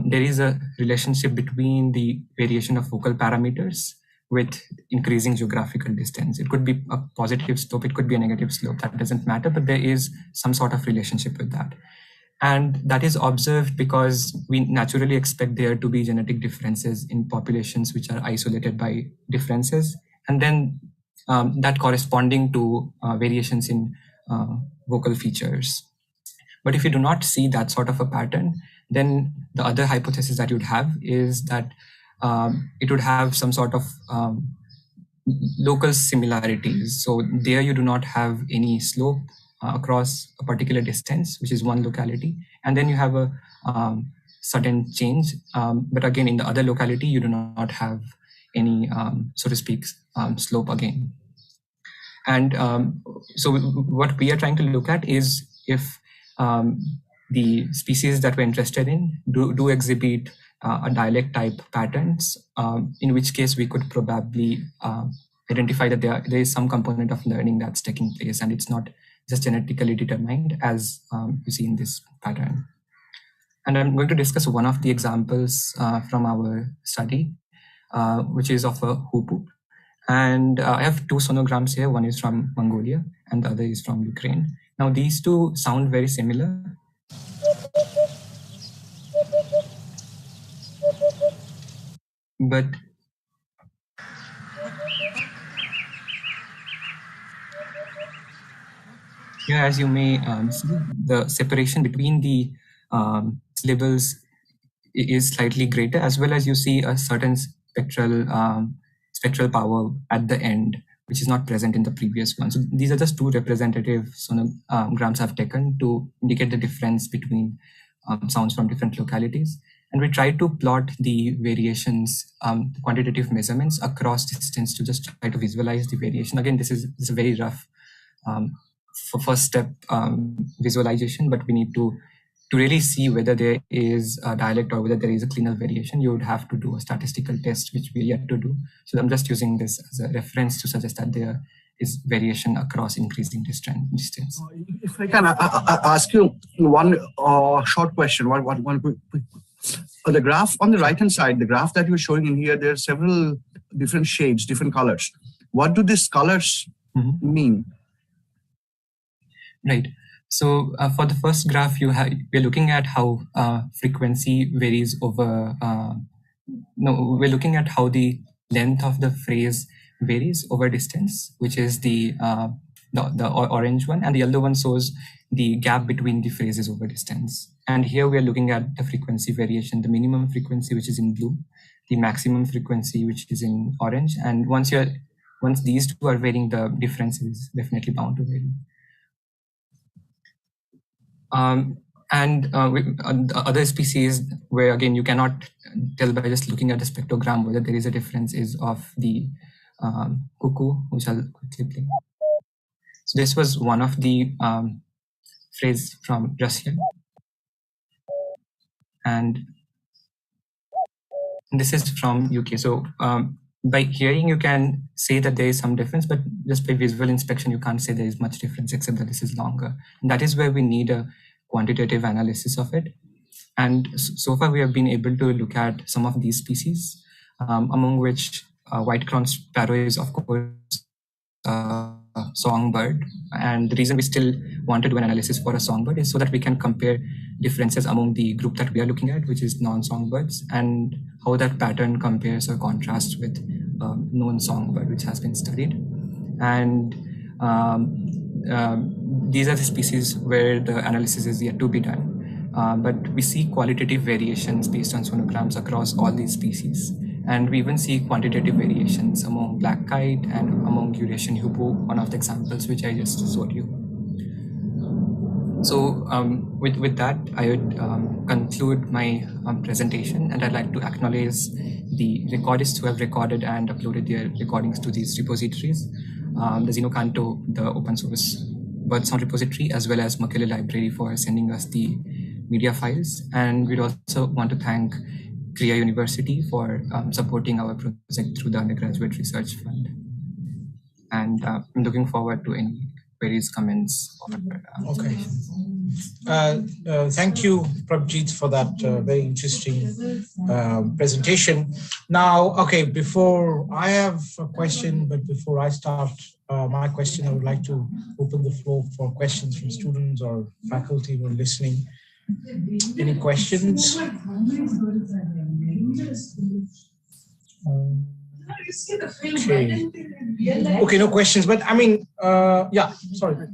there is a relationship between the variation of vocal parameters with increasing geographical distance. It could be a positive slope, it could be a negative slope, that doesn't matter, but there is some sort of relationship with that. And that is observed because we naturally expect there to be genetic differences in populations which are isolated by differences, and then that corresponding to variations in vocal features. But if you do not see that sort of a pattern, then the other hypothesis that you'd have is that it would have some sort of local similarities. So there you do not have any slope across a particular distance, which is one locality, and then you have a sudden change. But again, in the other locality, you do not have any, so to speak, slope again. And so what we are trying to look at is if the species that we're interested in do exhibit a dialect type patterns, in which case we could probably identify that there is some component of learning that's taking place, and it's not just genetically determined as you see in this pattern. And I'm going to discuss one of the examples from our study, which is of a hoopoo. And I have two sonograms here. One is from Mongolia and the other is from Ukraine. Now these two sound very similar. But here, as you may see, the separation between the syllables is slightly greater, as well as you see a certain spectral power at the end, which is not present in the previous one. So these are just two representative sonograms I've taken to indicate the difference between sounds from different localities. And we try to plot the variations, quantitative measurements across distance to just try to visualize the variation. Again, this is a very rough for first step visualization, but we need to really see whether there is a dialect or whether there is a clinal variation. You would have to do a statistical test, which we're yet to do. So I'm just using this as a reference to suggest that there is variation across increasing distance. If I can ask you one short question, one quick. The graph on the right-hand side, the graph that you're showing in here, there are several different shades, different colors. What do these colors mean? Right. So for the first graph, we're looking at how frequency varies over. We're looking at how the length of the phrase varies over distance, which is the the orange one, and the yellow one shows the gap between the phrases over distance. And here we are looking at the frequency variation, the minimum frequency, which is in blue, the maximum frequency, which is in orange. And once these two are varying, the difference is definitely bound to vary. The other species where, again, you cannot tell by just looking at the spectrogram whether there is a difference is of the cuckoo, which I'll quickly play. So this was one of the phrase from Russia. And this is from UK. So by hearing, you can say that there is some difference, but just by visual inspection, you can't say there is much difference, except that this is longer. And that is where we need a quantitative analysis of it. And so far, we have been able to look at some of these species, among which white-crowned sparrow is, of course, songbird. And the reason we still want to do an analysis for a songbird is so that we can compare differences among the group that we are looking at, which is non-songbirds, and how that pattern compares or contrasts with known songbird, which has been studied. And these are the species where the analysis is yet to be done. But we see qualitative variations based on sonograms across all these species. And we even see quantitative variations among black kite and among Eurasian hoopoe, one of the examples which I just showed you. So with that, I would conclude my presentation, and I'd like to acknowledge the recordists who have recorded and uploaded their recordings to these repositories, the Xenocanto, the open source birdsong repository, as well as Macaulay Library for sending us the media files. And we'd also want to thank Korea University for supporting our project through the Undergraduate Research Fund. And I'm looking forward to any queries, comments. Okay. Thank you, Prabhjit, for that very interesting presentation. Now, okay, before I have a question, but before I start my question, I would like to open the floor for questions from students or faculty who are listening. Any questions? Okay, no questions, but I mean, yeah, sorry.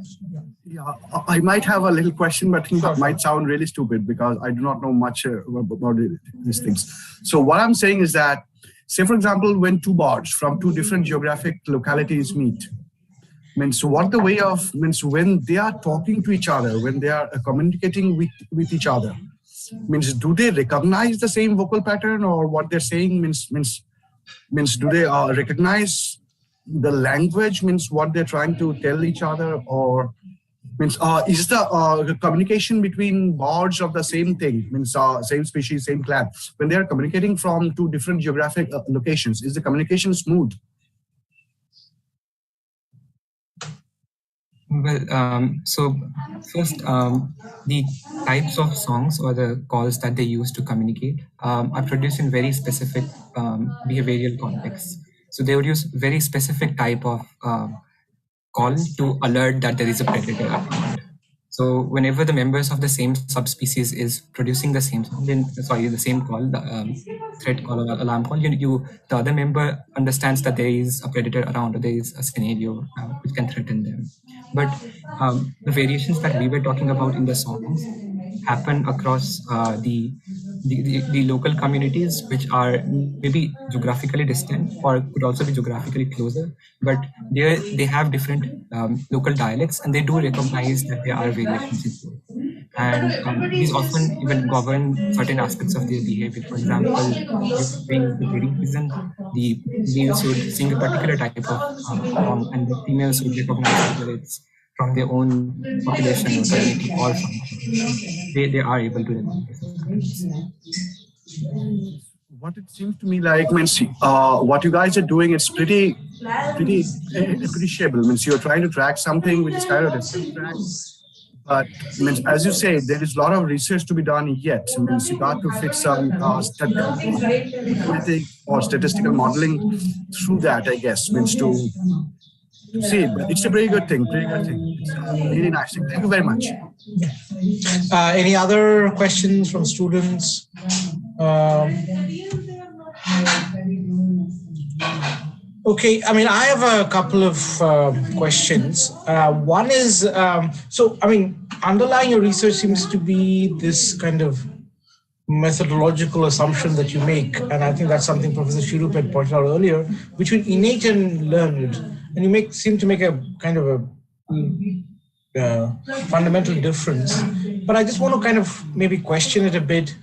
Yeah, I might have a little question, but I think that might sound really stupid because I do not know much about these things. So what I'm saying is that, say, for example, when two birds from two different geographic localities meet, means what the way of, means when they are talking to each other, when they are communicating with each other, means do they recognize the same vocal pattern, or what they're saying means do they recognize the language, means what they're trying to tell each other, or means is the communication between birds of the same thing, means same species, same clan, when they are communicating from two different geographic locations, is the communication smooth? Well, so first, the types of songs or the calls that they use to communicate are produced in very specific behavioral contexts. So they would use very specific type of call to alert that there is a predator around. So whenever the members of the same subspecies is producing the same sound, the same call, the threat call or alarm call, the other member understands that there is a predator around, or there is a scenario which can threaten them. But the variations that we were talking about in the songs happen across the local communities, which are maybe geographically distant or could also be geographically closer, but they have different local dialects, and they do recognize that there are variations in both. And these often even govern certain aspects of their behavior. For example, during the breeding season, the males would sing a particular type of song, and the females would recognize whether it's from their own population or community or from they are able to recognize. What it seems to me like, means what you guys are doing, it's pretty appreciable. Means you're trying to track something which is kind of different track. But means, as you say, there is a lot of research to be done yet. Means you got to fit some statistical modeling through that, I guess, means to see it. But it's a very good thing, It's a really nice thing. Thank you very much. Any other questions from students? Okay, I mean, I have a couple of questions. One is, underlying your research seems to be this kind of methodological assumption that you make, and I think that's something Professor Shirup had pointed out earlier, between innate and learned, and you seem to make a kind of a fundamental difference. But I just want to kind of maybe question it a bit.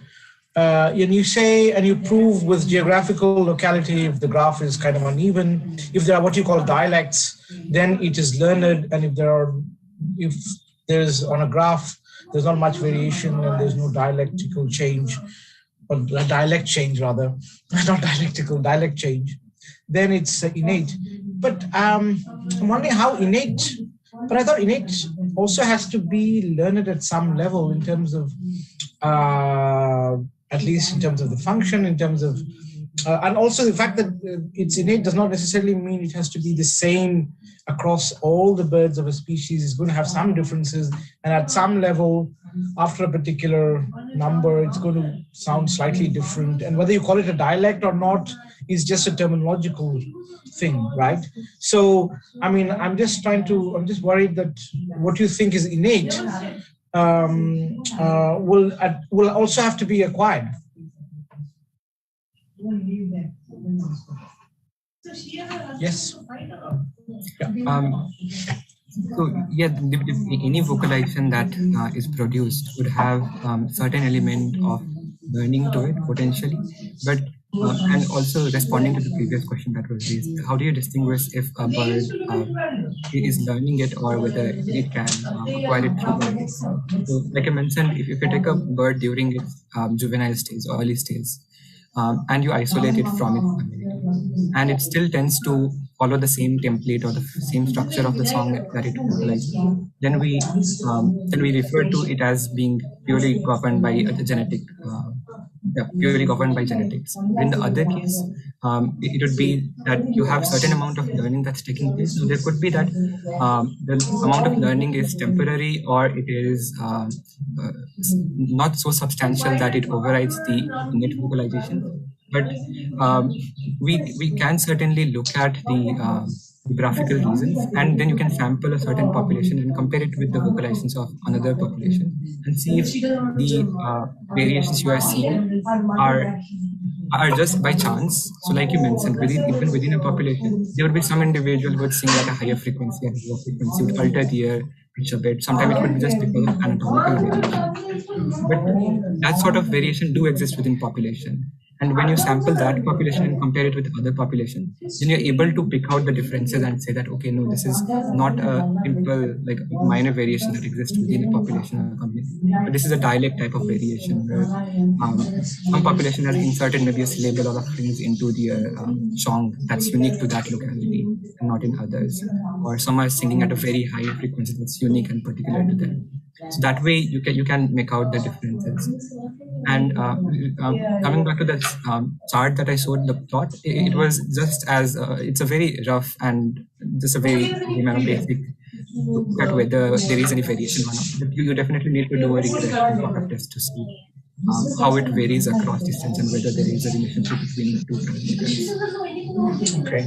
And you say, and you prove with geographical locality, if the graph is kind of uneven, if there are what you call dialects, then it is learned. And if there's on a graph, there's not much variation and there's no dialectical change, or dialect change rather, not dialectical, dialect change, then it's innate. But I'm wondering how innate, but I thought innate also has to be learned at some level in terms of, at least in terms of the function, in terms of, and also the fact that it's innate does not necessarily mean it has to be the same across all the birds of a species. It's going to have some differences, and at some level, after a particular number, it's going to sound slightly different. And whether you call it a dialect or not is just a terminological thing, right? So, I mean, I'm just worried that what you think is innate will also have to be acquired. Yes. Any vocalization that is produced would have certain element of learning to it potentially, but and also responding to the previous question that was raised, how do you distinguish if a bird is learning it or whether it can acquire it through learning? So, like I mentioned, if you take a bird during its juvenile stage or early stage, and you isolate it from its community, and it still tends to follow the same template or the same structure of the song that it vocalizes, then we refer to it as being purely governed by the genetic. Purely governed by genetics. In the other case, it would be that you have certain amount of learning that's taking place. So there could be that the amount of learning is temporary, or it is not so substantial that it overrides the innate vocalization. But we can certainly look at the graphical reasons, and then you can sample a certain population and compare it with the vocalizations of another population and see if the variations you are seeing are just by chance. So like you mentioned, even within a population, there would be some individual who would sing at a higher frequency and lower frequency, would alter the ear pitch a bit. Sometimes it could be just because of anatomical variation. But that sort of variation do exist within population. And when you sample that population and compare it with other population, then you're able to pick out the differences and say that, okay, no, this is not a simple, like minor variation that exists within a population or a community, but this is a dialect type of variation where some population has inserted maybe a syllable or a phrase into their song that's unique to that locality and not in others. Or some are singing at a very high frequency that's unique and particular to them. So that way you can make out the differences. And coming back to the chart that I showed, the plot, it was just as it's a very rough and just a very basic look at whether there is any variation or not. But you definitely need to do a regression product test to see how it varies across distance and whether there is a relationship between the two parameters. Okay.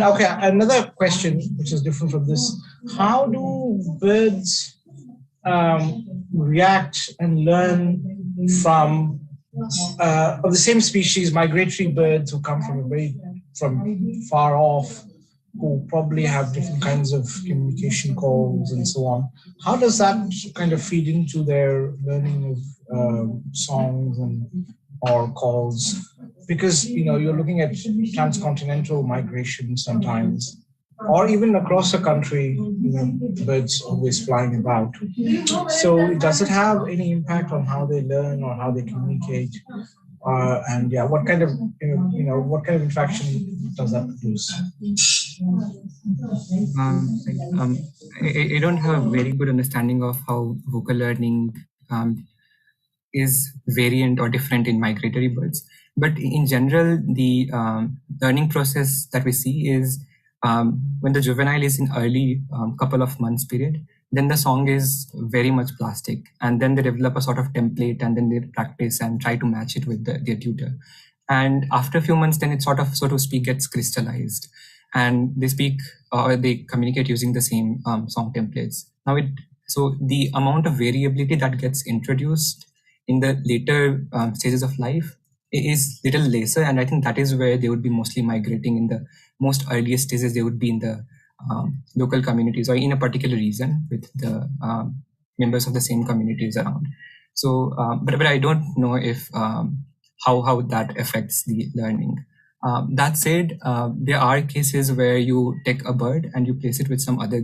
Okay, another question which is different from this. How do birds react and learn from of the same species, migratory birds who come from far off, who probably have different kinds of communication calls and so on? How does that kind of feed into their learning of songs or calls? Because you're looking at transcontinental migration sometimes, or even across a country, birds always flying about. So does it have any impact on how they learn or how they communicate? What kind of interaction does that produce? I don't have a very good understanding of how vocal learning is variant or different in migratory birds. But in general, the learning process that we see is when the juvenile is in early couple of months period, then the song is very much plastic, and then they develop a sort of template, and then they practice and try to match it with their tutor. And after a few months, then it sort of, so to speak, gets crystallized. And they speak or they communicate using the same song templates. Now, so the amount of variability that gets introduced in the later stages of life is little lesser. And I think that is where they would be mostly migrating. In the most earliest stages, they would be in the local communities or in a particular region with the members of the same communities around. So, but I don't know if how that affects the learning. That said, there are cases where you take a bird and you place it with some other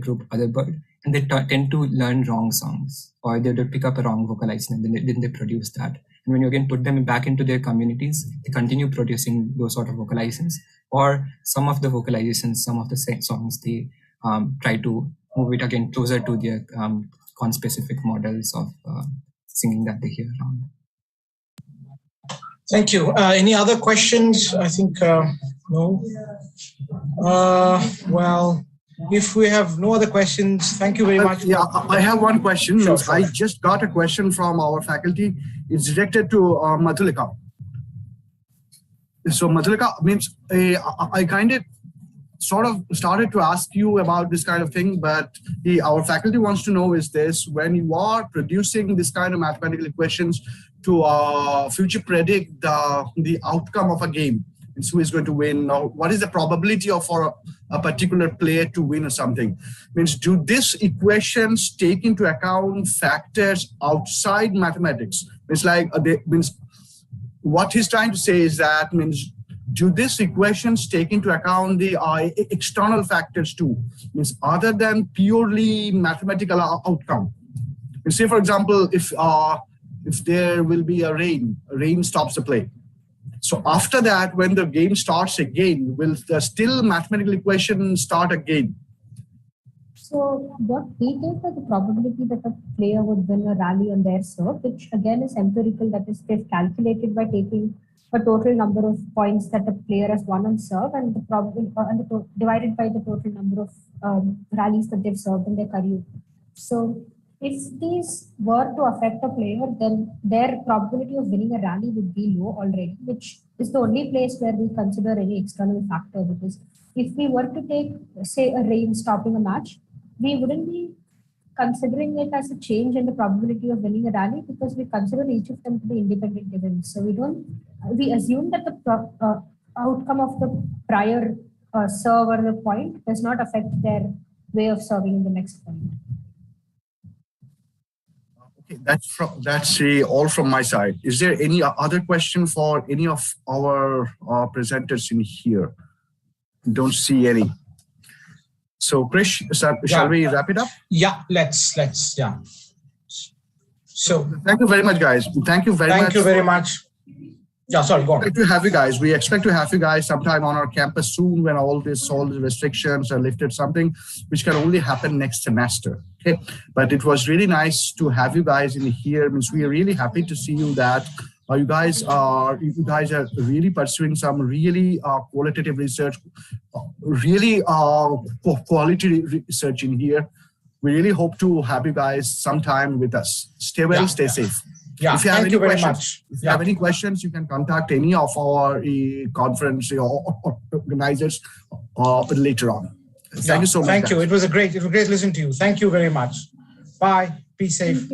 bird, and they tend to learn wrong songs, or they pick up a wrong vocalization, and then they produce that. And when you again put them back into their communities, they continue producing those sort of vocalizations, or some of the vocalizations, some of the songs, they try to move it again closer to their conspecific models of singing that they hear around. Thank you. Any other questions? I think no. Well, if we have no other questions, thank you very much. Yeah, I have one question. Sure. I just got a question from our faculty. It's directed to Madhulika. So Madhulika, means I kind of sort of started to ask you about this kind of thing, but our faculty wants to know is this: when you are producing this kind of mathematical equations to future predict the outcome of a game, and who is going to win, or what is the probability of for a particular player to win or something, means do these equations take into account factors outside mathematics? It's like means what he's trying to say is that means do these equations take into account the external factors too, means other than purely mathematical outcome? And say, for example, if there will be a rain stops the play. So after that, when the game starts again, will the still mathematical equation start again? So what we take as the probability that a player would win a rally on their serve, which again is empirical, that is calculated by taking a total number of points that the player has won on serve and the probability divided by the total number of rallies that they've served in their career. So if these were to affect a player, then their probability of winning a rally would be low already, which is the only place where we consider any external factor. Because if we were to take, say, a rain stopping a match, we wouldn't be considering it as a change in the probability of winning a rally, because we consider each of them to be independent events. So we assume that the outcome of the prior serve or the point does not affect their way of serving in the next point. Okay, that's all from my side. Is there any other question for any of our presenters in here? Don't see any. So, Krish, shall we wrap it up? Yeah, let's. Yeah. So, thank you very much, guys. Thank you very much. Thank you very much. Yeah, sorry, go on. To have you guys. We expect to have you guys sometime on our campus soon when all the restrictions are lifted, something which can only happen next semester. Okay, but it was really nice to have you guys in here. Means we are really happy to see you that you guys are really pursuing some really qualitative research, really quality research in here. We really hope to have you guys sometime with us. Stay well, stay safe. Yeah, if you have thank any you very questions, much. If you have any questions, you can contact any of our conference or organizers later on. Thank you so much. Thank guys. you. It was great listening to you. Thank you very much. Bye. Be safe.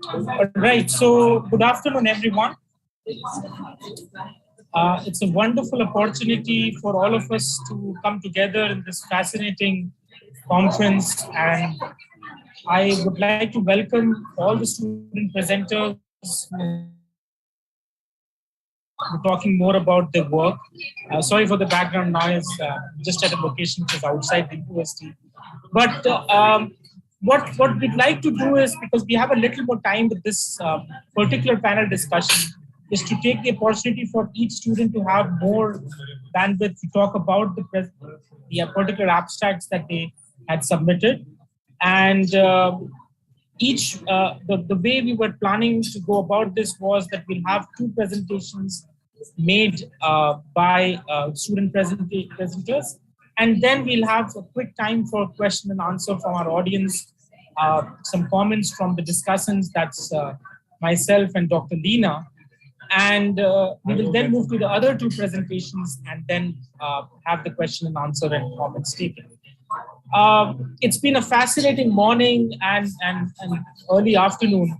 All right, so good afternoon, everyone. It's a wonderful opportunity for all of us to come together in this fascinating conference, and I would like to welcome all the student presenters who are talking more about their work. Sorry for the background noise, just at a location which is outside the university. But what we'd like to do is, because we have a little more time with this particular panel discussion, is to take the opportunity for each student to have more bandwidth to talk about the particular abstracts that they had submitted. And the way we were planning to go about this was that we'll have two presentations made by student presenters, and then we'll have a quick time for question and answer from our audience, some comments from the discussants, that's myself and Dr. Leena, and we will then move to the other two presentations and then have the question and answer and comments taken. It's been a fascinating morning and early afternoon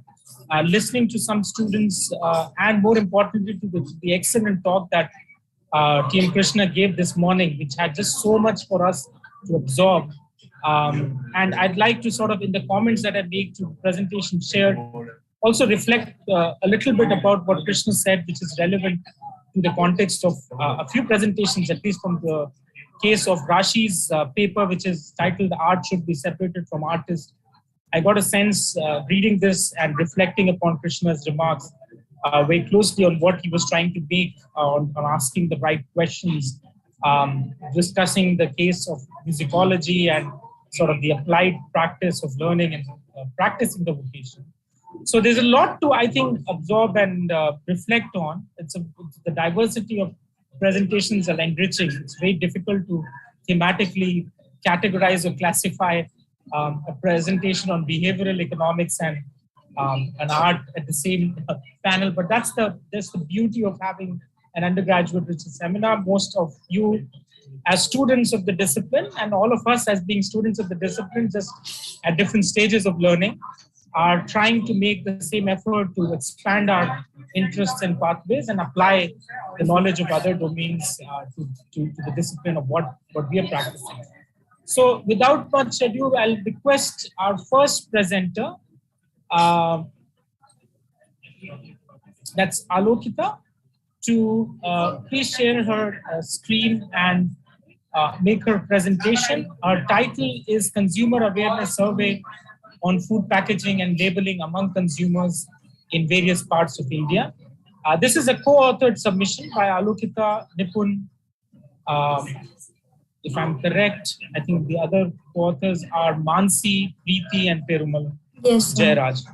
listening to some students and more importantly to the excellent talk that T.M. Krishna gave this morning, which had just so much for us to absorb. And I'd like to sort of, in the comments that I make to the presentation shared, also reflect a little bit about what Krishna said, which is relevant to the context of a few presentations, at least from the case of Rashi's paper, which is titled "Art Should Be Separated from Artists." I got a sense reading this and reflecting upon Krishna's remarks very closely on what he was trying to make on asking the right questions, discussing the case of musicology and sort of the applied practice of learning and practicing the vocation. So there's a lot to, I think, absorb and reflect on. The diversity of presentations are enriching. It's very difficult to thematically categorize or classify a presentation on behavioral economics and an art at the same panel, but that's the beauty of having an undergraduate research seminar. Most of you as students of the discipline, and all of us as being students of the discipline, just at different stages of learning, are trying to make the same effort to expand our interests and pathways and apply the knowledge of other domains to the discipline of what we are practicing. So without much ado, I'll request our first presenter, that's Alokita, to please share her screen and make her presentation. Our title is Consumer Awareness Survey on Food Packaging and Labeling Among Consumers in Various Parts of India. This is a co-authored submission by Alokita, Nipun. If I'm correct, I think the other co-authors are Mansi, Preeti, and Perumal. Yes, Jairaj.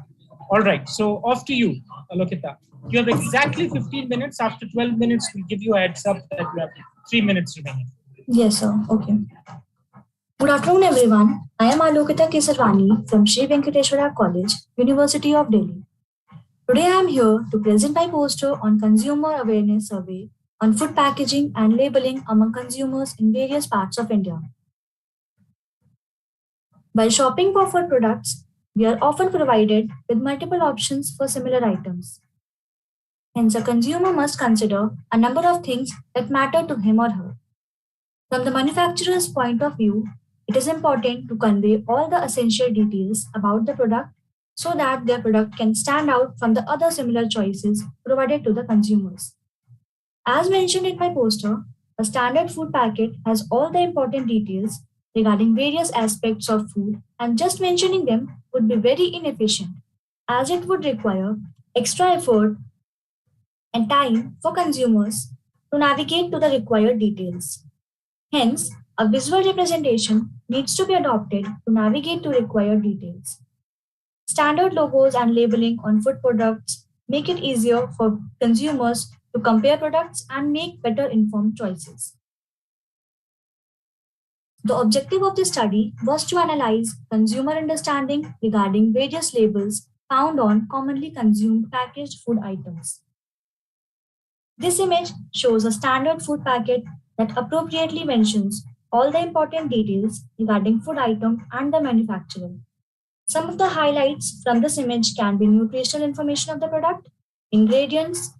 All right, so off to you, Alokita. You have exactly 15 minutes. After 12 minutes, we'll give you a heads up that you have 3 minutes remaining. Yes, sir. Okay. Good afternoon, everyone. I am Alokita Kesarwani from Sri Venkateshwara College, University of Delhi. Today, I am here to present my poster on Consumer Awareness Survey on Food Packaging and Labeling Among Consumers in Various Parts of India. While shopping for food products, we are often provided with multiple options for similar items. Hence, a consumer must consider a number of things that matter to him or her. From the manufacturer's point of view, it is important to convey all the essential details about the product so that their product can stand out from the other similar choices provided to the consumers. As mentioned in my poster, a standard food packet has all the important details regarding various aspects of food, and just mentioning them would be very inefficient, as it would require extra effort and time for consumers to navigate to the required details. Hence, a visual representation needs to be adopted to navigate to required details. Standard logos and labeling on food products make it easier for consumers to compare products and make better informed choices. The objective of this study was to analyze consumer understanding regarding various labels found on commonly consumed packaged food items. This image shows a standard food packet that appropriately mentions all the important details regarding food item and the manufacturer. Some of the highlights from this image can be nutritional information of the product, ingredients,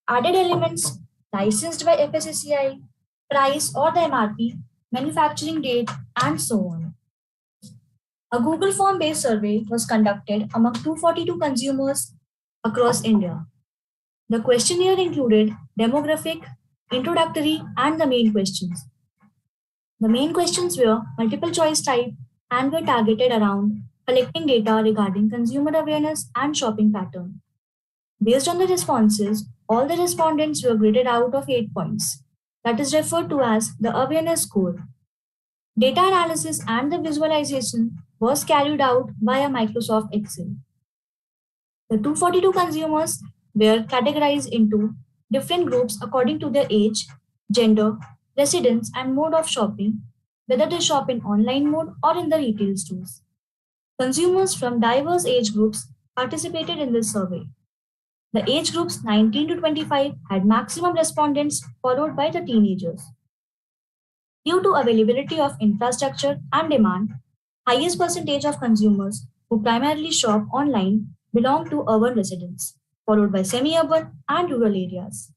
added elements, licensed by FSSAI, price or the MRP, manufacturing date, and so on. A Google form-based survey was conducted among 242 consumers across India. The questionnaire included demographic, introductory, and the main questions. The main questions were multiple choice type and were targeted around collecting data regarding consumer awareness and shopping pattern. Based on the responses, all the respondents were graded out of 8 points. That is referred to as the awareness score. Data analysis and the visualization was carried out via Microsoft Excel. The 242 consumers were categorized into different groups according to their age, gender, residence, and mode of shopping, whether they shop in online mode or in the retail stores. Consumers from diverse age groups participated in this survey. The age groups 19 to 25 had maximum respondents, followed by the teenagers. Due to availability of infrastructure and demand, highest percentage of consumers who primarily shop online belong to urban residents, followed by semi-urban and rural areas.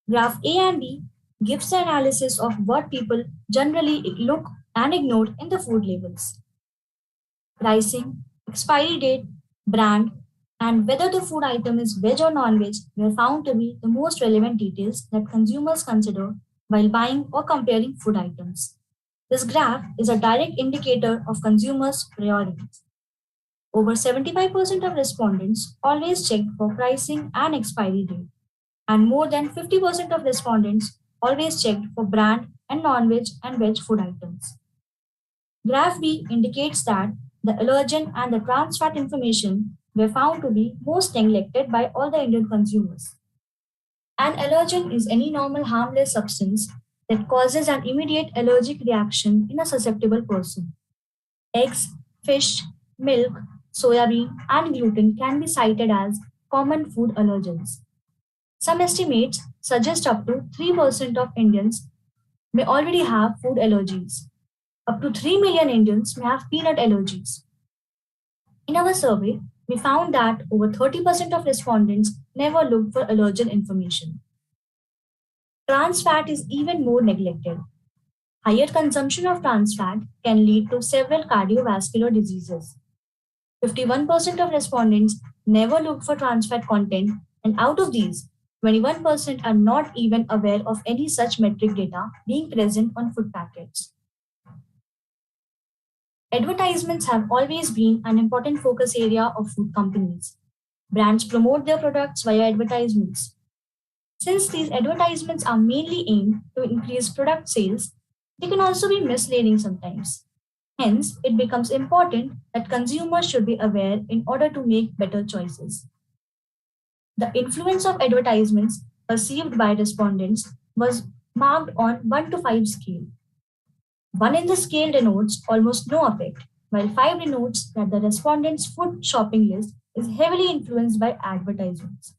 Graph A and B gives the analysis of what people generally look and ignore in the food labels. Pricing, expiry date, brand, and whether the food item is veg or non-veg were found to be the most relevant details that consumers consider while buying or comparing food items. This graph is a direct indicator of consumers' priorities. Over 75% of respondents always checked for pricing and expiry date, and more than 50% of respondents always checked for brand and non-veg and veg food items. Graph B indicates that the allergen and the trans fat information were found to be most neglected by all the Indian consumers. An allergen is any normal harmless substance that causes an immediate allergic reaction in a susceptible person. Eggs, fish, milk, soya bean, and gluten can be cited as common food allergens. Some estimates suggest up to 3% of Indians may already have food allergies. Up to 3 million Indians may have peanut allergies. In our survey, we found that over 30% of respondents never looked for allergen information. Trans fat is even more neglected. Higher consumption of trans fat can lead to several cardiovascular diseases. 51% of respondents never looked for trans fat content, and out of these, 21% are not even aware of any such metric data being present on food packets. Advertisements have always been an important focus area of food companies. Brands promote their products via advertisements. Since these advertisements are mainly aimed to increase product sales, they can also be misleading sometimes. Hence, it becomes important that consumers should be aware in order to make better choices. The influence of advertisements perceived by respondents was marked on 1 to 5 scale. 1 in the scale denotes almost no effect, while 5 denotes that the respondent's food shopping list is heavily influenced by advertisements.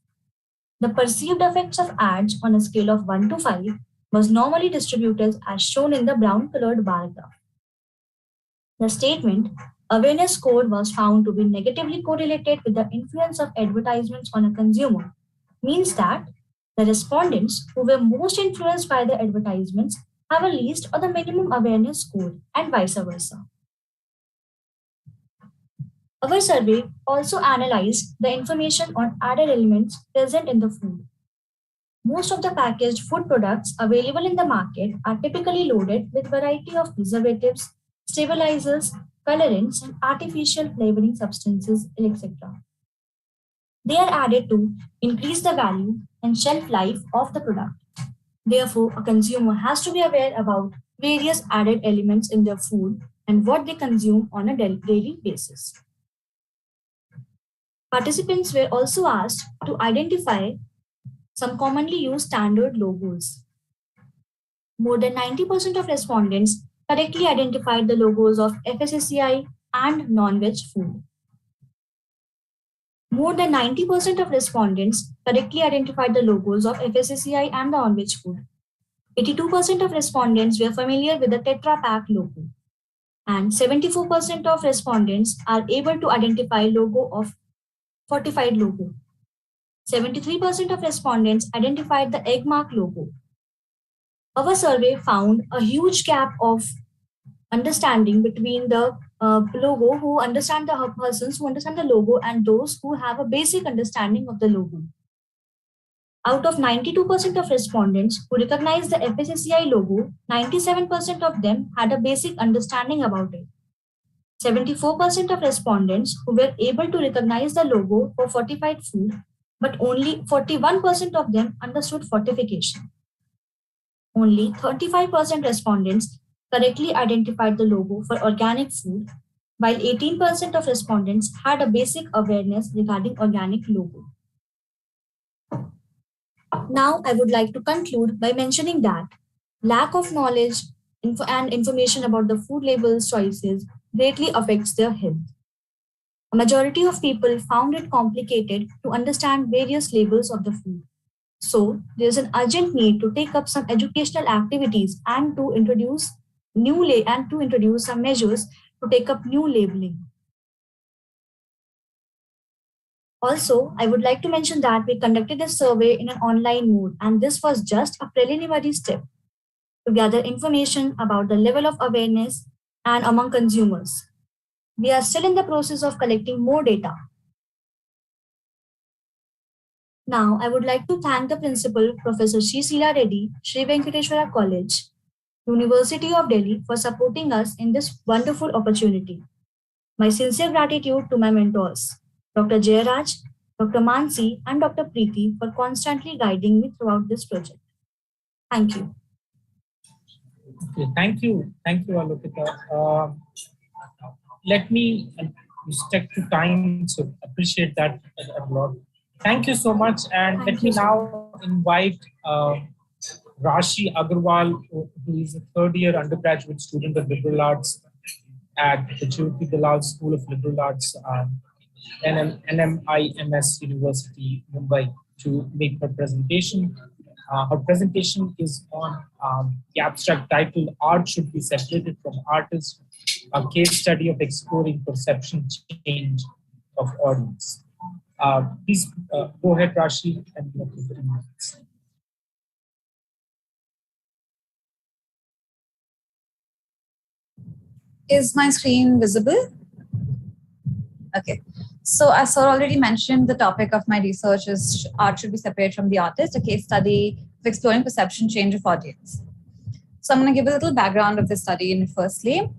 The perceived effects of ads on a scale of 1 to 5 was normally distributed as shown in the brown-colored bar graph. The statement, awareness score, was found to be negatively correlated with the influence of advertisements on a consumer, means that the respondents who were most influenced by the advertisements have a least or the minimum awareness score, and vice versa. Our survey also analyzed the information on added elements present in the food. Most of the packaged food products available in the market are typically loaded with a variety of preservatives, stabilizers, colorants, and artificial flavoring substances, etc. They are added to increase the value and shelf life of the product. Therefore, a consumer has to be aware about various added elements in their food and what they consume on a daily basis. Participants were also asked to identify some commonly used standard logos. More than 90% of respondents correctly identified the logos of FSSAI and non-veg food. More than 90% of respondents correctly identified the logos of FSSAI and the non-veg food. 82% of respondents were familiar with the Tetra Pak logo, and 74% of respondents are able to identify logo of fortified logo. 73% of respondents identified the egg mark logo. Our survey found a huge gap of understanding between the logo who understand the persons who understand the logo and those who have a basic understanding of the logo. Out of 92% of respondents who recognized the FSSAI logo, 97% of them had a basic understanding about it. 74% of respondents who were able to recognize the logo for fortified food, but only 41% of them understood fortification. Only 35% respondents correctly identified the logo for organic food, while 18% of respondents had a basic awareness regarding organic logo. Now, I would like to conclude by mentioning that lack of knowledge and information about the food labels choices greatly affects their health. A majority of people found it complicated to understand various labels of the food. So, there is an urgent need to take up some educational activities and to introduce some measures to take up new labeling. Also, I would like to mention that we conducted a survey in an online mode, and this was just a preliminary step to gather information about the level of awareness and among consumers. We are still in the process of collecting more data. Now, I would like to thank the principal, Professor Sri Sila Reddy, Sri Venkateswara College, University of Delhi, for supporting us in this wonderful opportunity. My sincere gratitude to my mentors, Dr. Jayaraj, Dr. Mansi, and Dr. Preeti, for constantly guiding me throughout this project. Thank you. Okay, thank you, Alokita. Let me stick to time, so appreciate that a lot. Thank you so much, and let me now invite Rashi Agarwal, who is a third-year undergraduate student of liberal arts at the Jyoti Dalal School of Liberal Arts, NMIMS University, Mumbai, to make her presentation. Her presentation is on the abstract title, Art Should Be Separated from Artists, a case study of exploring perception change of audience. Please go ahead, Rashi, and you have 15 minutes. Is my screen visible? Okay. So as Sir already mentioned, the topic of my research is art should be separate from the artist, a case study of exploring perception change of audience. So I'm going to give a little background of this study firstly.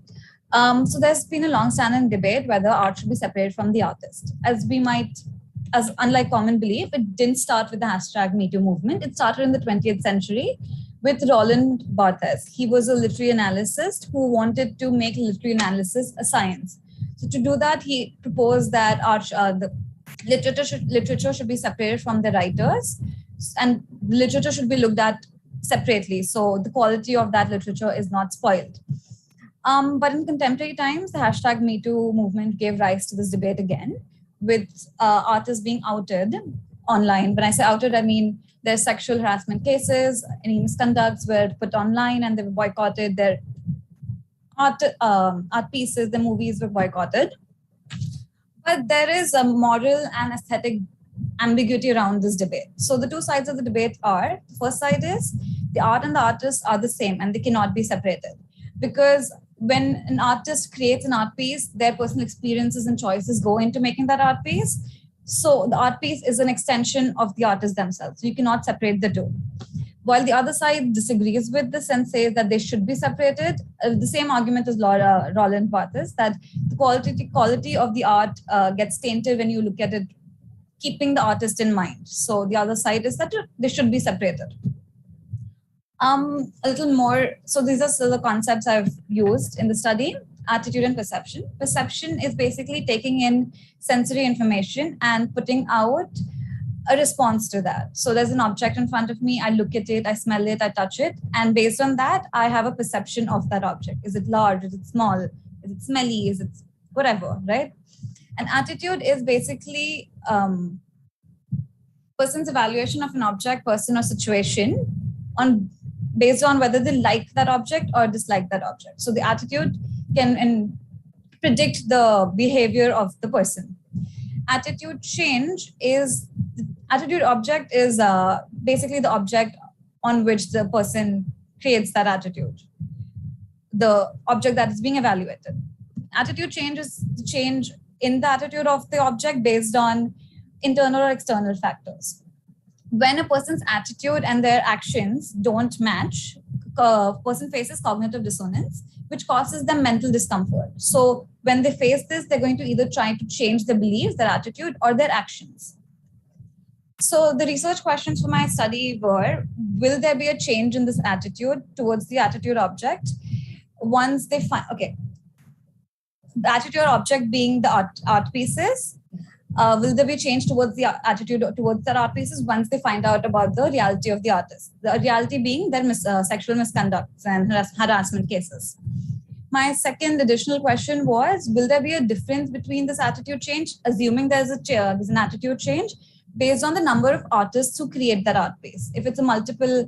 So there's been a long-standing debate whether art should be separated from the artist. As unlike common belief, it didn't start with the hashtag #MeToo movement. It started in the 20th century with Roland Barthes. He was a literary analyst who wanted to make literary analysis a science. So to do that, he proposed that the literature should be separated from the writers, and literature should be looked at separately. So the quality of that literature is not spoiled. But in contemporary times, the hashtag #MeToo movement gave rise to this debate again, with artists being outed online. When I say outed, I mean there's sexual harassment cases, any misconducts were put online and they were boycotted, their art pieces, the movies were boycotted. But there is a moral and aesthetic ambiguity around this debate. So the two sides of the debate are, the first side is the art and the artist are the same and they cannot be separated. Because when an artist creates an art piece, their personal experiences and choices go into making that art piece. So the art piece is an extension of the artist themselves. So you cannot separate the two. While the other side disagrees with this and says that they should be separated, the same argument as Roland Barthes, that the quality of the art gets tainted when you look at it, keeping the artist in mind. So the other side is that they should be separated. A little more, so these are still the concepts I've used in the study. Attitude and perception. Perception is basically taking in sensory information and putting out a response to that. So there's an object in front of me, I look at it, I smell it, I touch it, and based on that, I have a perception of that object. Is it large? Is it small? Is it smelly? Is it whatever, right? And attitude is basically person's evaluation of an object, person, or situation based on whether they like that object or dislike that object. So the attitude can predict the behavior of the person. Attitude object is basically the object on which the person creates that attitude, the object that is being evaluated. Attitude change is the change in the attitude of the object based on internal or external factors. When a person's attitude and their actions don't match, a person faces cognitive dissonance, which causes them mental discomfort. So when they face this, they're going to either try to change their beliefs, their attitude, or their actions. So the research questions for my study were, will there be a change in this attitude towards the attitude object once they find, the attitude object being the art pieces, will there be a change towards the attitude towards their art pieces once they find out about the reality of the artist? The reality being their sexual misconducts and harassment cases. My second additional question was, will there be a difference between this attitude change, assuming there's an attitude change based on the number of artists who create that art piece? If it's a multiple,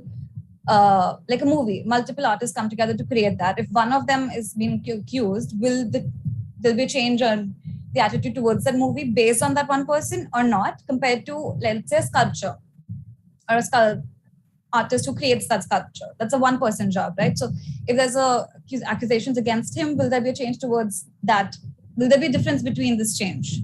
like a movie, multiple artists come together to create that. If one of them is being accused, will there'll be a change on the attitude towards that movie based on that one person or not, compared to, let's say, a sculpture or a artist who creates that sculpture? That's a one-person job, right? So if there's accusations against him, will there be a change towards that? Will there be a difference between this change?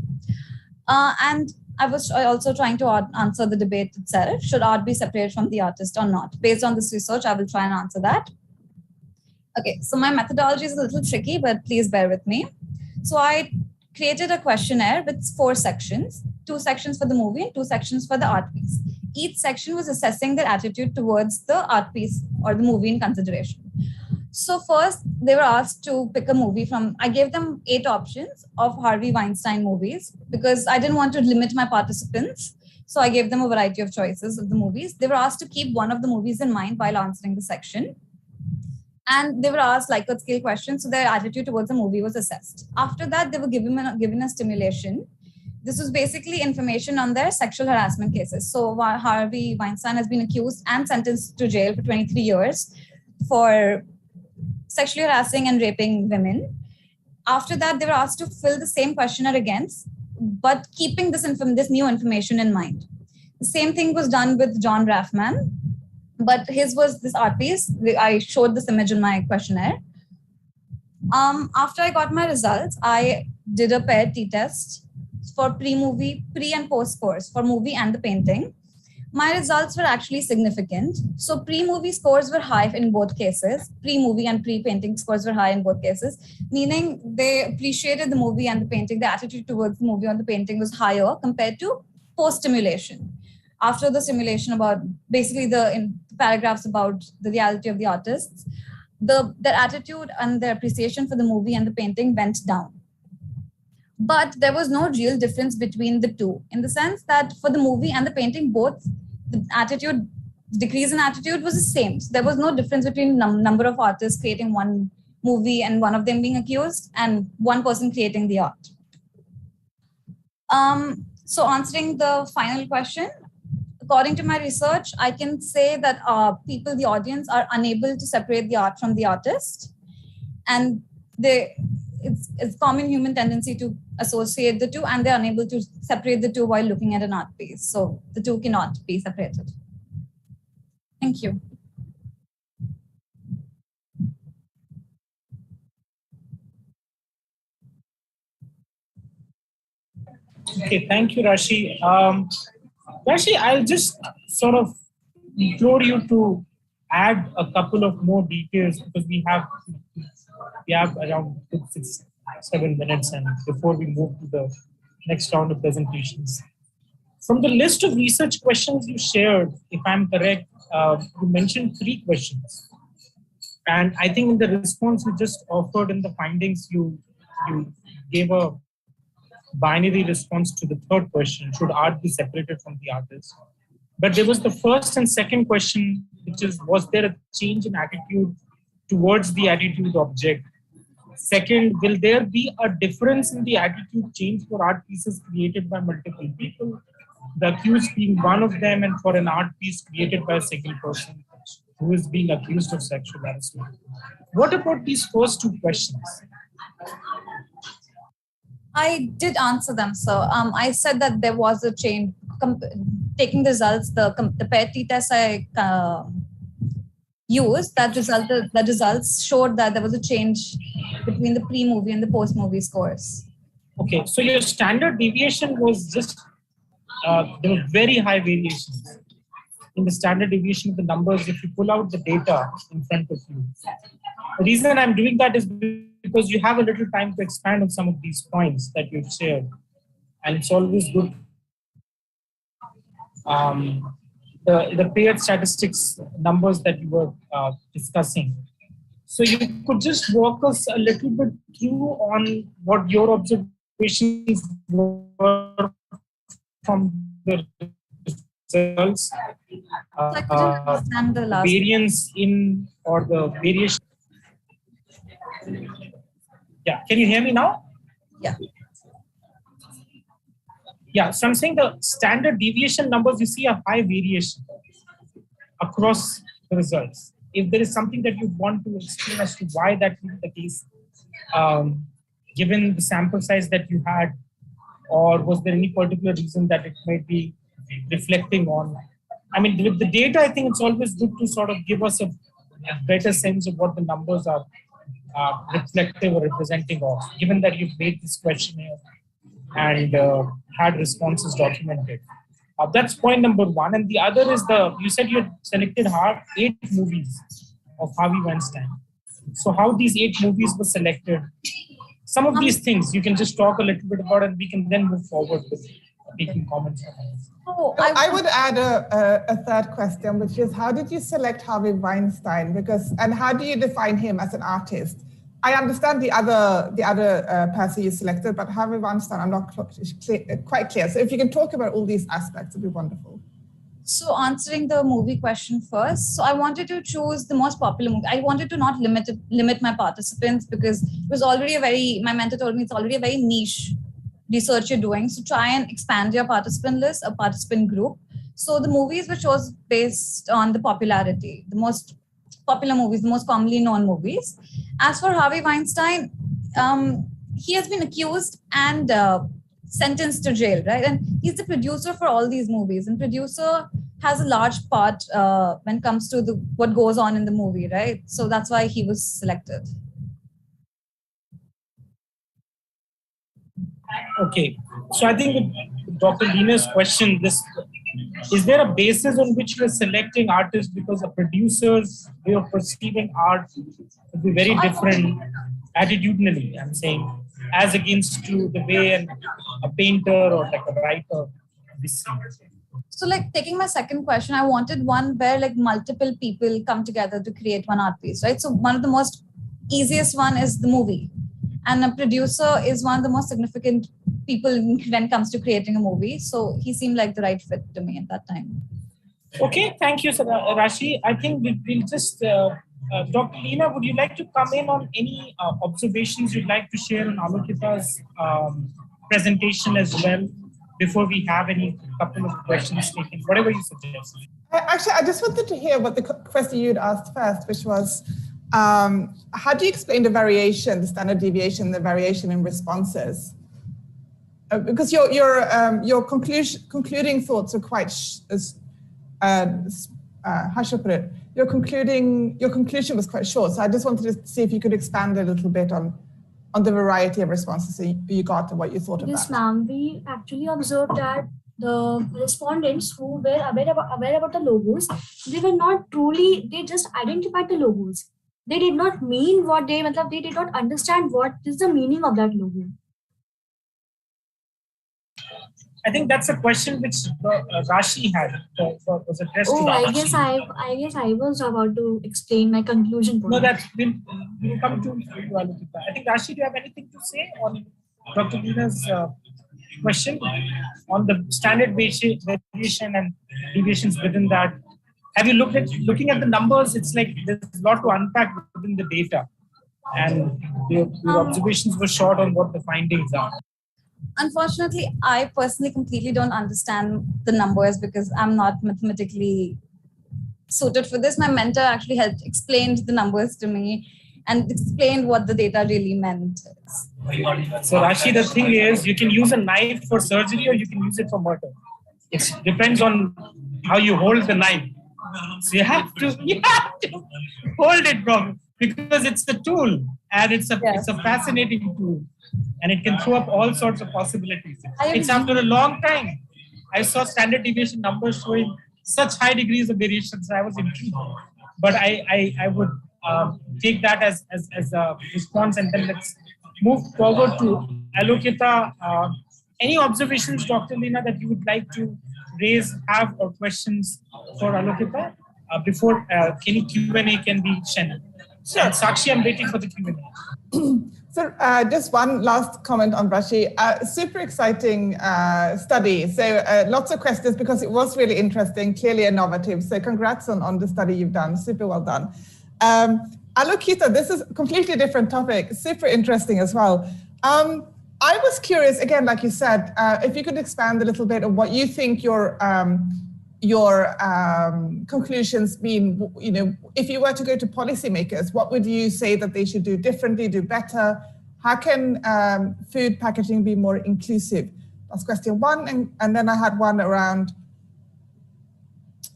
And I was also trying to answer the debate itself. Should art be separated from the artist or not? Based on this research, I will try and answer that. Okay, so my methodology is a little tricky, but please bear with me. So I created a questionnaire with 4 sections, 2 sections for the movie and 2 sections for the art piece. Each section was assessing their attitude towards the art piece or the movie in consideration. So first, they were asked to pick a movie from, I gave them 8 options of Harvey Weinstein movies because I didn't want to limit my participants. So I gave them a variety of choices of the movies. They were asked to keep one of the movies in mind while answering the section. And they were asked Likert scale questions, so their attitude towards the movie was assessed. After that, they were given a stimulation. This was basically information on their sexual harassment cases. So Harvey Weinstein has been accused and sentenced to jail for 23 years for sexually harassing and raping women. After that, they were asked to fill the same questionnaire again, but keeping this new information in mind. The same thing was done with John Raffman, but his was this art piece. I showed this image in my questionnaire. After I got my results, I did a paired t-test for pre-movie, pre and post scores for movie and the painting. My results were actually significant. So pre-movie scores were high in both cases. Pre-movie and pre-painting scores were high in both cases, meaning they appreciated the movie and the painting. The attitude towards the movie and the painting was higher compared to post-stimulation. After the simulation about basically the paragraphs about the reality of the artists, their attitude and their appreciation for the movie and the painting went down. But there was no real difference between the two, in the sense that for the movie and the painting, both the decrease in attitude was the same. So there was no difference between number of artists creating one movie and one of them being accused and one person creating the art. So answering the final question, according to my research, I can say that people, the audience, are unable to separate the art from the artist. And it's common human tendency to associate the two, and they're unable to separate the two while looking at an art piece. So the two cannot be separated. Thank you. Okay, thank you, Rashi. Rashi, I'll just sort of implore you to add a couple of more details because we have around 6-7 minutes and before we move to the next round of presentations. From the list of research questions you shared, if I'm correct, you mentioned 3 questions. And I think in the response you just offered in the findings, you gave a binary response to the 3rd question, should art be separated from the artist? But there was the first and second question, which is, was there a change in attitude towards the attitude object? Second, will there be a difference in the attitude change for art pieces created by multiple people? The accused being one of them, and for an art piece created by a single person, who is being accused of sexual harassment. What about these first two questions? I did answer them, sir. I said that there was a change. Taking the results, the PET test I used, the results showed that there was a change between the pre-movie and the post-movie scores. Okay, so your standard deviation was just, there were very high variations in the standard deviation of the numbers if you pull out the data in front of you. The reason I'm doing that is because you have a little time to expand on some of these points that you've shared. And it's always good. The paired statistics numbers that you were discussing. So you could just walk us a little bit through on what your observations were from the results. I couldn't understand the last variance in, or the variation. Yeah, can you hear me now? Yeah. Yeah, so I'm saying the standard deviation numbers, you see a high variation across the results. If there is something that you want to explain as to why that is the case, given the sample size that you had, or was there any particular reason that it might be reflecting on? I mean, with the data, I think it's always good to sort of give us a better sense of what the numbers are reflective or representing of, given that you've made this questionnaire and had responses documented. That's point number one. And the other is you said you had selected 8 movies of Harvey Weinstein. So how these 8 movies were selected? Some of these things you can just talk a little bit about, and we can then move forward with taking comments on this. Oh, I would add a third question, which is, how did you select Harvey Weinstein? And how do you define him as an artist? I understand the other person you selected, but Harvey Weinstein, I'm not quite clear. So if you can talk about all these aspects, it'd be wonderful. So answering the movie question first. So I wanted to choose the most popular movie. I wanted to not limit my participants, because it was already my mentor told me it's already a very niche research you're doing. So try and expand your participant list, a participant group. So the movies were chosen based on the popularity, the most popular movies, the most commonly known movies. As for Harvey Weinstein, he has been accused and sentenced to jail, right? And he's the producer for all these movies. And producer has a large part when it comes to what goes on in the movie, right? So that's why he was selected. Okay, so I think with Dr. Lina's question, is there a basis on which you're selecting artists, because a producer's way of perceiving art would be very different attitudinally, I'm saying, as against to the way a painter or like a writer is seen. So like taking my second question, I wanted one where like multiple people come together to create one art piece, right? So one of the most easiest one is the movie. And a producer is one of the most significant people when it comes to creating a movie. So he seemed like the right fit to me at that time. Okay, thank you, Rashi. I think we'll just, Dr. Lina, would you like to come in on any observations you'd like to share on Alokita's presentation as well, before we have any couple of questions taken, whatever you suggest? Actually, I just wanted to hear what the question you'd asked first, which was, how do you explain the variation, the standard deviation, the variation in responses? Because your concluding thoughts are quite, how should I put it? Your conclusion was quite short. So I just wanted to see if you could expand a little bit on the variety of responses you got and what you thought of that. Yes, ma'am. We actually observed that the respondents who were aware about the logos, they were not truly, they just identified the logos. They did not mean what they did not understand what is the meaning of that logo. I think that's a question which Rashi had was addressed to Rashi. I guess I was about to explain my conclusion. No, we'll come to you, Alokita. I think Rashi, do you have anything to say on Dr. Lina's question on the standard variation and deviations within that? Have you looking at the numbers? It's like there's a lot to unpack within the data, and your observations were short on what the findings are. Unfortunately, I personally completely don't understand the numbers because I'm not mathematically suited for this. My mentor actually helped explained the numbers to me and explained what the data really meant. So Rashi, the thing is, you can use a knife for surgery or you can use it for murder. It depends on how you hold the knife. So you have to hold it properly because it's a tool and it's a fascinating tool and it can throw up all sorts of possibilities. It's after a long time I saw standard deviation numbers showing such high degrees of variation, so I was intrigued. But I would take that as a response, and then let's move forward to Alokita. Any observations, Dr. Leena, that you would like to raise, have, or questions for Alokita before any Q&A can be channeled? Sure. Sakshi, I'm waiting for the Q&A. So just one last comment on Rashi. Super exciting study. So lots of questions because it was really interesting, clearly innovative. So congrats on the study you've done. Super well done. Alokita, this is a completely different topic. Super interesting as well. I was curious, again, like you said, if you could expand a little bit on what you think your conclusions mean. You know, if you were to go to policymakers, what would you say that they should do differently, do better? How can food packaging be more inclusive? That's question one. And then I had one around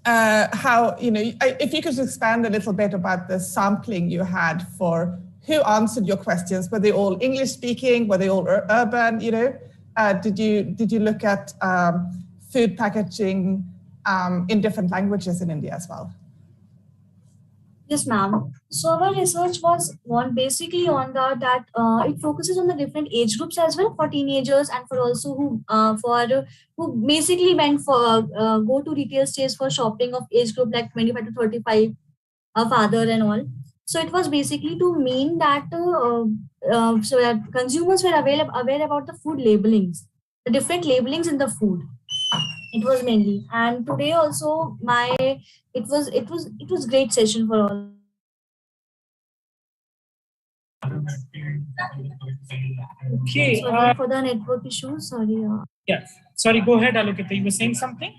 how, you know, if you could expand a little bit about the sampling you had for who answered your questions. Were they all English speaking? Were they all urban? You know, did you look at food packaging in different languages in India as well? Yes, ma'am. So our research was basically on that it focuses on the different age groups as well, for teenagers and for also who basically went for go to retail stores for shopping of age group like 25 to 35, father and all. So it was basically to mean that so that consumers were aware about the food labelings, the different labelings in the food. It was mainly, and today also it was great session for all. Okay. Sorry for the network issues. Sorry. Yeah. Sorry. Go ahead, Alokita. You were saying something.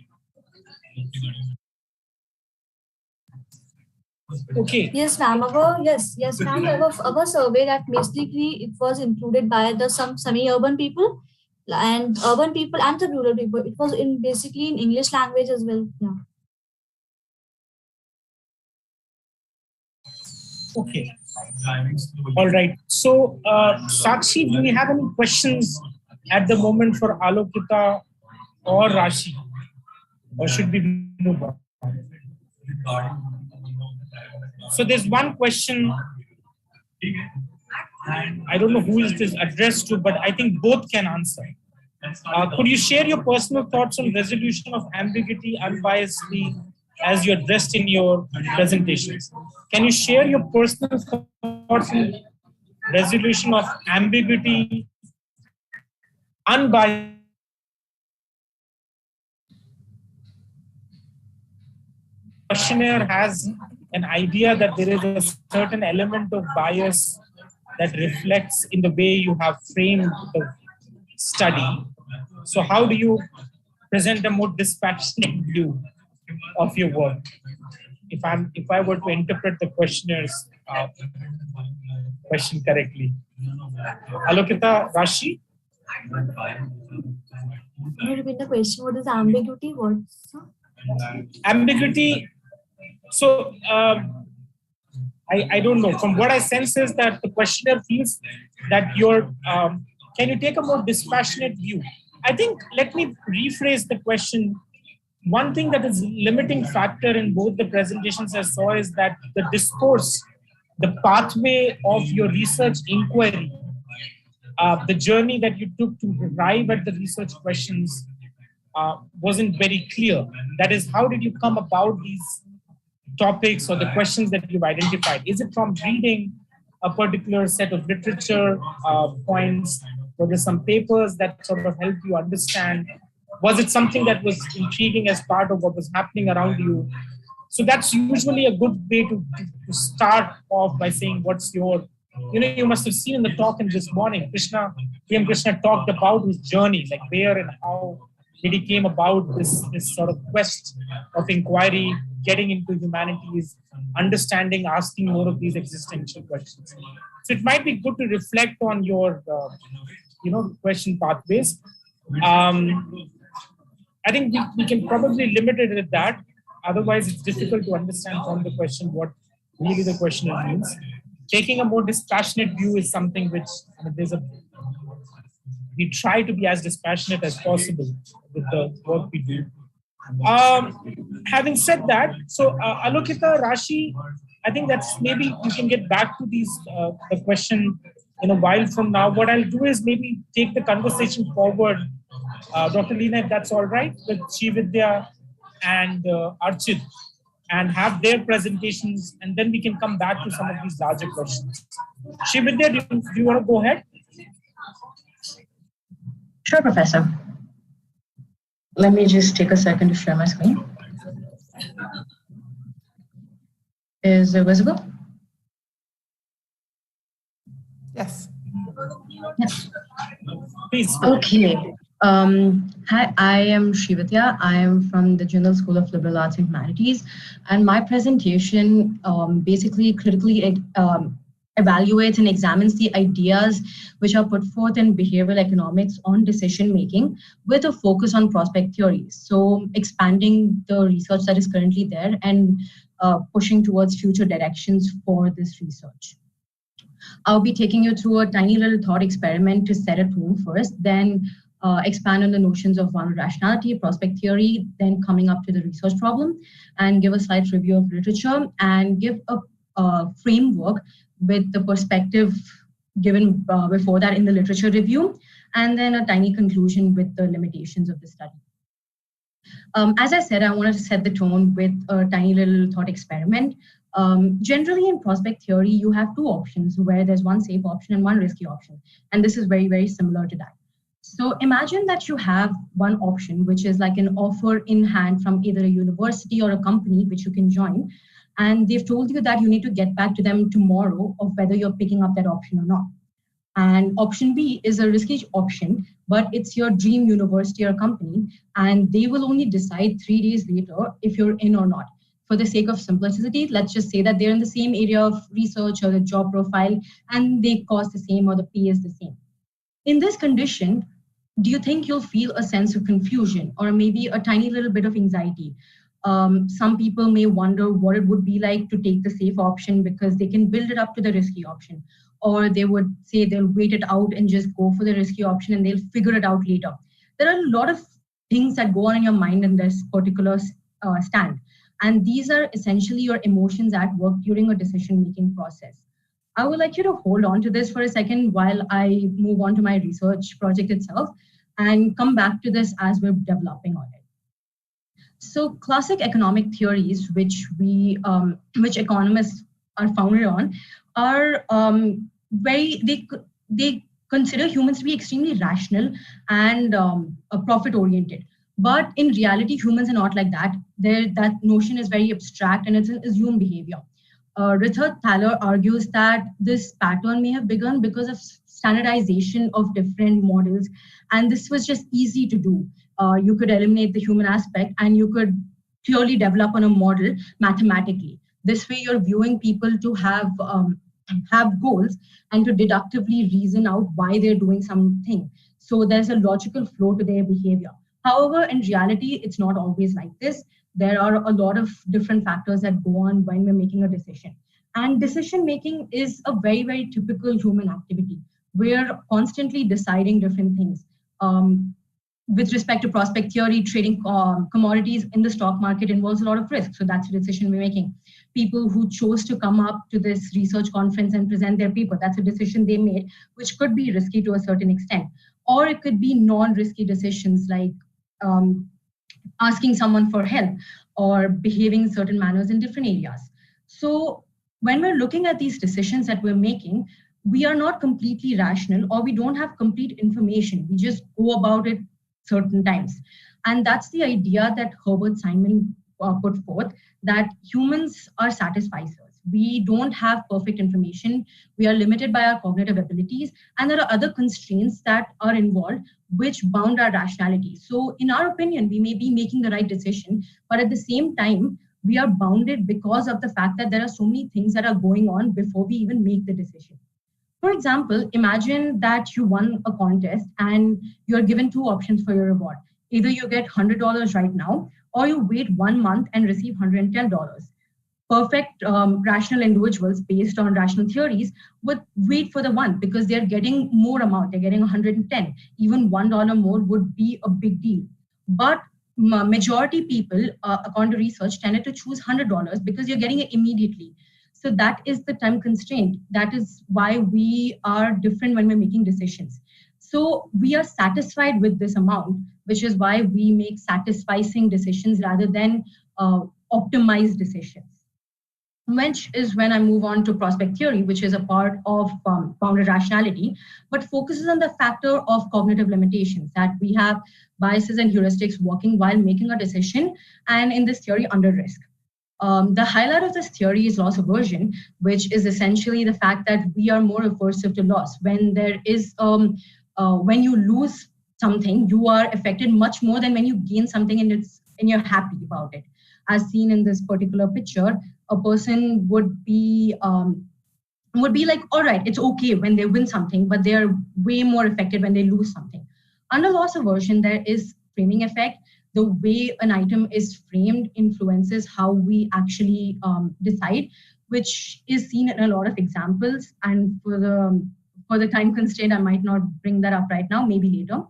Okay. Yes, ma'am. Yes, ma'am. Our survey that basically it was included by some semi-urban people and urban people and the rural people. It was basically in English language as well. Yeah. Okay. All right. So, Sakshi, do we have any questions at the moment for Alokita or Rashi? Or should we move on? So there's one question. I don't know who is this addressed to, but I think both can answer. Could you share your personal thoughts on resolution of ambiguity unbiasedly as you addressed in your presentations? Can you share your personal thoughts on resolution of ambiguity unbiased? Questionnaire has an idea that there is a certain element of bias that reflects in the way you have framed the study. So how do you present a more dispassionate view of your work? If I were to interpret the questionnaires question correctly. Alokita, Rashi? Can you repeat the question? What is ambiguity? Ambiguity. So I don't know. From what I sense is that the questionnaire feels that you're. Can you take a more dispassionate view? I think. Let me rephrase the question. One thing that is limiting factor in both the presentations I saw is that the discourse, the pathway of your research inquiry, the journey that you took to arrive at the research questions wasn't very clear. That is, how did you come about these topics or the questions that you've identified? Is it from reading a particular set of literature points? Were there some papers that sort of helped you understand? Was it something that was intriguing as part of what was happening around you? So that's usually a good way to start off by saying what's your, you must have seen in the talk in this morning, PM Krishna talked about his journey, like where and how really came about, this sort of quest of inquiry, getting into humanities, understanding, asking more of these existential questions. So it might be good to reflect on your, question pathways. I think we can probably limit it at that. Otherwise, it's difficult to understand from the question what really the questioner means. Taking a more dispassionate view is something which we try to be as dispassionate as possible with the work we do. Having said that, so Alokita, Rashi, I think that's maybe we can get back to the question in a while from now. What I'll do is maybe take the conversation forward, Dr. Leena, if that's all right, with Srividya and Archit, and have their presentations, and then we can come back to some of these larger questions. Srividya, do you want to go ahead? Sure, Professor. Let me just take a second to share my screen. Is it visible? Yes. Yes. Please. Okay. Hi, I am Srividya. I am from the Jindal School of Liberal Arts and Humanities, and my presentation basically critically evaluates and examines the ideas which are put forth in behavioral economics on decision making with a focus on prospect theories. So expanding the research that is currently there and pushing towards future directions for this research. I'll be taking you through a tiny little thought experiment to set a tone first, then expand on the notions of one rationality, prospect theory, then coming up to the research problem, and give a slight review of literature, and give a framework with the perspective given before that in the literature review, and then a tiny conclusion with the limitations of the study. As I said, I wanted to set the tone with a tiny little thought experiment. Generally in prospect theory, you have two options where there's one safe option and one risky option. And this is very, very similar to that. So imagine that you have one option, which is like an offer in hand from either a university or a company which you can join. And they've told you that you need to get back to them tomorrow of whether you're picking up that option or not. And option B is a risky option, but it's your dream university or company, and they will only decide 3 days later if you're in or not. For the sake of simplicity, let's just say that they're in the same area of research or the job profile, and they cost the same or the pay is the same. In this condition, do you think you'll feel a sense of confusion or maybe a tiny little bit of anxiety? Some people may wonder what it would be like to take the safe option because they can build it up to the risky option. Or they would say they'll wait it out and just go for the risky option and they'll figure it out later. There are a lot of things that go on in your mind in this particular stand. And these are essentially your emotions at work during a decision-making process. I would like you to hold on to this for a second while I move on to my research project itself and come back to this as we're developing on it. So classic economic theories, which economists are founded on, are they consider humans to be extremely rational and profit-oriented. But in reality, humans are not like that. That notion is very abstract and it's an assumed behavior. Richard Thaler argues that this pattern may have begun because of standardization of different models, and this was just easy to do. You could eliminate the human aspect and you could clearly develop on a model mathematically. This way you're viewing people to have goals and to deductively reason out why they're doing something. So there's a logical flow to their behavior. However, in reality, it's not always like this. There are a lot of different factors that go on when we're making a decision. And decision making is a very, very typical human activity. We're constantly deciding different things. With respect to prospect theory, trading commodities in the stock market involves a lot of risk. So that's a decision we're making. People who chose to come up to this research conference and present their paper, that's a decision they made, which could be risky to a certain extent. Or it could be non-risky decisions like asking someone for help or behaving in certain manners in different areas. So when we're looking at these decisions that we're making, we are not completely rational or we don't have complete information. We just go about it certain times. And that's the idea that Herbert Simon put forth, that humans are satisficers. We don't have perfect information. We are limited by our cognitive abilities, and there are other constraints that are involved which bound our rationality. So in our opinion, we may be making the right decision, but at the same time, we are bounded because of the fact that there are so many things that are going on before we even make the decision. For example, imagine that you won a contest and you're given two options for your reward. Either you get $100 right now, or you wait 1 month and receive $110. Perfect rational individuals based on rational theories would wait for the one because they're getting more amount, they're getting 110. Even $1 more would be a big deal. But majority people, according to research, tended to choose $100 because you're getting it immediately. So that is the time constraint. That is why we are different when we're making decisions. So we are satisfied with this amount, which is why we make satisficing decisions rather than optimized decisions. Which is when I move on to prospect theory, which is a part of bounded rationality, but focuses on the factor of cognitive limitations, that we have biases and heuristics working while making a decision, and in this theory under risk. The highlight of this theory is loss aversion, which is essentially the fact that we are more aversive to loss. When there is, when you lose something, you are affected much more than when you gain something and you're happy about it. As seen in this particular picture, a person would be like, all right, it's okay when they win something, but they're way more affected when they lose something. Under loss aversion, there is framing effect. The way an item is framed influences how we actually decide, which is seen in a lot of examples. And for the time constraint, I might not bring that up right now, maybe later.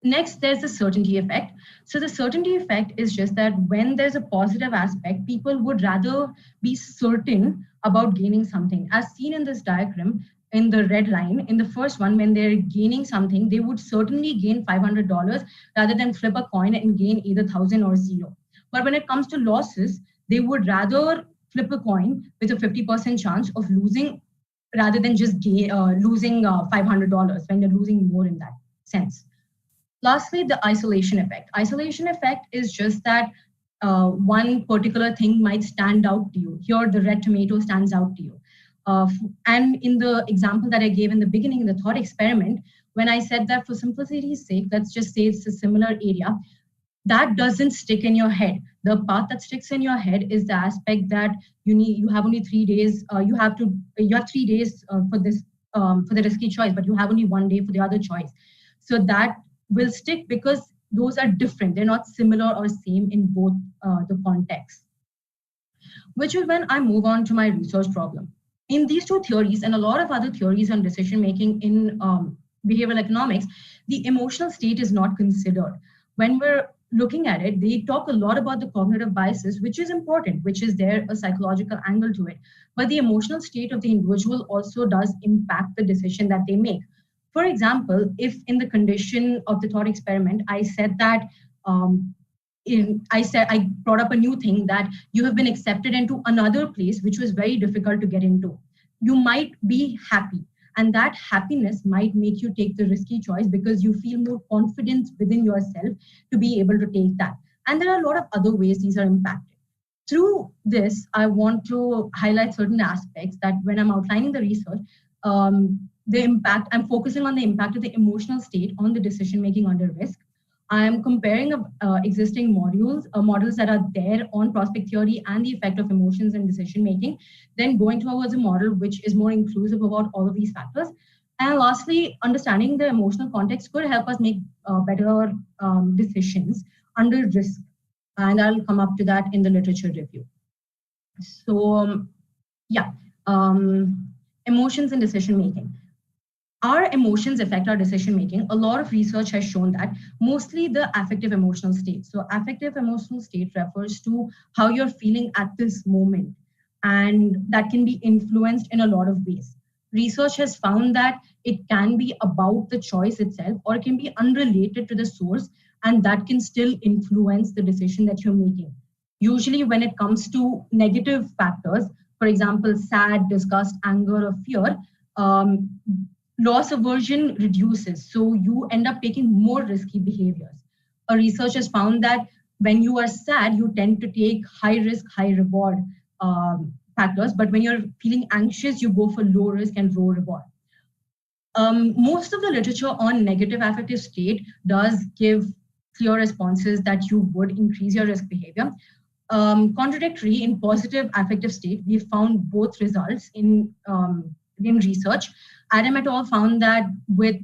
Next, there's the certainty effect. So the certainty effect is just that when there's a positive aspect, people would rather be certain about gaining something. As seen in this diagram, in the red line, in the first one, when they're gaining something, they would certainly gain $500 rather than flip a coin and gain either 1,000 or 0. But when it comes to losses, they would rather flip a coin with a 50% chance of losing rather than just losing $500 when they're losing more in that sense. Lastly, the isolation effect. Isolation effect is just that one particular thing might stand out to you. Here, the red tomato stands out to you. And in the example that I gave in the beginning, the thought experiment, when I said that for simplicity's sake, let's just say it's a similar area, that doesn't stick in your head. The part that sticks in your head is the aspect that you have only 3 days. You have 3 days for this for the risky choice, but you have only 1 day for the other choice. So that will stick because those are different. They're not similar or same in both the contexts. Which is when I move on to my research problem. In these two theories and a lot of other theories on decision-making in behavioral economics, the emotional state is not considered. When we're looking at it, they talk a lot about the cognitive biases, which is important, which is there a psychological angle to it. But the emotional state of the individual also does impact the decision that they make. For example, if in the condition of the thought experiment, I said that I brought up a new thing that you have been accepted into another place, which was very difficult to get into. You might be happy, and that happiness might make you take the risky choice because you feel more confidence within yourself to be able to take that. And there are a lot of other ways these are impacted. Through this, I want to highlight certain aspects that when I'm outlining the research, the impact, I'm focusing on the impact of the emotional state on the decision-making under risk. I am comparing existing models that are there on prospect theory and the effect of emotions and decision-making, then going towards a model which is more inclusive about all of these factors. And lastly, understanding the emotional context could help us make better decisions under risk. And I'll come up to that in the literature review. So, emotions and decision-making. Our emotions affect our decision-making. A lot of research has shown that mostly the affective emotional state. So affective emotional state refers to how you're feeling at this moment. And that can be influenced in a lot of ways. Research has found that it can be about the choice itself, or it can be unrelated to the source, and that can still influence the decision that you're making. Usually when it comes to negative factors, for example, sad, disgust, anger, or fear, loss aversion reduces, so you end up taking more risky behaviors. A research has found that when you are sad, you tend to take high risk, high reward factors. But when you're feeling anxious, you go for low risk and low reward. Most of the literature on negative affective state does give clear responses that you would increase your risk behavior. Contradictory in positive affective state, we found both results in research. Adam et al. Found that with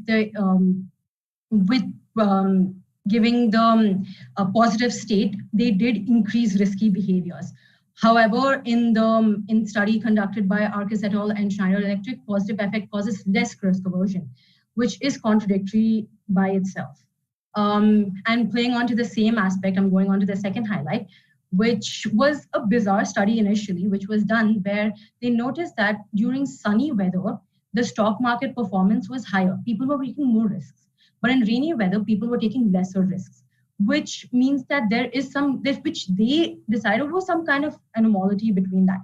giving the positive state, they did increase risky behaviors. However, in study conducted by Arcus et al. And Schneider Electric, positive affect causes less risk aversion, which is contradictory by itself. And playing on to the same aspect, I'm going on to the second highlight, which was a bizarre study initially, which was done where they noticed that during sunny weather, the stock market performance was higher. People were taking more risks. But in rainy weather, people were taking lesser risks, which means that there is which they decided was some kind of anomaly between that.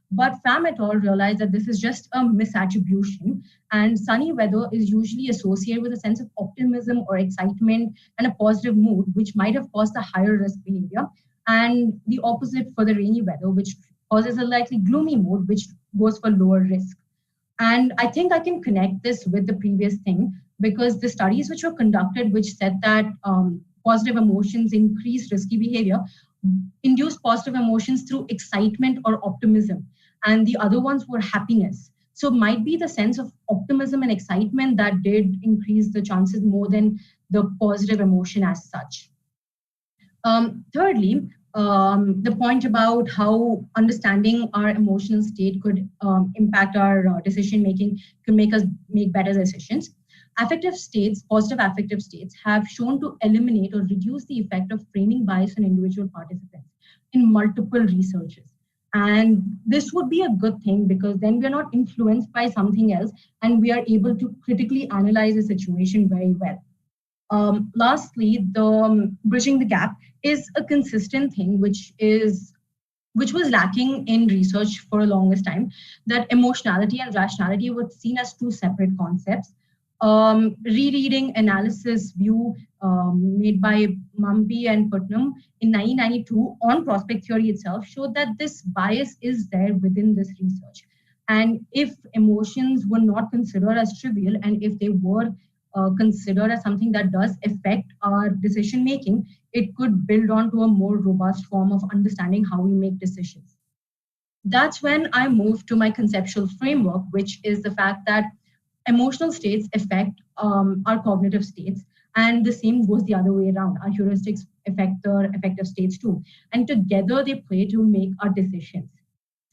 But Pham et al. Realized that this is just a misattribution, and sunny weather is usually associated with a sense of optimism or excitement and a positive mood, which might have caused a higher risk behavior, and the opposite for the rainy weather, which causes a likely gloomy mood, which goes for lower risk. And I think I can connect this with the previous thing, because the studies which were conducted, which said that positive emotions increase risky behavior, induce positive emotions through excitement or optimism. And the other ones were happiness. So it might be the sense of optimism and excitement that did increase the chances more than the positive emotion as such. Thirdly, the point about how understanding our emotional state could impact our decision making, could make us make better decisions. Affective states, positive affective states, have shown to eliminate or reduce the effect of framing bias in individual participants in multiple researches. And this would be a good thing, because then we are not influenced by something else and we are able to critically analyze the situation very well. Lastly, the bridging the gap is a consistent thing, which was lacking in research for the longest time, that emotionality and rationality were seen as two separate concepts. Rereading analysis view made by Mumpy and Putnam in 1992 on prospect theory itself showed that this bias is there within this research. And if emotions were not considered as trivial, and if they were considered as something that does affect our decision making, it could build on to a more robust form of understanding how we make decisions. That's when I moved to my conceptual framework, which is the fact that emotional states affect our cognitive states, and the same goes the other way around. Our heuristics affect the affective states too, and together they play to make our decisions.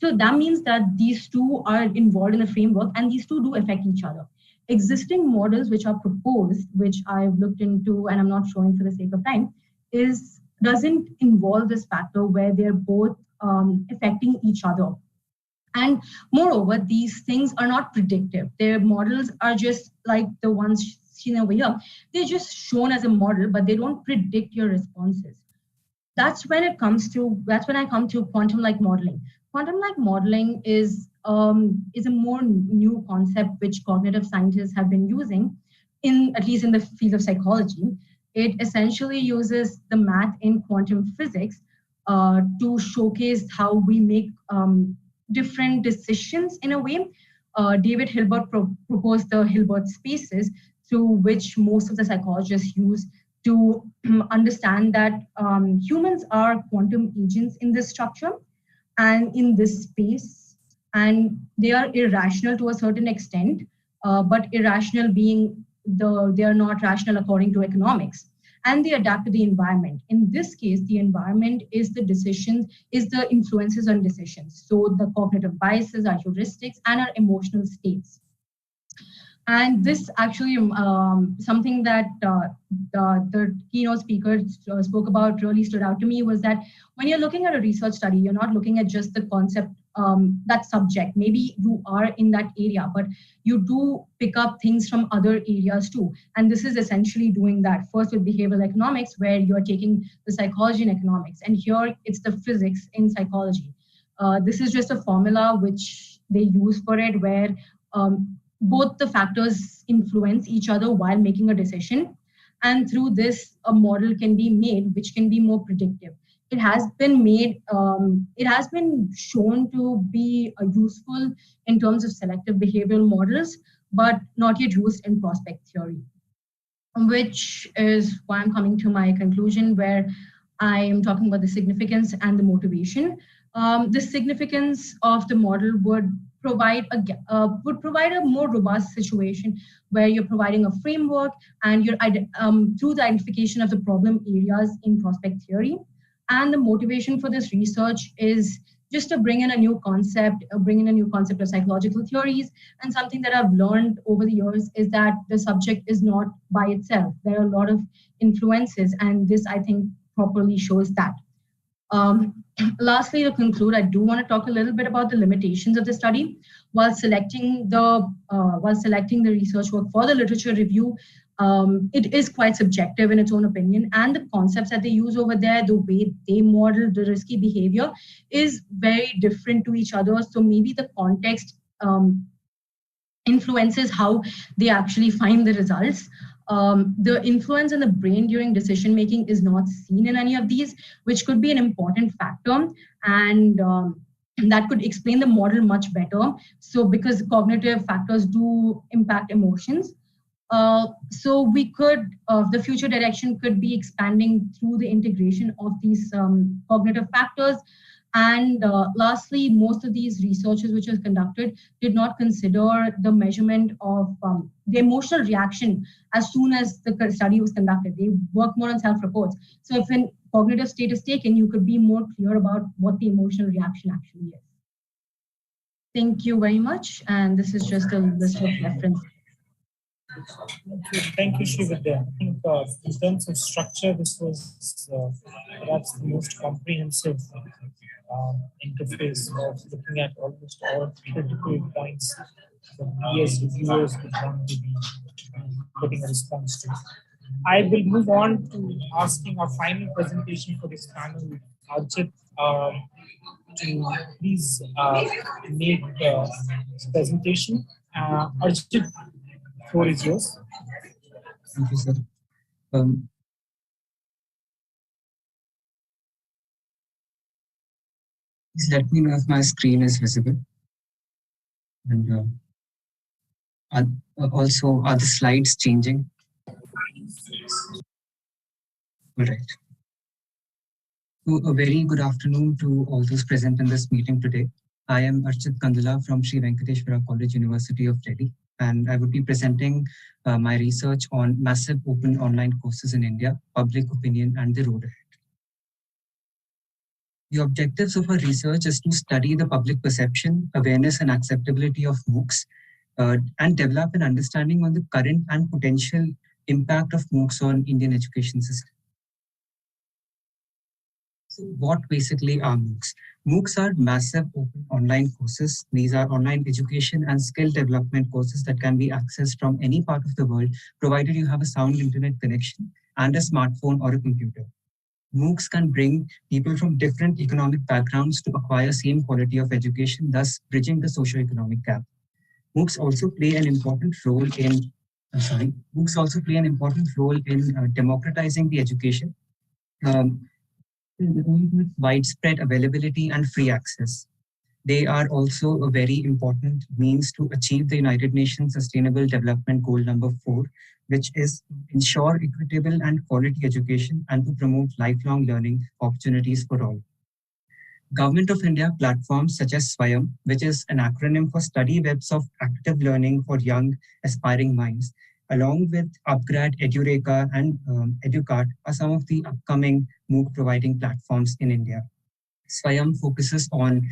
So that means that these two are involved in the framework, and these two do affect each other. Existing models which are proposed, which I've looked into and I'm not showing for the sake of time, doesn't involve this factor where they're both affecting each other. And moreover, these things are not predictive. Their models are just like the ones seen over here. They're just shown as a model, but they don't predict your responses. That's when I come to quantum-like modeling. Quantum-like modeling is a more new concept which cognitive scientists have been using, at least in the field of psychology. It essentially uses the math in quantum physics to showcase how we make different decisions in a way. David Hilbert proposed the Hilbert spaces, through which most of the psychologists use to understand that humans are quantum agents in this structure and in this space, and they are irrational to a certain extent, but irrational being they are not rational according to economics. And they adapt to the environment. In this case, the environment is the influences on decisions. So the cognitive biases, our heuristics, and our emotional states. And this actually something that the keynote speaker spoke about really stood out to me, was that when you're looking at a research study, you're not looking at just the concept, that subject. Maybe you are in that area, but you do pick up things from other areas too. And this is essentially doing that. First with behavioral economics, where you're taking the psychology and economics. And here it's the physics in psychology. This is just a formula which they use for it, where both the factors influence each other while making a decision. And through this, a model can be made which can be more predictive. It has been made, it has been shown to be useful in terms of selective behavioral models, but not yet used in prospect theory, which is why I'm coming to my conclusion, where I am talking about the significance and the motivation. The significance of the model would provide a more robust situation where you're providing a framework and you're through the identification of the problem areas in prospect theory. And the motivation for this research is just to bring in a new concept, of psychological theories. And something that I've learned over the years is that the subject is not by itself. There are a lot of influences, and this, I think, properly shows that. Lastly, to conclude, I do want to talk a little bit about the limitations of the study. While selecting the research work for the literature review, it is quite subjective in its own opinion, and the concepts that they use over there, the way they model the risky behavior, is very different to each other. So maybe the context influences how they actually find the results. The influence on the brain during decision making is not seen in any of these, which could be an important factor, and that could explain the model much better. So because cognitive factors do impact emotions. So we could, the future direction could be expanding through the integration of these cognitive factors. And lastly, most of these researches which was conducted did not consider the measurement of the emotional reaction as soon as the study was conducted. They work more on self-reports. So if a cognitive state is taken, you could be more clear about what the emotional reaction actually is. Thank you very much. And this is just a list of references. Thank you, Srividya. I think in terms of structure, this was perhaps the most comprehensive interface of looking at almost all critical points that we as reviewers would want to be putting a response to. I will move on to asking our final presentation for this panel, Arjit, to please make this presentation. Arjit, the floor is yours. Thank you, sir. Please let me know if my screen is visible. And also, are the slides changing? All right. So a very good afternoon to all those present in this meeting today. I am Archit Kandala from Sri Venkateshwara College, University of Delhi, and I would be presenting my research on massive open online courses in India, public opinion, and the road ahead. The objectives of our research is to study the public perception, awareness, and acceptability of MOOCs, and develop an understanding on the current and potential impact of MOOCs on Indian education system. So what basically are MOOCs? MOOCs are massive open online courses. These are online education and skill development courses that can be accessed from any part of the world, provided you have a sound internet connection and a smartphone or a computer. MOOCs can bring people from different economic backgrounds to acquire same quality of education, thus bridging the socio-economic gap. MOOCs also play an important role in democratizing the education, with widespread availability and free access. They are also a very important means to achieve the United Nations Sustainable Development Goal number 4, which is to ensure equitable and quality education and to promote lifelong learning opportunities for all. Government of India platforms such as SWAYAM, which is an acronym for Study Webs of Active Learning for Young Aspiring Minds, along with Upgrad, Edureka, and Educart are some of the upcoming MOOC providing platforms in India. SWAYAM focuses on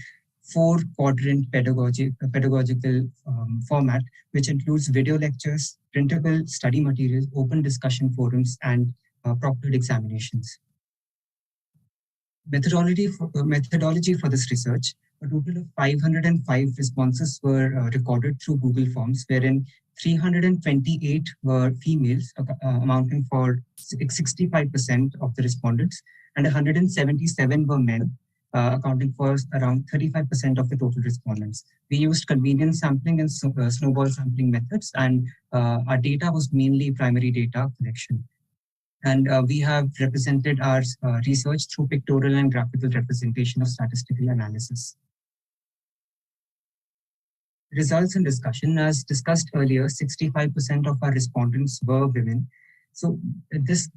4-quadrant pedagogical format, which includes video lectures, printable study materials, open discussion forums, and proctored examinations. Methodology for this research: a total of 505 responses were recorded through Google Forms, wherein 328 were females, amounting for 65% of the respondents, and 177 were men, accounting for around 35% of the total respondents. We used convenience sampling and snowball sampling methods, and our data was mainly primary data collection. And we have represented our research through pictorial and graphical representation of statistical analysis. Results and discussion. As discussed earlier, 65% of our respondents were women. So this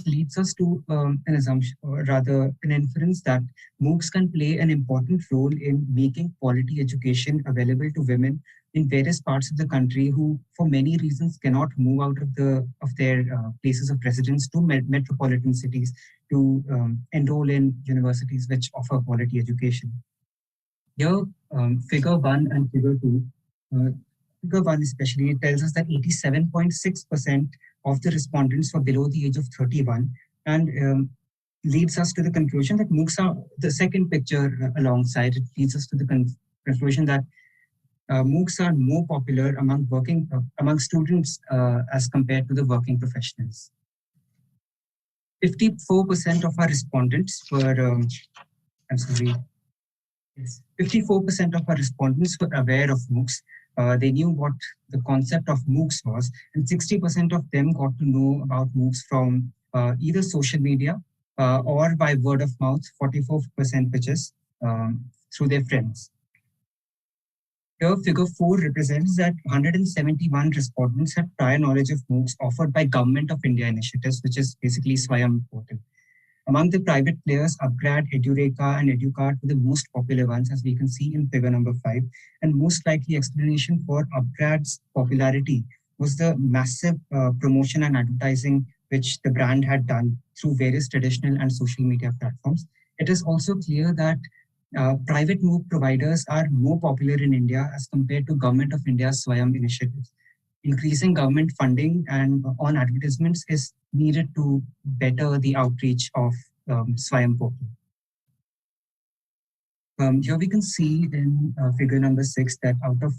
leads us to an assumption, or rather an inference, that MOOCs can play an important role in making quality education available to women in various parts of the country who, for many reasons, cannot move out of their places of residence to metropolitan cities to enroll in universities which offer quality education. Here, figure 1 and figure 2. Figure 1 especially tells us that 87.6% of the respondents were below the age of 31, and leads us to the conclusion that MOOCs are, the second picture alongside it leads us to the conclusion that MOOCs are more popular among students as compared to the working professionals. 54% of our respondents were, 54% of our respondents were aware of MOOCs. They knew what the concept of MOOCs was, and 60% of them got to know about MOOCs from either social media or by word of mouth, 44% which is through their friends. Here, figure 4 represents that 171 respondents had prior knowledge of MOOCs offered by Government of India initiatives, which is basically Swayam portal. Among the private players, Upgrad, Edureka, and Educard were the most popular ones, as we can see in figure number 5. And most likely explanation for Upgrad's popularity was the massive promotion and advertising which the brand had done through various traditional and social media platforms. It is also clear that private MOOC providers are more popular in India as compared to Government of India's Swayam initiatives. Increasing government funding and on advertisements is needed to better the outreach of Swayam portal. Here we can see in figure number 6 that out of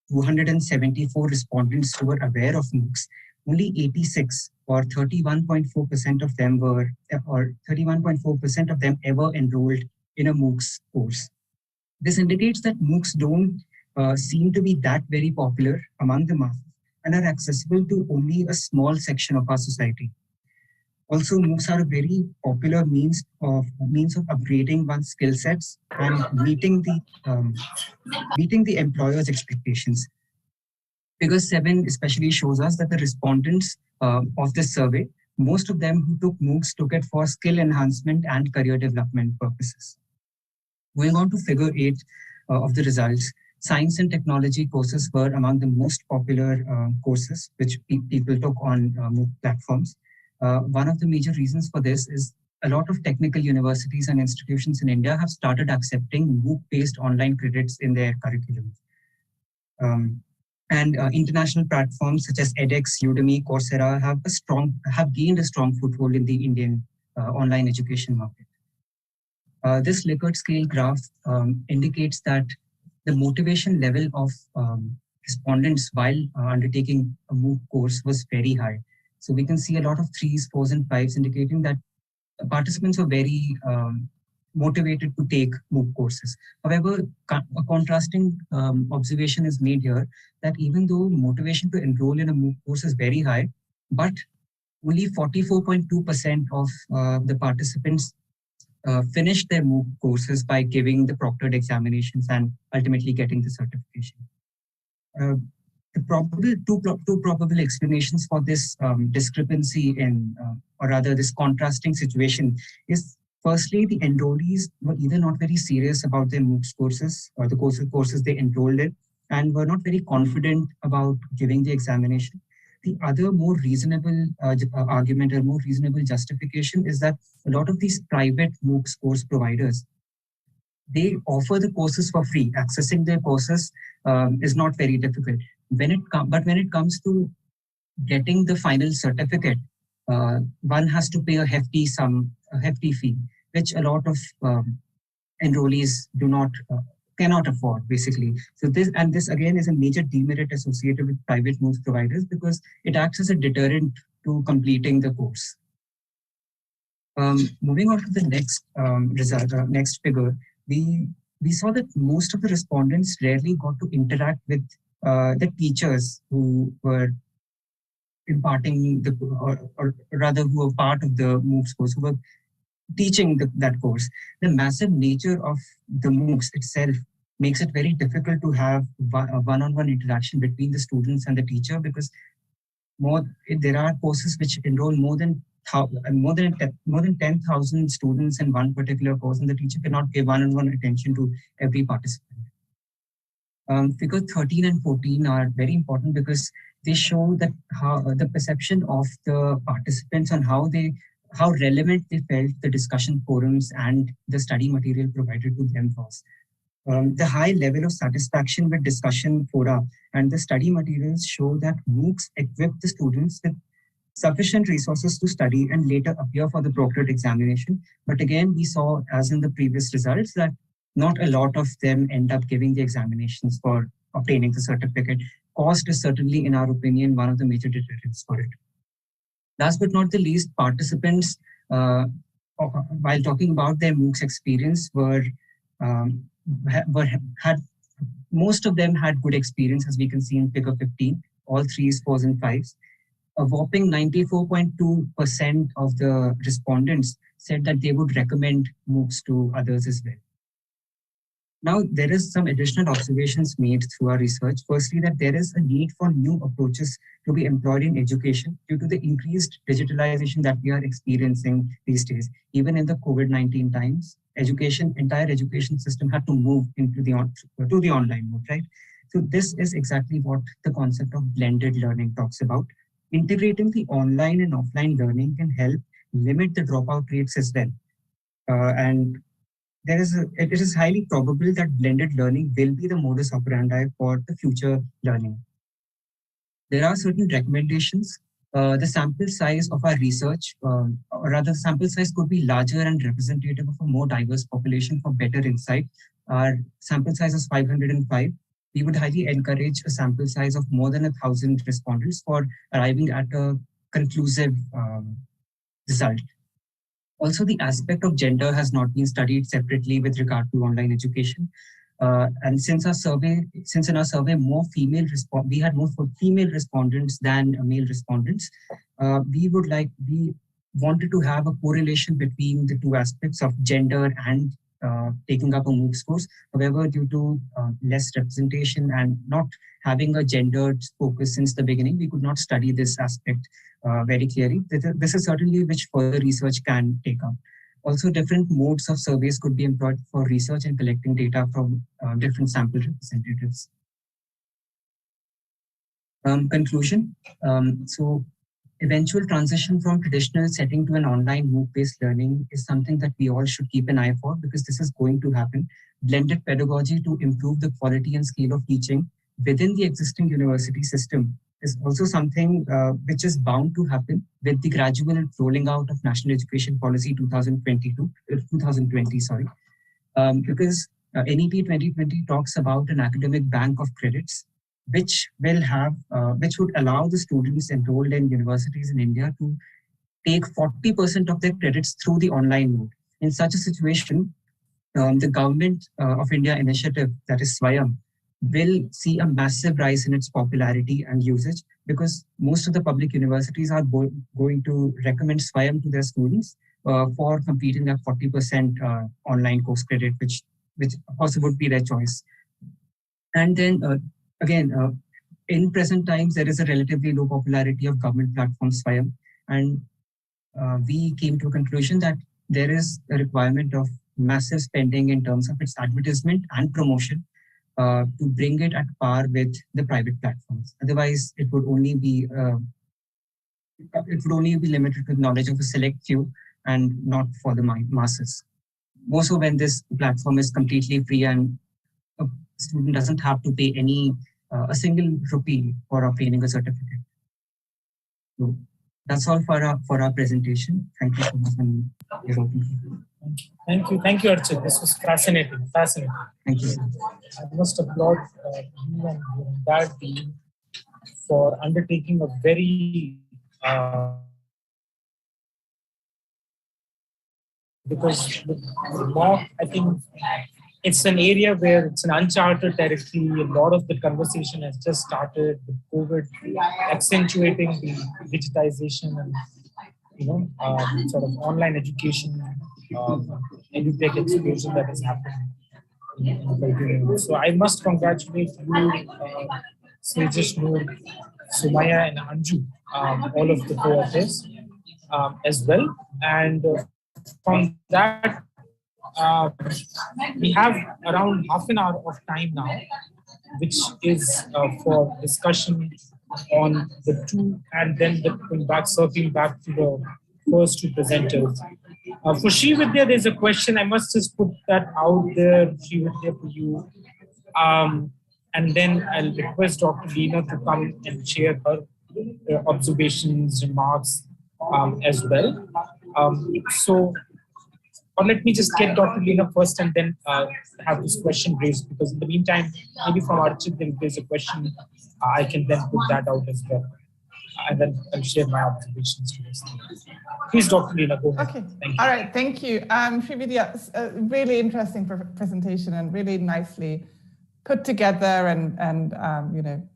274 respondents who were aware of MOOCs, only 86 or 31.4% of them were, or 31.4% of them ever enrolled in a MOOCs course. This indicates that MOOCs don't seem to be that very popular among the masses and are accessible to only a small section of our society. Also, MOOCs are a very popular means of upgrading one's skill sets and meeting the employer's expectations. Figure 7 especially shows us that the respondents of this survey, most of them who took MOOCs took it for skill enhancement and career development purposes. Going on to figure 8 of the results, science and technology courses were among the most popular courses which people took on MOOC platforms. One of the major reasons for this is a lot of technical universities and institutions in India have started accepting MOOC-based online credits in their curriculum. And international platforms such as edX, Udemy, Coursera have gained a strong foothold in the Indian online education market. This Likert scale graph indicates that the motivation level of respondents while undertaking a MOOC course was very high. So we can see a lot of 3s, 4s, and 5s indicating that participants were very motivated to take MOOC courses. However, a contrasting observation is made here that even though motivation to enroll in a MOOC course is very high, but only 44.2% of the participants finished their MOOC courses by giving the proctored examinations and ultimately getting the certification. The two probable explanations for this discrepancy in, or rather this contrasting situation is, firstly, the enrollees were either not very serious about their MOOCs courses or the courses they enrolled in and were not very confident about giving the examination. The other more reasonable argument or more reasonable justification is that a lot of these private MOOCs course providers, they offer the courses for free. Accessing their courses is not very difficult. But when it comes to getting the final certificate, one has to pay a hefty fee, which a lot of enrollees cannot afford, basically. So this again is a major demerit associated with private MOOCs providers because it acts as a deterrent to completing the course. Moving on to the next next figure, we saw that most of the respondents rarely got to interact with the teachers who were imparting or rather who were part of the MOOCs course, who were teaching that course. The massive nature of the MOOCs itself makes it very difficult to have a one-on-one interaction between the students and the teacher, because there are courses which enroll more than 10,000 students in one particular course, and the teacher cannot give one-on-one attention to every participant. Figure 13 and 14 are very important because they show that how the perception of the participants on how relevant they felt the discussion forums and the study material provided to them was. The high level of satisfaction with discussion fora and the study materials show that MOOCs equip the students with sufficient resources to study and later appear for the proctored examination. But again, we saw, as in the previous results, that not a lot of them end up giving the examinations for obtaining the certificate. Cost is certainly, in our opinion, one of the major deterrents for it. Last but not the least, participants, while talking about their MOOCs experience, most of them had good experience, as we can see in figure 15, all 3s, 4s, and 5s. A whopping 94.2% of the respondents said that they would recommend MOOCs to others as well. Now, there is some additional observations made through our research. Firstly, that there is a need for new approaches to be employed in education due to the increased digitalization that we are experiencing these days. Even in the COVID-19 times, entire education system had to move into the online mode, right? So this is exactly what the concept of blended learning talks about. Integrating the online and offline learning can help limit the dropout rates as well. It is highly probable that blended learning will be the modus operandi for the future learning. There are certain recommendations. The sample size of our research, or rather the sample size could be larger and representative of a more diverse population for better insight. Our sample size is 505. We would highly encourage a sample size of more than 1,000 respondents for arriving at a conclusive result. Also, the aspect of gender has not been studied separately with regard to online education. And since in our survey, we had more female respondents than male respondents, we wanted to have a correlation between the two aspects of gender and taking up a MOOCs course. However, due to less representation and not having a gendered focus since the beginning, we could not study this aspect very clearly. This is certainly which further research can take up. Also, different modes of surveys could be employed for research and collecting data from different sample representatives. Conclusion. So eventual transition from traditional setting to an online MOOC-based learning is something that we all should keep an eye for, because this is going to happen. Blended pedagogy to improve the quality and scale of teaching within the existing university system is also something which is bound to happen with the gradual rolling out of National Education Policy 2020, because NEP 2020 talks about an academic bank of credits, which would allow the students enrolled in universities in India to take 40% of their credits through the online mode. In such a situation, the Government of India initiative, that is Swayam, will see a massive rise in its popularity and usage, because most of the public universities are going to recommend Swayam to their students for completing that 40% online course credit, which of course would be their choice. And then again, in present times, there is a relatively low popularity of government platform Swayam, and we came to a conclusion that there is a requirement of massive spending in terms of its advertisement and promotion to bring it at par with the private platforms. Otherwise, it would only be limited to the knowledge of a select few and not for the masses. More so when this platform is completely free and a student doesn't have to pay a single rupee for obtaining a certificate. So that's all for our presentation. Thank you so much. Thank you, Archit. This was fascinating. Thank you. I must applaud you and your entire team for undertaking a very because the mock, I think it's an area where it's an uncharted territory. A lot of the conversation has just started with COVID, accentuating the digitization and sort of online education, edutech explosion that has happened. So I must congratulate you, Sejish, Noor, Sumaya, and Anju, all of the co-authors as well. And from that, we have around half an hour of time now, which is for discussion on the two, and then circling back to the first two presenters. For Srividya, there's a question. I must just put that out there, Srividya, for you. And then I'll request Dr. Leena to come and share her observations, remarks as well. Or let me just get Dr. Leena first and then have this question raised, because in the meantime, maybe from Archit, if there's a question, I can then put that out as well. And then I'll share my observations to this. Please, Dr. Leena, go ahead. Okay. Thank you. All right. Thank you. Srividya, really interesting presentation and really nicely put together and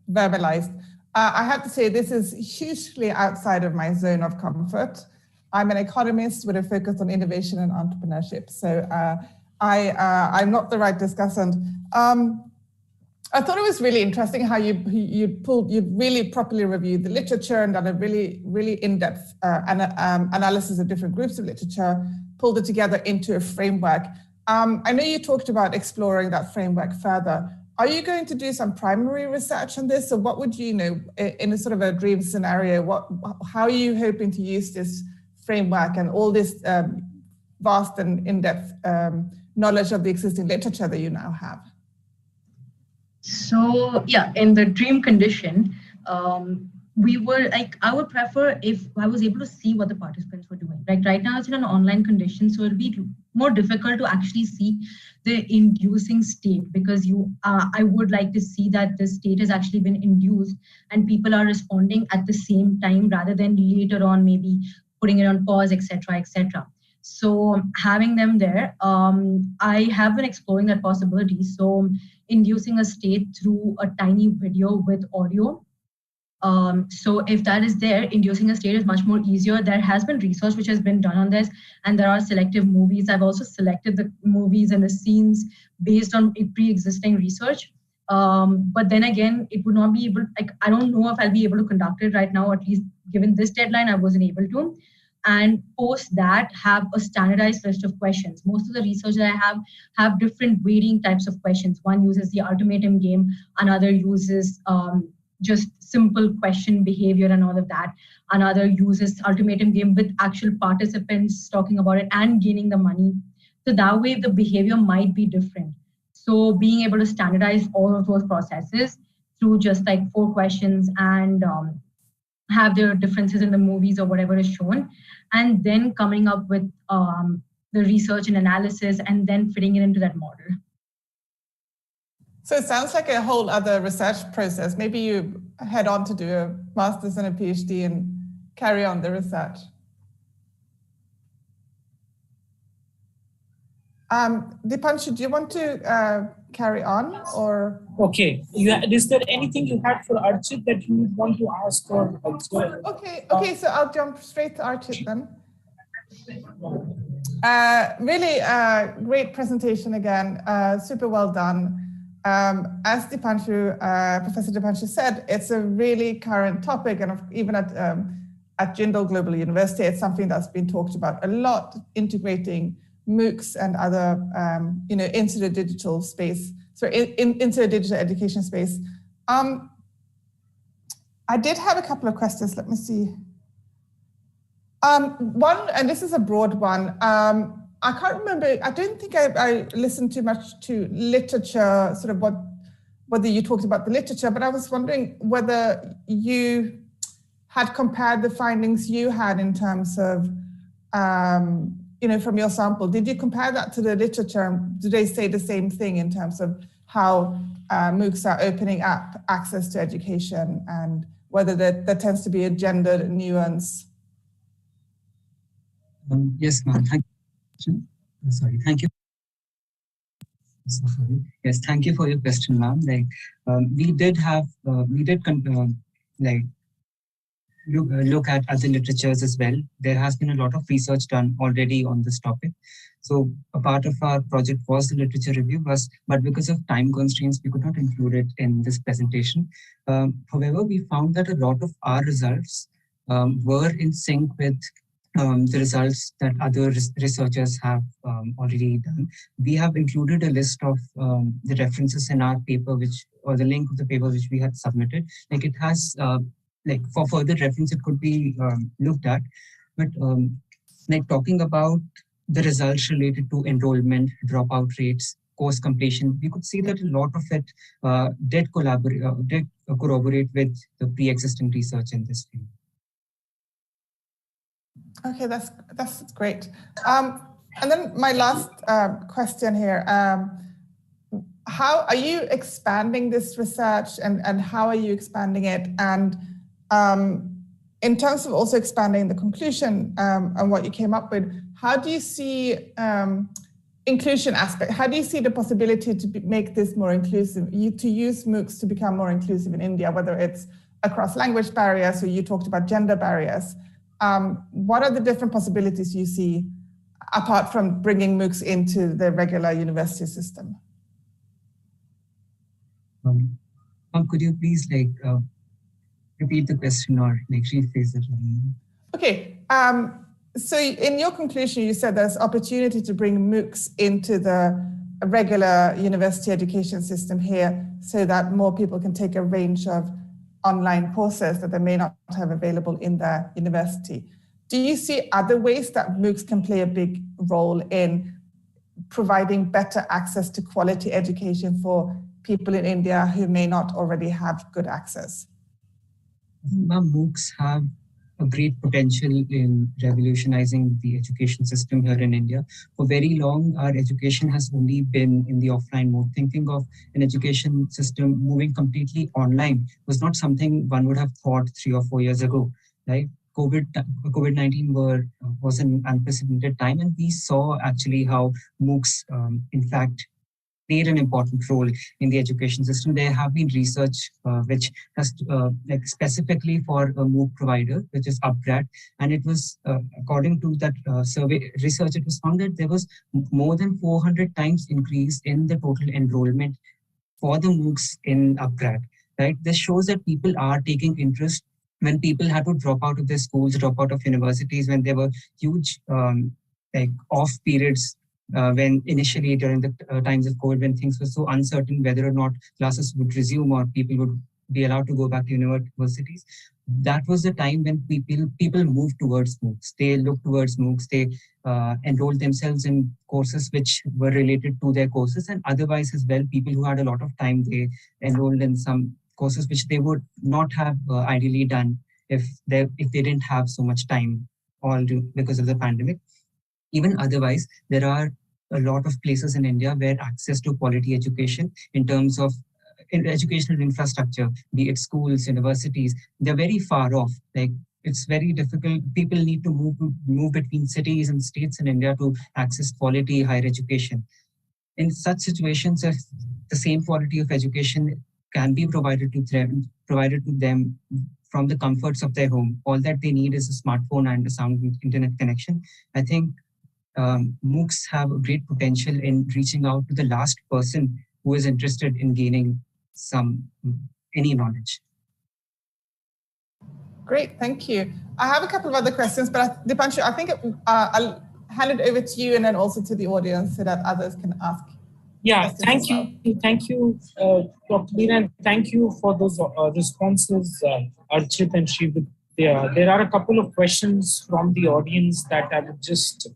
verbalized. I have to say, this is hugely outside of my zone of comfort. I'm an economist with a focus on innovation and entrepreneurship. So I'm not the right discussant. I thought it was really interesting how you really properly reviewed the literature and done a really, really in-depth analysis of different groups of literature, pulled it together into a framework. I know you talked about exploring that framework further. Are you going to do some primary research on this? Or what would you know, in a sort of a dream scenario, how are you hoping to use this framework and all this vast and in-depth knowledge of the existing literature that you now have? So yeah, in the dream condition, we were like, I would prefer if I was able to see what the participants were doing. Like right now it's in an online condition, so it'll be more difficult to actually see the inducing state, because I would like to see that the state has actually been induced and people are responding at the same time rather than later on maybe putting it on pause, etc., etc. So having them there, I have been exploring that possibility. So inducing a state through a tiny video with audio. So if that is there, inducing a state is much more easier. There has been research which has been done on this, and there are selective movies. I've also selected the movies and the scenes based on pre-existing research. But then again, it would not be able, like, I don't know if I'll be able to conduct it right now, at least given this deadline, I wasn't able to. And post that, have a standardized list of questions. Most of the research that I have different weighting types of questions. One uses the ultimatum game, another uses just simple question behavior and all of that. Another uses ultimatum game with actual participants talking about it and gaining the money. So that way the behavior might be different. So being able to standardize all of those processes through just like 4 questions and have their differences in the movies or whatever is shown, and then coming up with the research and analysis and then fitting it into that model. So it sounds like a whole other research process. Maybe you head on to do a master's and a PhD and carry on the research. Dipanshu, do you want to carry on or? Okay. Is there anything you had for Archit that you would want to ask or observe? Okay, so I'll jump straight to Archit then. Really great presentation again, super well done. As Professor Dipanshu said, it's a really current topic, and even at Jindal Global University, it's something that's been talked about a lot, integrating MOOCs and other, into the digital space, into the digital education space. I did have a couple of questions. Let me see. One, and this is a broad one. I can't remember. I don't think I listened too much to literature, sort of whether you talked about the literature, but I was wondering whether you had compared the findings you had in terms of, from your sample. Did you compare that to the literature? Do they say the same thing in terms of how MOOCs are opening up access to education, and whether there tends to be a gender nuance? Yes, ma'am. Thank you. Sorry, thank you. Yes, thank you for your question, ma'am. We did look at other literatures as well. There has been a lot of research done already on this topic. So a part of our project was the literature review, but because of time constraints, we could not include it in this presentation. However, we found that a lot of our results were in sync with the results that other researchers have already done. We have included a list of the references in our paper, or the link of the paper which we had submitted. It has for further reference, it could be looked at. But talking about the results related to enrollment, dropout rates, course completion, we could see that a lot of it did corroborate with the pre-existing research in this field. Okay, that's great. And then my last question here. How are you expanding this research, and how are you expanding it? And in terms of also expanding the conclusion and what you came up with, how do you see inclusion aspect? How do you see the possibility to make this more inclusive, to use MOOCs to become more inclusive in India, whether it's across language barriers, or you talked about gender barriers? What are the different possibilities you see apart from bringing MOOCs into the regular university system? Could you please repeat the question or rephrase it? Okay. So in your conclusion, you said there's opportunity to bring MOOCs into the regular university education system here so that more people can take a range of online courses that they may not have available in their university. Do you see other ways that MOOCs can play a big role in providing better access to quality education for people in India who may not already have good access? MOOCs have a great potential in revolutionizing the education system here in India. For very long, our education has only been in the offline mode. Thinking of an education system moving completely online was not something one would have thought 3 or 4 years ago, right? COVID-19 was an unprecedented time, and we saw actually how MOOCs, in fact, played an important role in the education system. There have been research which has specifically for a MOOC provider, which is Undergraduate, and it was according to that survey research, it was found that there was more than 400 times increase in the total enrollment for the MOOCs in Undergraduate. Right? This shows that people are taking interest. When people had to drop out of their schools, drop out of universities, when there were huge off periods. When initially during the times of COVID, when things were so uncertain whether or not classes would resume or people would be allowed to go back to universities, that was the time when people moved towards MOOCs. They looked towards MOOCs. They enrolled themselves in courses which were related to their courses, and otherwise as well, people who had a lot of time, they enrolled in some courses which they would not have ideally done if they didn't have so much time, because of the pandemic. Even otherwise, there are a lot of places in India where access to quality education in terms of educational infrastructure, be it schools, universities, they're very far off. It's very difficult. People need to move between cities and states in India to access quality higher education. In such situations, if the same quality of education can be provided to them from the comforts of their home, all that they need is a smartphone and a sound internet connection. I think MOOCs have a great potential in reaching out to the last person who is interested in gaining any knowledge. Great, thank you. I have a couple of other questions, but Dipanshu, I think I'll hand it over to you and then also to the audience so that others can ask. Yeah, thank you, Dr. Meena, and thank you for those responses, Archit and Srividya. There are a couple of questions from the audience that I would just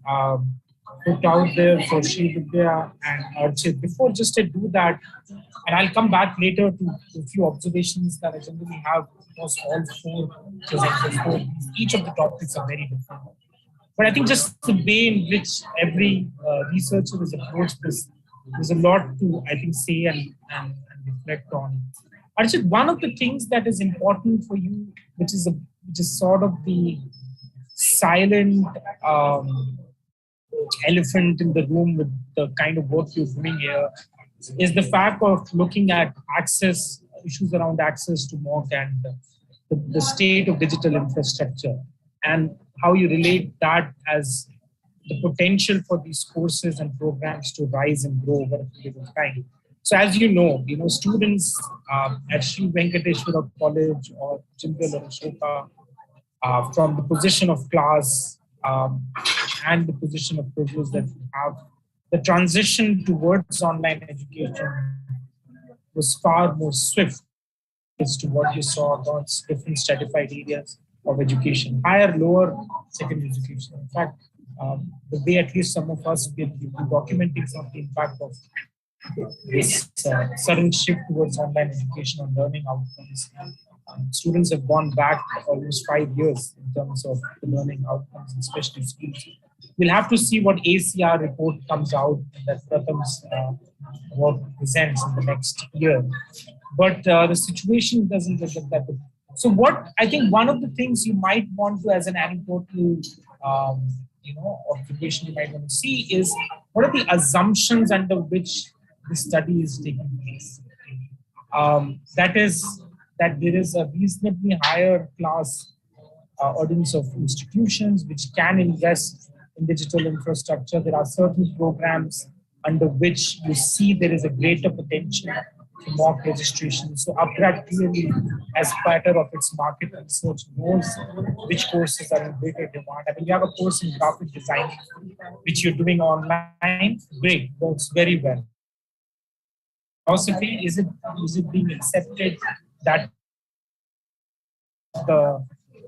put out there for Srividya and Archit. Before just to do that, and I'll come back later to a few observations that I generally have across all 4 presenters. Each of the topics are very different. But I think just the way in which every researcher has approached this, there's a lot to, I think, say and reflect on. Archit, one of the things that is important for you, which is sort of the silent elephant in the room with the kind of work you're doing here, is the fact of looking at access, issues around access to MOOC and the state of digital infrastructure, and how you relate that as the potential for these courses and programs to rise and grow over a period of time. So as you know, students at Sri Venkateshwara College or Jindal or Ashoka, from the position of class and the position of privilege that we have, the transition towards online education was far more swift as to what you saw across different stratified areas of education, higher, lower, secondary education. In fact, the way at least some of us will be documenting some of the impact of this sudden shift towards online education and learning outcomes. Students have gone back almost 5 years in terms of the learning outcomes, especially schools. We'll have to see what ACR report comes out that Pratham's work presents in the next year. But the situation doesn't look like that. So what I think one of the things you might want to, as an anecdotal observation you might want to see is what are the assumptions under which the study is taking place. That is that there is a reasonably higher class audience of institutions which can invest in digital infrastructure. There are certain programs under which you see there is a greater potential for MOOC registration. So Upgrad clearly, as part of its market research, knows which courses are in greater demand. I mean, you have a course in graphic design, which you're doing online. Great, works very well. Philosophy, is it being accepted that the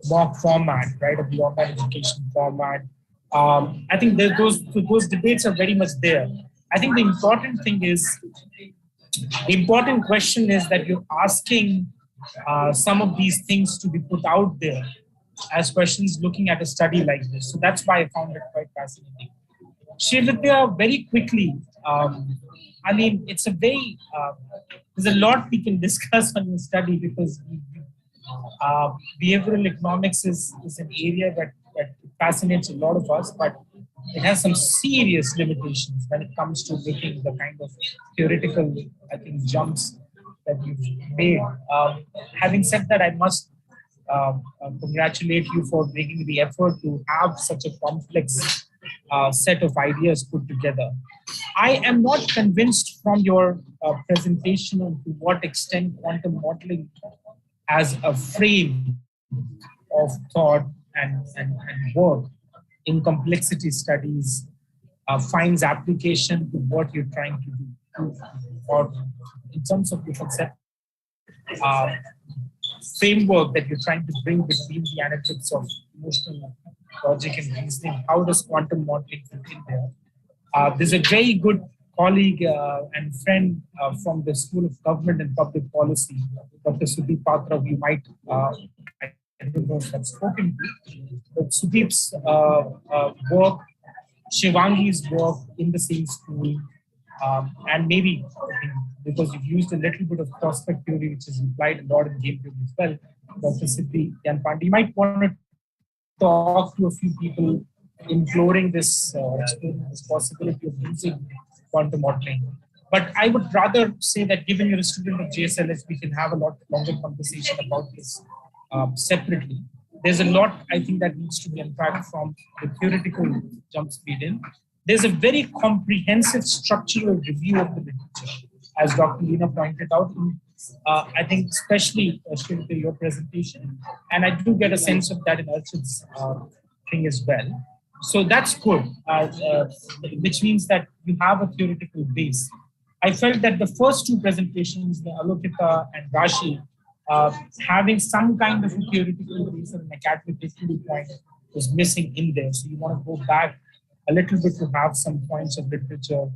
MOOC format, right, of the online education format? I think those debates are very much there. I think the important thing is, the important question is that you're asking some of these things to be put out there as questions looking at a study like this. So that's why I found it quite fascinating. Srividya, very quickly, I mean, it's a very, there's a lot we can discuss on your study because behavioral economics is an area that fascinates a lot of us, but it has some serious limitations when it comes to making the kind of theoretical, I think, jumps that you've made. Having said that, I must congratulate you for making the effort to have such a complex set of ideas put together. I am not convinced from your presentation on to what extent quantum modeling as a frame of thought and work in complexity studies finds application to what you're trying to do, or in terms of the concept framework that you're trying to bring between the analytics of emotional logic and reasoning. How does quantum modeling fit in there? There's a very good colleague and friend from the School of Government and Public Policy, Dr. Sudeep Patra, who you might I don't know if I've spoken to, but Sudeep's work, Shivangi's work in the same school, and maybe because you've used a little bit of prospect theory, which is implied a lot in game theory as well, Dr. Siddhi Yanpandi, you might want to talk to a few people imploring this possibility of using quantum modeling. But I would rather say that given you're a student of JSLH, we can have a lot longer conversation about this separately. There's a lot, I think, that needs to be unpacked from the theoretical jump speed in. There's a very comprehensive structural review of the literature, as Dr. Leena pointed out, I think especially your presentation. And I do get a sense of that in Archid's thing as well. So that's good, which means that you have a theoretical base. I felt that the first two presentations, the Alokita and Rashi, having some kind of a theoretical base or an academic history point was missing in there. So you want to go back a little bit to have some points of literature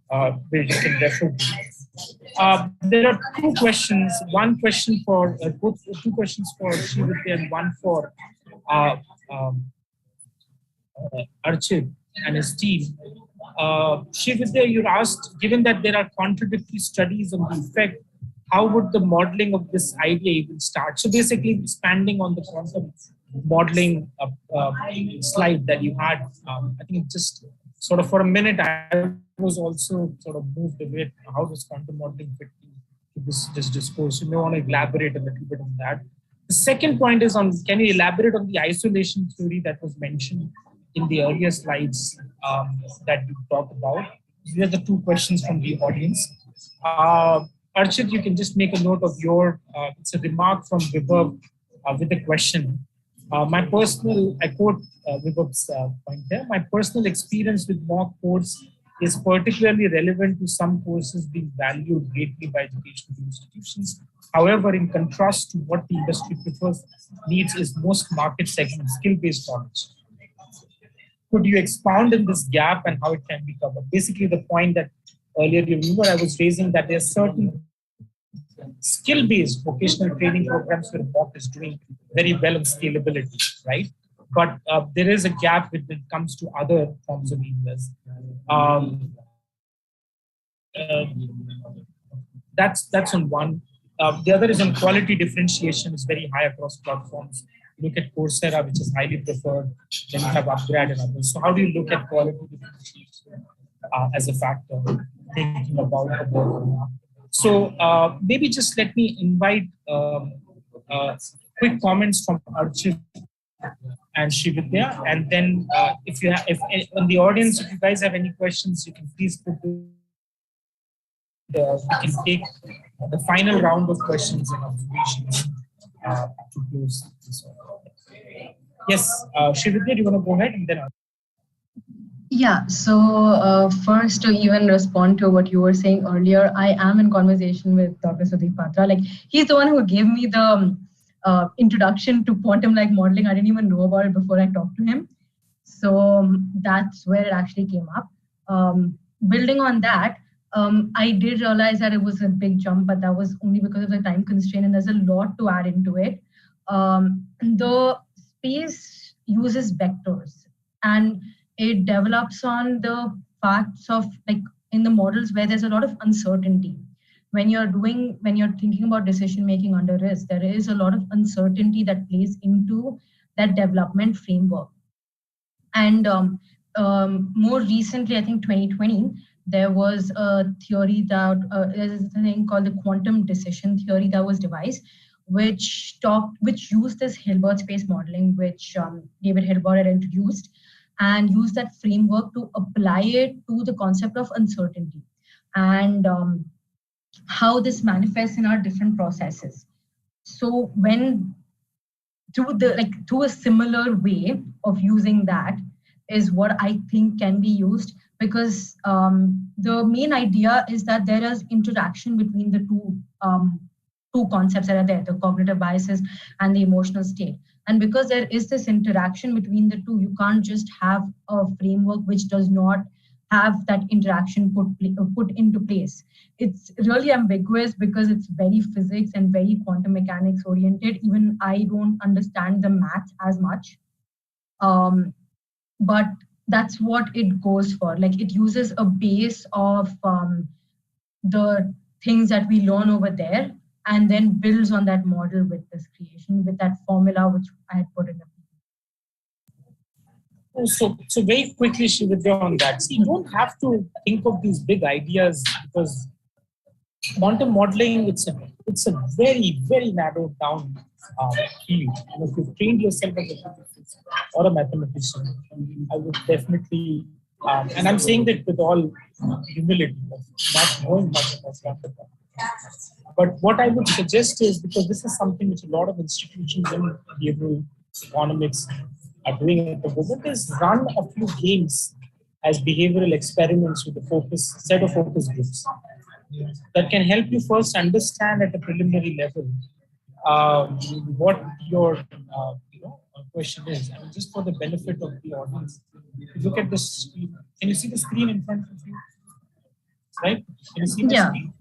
where you can refer to. There are two questions. One question for two questions for Srividya and one for Archid and his team. Srividya, you're asked, given that there are contradictory studies on the effect, how would the modeling of this idea even start? So basically expanding on the quantum modeling slide that you had, I think it just sort of for a minute, I was also sort of moved away. How does quantum modeling fit into this discourse? You may want to elaborate a little bit on that. The second point is on, can you elaborate on the isolation theory that was mentioned in the earlier slides that you talked about? These are the two questions from the audience. Archit, you can just make a note of your, it's a remark from Vibhav with a question. My personal, I quote Vibhav's point there, my personal experience with mock courts is particularly relevant to some courses being valued greatly by educational institutions. However, in contrast to what the industry prefers, needs is most market segments, skill-based knowledge. Could you expound in this gap and how it can be covered? Basically, the point that earlier you remember I was raising, that there are certain skill-based vocational training programs where mock is doing very well on scalability, right? But there is a gap when it comes to other forms of areas. That's on one. The other is on quality differentiation is very high across platforms. Look at Coursera, which is highly preferred. Then you have Upgrad and others. So how do you look at quality differentiation as a factor, thinking about the work? So maybe just let me invite quick comments from Archit and Srividya, and then if you have, if on the audience, if you guys have any questions, you can please put we can take the final round of questions and observations to close this one. Yes, Srividya, do you want to go ahead and then? Yeah, so first, to even respond to what you were saying earlier, I am in conversation with Dr. Sudeep Patra. Like, he's the one who gave me the introduction to quantum-like modeling. I didn't even know about it before I talked to him. So that's where it actually came up. Building on that, I did realize that it was a big jump, but that was only because of the time constraint, and there's a lot to add into it. The space uses vectors, and it develops on the facts of, like, in the models where there's a lot of uncertainty. When you're thinking about decision making under risk, there is a lot of uncertainty that plays into that development framework. And more recently, I think 2020, there was a theory that there's a thing called the quantum decision theory that was devised, which used this Hilbert space modeling, which David Hilbert had introduced, and use that framework to apply it to the concept of uncertainty and how this manifests in our different processes. So when through a similar way of using that is what I think can be used, because the main idea is that there is interaction between the two concepts that are there, the cognitive biases and the emotional state. And because there is this interaction between the two, you can't just have a framework which does not have that interaction put into place. It's really ambiguous because it's very physics and very quantum mechanics oriented. Even I don't understand the math as much. But that's what it goes for. Like, it uses a base of the things that we learn over there, and then builds on that model with this creation, with that formula which I had put in the. So very quickly, Srividya, on that. See, you don't have to think of these big ideas, because quantum modeling, it's a very, very narrowed down field. And if you've trained yourself as a physicist or a mathematician, I would definitely, and I'm saying that with all humility, not knowing much about quantum modeling. But what I would suggest is, because this is something which a lot of institutions in behavioral economics are doing at the moment, is run a few games as behavioral experiments with a set of focus groups that can help you first understand at a preliminary level what your question is. And just for the benefit of the audience, look at this screen. Can you see the screen in front of you? Right? Can you see the screen?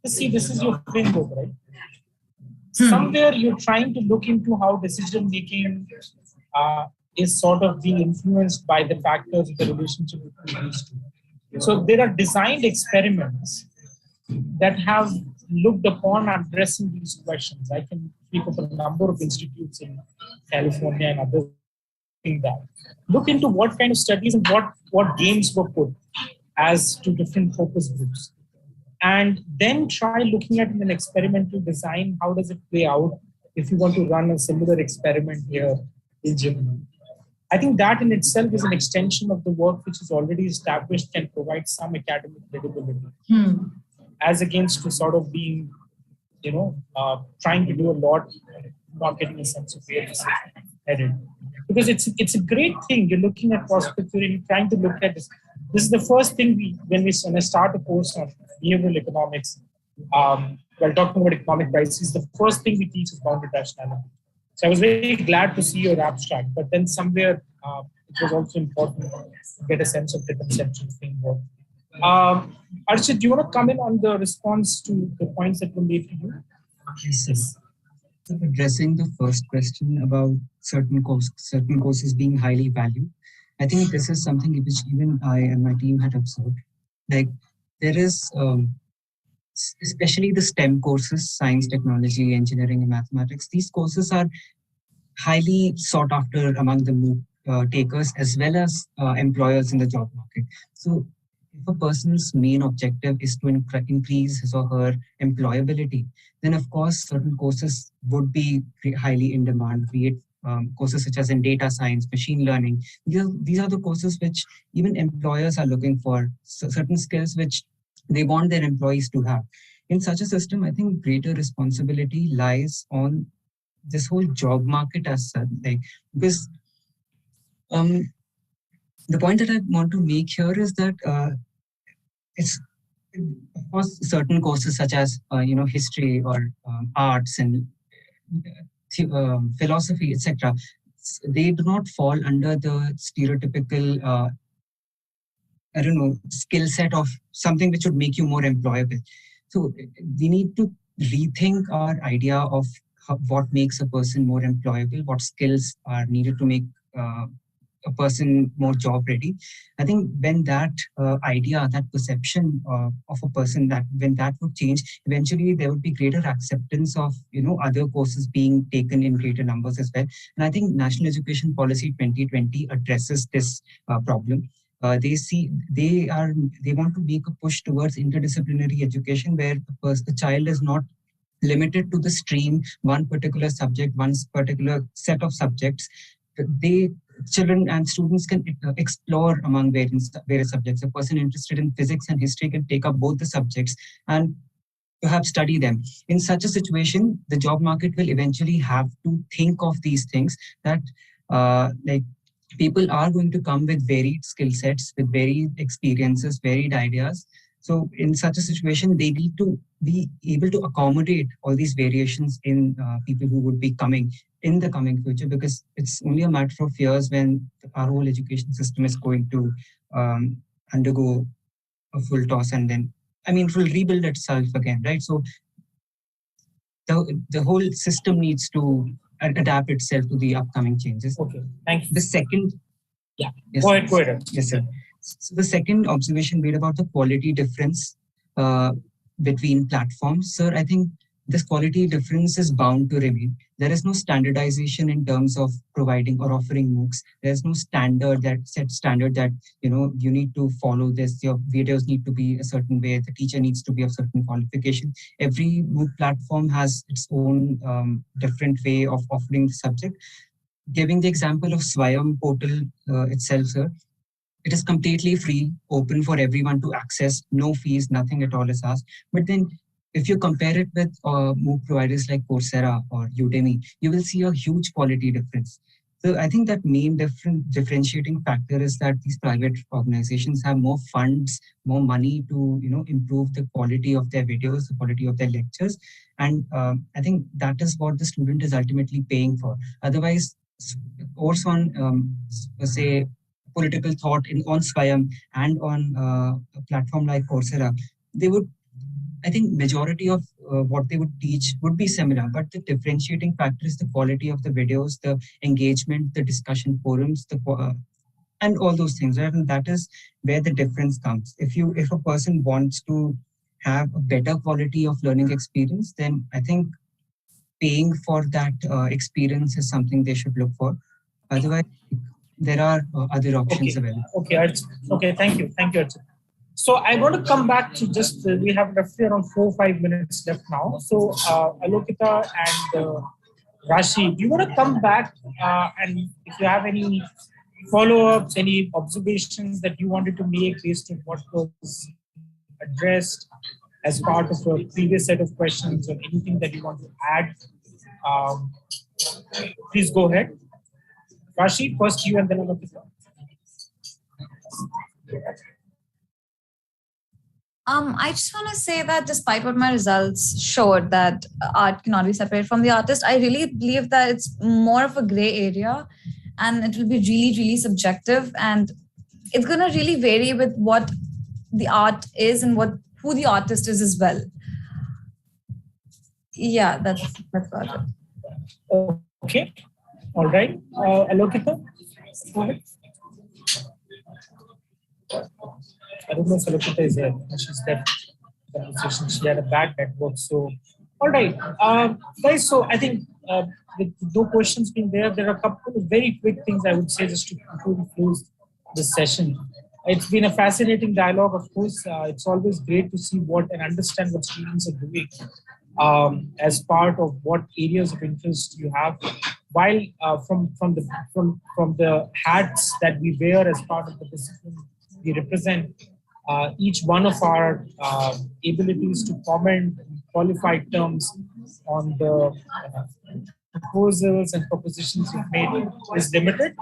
See, this is your framework, right? Somewhere you're trying to look into how decision making is sort of being influenced by the factors of the relationship between these two. So there are designed experiments that have looked upon addressing these questions. I can speak of a number of institutes in California and others that. Look into what kind of studies and what games were put as to different focus groups. And then try looking at in an experimental design, how does it play out if you want to run a similar experiment here in Germany. I think that in itself is an extension of the work which is already established and provides some academic credibility, as against to sort of being, trying to do a lot, not getting a sense of where this is headed. Because it's a great thing. You're looking at prospects, you're trying to look at this. This is the first thing when I start a course on behavioral economics, while talking about economic crises, the first thing we teach is bounded rationality. So I was very glad to see your abstract, but then somewhere it was also important to get a sense of the conceptual framework. Arshit, do you want to come in on the response to the points that were made to you? Yes. So addressing the first question about certain courses being highly valued, I think this is something which even I and my team had observed. Like there is, especially the STEM courses, science, technology, engineering, and mathematics. These courses are highly sought after among the MOOC takers as well as employers in the job market. So if a person's main objective is to increase his or her employability, then of course certain courses would be highly in demand, be it courses such as in data science, machine learning. These are the courses which even employers are looking for, certain skills which they want their employees to have. In such a system, I think greater responsibility lies on this whole job market as such, because the point that I want to make here is that it's, of course, certain courses such as history or arts and philosophy, etc. They do not fall under the stereotypical skill set of something which would make you more employable. So we need to rethink our idea of what makes a person more employable, what skills are needed to make a person more job ready. I think when that idea, that perception of a person, when that would change, eventually there would be greater acceptance of other courses being taken in greater numbers as well. And I think National Education Policy 2020 addresses this problem. They want to make a push towards interdisciplinary education where the child is not limited to the stream, one particular subject, one particular set of subjects. Children and students can explore among various subjects. A person interested in physics and history can take up both the subjects and perhaps study them. In such a situation, the job market will eventually have to think of these things, that people are going to come with varied skill sets, with varied experiences, varied ideas. So in such a situation, they need to be able to accommodate all these variations in people who would be coming in the coming future, because it's only a matter of years when our whole education system is going to undergo a full toss and then, it will rebuild itself again, right? So the whole system needs to adapt itself to the upcoming changes. Okay, thank you. The second... Yeah, yes, go ahead. Yes, sir. So the second observation made about the quality difference between platforms, sir, I think this quality difference is bound to remain. There is no standardization in terms of providing or offering MOOCs. There is no standard that you need to follow this. Your videos need to be a certain way. The teacher needs to be of certain qualification. Every MOOC platform has its own different way of offering the subject. Giving the example of Swayam portal itself, sir, it is completely free, open for everyone to access, no fees, nothing at all is asked. But then if you compare it with MOOC providers like Coursera or Udemy, you will see a huge quality difference. So I think that main differentiating factor is that these private organizations have more funds, more money to improve the quality of their videos, the quality of their lectures. And I think that is what the student is ultimately paying for. Otherwise, course on, say, political thought on Swayam and on a platform like Coursera, I think majority of what they would teach would be similar, but the differentiating factor is the quality of the videos, the engagement, the discussion forums, and all those things. Right? And that is where the difference comes. If a person wants to have a better quality of learning experience, then I think paying for that experience is something they should look for. Otherwise, there are other options available. Okay, okay, thank you, Archit. So I want to come back to just, we have roughly around 4 or 5 minutes left now. So Alokita and Rashi, do you want to come back and if you have any follow-ups, any observations that you wanted to make based on what was addressed as part of a previous set of questions, or anything that you want to add, please go ahead. Rashi, first you and then Alokita. I just want to say that despite what my results showed, that art cannot be separated from the artist, I really believe that it's more of a gray area, and it will be really, really subjective, and it's going to really vary with what the art is and who the artist is as well. Yeah, that's about it. Okay, all right. Alokita, go ahead. I don't know if Alokita is here. She's there. She had a bad network. So, all right, guys. So I think with no questions being there are a couple of very quick things I would say just to before we close this session. It's been a fascinating dialogue. Of course, it's always great to see what and understand what students are doing as part of what areas of interest you have. While from the hats that we wear as part of the discipline we represent, each one of our abilities to comment in qualified terms on the proposals and propositions we've made is limited.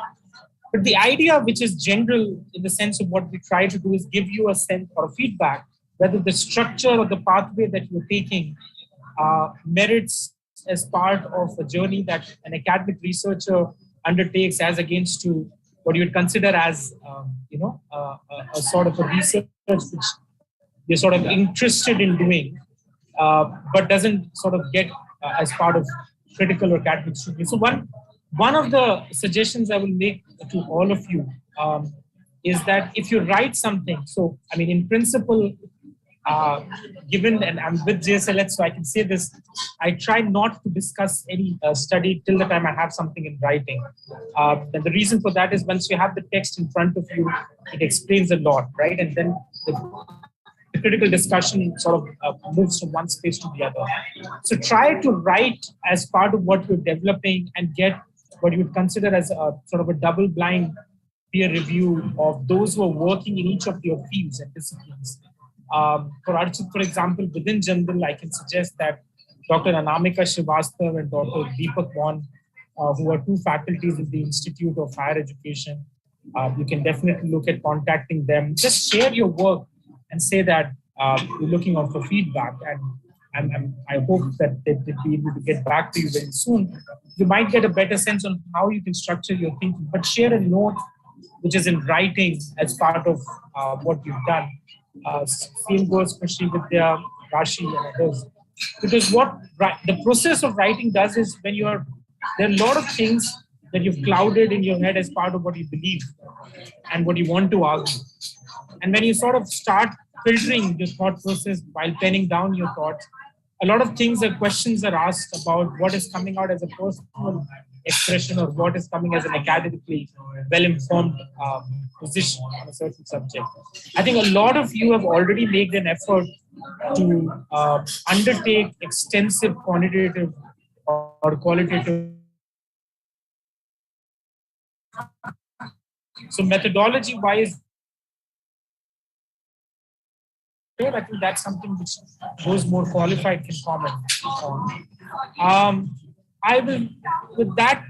But the idea, which is general in the sense of what we try to do, is give you a sense or feedback whether the structure or the pathway that you're taking merits as part of a journey that an academic researcher undertakes, as against to what you would consider as a sort of a research which you're sort of interested in doing, but doesn't sort of get as part of critical or academic scrutiny. So one of the suggestions I will make to all of you is that if you write something, so I mean, in principle, given, and I'm with JSLH, so I can say this, I try not to discuss any study till the time I have something in writing. And the reason for that is once you have the text in front of you, it explains a lot, right? And then the critical discussion sort of moves from one space to the other. So try to write as part of what you're developing and get what you would consider as a sort of a double-blind peer review of those who are working in each of your fields and disciplines. For Archit, for example, within General, I can suggest that Dr. Anamika Srivastav and Dr. Deepak Mon, who are two faculties in the Institute of Higher Education, you can definitely look at contacting them. Just share your work and say that you're looking out for feedback. And I hope that they'll be able to get back to you very soon. You might get a better sense on how you can structure your thinking, but share a note which is in writing as part of what you've done. Same goes for Srividya, Rashi, and others. Because what the process of writing does is when there are a lot of things that you've clouded in your head as part of what you believe and what you want to argue. And when you sort of start filtering your thought process while penning down your thoughts, a lot of things or questions are asked about what is coming out as a personal expression or what is coming as an academically well-informed position on a certain subject. I think a lot of you have already made an effort to undertake extensive quantitative or qualitative. So methodology-wise, I think that's something which those more qualified can comment on. I will, with that,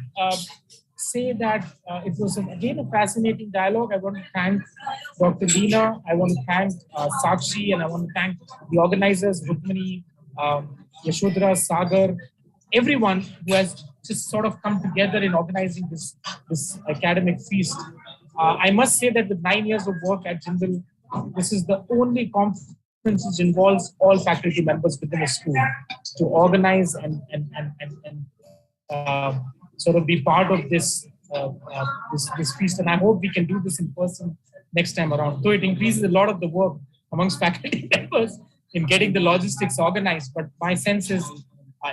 say that it was again a fascinating dialogue. I want to thank Dr. Leena, I want to thank Sakshi, and I want to thank the organizers, Rukmini, Yashodhara, Sagar, everyone who has just sort of come together in organizing this academic feast. I must say that with 9 years of work at Jindal, this is the only conference which involves all faculty members within a school to organize and sort of be part of this feast. And I hope we can do this in person next time around. So it increases a lot of the work amongst faculty members in getting the logistics organized. But my sense is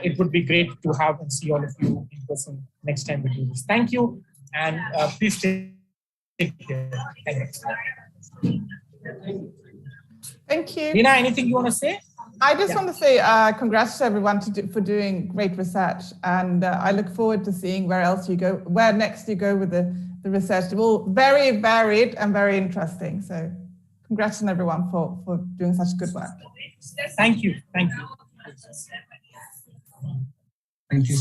it would be great to have and see all of you in person next time we do this. Thank you, and please stay Take care. Thank you. Rina, anything you want to say? I just want to say congrats to everyone for doing great research, and I look forward to seeing where next you go with the research. It's all very varied and very interesting. So congrats on everyone for doing such good work. Thank you. Thank you. Thank you.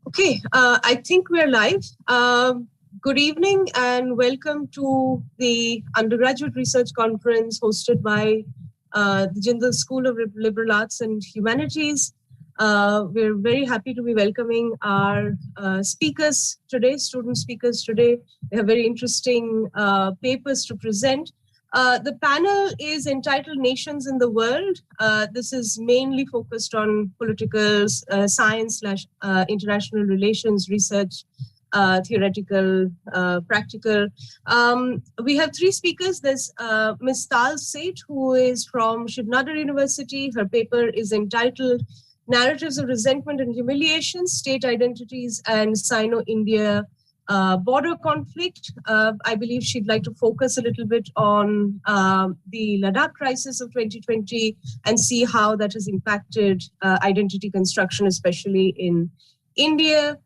Okay, I think we're live. Good evening and welcome to the Undergraduate Research Conference hosted by the Jindal School of Liberal Arts and Humanities. We're very happy to be welcoming our speakers today, student speakers today. They have very interesting papers to present. The panel is entitled Nations in the World. This is mainly focused on political science / international relations research, theoretical, practical. We have three speakers. There's Ms. Tal Seth, who is from Shiv Nadar University. Her paper is entitled Narratives of Resentment and Humiliation, State Identities and Sino-India Border Conflict. I believe she'd like to focus a little bit on the Ladakh crisis of 2020 and see how that has impacted identity construction, especially in India.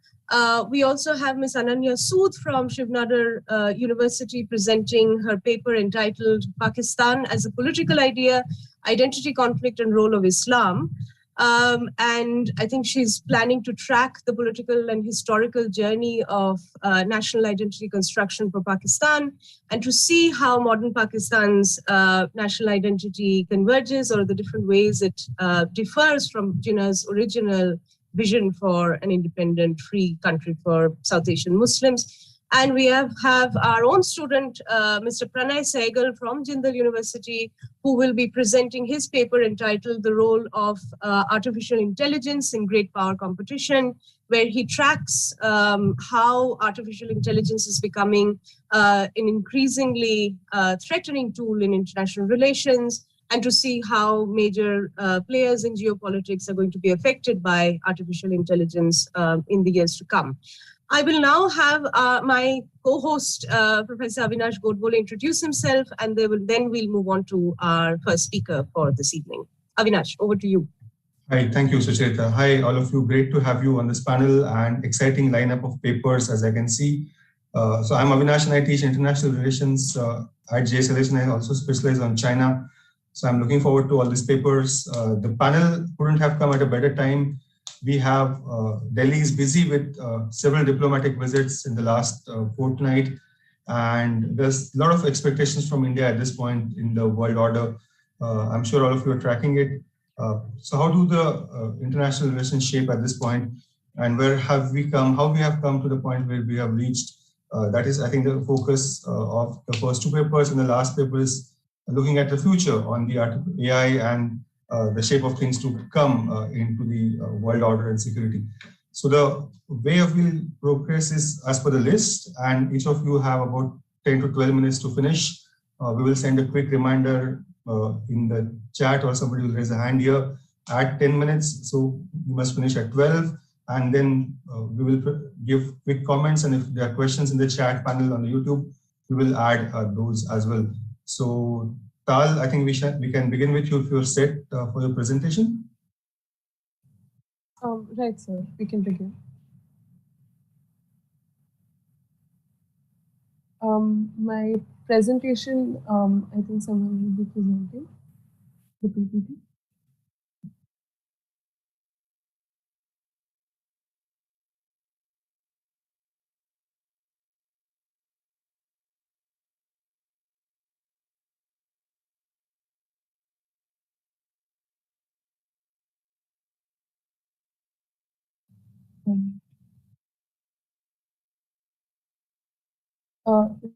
We also have Ms. Ananya Sood from Shiv Nadar University presenting her paper entitled Pakistan as a Political Idea, Identity Conflict and Role of Islam. And I think she's planning to track the political and historical journey of national identity construction for Pakistan and to see how modern Pakistan's national identity converges or the different ways it differs from Jinnah's original vision for an independent, free country for South Asian Muslims. And we have our own student, Mr. Pranay Sehgal from Jindal University, who will be presenting his paper entitled The Role of Artificial Intelligence in Great Power Competition, where he tracks how artificial intelligence is becoming an increasingly threatening tool in international relations, and to see how major players in geopolitics are going to be affected by artificial intelligence in the years to come. I will now have my co-host, Professor Avinash Godbole, introduce himself, and then we'll move on to our first speaker for this evening. Avinash, over to you. Hi, thank you, Sucharita. Hi, all of you. Great to have you on this panel and exciting lineup of papers, as I can see. So I'm Avinash and I teach international relations at JSLH, and I also specialize on China. So I'm looking forward to all these papers. The panel couldn't have come at a better time. We have Delhi is busy with several diplomatic visits in the last fortnight, and there's a lot of expectations from India at this point in the world order. I'm sure all of you are tracking it. So how do the international relations shape at this point, and where have we come, how we have come to the point where we have reached? That is, I think, the focus of the first two papers, and the last paper is looking at the future on the AI and the shape of things to come into the world order and security. So the way of we'll progress is as per the list, and each of you have about 10 to 12 minutes to finish. We will send a quick reminder in the chat, or somebody will raise a hand here at 10 minutes. So you must finish at 12, and then we will give quick comments, and if there are questions in the chat panel on the YouTube, we will add those as well. So Tal, I think we can begin with you if you're set for your presentation. Right, sir. We can begin. My presentation, I think someone will be presenting the PPT.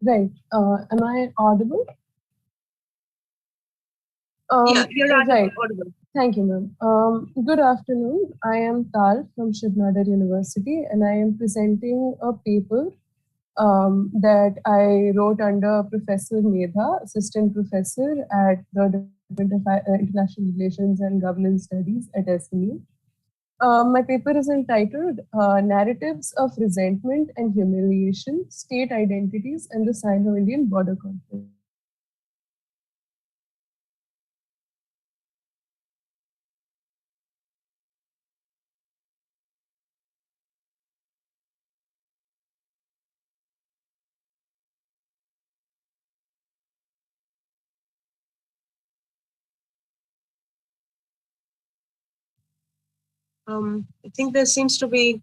Right. Am I audible? Yeah, you're right. audible. Thank you, ma'am. Good afternoon. I am Tal from Shiv Nadar University, and I am presenting a paper that I wrote under Professor Medha, Assistant Professor at the Department of International Relations and Governance Studies at SMU. My paper is entitled Narratives of Resentment and Humiliation, State Identities and the Sino-Indian Border Conflict. I think there seems to be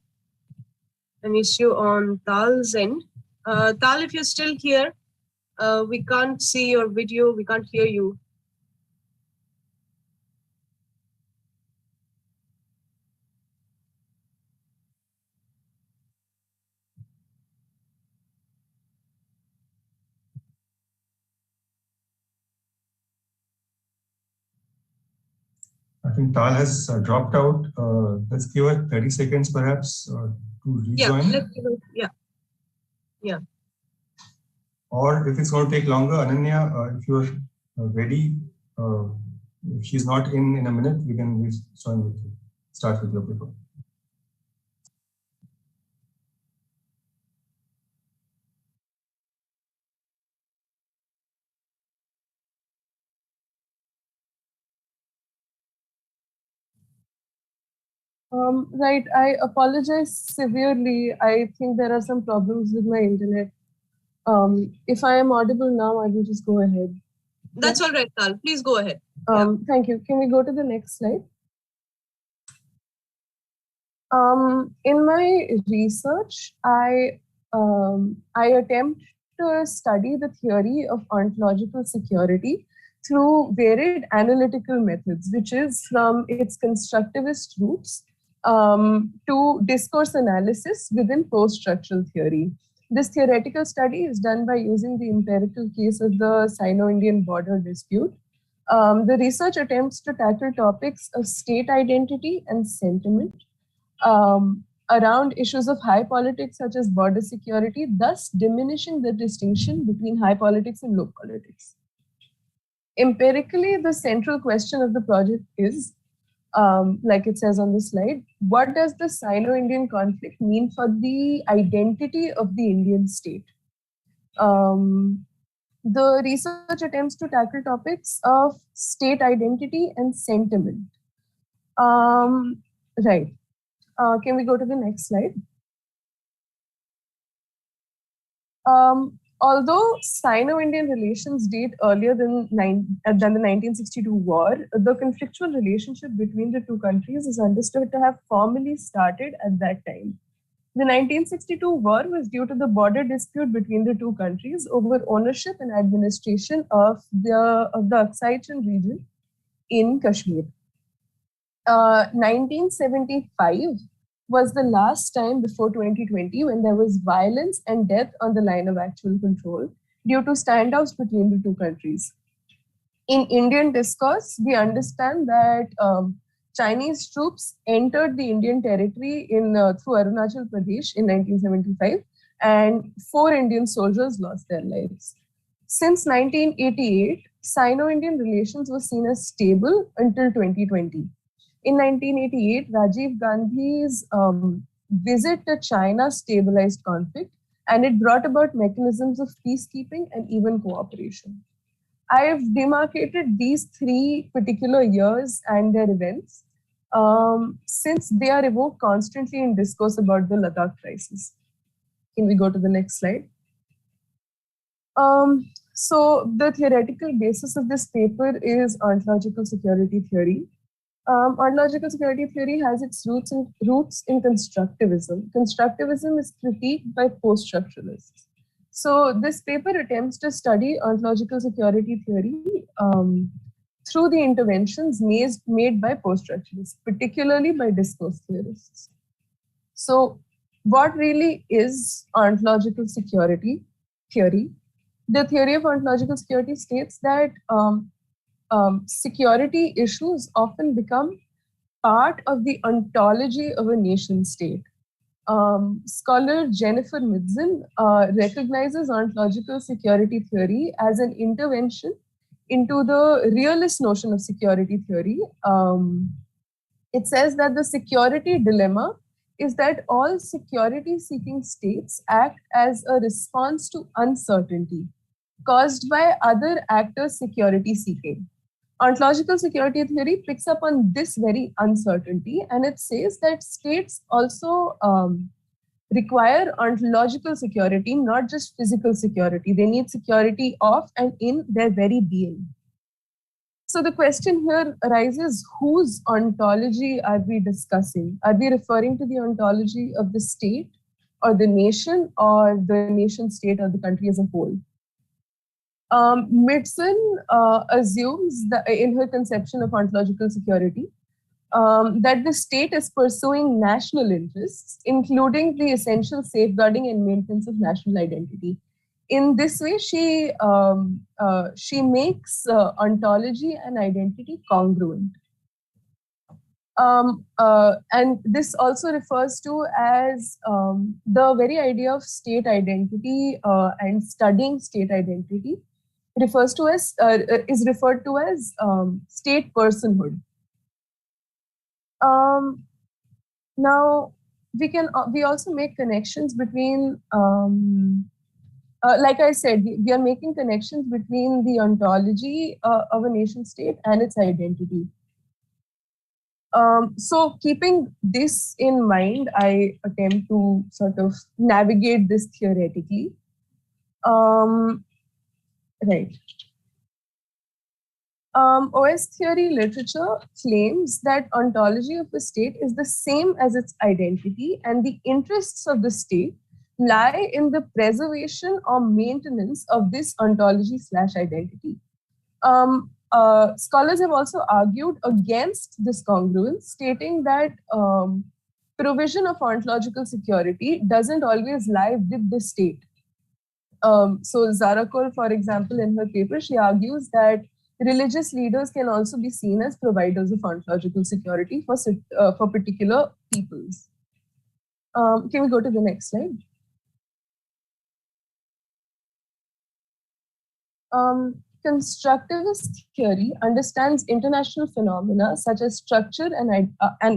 an issue on Tal's end. Tal, if you're still here, we can't see your video, we can't hear you. I think Tal has dropped out. Let's give it 30 seconds perhaps to rejoin. Yeah, let's give it, yeah. Or if it's going to take longer, Ananya, if you're ready, if she's not in a minute, we can join with you. Start with your paper. Right, I apologize severely. I think there are some problems with my internet. If I am audible now, I will just go ahead. That's all right, Tal. Please go ahead. Thank you. Can we go to the next slide? In my research, I attempt to study the theory of ontological security through varied analytical methods, which is from its constructivist roots to discourse analysis within post-structural theory. This theoretical study is done by using the empirical case of the Sino-Indian border dispute. The research attempts to tackle topics of state identity and sentiment around issues of high politics such as border security, thus diminishing the distinction between high politics and low politics. Empirically, the central question of the project is, like it says on the slide, what does the Sino-Indian conflict mean for the identity of the Indian state? The research attempts to tackle topics of state identity and sentiment. Right. Can we go to the next slide? Although Sino-Indian relations date earlier than the 1962 war, the conflictual relationship between the two countries is understood to have formally started at that time. The 1962 war was due to the border dispute between the two countries over ownership and administration of the Oxygen region in Kashmir. 1975 was the last time before 2020 when there was violence and death on the line of actual control due to standoffs between the two countries. In Indian discourse, we understand that Chinese troops entered the Indian territory through Arunachal Pradesh in 1975, and 4 Indian soldiers lost their lives. Since 1988, Sino-Indian relations were seen as stable until 2020. In 1988, Rajiv Gandhi's visit to China stabilized conflict, and it brought about mechanisms of peacekeeping and even cooperation. I have demarcated these 3 particular years and their events since they are evoked constantly in discourse about the Ladakh crisis. Can we go to the next slide? So the theoretical basis of this paper is ontological security theory. Ontological security theory has its roots in constructivism. Constructivism is critiqued by post-structuralists. So this paper attempts to study ontological security theory through the interventions made by post-structuralists, particularly by discourse theorists. So what really is ontological security theory? The theory of ontological security states that security issues often become part of the ontology of a nation state. Scholar Jennifer Midzin recognizes ontological security theory as an intervention into the realist notion of security theory. It says that the security dilemma is that all security-seeking states act as a response to uncertainty caused by other actors' security seeking. Ontological security theory picks up on this very uncertainty, and it says that states also require ontological security, not just physical security. They need security of and in their very being. So the question here arises, whose ontology are we discussing? Are we referring to the ontology of the state, or the nation or the nation state or the country as a whole. Mitson assumes that in her conception of ontological security, that the state is pursuing national interests, including the essential safeguarding and maintenance of national identity. In this way, she makes ontology and identity congruent. And this also refers to as the very idea of state identity and studying state identity refers to as is referred to as state personhood. Now we also make connections between like I said, we are making connections between the ontology of a nation state and its identity. So keeping this in mind, I attempt to sort of navigate this theoretically. Right. OS theory literature claims that ontology of a state is the same as its identity, and the interests of the state lie in the preservation or maintenance of this ontology/identity. Scholars have also argued against this congruence, stating that provision of ontological security doesn't always lie with the state. So Zarakol, for example, in her paper, she argues that religious leaders can also be seen as providers of ontological security for particular peoples. Can we go to the next slide? Constructivist theory understands international phenomena such as structure and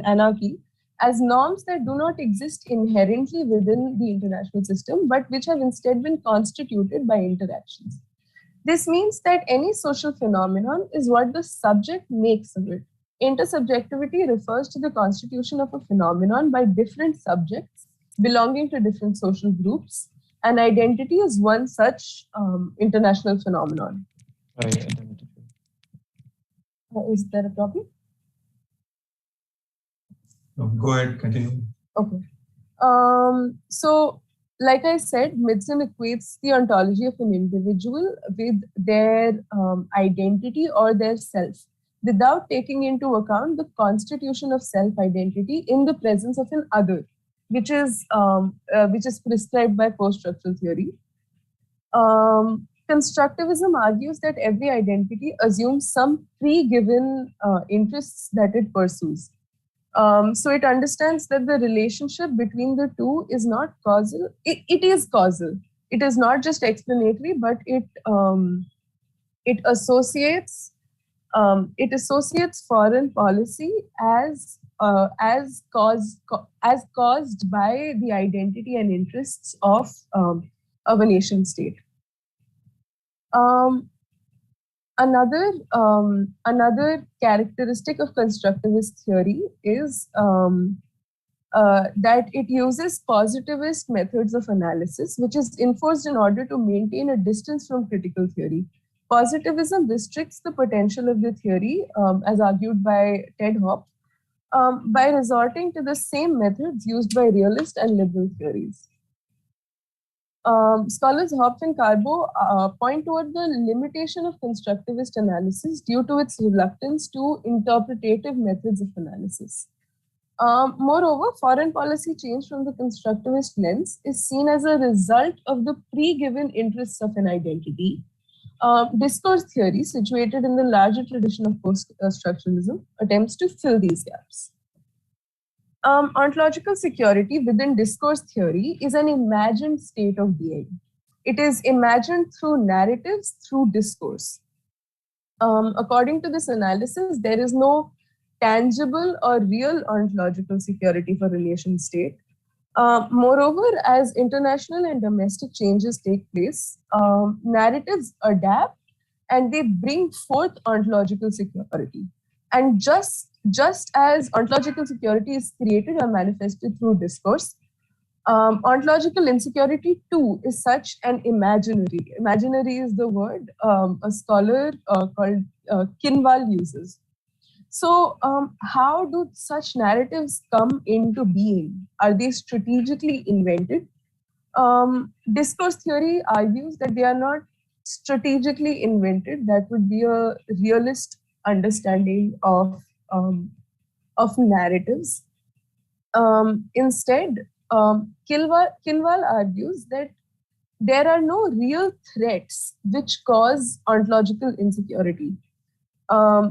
anarchy as norms that do not exist inherently within the international system, but which have instead been constituted by interactions. This means that any social phenomenon is what the subject makes of it. Intersubjectivity refers to the constitution of a phenomenon by different subjects belonging to different social groups, and identity is one such international phenomenon. Is there a problem? No, go ahead, continue. Okay. So, like I said, Mitson equates the ontology of an individual with their identity or their self, without taking into account the constitution of self-identity in the presence of an other, which is prescribed by post-structural theory. Constructivism argues that every identity assumes some pre-given interests that it pursues. So it understands that the relationship between the two is not causal. It is causal. It is not just explanatory, but it associates foreign policy as caused by the identity and interests of a nation state. Another characteristic of constructivist theory is that it uses positivist methods of analysis, which is enforced in order to maintain a distance from critical theory. Positivism restricts the potential of the theory, as argued by Ted Hoppe, by resorting to the same methods used by realist and liberal theories. Scholars Hoppe and Carbo point toward the limitation of constructivist analysis due to its reluctance to interpretative methods of analysis. Moreover, foreign policy change from the constructivist lens is seen as a result of the pre-given interests of an identity. Discourse theory, situated in the larger tradition of post-structuralism, attempts to fill these gaps. Ontological security within discourse theory is an imagined state of being. It is imagined through narratives, through discourse. According to this analysis, there is no tangible or real ontological security for a nation state. Moreover, as international and domestic changes take place, narratives adapt and they bring forth ontological security. And just as ontological security is created or manifested through discourse, ontological insecurity too is such an imaginary. Imaginary is the word a scholar called Kinval uses. So how do such narratives come into being? Are they strategically invented? Discourse theory argues that they are not strategically invented. That would be a realist understanding of narratives. Instead, Kinwal argues that there are no real threats which cause ontological insecurity.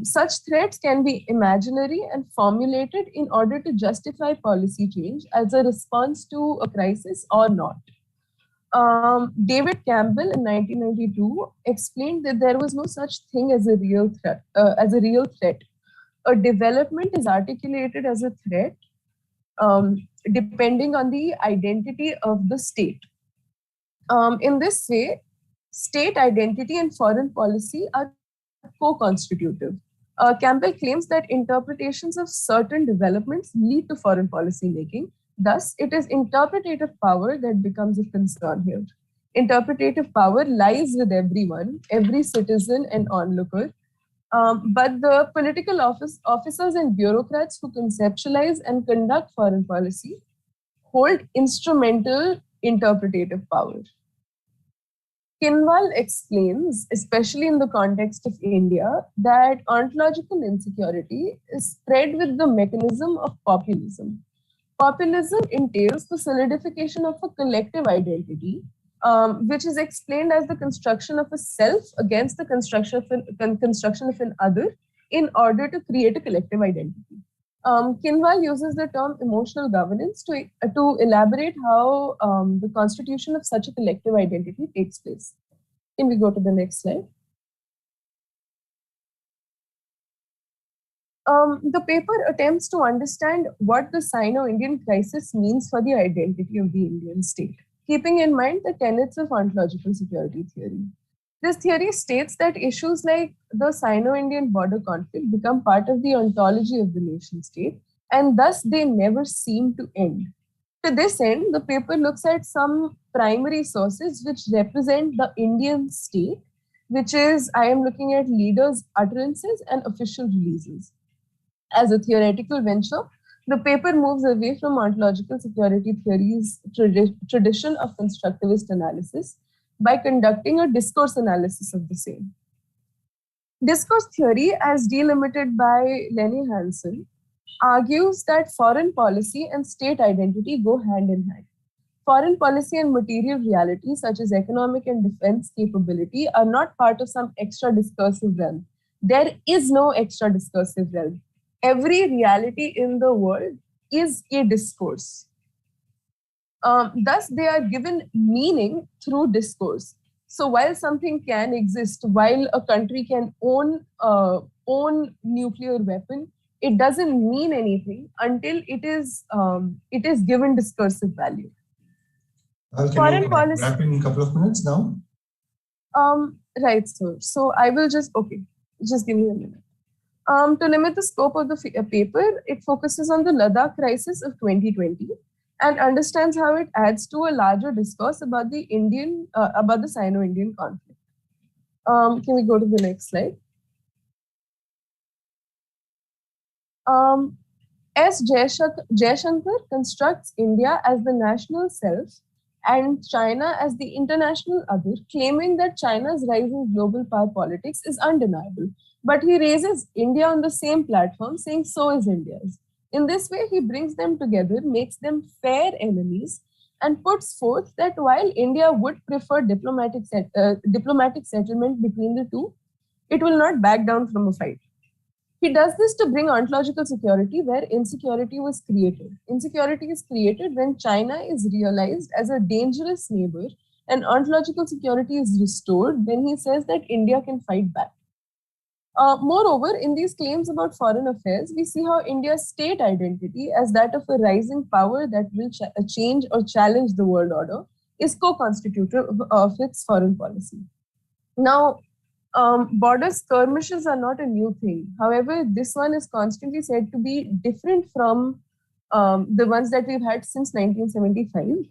Such threats can be imaginary and formulated in order to justify policy change as a response to a crisis or not. David Campbell in 1992 explained that there was no such thing as a real threat. A development is articulated as a threat depending on the identity of the state. In this way, state identity and foreign policy are co-constitutive. Campbell claims that interpretations of certain developments lead to foreign policy making. Thus, it is interpretative power that becomes a concern here. Interpretative power lies with everyone, every citizen and onlooker. But the political officers and bureaucrats who conceptualize and conduct foreign policy hold instrumental interpretative power. Kinwal explains, especially in the context of India, that ontological insecurity is spread with the mechanism of populism. Populism entails the solidification of a collective identity, which is explained as the construction of a self against the construction of an other in order to create a collective identity. Kinwal uses the term emotional governance to elaborate how the constitution of such a collective identity takes place. Can we go to the next slide? The paper attempts to understand what the Sino-Indian crisis means for the identity of the Indian state, keeping in mind the tenets of ontological security theory. This theory states that issues like the Sino-Indian border conflict become part of the ontology of the nation state, and thus they never seem to end. To this end, the paper looks at some primary sources which represent the Indian state, which is, I am looking at leaders' utterances and official releases. As a theoretical venture, the paper moves away from ontological security theory's tradition of constructivist analysis by conducting a discourse analysis of the same. Discourse theory, as delimited by Lenny Hansen, argues that foreign policy and state identity go hand in hand. Foreign policy and material realities such as economic and defense capability are not part of some extra discursive realm. There is no extra discursive realm. Every reality in the world is a discourse. Thus, they are given meaning through discourse. So while something can exist, while a country can own nuclear weapon, it doesn't mean anything until it is given discursive value. Foreign policy. Wrap in a couple of minutes now. Right, sir. So I will just give me a minute. To limit the scope of the paper, it focuses on the Ladakh crisis of 2020 and understands how it adds to a larger discourse about the Sino-Indian conflict. Can we go to the next slide? S. Jaishankar constructs India as the national self and China as the international other, claiming that China's rise in global power politics is undeniable. But he raises India on the same platform, saying so is India's. In this way, he brings them together, makes them fair enemies, and puts forth that while India would prefer diplomatic settlement between the two, it will not back down from a fight. He does this to bring ontological security where insecurity was created. Insecurity is created when China is realized as a dangerous neighbor, and ontological security is restored when he says that India can fight back. Moreover, in these claims about foreign affairs, we see how India's state identity as that of a rising power that will change or challenge the world order is co-constitutive of its foreign policy. Now, border skirmishes are not a new thing. However, this one is constantly said to be different from the ones that we've had since 1975.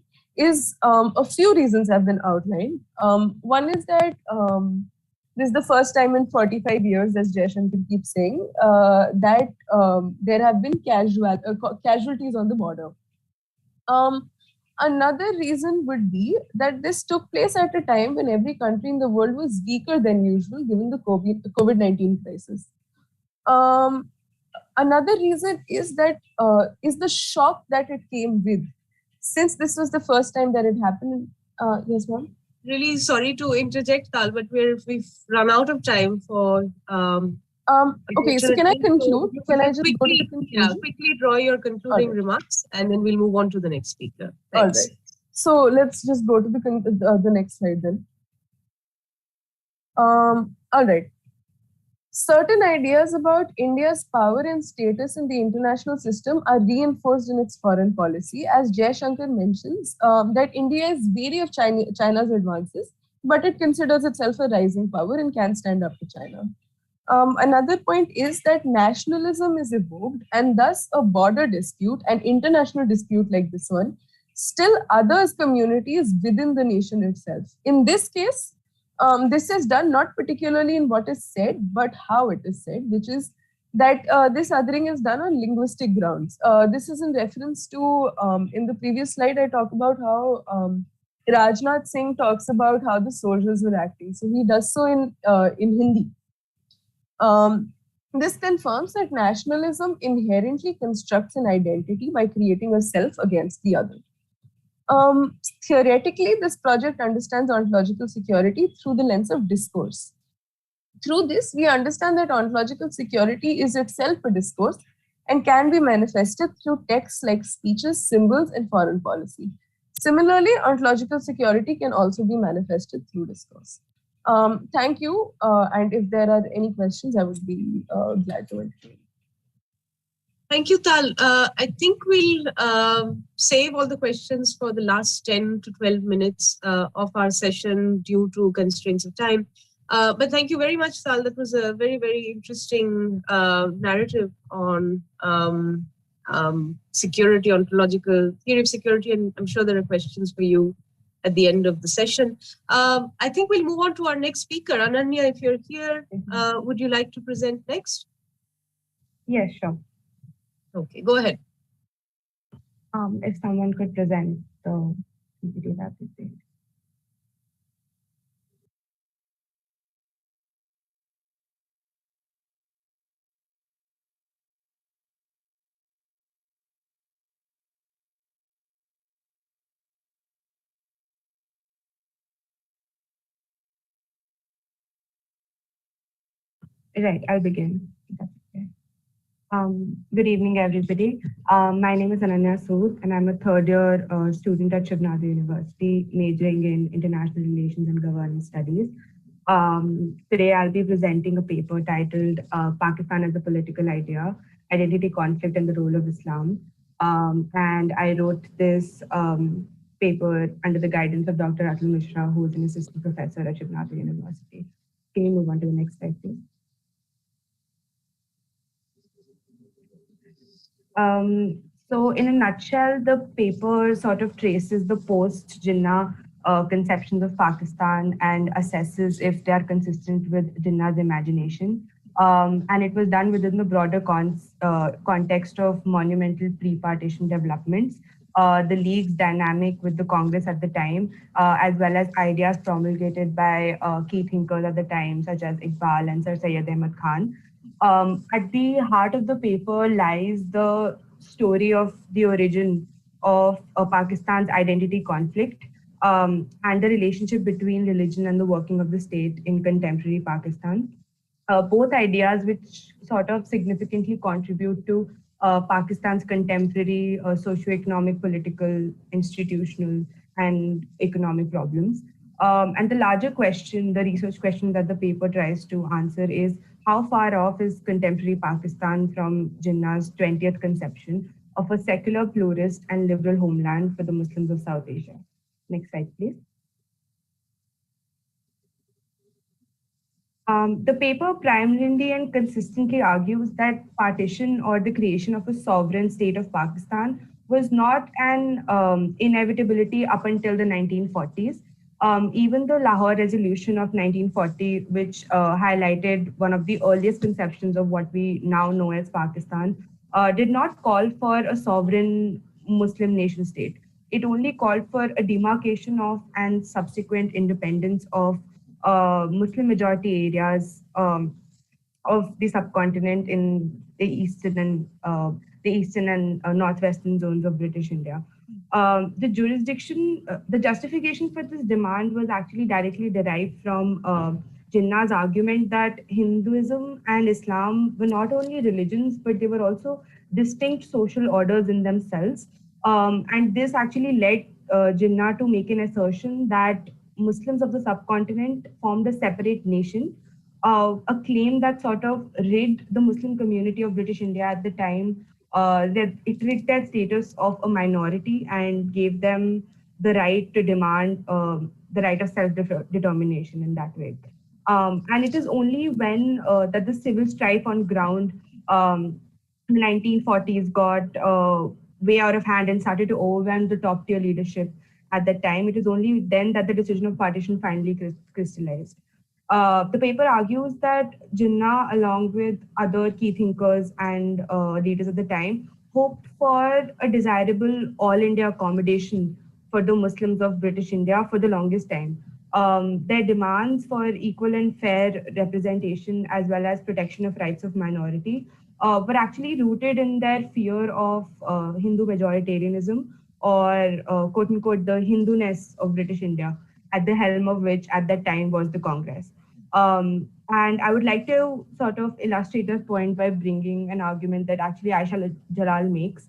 A few reasons have been outlined. One is that this is the first time in 45 years, as Jaishankar keeps saying, that there have been casualties on the border. Another reason would be that this took place at a time when every country in the world was weaker than usual given the COVID-19 crisis. Another reason is that is the shock that it came with. Since this was the first time that it happened. Yes, ma'am? Really sorry to interject, Tal, but we've run out of time for... okay, so can I conclude? Can I just quickly, go to the conclusion? yeah, quickly draw your concluding remarks, and then we'll move on to the next speaker. Thanks. All right. So let's just go to the next slide then. All right. Certain ideas about India's power and status in the international system are reinforced in its foreign policy. As Jaishankar mentions, that India is wary of China's advances, but it considers itself a rising power and can stand up to China. Another point is that nationalism is evoked, and thus a border dispute, an international dispute like this one, still others communities within the nation itself. In this case, this is done not particularly in what is said, but how it is said, which is that this othering is done on linguistic grounds. This is in reference to, in the previous slide, I talked about how Rajnath Singh talks about how the soldiers were acting. So he does so in Hindi. This confirms that nationalism inherently constructs an identity by creating a self against the other. Theoretically, this project understands ontological security through the lens of discourse. Through this, we understand that ontological security is itself a discourse and can be manifested through texts like speeches, symbols, and foreign policy. Similarly, ontological security can also be manifested through discourse. Thank you. And if there are any questions, I would be glad to entertain. Thank you, Tal. I think we'll save all the questions for the last 10 to 12 minutes of our session due to constraints of time. But thank you very much, Tal. That was a very, very interesting narrative on security, ontological theory of security, and I'm sure there are questions for you at the end of the session. I think we'll move on to our next speaker. Ananya, if you're here, would you like to present next? Yes, sure. Okay, go ahead. If someone could present the PPT, that would be great. Right, I'll begin. Good evening, everybody. My name is Ananya Sood, and I'm a third-year student at Shivnada University, majoring in International Relations and Governance Studies. Today, I'll be presenting a paper titled Pakistan as a Political Idea, Identity Conflict and the Role of Islam. And I wrote this paper under the guidance of Dr. Atul Mishra, who is an assistant professor at Shivnada University. Can you move on to the next slide, please? So in a nutshell, the paper sort of traces the post-Jinnah conceptions of Pakistan and assesses if they are consistent with Jinnah's imagination. And it was done within the broader context of monumental pre-partition developments, the League's dynamic with the Congress at the time, as well as ideas promulgated by key thinkers at the time, such as Iqbal and Sir Syed Ahmad Khan. At the heart of the paper lies the story of the origin of Pakistan's identity conflict and the relationship between religion and the working of the state in contemporary Pakistan. Both ideas which sort of significantly contribute to Pakistan's contemporary socioeconomic, political, institutional, and economic problems. And the larger question, the research question that the paper tries to answer is, how far off is contemporary Pakistan from Jinnah's 20th conception of a secular, pluralist, and liberal homeland for the Muslims of South Asia? Next slide, please. The paper primarily and consistently argues that partition or the creation of a sovereign state of Pakistan was not an inevitability up until the 1940s. Even the Lahore Resolution of 1940, which highlighted one of the earliest conceptions of what we now know as Pakistan, did not call for a sovereign Muslim nation state. it only called for a demarcation of and subsequent independence of Muslim majority areas of the subcontinent in the eastern and northwestern zones of British India. The justification for this demand was actually directly derived from Jinnah's argument that Hinduism and Islam were not only religions, but they were also distinct social orders in themselves. And this actually led Jinnah to make an assertion that Muslims of the subcontinent formed a separate nation, a claim that sort of rid the Muslim community of British India at the time, that it rid their status of a minority and gave them the right to demand the right of self-determination in that way. And it is only when that the civil strife on ground in the 1940s got way out of hand and started to overwhelm the top-tier leadership at that time. It is only then that the decision of partition finally crystallized. The paper argues that Jinnah, along with other key thinkers and leaders at the time, hoped for a desirable all-India accommodation for the Muslims of British India for the longest time. Their demands for equal and fair representation as well as protection of rights of minority were actually rooted in their fear of Hindu majoritarianism or quote-unquote the Hinduness of British India, at the helm of which at that time was the Congress. And I would like to sort of illustrate this point by bringing an argument that actually Aisha Jalal makes.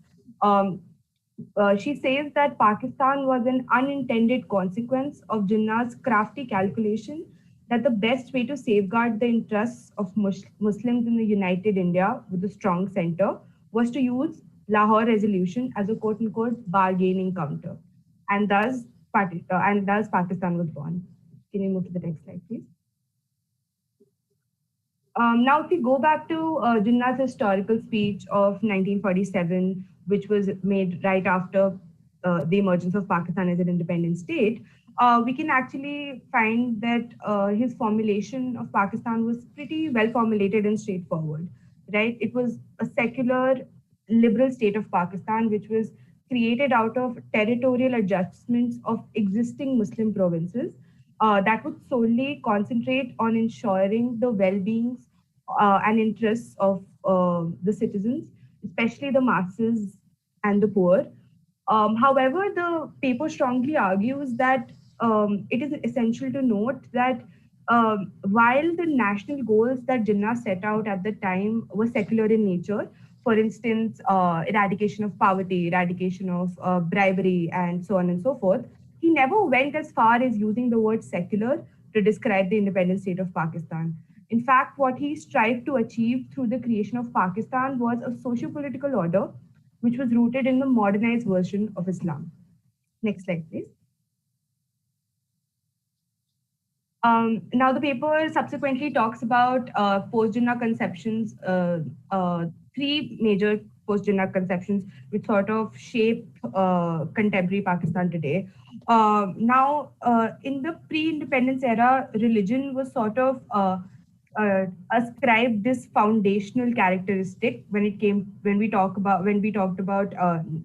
She says that Pakistan was an unintended consequence of Jinnah's crafty calculation that the best way to safeguard the interests of Muslims in the united India with a strong center was to use Lahore Resolution as a quote-unquote bargaining counter. And thus Pakistan was born. Can you move to the next slide, please? Now, if we go back to Jinnah's historical speech of 1947, which was made right after the emergence of Pakistan as an independent state, we can actually find that his formulation of Pakistan was pretty well formulated and straightforward, right? It was a secular, liberal state of Pakistan, which was created out of territorial adjustments of existing Muslim provinces that would solely concentrate on ensuring the well-being and interests of the citizens, especially the masses and the poor. However, the paper strongly argues that it is essential to note that while the national goals that Jinnah set out at the time were secular in nature, for instance, eradication of poverty, eradication of bribery, and so on and so forth, he never went as far as using the word secular to describe the independent state of Pakistan. In fact, what he strived to achieve through the creation of Pakistan was a socio-political order which was rooted in the modernized version of Islam. Next slide, please. Now, the paper subsequently talks about post-Jinnah conceptions, three major post-Jinnah conceptions which sort of shape contemporary Pakistan today. Now, in the pre-independence era, religion was sort of ascribed this foundational characteristic when we talked about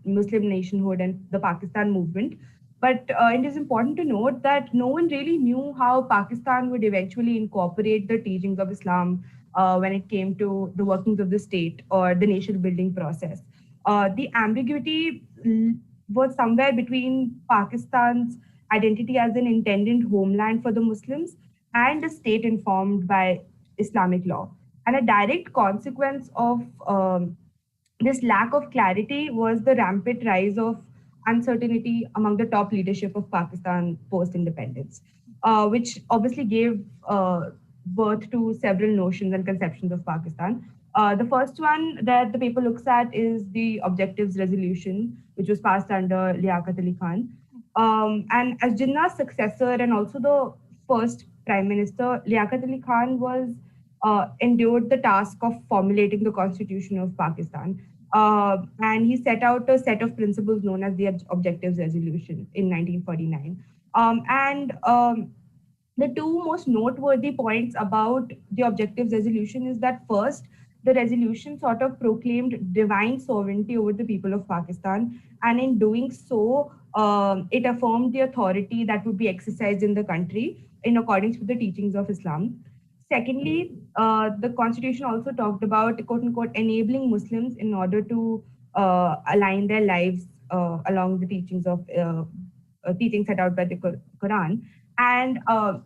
Muslim nationhood and the Pakistan movement. But it is important to note that no one really knew how Pakistan would eventually incorporate the teachings of Islam when it came to the workings of the state or the nation building process. The ambiguity was somewhere between Pakistan's identity as an intended homeland for the Muslims and a state informed by Islamic law. And a direct consequence of this lack of clarity was the rampant rise of uncertainty among the top leadership of Pakistan post-independence, which obviously gave birth to several notions and conceptions of Pakistan. The first one that the paper looks at is the Objectives Resolution, which was passed under Liaquat Ali Khan. And as Jinnah's successor and also the first Prime Minister, Liaquat Ali Khan was endured the task of formulating the Constitution of Pakistan. And he set out a set of principles known as the Objectives Resolution in 1949. The two most noteworthy points about the Objectives Resolution is that first, the resolution sort of proclaimed divine sovereignty over the people of Pakistan, and in doing so, It affirmed the authority that would be exercised in the country in accordance with the teachings of Islam. Secondly, the constitution also talked about, quote unquote, enabling Muslims in order to align their lives along the teachings of teachings set out by the Quran. And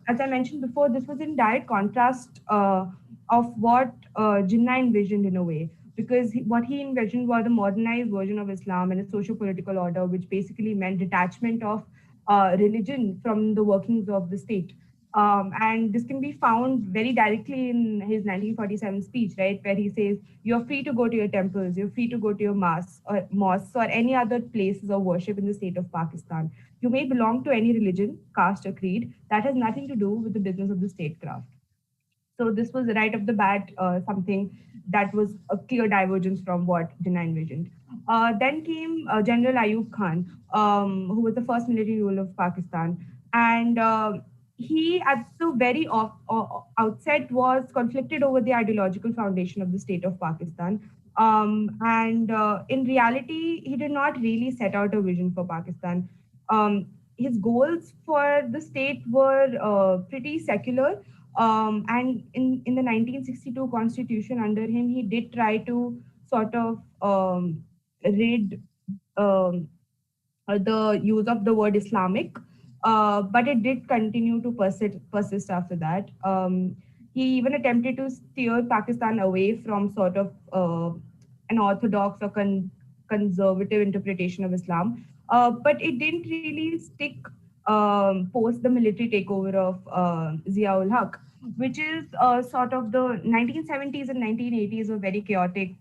as I mentioned before, this was in direct contrast of what Jinnah envisioned in a way, because what he envisioned was a modernized version of Islam and a socio-political order, which basically meant detachment of religion from the workings of the state. And this can be found very directly in his 1947 speech, right, where he says, you're free to go to your temples, you're free to go to your mosques or any other places of worship in the state of Pakistan. You may belong to any religion, caste or creed. That has nothing to do with the business of the statecraft. So this was right off the bat something that was a clear divergence from what Jinnah envisioned. Then came General Ayub Khan, who was the first military ruler of Pakistan. And he, at the very outset, was conflicted over the ideological foundation of the state of Pakistan. In reality, he did not really set out a vision for Pakistan. His goals for the state were pretty secular. And in the 1962 constitution under him, he did try to sort of rid the use of the word Islamic, but it did continue to persist after that. He even attempted to steer Pakistan away from sort of an orthodox or conservative interpretation of Islam, but it didn't really stick post the military takeover of Zia-ul Haq, which is sort of the 1970s and 1980s were very chaotic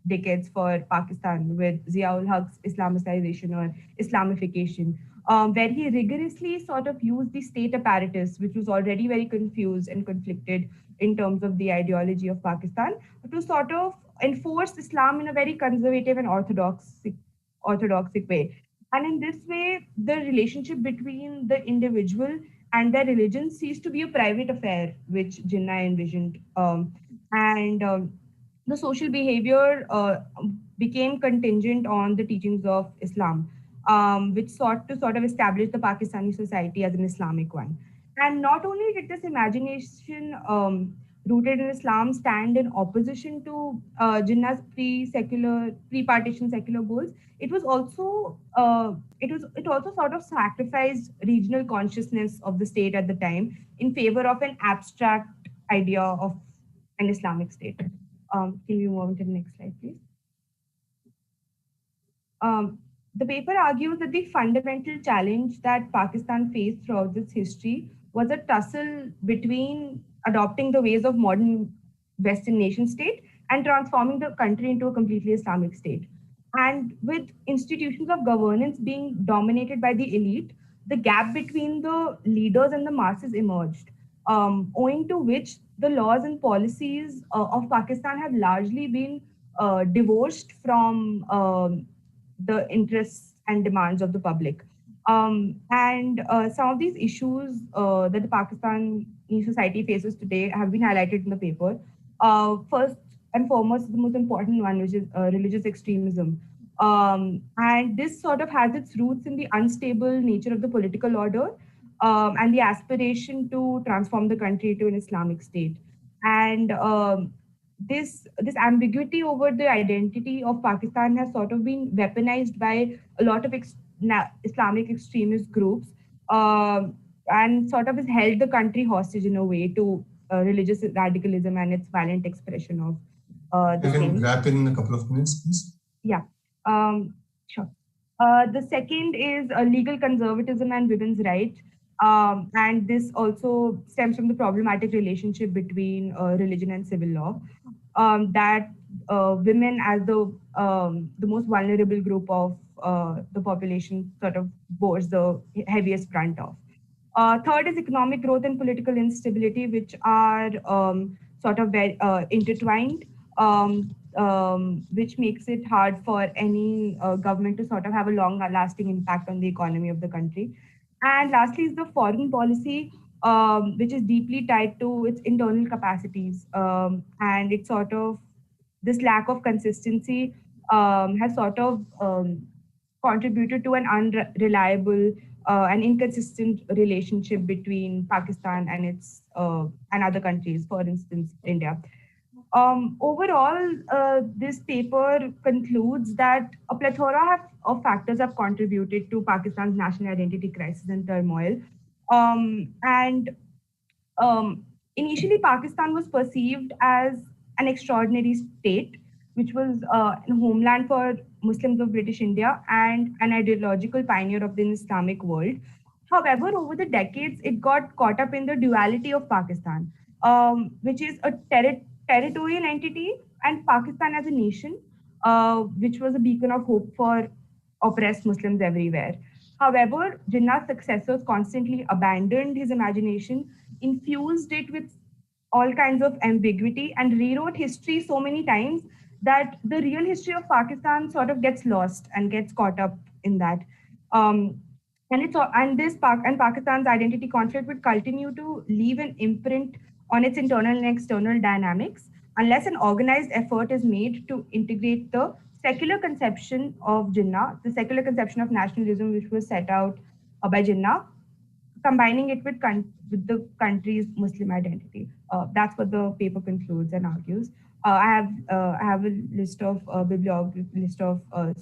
decades for Pakistan with Zia-ul Haq's Islamicization or Islamification, where he rigorously sort of used the state apparatus, which was already very confused and conflicted in terms of the ideology of Pakistan, to sort of enforce Islam in a very conservative and orthodoxic way. And in this way, the relationship between the individual and their religion ceased to be a private affair, which Jinnah envisioned. The social behavior became contingent on the teachings of Islam, which sought to sort of establish the Pakistani society as an Islamic one. And not only did this imagination rooted in Islam stand in opposition to Jinnah's pre-partition secular goals, it was also it also sort of sacrificed regional consciousness of the state at the time in favor of an abstract idea of an Islamic state. Can we move on to the next slide, please? The paper argues that the fundamental challenge that Pakistan faced throughout its history was a tussle between adopting the ways of modern Western nation state and transforming the country into a completely Islamic state. And with institutions of governance being dominated by the elite, the gap between the leaders and the masses emerged, owing to which the laws and policies of Pakistan have largely been divorced from the interests and demands of the public. Some of these issues that the Pakistani society faces today have been highlighted in the paper. First and foremost, the most important one, which is religious extremism. And this sort of has its roots in the unstable nature of the political order and the aspiration to transform the country to an Islamic state. And this ambiguity over the identity of Pakistan has sort of been weaponized by a lot of Islamic extremist groups and sort of has held the country hostage in a way to religious radicalism and its violent expression of the same. You can wrap in a couple of minutes, please. Yeah, sure. The second is legal conservatism and women's rights. And this also stems from the problematic relationship between religion and civil law, that women as the most vulnerable group of the population sort of bears the heaviest brunt of. Third is economic growth and political instability, which are sort of intertwined, which makes it hard for any government to sort of have a long-lasting impact on the economy of the country. And lastly is the foreign policy, which is deeply tied to its internal capacities. And it's sort of, this lack of consistency has sort of contributed to an unreliable and inconsistent relationship between Pakistan and its and other countries, for instance, India. Overall, this paper concludes that a plethora of factors have contributed to Pakistan's national identity crisis and turmoil. Initially, Pakistan was perceived as an extraordinary state, which was a homeland for Muslims of British India and an ideological pioneer of the Islamic world. However, over the decades, it got caught up in the duality of Pakistan, which is a territorial entity, and Pakistan as a nation, which was a beacon of hope for oppressed Muslims everywhere. However, Jinnah's successors constantly abandoned his imagination, infused it with all kinds of ambiguity, and rewrote history so many times that the real history of Pakistan sort of gets lost and gets caught up in that. Pakistan's identity conflict would continue to leave an imprint on its internal and external dynamics unless an organized effort is made to integrate the secular conception of Jinnah, the secular conception of nationalism, which was set out by Jinnah, combining it with the country's Muslim identity. That's what the paper concludes and argues. I have a list of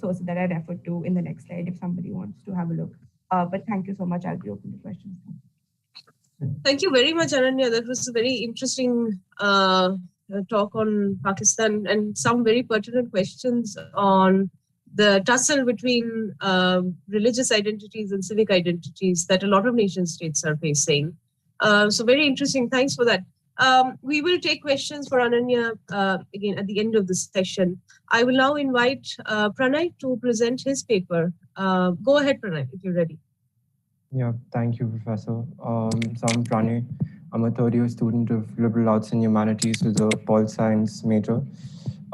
sources that I refer to in the next slide if somebody wants to have a look. But thank you so much. I'll be open to questions. Thank you very much, Ananya. That was a very interesting talk on Pakistan and some very pertinent questions on the tussle between religious identities and civic identities that a lot of nation states are facing. So very interesting. Thanks for that. We will take questions for Ananya again at the end of this session. I will now invite Pranay to present his paper. Go ahead, Pranay, if you're ready. Yeah, thank you, Professor. So I'm Pranay. I'm a third-year student of Liberal Arts and Humanities with a Pol Science major.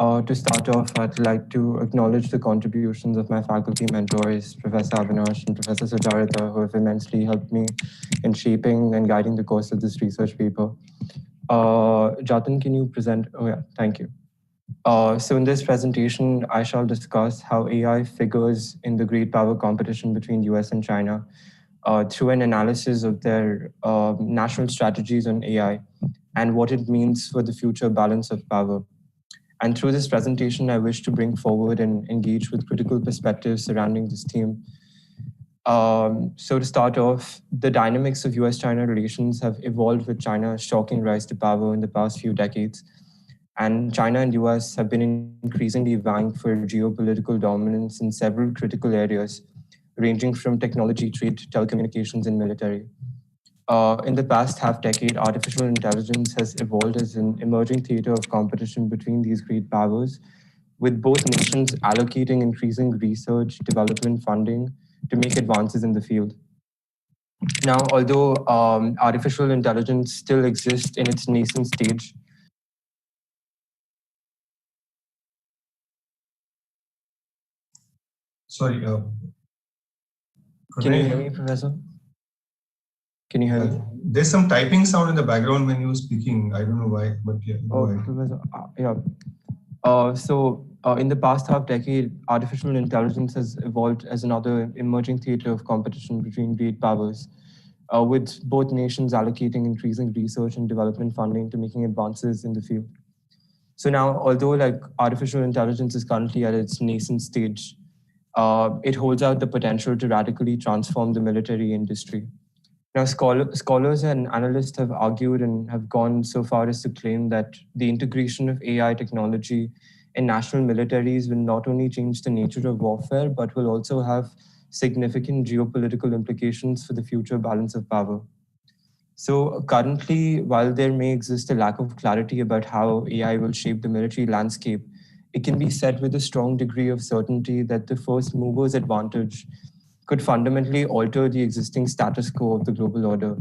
To start off, I'd like to acknowledge the contributions of my faculty mentors, Professor Avinash and Professor Sucharita, who have immensely helped me in shaping and guiding the course of this research paper. Jatin, can you present? Oh yeah, thank you. So in this presentation, I shall discuss how AI figures in the great power competition between US and China through an analysis of their national strategies on AI and what it means for the future balance of power. And through this presentation, I wish to bring forward and engage with critical perspectives surrounding this theme. So to start off, the dynamics of US-China relations have evolved with China's shocking rise to power in the past few decades. And China and US have been increasingly vying for geopolitical dominance in several critical areas, ranging from technology, trade, telecommunications, and military. In the past half-decade, artificial intelligence has evolved as an emerging theater of competition between these great powers, with both nations allocating increasing research, development funding to make advances in the field. Now, although artificial intelligence still exists in its nascent stage, Sorry. Can you hear me, Professor? Can you hear me? There's some typing sound in the background when you're speaking. I don't know why, but yeah. Professor, yeah. So in the past half-decade, artificial intelligence has evolved as another emerging theater of competition between great powers, with both nations allocating increasing research and development funding to making advances in the field. So now, although artificial intelligence is currently at its nascent stage, it holds out the potential to radically transform the military industry. Now, scholars and analysts have argued and have gone so far as to claim that the integration of AI technology in national militaries will not only change the nature of warfare, but will also have significant geopolitical implications for the future balance of power. So currently, while there may exist a lack of clarity about how AI will shape the military landscape, it can be said with a strong degree of certainty that the first mover's advantage could fundamentally alter the existing status quo of the global order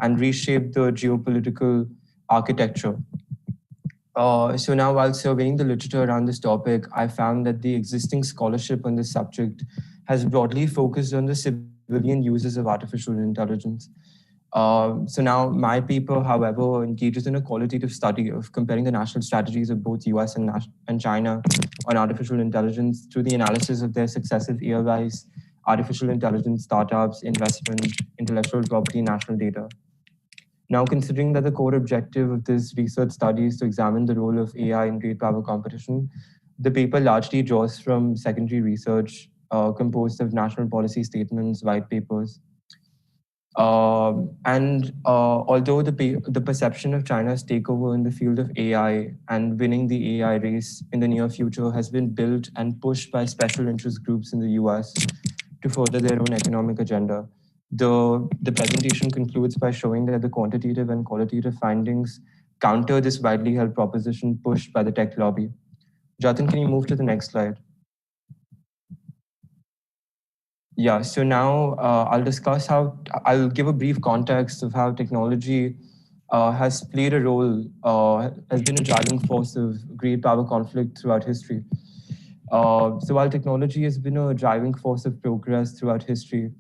and reshape the geopolitical architecture. So now, while surveying the literature around this topic, I found that the existing scholarship on this subject has broadly focused on the civilian uses of artificial intelligence. So now my paper, however, engages in a qualitative study of comparing the national strategies of both US and China on artificial intelligence through the analysis of their successive year-wise artificial intelligence startups, investment, intellectual property, national data. Now, considering that the core objective of this research study is to examine the role of AI in great power competition, the paper largely draws from secondary research composed of national policy statements, white papers. Although the perception of China's takeover in the field of AI and winning the AI race in the near future has been built and pushed by special interest groups in the US to further their own economic agenda, the presentation concludes by showing that the quantitative and qualitative findings counter this widely held proposition pushed by the tech lobby. Jatin, can you move to the next slide? Yeah, so now I'll give a brief context of how technology has played a role, has been a driving force of great power conflict throughout history. So while technology has been a driving force of progress throughout history,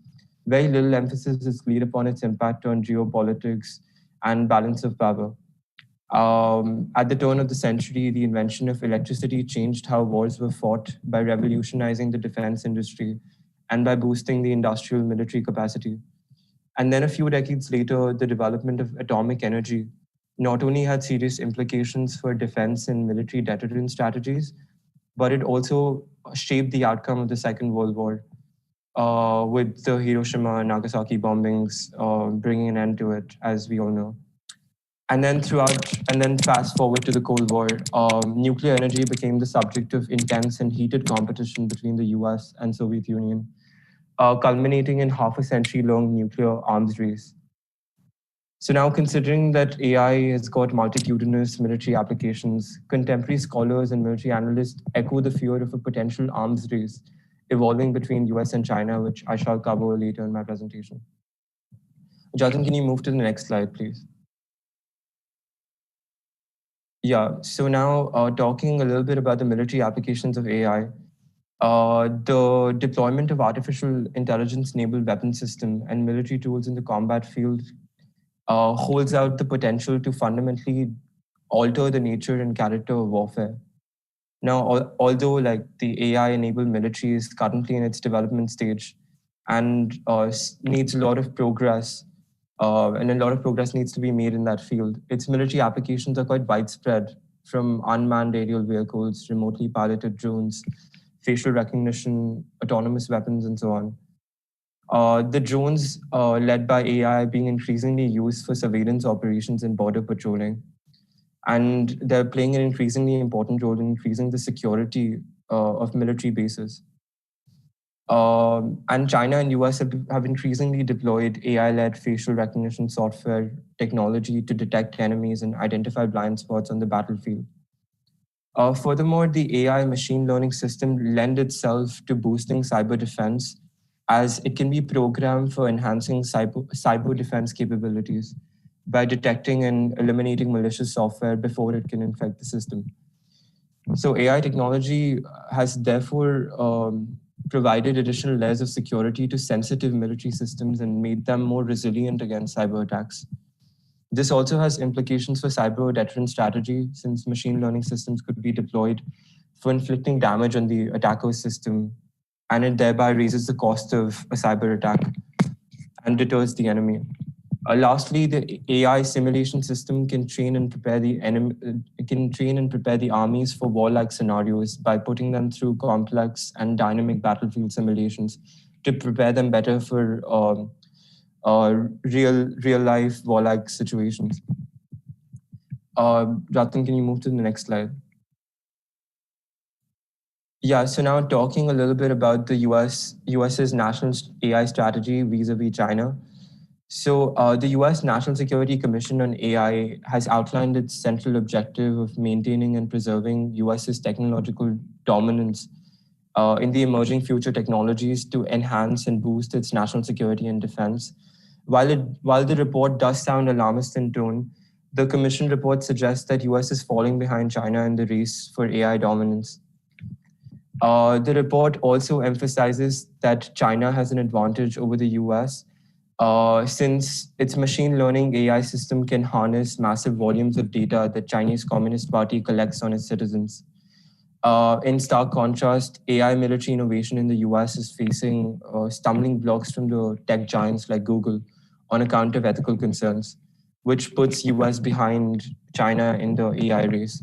very little emphasis is laid upon its impact on geopolitics and balance of power. At the turn of the century, the invention of electricity changed how wars were fought by revolutionizing the defense industry and by boosting the industrial military capacity. And then a few decades later, the development of atomic energy not only had serious implications for defense and military deterrence strategies, but it also shaped the outcome of the Second World War, with the Hiroshima and Nagasaki bombings bringing an end to it, as we all know. And then fast forward to the Cold War, nuclear energy became the subject of intense and heated competition between the US and Soviet Union, culminating in half a century-long nuclear arms race. So now, considering that AI has got multitudinous military applications, contemporary scholars and military analysts echo the fear of a potential arms race evolving between US and China, which I shall cover later in my presentation. Jatin, can you move to the next slide, please? Yeah, so now talking a little bit about the military applications of AI, the deployment of artificial intelligence-enabled weapon system and military tools in the combat field holds out the potential to fundamentally alter the nature and character of warfare. Now, although like the AI-enabled military is currently in its development stage and needs a lot of progress, and a lot of progress needs to be made in that field, its military applications are quite widespread, from unmanned aerial vehicles, remotely piloted drones, facial recognition, autonomous weapons, and so on. The drones led by AI are being increasingly used for surveillance operations and border patrolling. And they're playing an increasingly important role in increasing the security of military bases. And China and US have increasingly deployed AI-led facial recognition software technology to detect enemies and identify blind spots on the battlefield. Furthermore, the AI machine learning system lends itself to boosting cyber defense, as it can be programmed for enhancing cyber defense capabilities by detecting and eliminating malicious software before it can infect the system. So AI technology has therefore provided additional layers of security to sensitive military systems and made them more resilient against cyber attacks. This also has implications for cyber deterrence strategy, since machine learning systems could be deployed for inflicting damage on the attacker's system, and it thereby raises the cost of a cyber attack and deters the enemy. Lastly, the AI simulation system can train and prepare the armies for warlike scenarios by putting them through complex and dynamic battlefield simulations to prepare them better for real life warlike situations. Jatin, can you move to the next slide? Yeah, so now talking a little bit about the US's national AI strategy vis-a-vis China. So the US National Security Commission on AI has outlined its central objective of maintaining and preserving US's technological dominance in the emerging future technologies to enhance and boost its national security and defense. While the report does sound alarmist in tone, the Commission report suggests that US is falling behind China in the race for AI dominance. The report also emphasizes that China has an advantage over the US since its machine learning AI system can harness massive volumes of data that Chinese Communist Party collects on its citizens. In stark contrast, AI military innovation in the US is facing stumbling blocks from the tech giants like Google on account of ethical concerns, which puts US behind China in the AI race.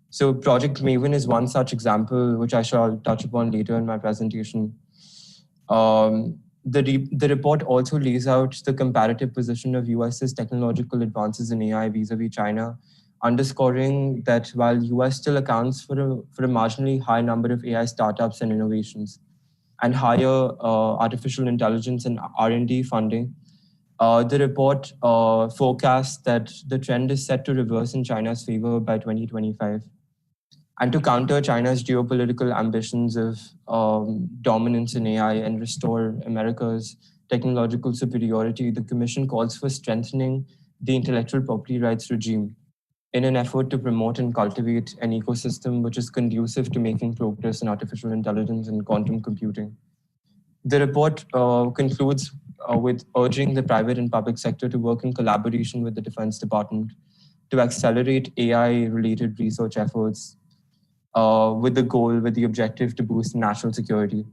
So Project Maven is one such example, which I shall touch upon later in my presentation. The report also lays out the comparative position of US's technological advances in AI vis-a-vis China, underscoring that while US still accounts for a marginally high number of AI startups and innovations and higher artificial intelligence and R&D funding, the report forecasts that the trend is set to reverse in China's favor by 2025. And to counter China's geopolitical ambitions of dominance in AI and restore America's technological superiority, the Commission calls for strengthening the intellectual property rights regime in an effort to promote and cultivate an ecosystem which is conducive to making progress in artificial intelligence and quantum computing. The report concludes with urging the private and public sector to work in collaboration with the Defense Department to accelerate AI-related research efforts with the objective to boost national security.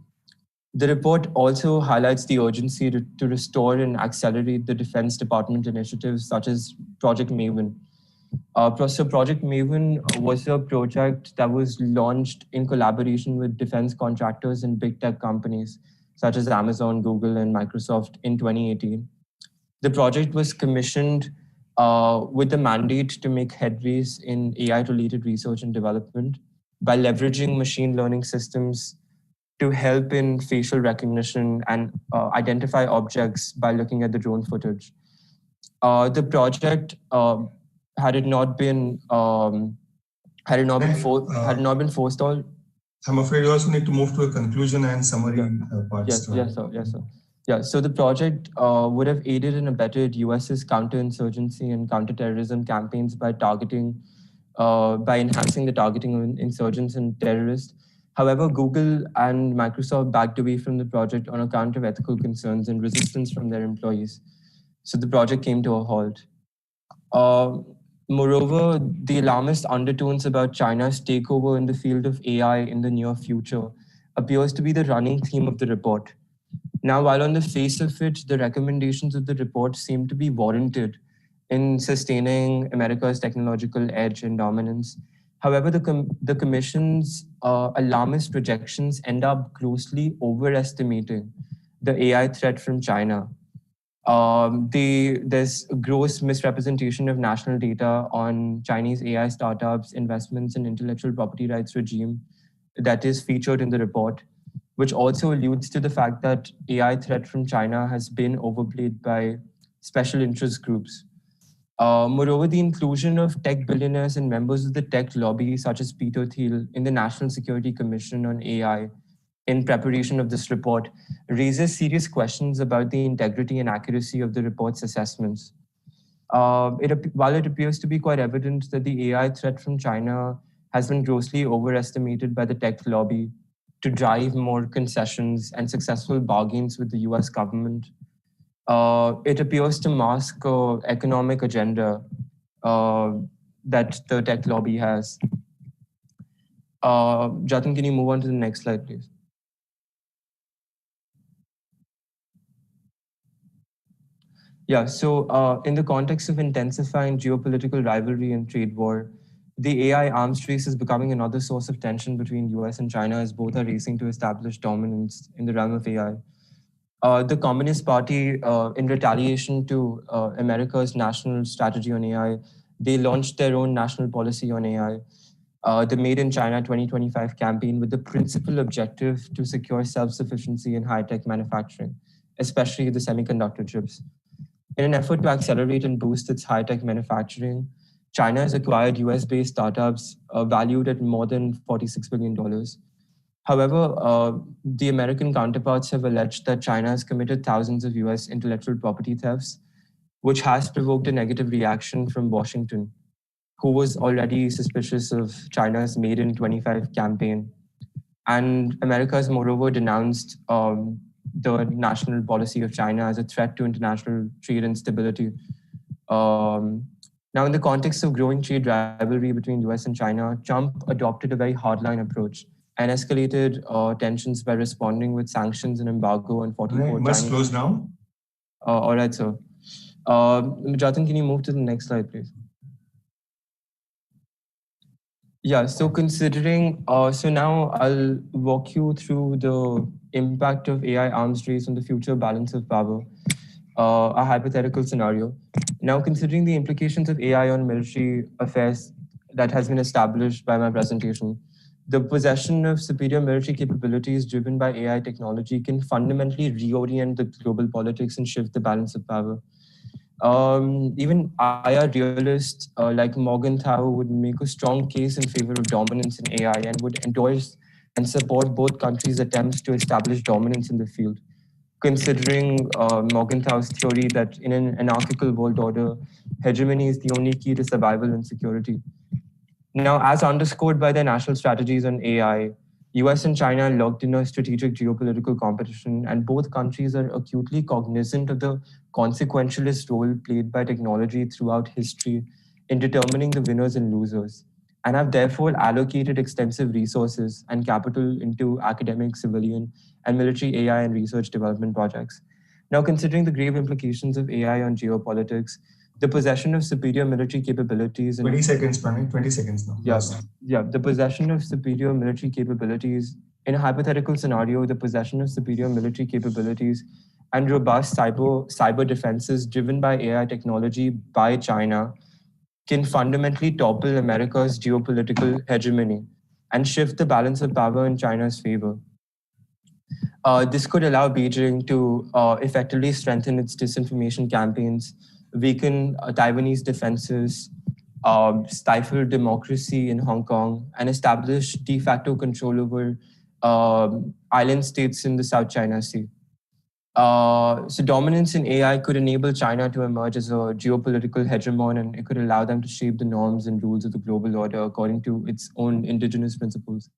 The report also highlights the urgency to restore and accelerate the Defense Department initiatives such as Project Maven. So Project Maven was a project that was launched in collaboration with defense contractors and big tech companies such as Amazon, Google, and Microsoft in 2018. The project was commissioned with the mandate to make headways in AI-related research and development by leveraging machine learning systems to help in facial recognition and identify objects by looking at the drone footage. The project, had it not been forestalled. I'm afraid you also need to move to a conclusion and summary parts. Yes, sir. Yeah, so the project would have aided and abetted US's counterinsurgency and counterterrorism campaigns by enhancing the targeting of insurgents and terrorists. However, Google and Microsoft backed away from the project on account of ethical concerns and resistance from their employees. So the project came to a halt. Moreover, the alarmist undertones about China's takeover in the field of AI in the near future appears to be the running theme of the report. Now, while on the face of it, the recommendations of the report seem to be warranted in sustaining America's technological edge and dominance, however, the Commission's alarmist projections end up grossly overestimating the AI threat from China. There's a gross misrepresentation of national data on Chinese AI startups, investments, and intellectual property rights regime that is featured in the report, which also alludes to the fact that AI threat from China has been overplayed by special interest groups. Moreover, the inclusion of tech billionaires and members of the tech lobby, such as Peter Thiel, in the National Security Commission on AI, in preparation of this report, raises serious questions about the integrity and accuracy of the report's assessments. While it appears to be quite evident that the AI threat from China has been grossly overestimated by the tech lobby to drive more concessions and successful bargains with the US government, it appears to mask an economic agenda that the tech lobby has. Jatin, can you move on to the next slide, please? Yeah, so in the context of intensifying geopolitical rivalry and trade war, the AI arms race is becoming another source of tension between US and China as both are racing to establish dominance in the realm of AI. The Communist Party, in retaliation to America's national strategy on AI, they launched their own national policy on AI, the Made in China 2025 campaign, with the principal objective to secure self-sufficiency in high-tech manufacturing, especially the semiconductor chips. In an effort to accelerate and boost its high-tech manufacturing, China has acquired US-based startups valued at more than $46 billion. However, the American counterparts have alleged that China has committed thousands of US intellectual property thefts, which has provoked a negative reaction from Washington, who was already suspicious of China's Made in 25 campaign. And America has moreover denounced the national policy of China as a threat to international trade and stability. Now, in the context of growing trade rivalry between US and China, Trump adopted a very hardline approach and escalated tensions by responding with sanctions and embargo on 44 must close now. All right, sir. Jatin, can you move to the next slide, please? Yeah, so considering, so now I'll walk you through the impact of AI arms race on the future balance of power, a hypothetical scenario. Now, considering the implications of AI on military affairs that has been established by my presentation, the possession of superior military capabilities driven by AI technology can fundamentally reorient the global politics and shift the balance of power. Even IR realists like Morgenthau would make a strong case in favor of dominance in AI and would endorse and support both countries' attempts to establish dominance in the field, considering Morgenthau's theory that in an anarchical world order, hegemony is the only key to survival and security. Now, as underscored by their national strategies on AI, US and China are locked in a strategic geopolitical competition, and both countries are acutely cognizant of the consequentialist role played by technology throughout history in determining the winners and losers, and have therefore allocated extensive resources and capital into academic, civilian, and military AI and research development projects. Now, considering the grave implications of AI on geopolitics, the possession of superior military capabilities... 20 seconds, Pranay, 20 seconds now. Yeah, the possession of superior military capabilities, in a hypothetical scenario, the possession of superior military capabilities and robust cyber defenses driven by AI technology by China can fundamentally topple America's geopolitical hegemony and shift the balance of power in China's favor. This could allow Beijing to effectively strengthen its disinformation campaigns, weaken Taiwanese defenses, stifle democracy in Hong Kong, and establish de facto control over island states in the South China Sea. So dominance in AI could enable China to emerge as a geopolitical hegemon, and it could allow them to shape the norms and rules of the global order according to its own indigenous principles.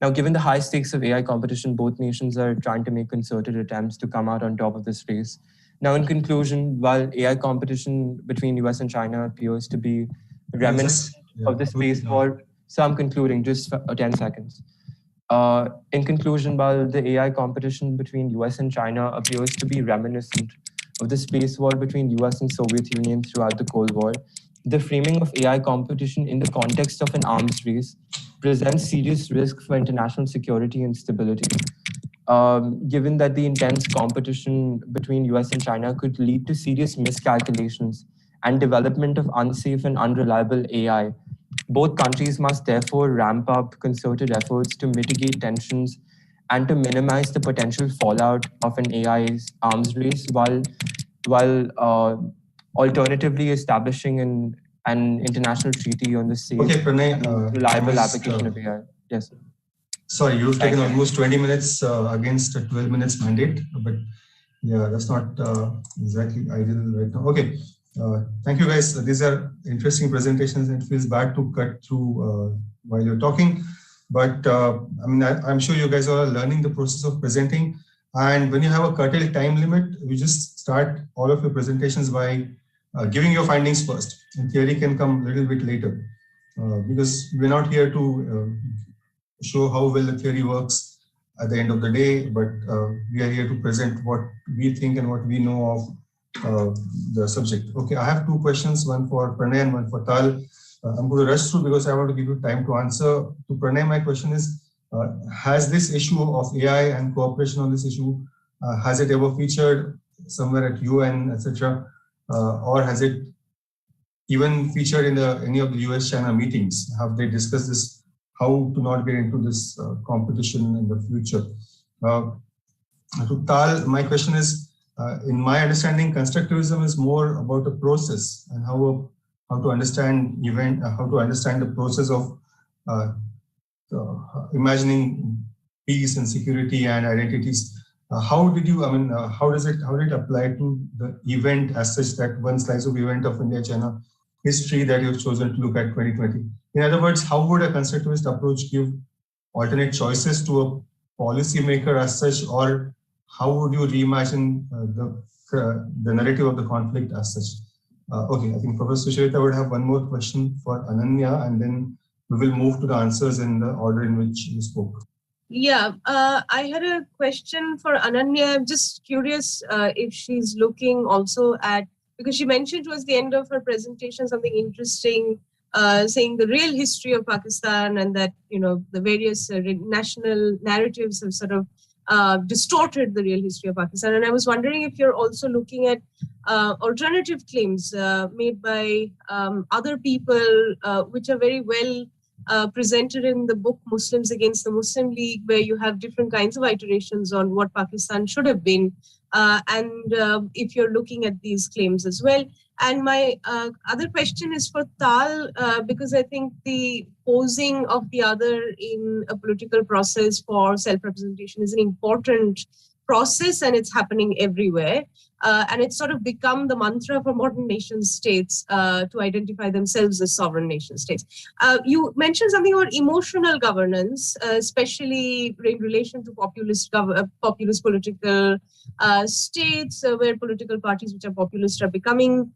Now, given the high stakes of AI competition, both nations are trying to make concerted attempts to come out on top of this race. Now, in conclusion, while AI competition between US and China appears to be reminiscent of the space war, so I'm concluding just for 10 seconds. In conclusion, while the AI competition between US and China appears to be reminiscent of the space war between US and Soviet Union throughout the Cold War, the framing of AI competition in the context of an arms race presents serious risk for international security and stability. Given that the intense competition between US and China could lead to serious miscalculations and development of unsafe and unreliable AI, both countries must therefore ramp up concerted efforts to mitigate tensions and to minimize the potential fallout of an AI's arms race while alternatively establishing an international treaty on the safe reliable application of AI. Yes. Sorry, you've taken almost 20 minutes against a 12 minutes mandate, but yeah, that's not exactly ideal right now. Okay, thank you guys. These are interesting presentations. It feels bad to cut through while you're talking, but I mean, I'm sure you guys are learning the process of presenting. And when you have a curtailed time limit, you just start all of your presentations by giving your findings first. And theory can come a little bit later because we're not here to show how well the theory works at the end of the day, but we are here to present what we think and what we know of the subject. Okay, I have two questions, one for Pranay and one for Tal. I'm going to rush through because I want to give you time to answer. To Pranay, my question is, has this issue of AI and cooperation on this issue, has it ever featured somewhere at UN, etc., or has it even featured in any of the US-China meetings? Have they discussed this? How to not get into this competition in the future? To Tal, my question is, in my understanding, constructivism is more about a process and how to understand the process of imagining peace and security and identities. How did it apply to the event as such, that one slice of event of India-China history that you've chosen to look at 2020? In other words, how would a constructivist approach give alternate choices to a policymaker as such, or how would you reimagine the narrative of the conflict as such? Okay, I think Professor Sucharita would have one more question for Ananya, and then we will move to the answers in the order in which you spoke. Yeah, I had a question for Ananya. I'm just curious if she's looking also at, because she mentioned towards the end of her presentation something interesting, saying the real history of Pakistan, and that, you know, the various national narratives have sort of distorted the real history of Pakistan. And I was wondering if you're also looking at alternative claims made by other people, which are very well presented in the book Muslims Against the Muslim League, where you have different kinds of iterations on what Pakistan should have been, and if you're looking at these claims as well. And my other question is for Tal, because I think the posing of the other in a political process for self-representation is an important process, and it's happening everywhere. And it's sort of become the mantra for modern nation states to identify themselves as sovereign nation states. You mentioned something about emotional governance, especially in relation to populist political states, where political parties which are populist are becoming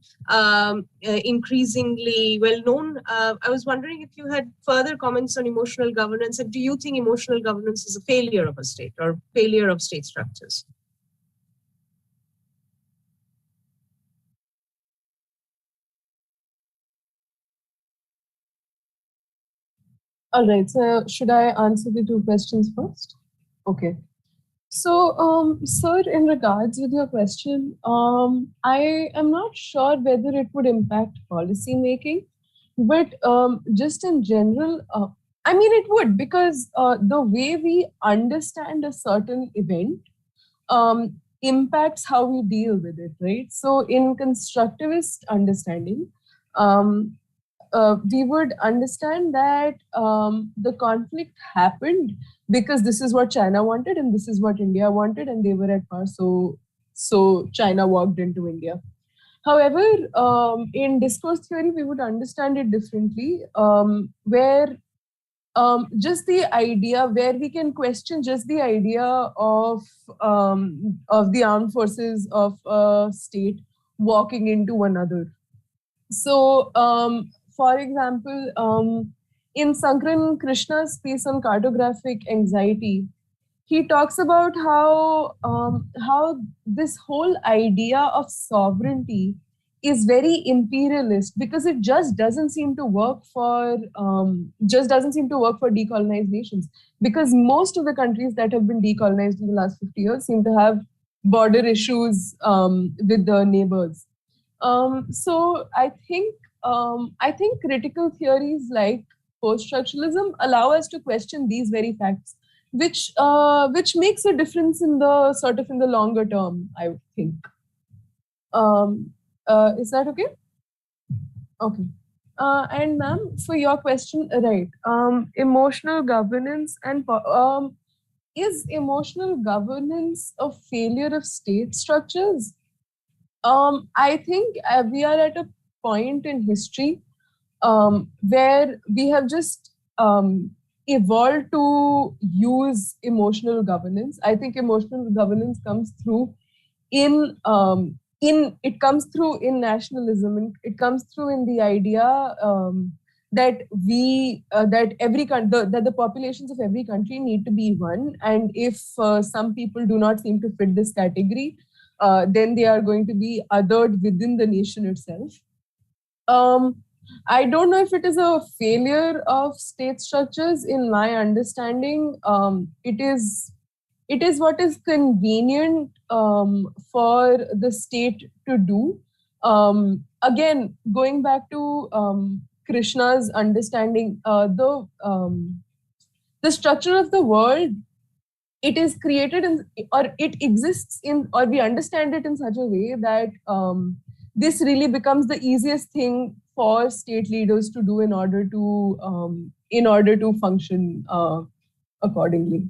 increasingly well known. I was wondering if you had further comments on emotional governance, and do you think emotional governance is a failure of a state or failure of state structures? All right, so should I answer the two questions first? Okay. So, sir, in regards with your question, I am not sure whether it would impact policy making, but just in general, I mean, it would, because the way we understand a certain event impacts how we deal with it, right? So in constructivist understanding, we would understand that the conflict happened because this is what China wanted and this is what India wanted, and they were at par, so China walked into India. However, in discourse theory, we would understand it differently, where just the idea, where we can question just the idea of the armed forces of a state walking into another. So, for example, in Sankaran Krishna's piece on cartographic anxiety, he talks about how this whole idea of sovereignty is very imperialist, because it just doesn't seem to work for decolonized nations, because most of the countries that have been decolonized in the last 50 years seem to have border issues with the neighbors. So I think critical theories like post-structuralism allow us to question these very facts, which makes a difference in the longer term, I would think. Is that okay? Okay. And ma'am, for your question, right? Emotional governance and is emotional governance a failure of state structures? I think we are at a point in history where we have just evolved to use emotional governance. I think emotional governance comes through in nationalism, and it comes through in the idea that the populations of every country need to be one, and if some people do not seem to fit this category, then they are going to be othered within the nation itself. I don't know if it is a failure of state structures. In my understanding, it is what is convenient for the state to do. Again, going back to Krishna's understanding, the structure of the world, it is created or it exists in, or we understand it in such a way that this really becomes the easiest thing for state leaders to do in order to function accordingly.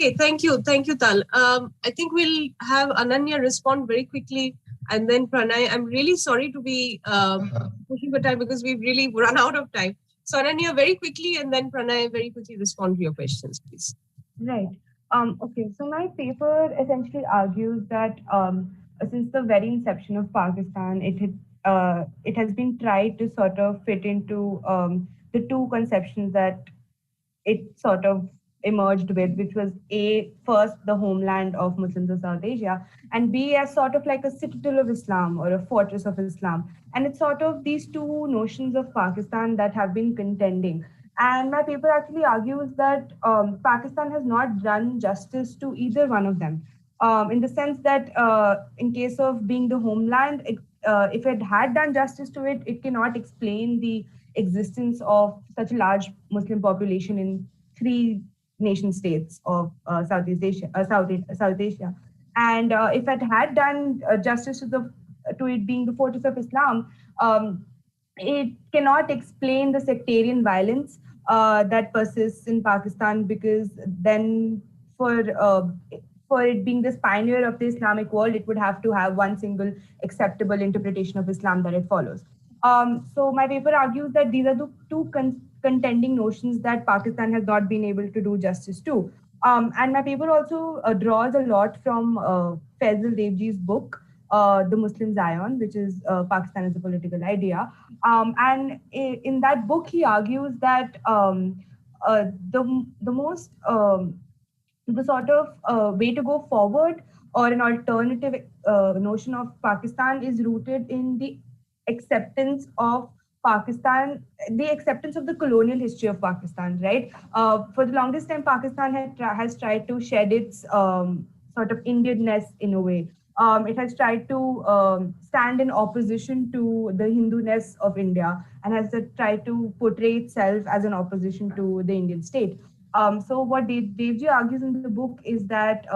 Okay, thank you, Tal. I think we'll have Ananya respond very quickly, and then Pranay. I'm really sorry to be pushing for time because we've really run out of time. So Ananya, very quickly, and then Pranay, very quickly respond to your questions, please. Right. Okay, so my paper essentially argues that since the very inception of Pakistan, it has been tried to sort of fit into the two conceptions that it sort of emerged with, which was A, first, the homeland of Muslims of South Asia, and B, as sort of like a citadel of Islam or a fortress of Islam. And it's sort of these two notions of Pakistan that have been contending. And my paper actually argues that Pakistan has not done justice to either one of them, in the sense that in case of being the homeland, if it had done justice to it, it cannot explain the existence of such a large Muslim population in 3 nation states of Southeast Asia, South Asia. And if it had done justice to it being the fortress of Islam, it cannot explain the sectarian violence that persists in Pakistan, because then for it being this pioneer of the Islamic world, it would have to have one single acceptable interpretation of Islam that it follows. So my paper argues that these are the two contending notions that Pakistan has not been able to do justice to. And my paper also draws a lot from Faisal Devji's book, The Muslim Zion, which is Pakistan as a political idea. And in that book, he argues that the sort of way to go forward, or an alternative notion of Pakistan, is rooted in the acceptance of Pakistan, the acceptance of the colonial history of Pakistan, right? For the longest time, Pakistan has tried to shed its sort of Indianness in a way. It has tried to stand in opposition to the Hindu-ness of India, and has tried to portray itself as an opposition to the Indian state. So what Devji argues in the book is that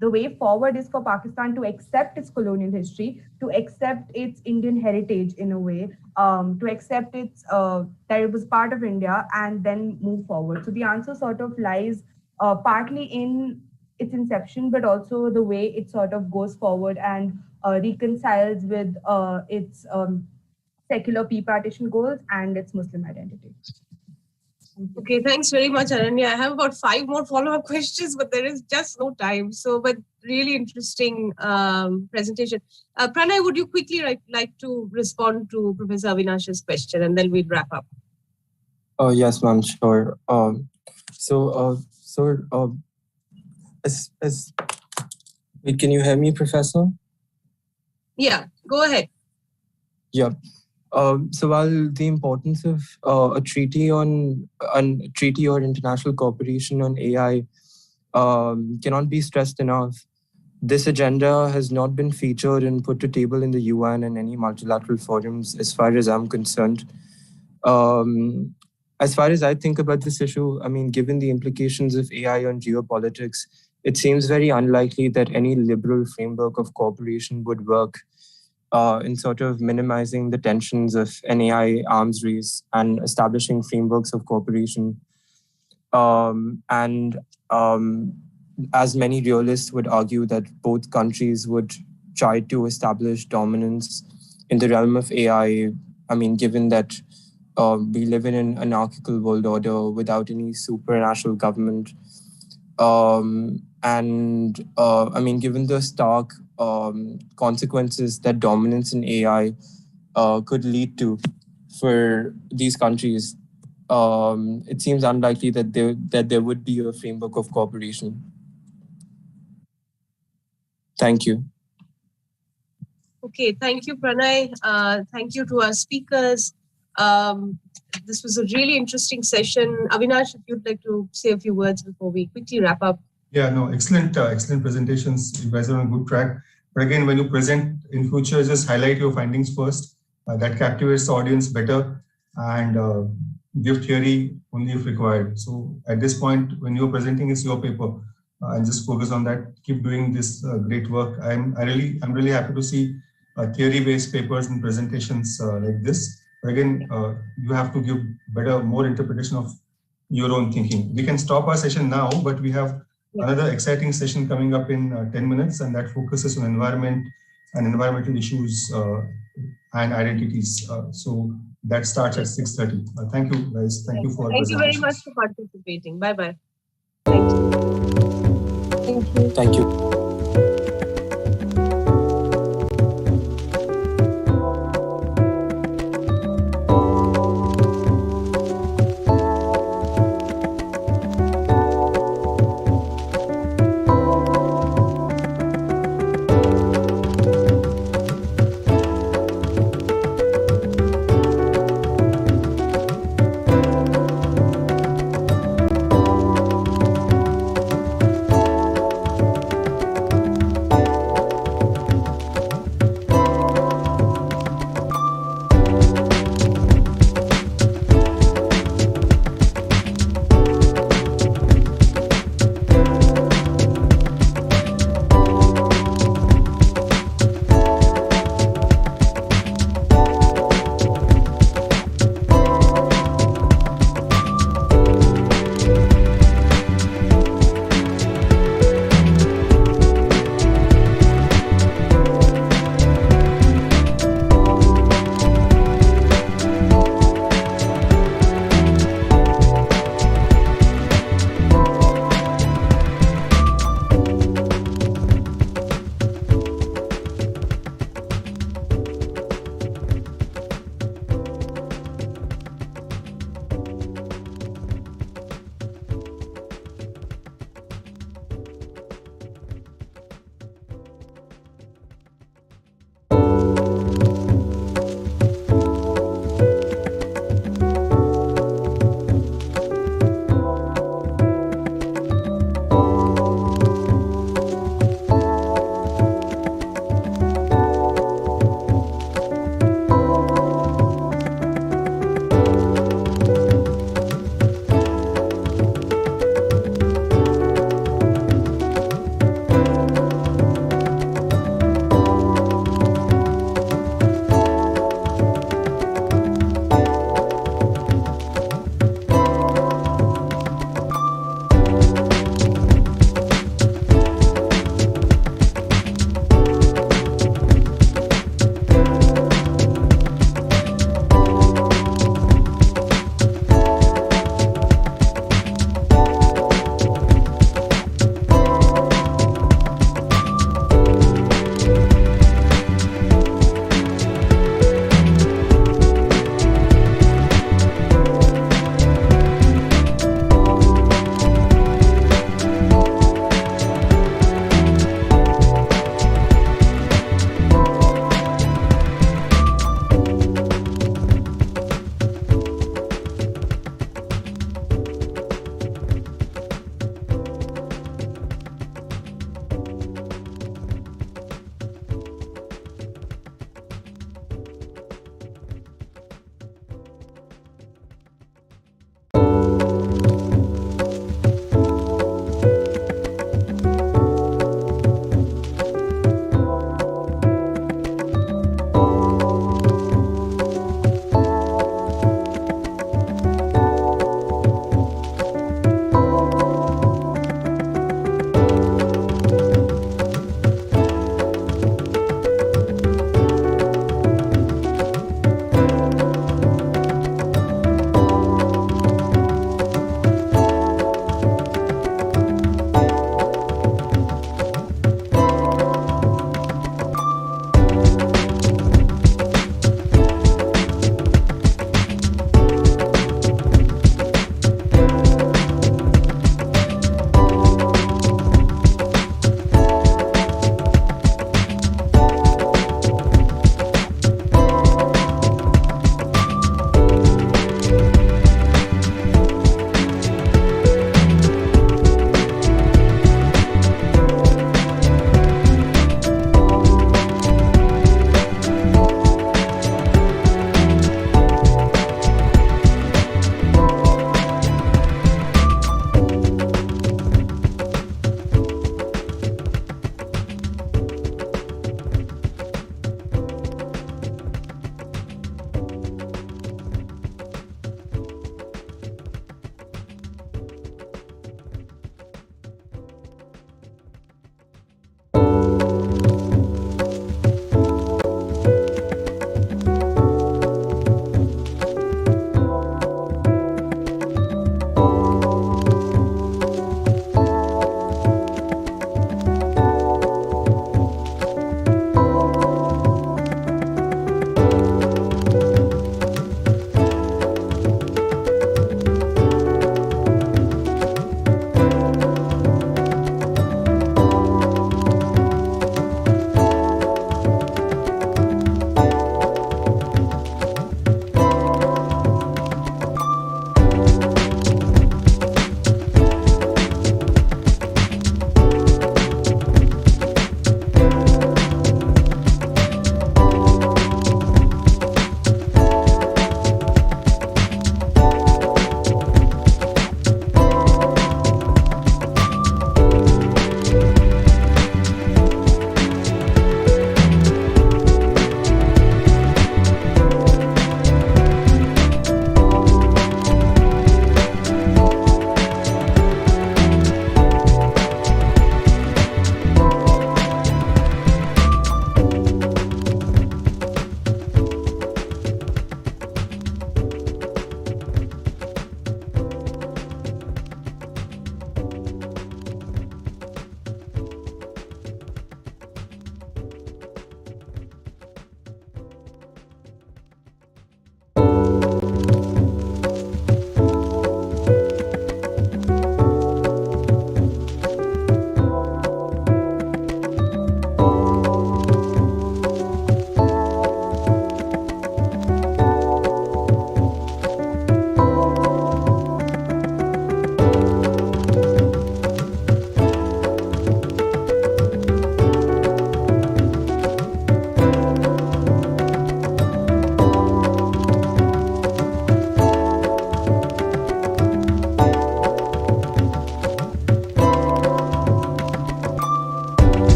the way forward is for Pakistan to accept its colonial history, to accept its Indian heritage in a way, to accept its that it was part of India, and then move forward. So the answer sort of lies partly in its inception, but also the way it sort of goes forward and reconciles with its secular P-partition goals and its Muslim identity. Okay, thanks very much, Ananya. I have about 5 more follow-up questions, but there is just no time. So, but really interesting presentation. Pranay, would you quickly like to respond to Professor Avinash's question, and then we'll wrap up? Yes, ma'am, sure. Wait, can you hear me, Professor? Yeah, go ahead. Yeah. So while the importance of a treaty or international cooperation on AI cannot be stressed enough, this agenda has not been featured and put to table in the UN and any multilateral forums, as far as I'm concerned. As far as I think about this issue, I mean, given the implications of AI on geopolitics, it seems very unlikely that any liberal framework of cooperation would work in sort of minimizing the tensions of an AI arms race and establishing frameworks of cooperation. As many realists would argue that both countries would try to establish dominance in the realm of AI. I mean, given that we live in an anarchical world order without any supranational government. I mean, given the stark consequences that dominance in AI could lead to for these countries, it seems unlikely that there would be a framework of cooperation. Thank you. Okay, thank you, Pranay. Thank you to our speakers. This was a really interesting session. Avinash, if you'd like to say a few words before we quickly wrap up. Yeah, no, excellent presentations. You guys are on a good track. But again, when you present in future, just highlight your findings first. That captivates the audience better, and give theory only if required. So at this point, when you're presenting, it's your paper, and just focus on that. Keep doing this great work. I'm really happy to see theory-based papers and presentations like this. But again, you have to give more interpretation of your own thinking. We can stop our session now, but we have another exciting session coming up in 10 minutes, and that focuses on environment and environmental issues and identities. So that starts at 6:30. Thank you, guys. Thank you for Thank you very much for participating. Bye-bye. Thank you. Thank you. Thank you.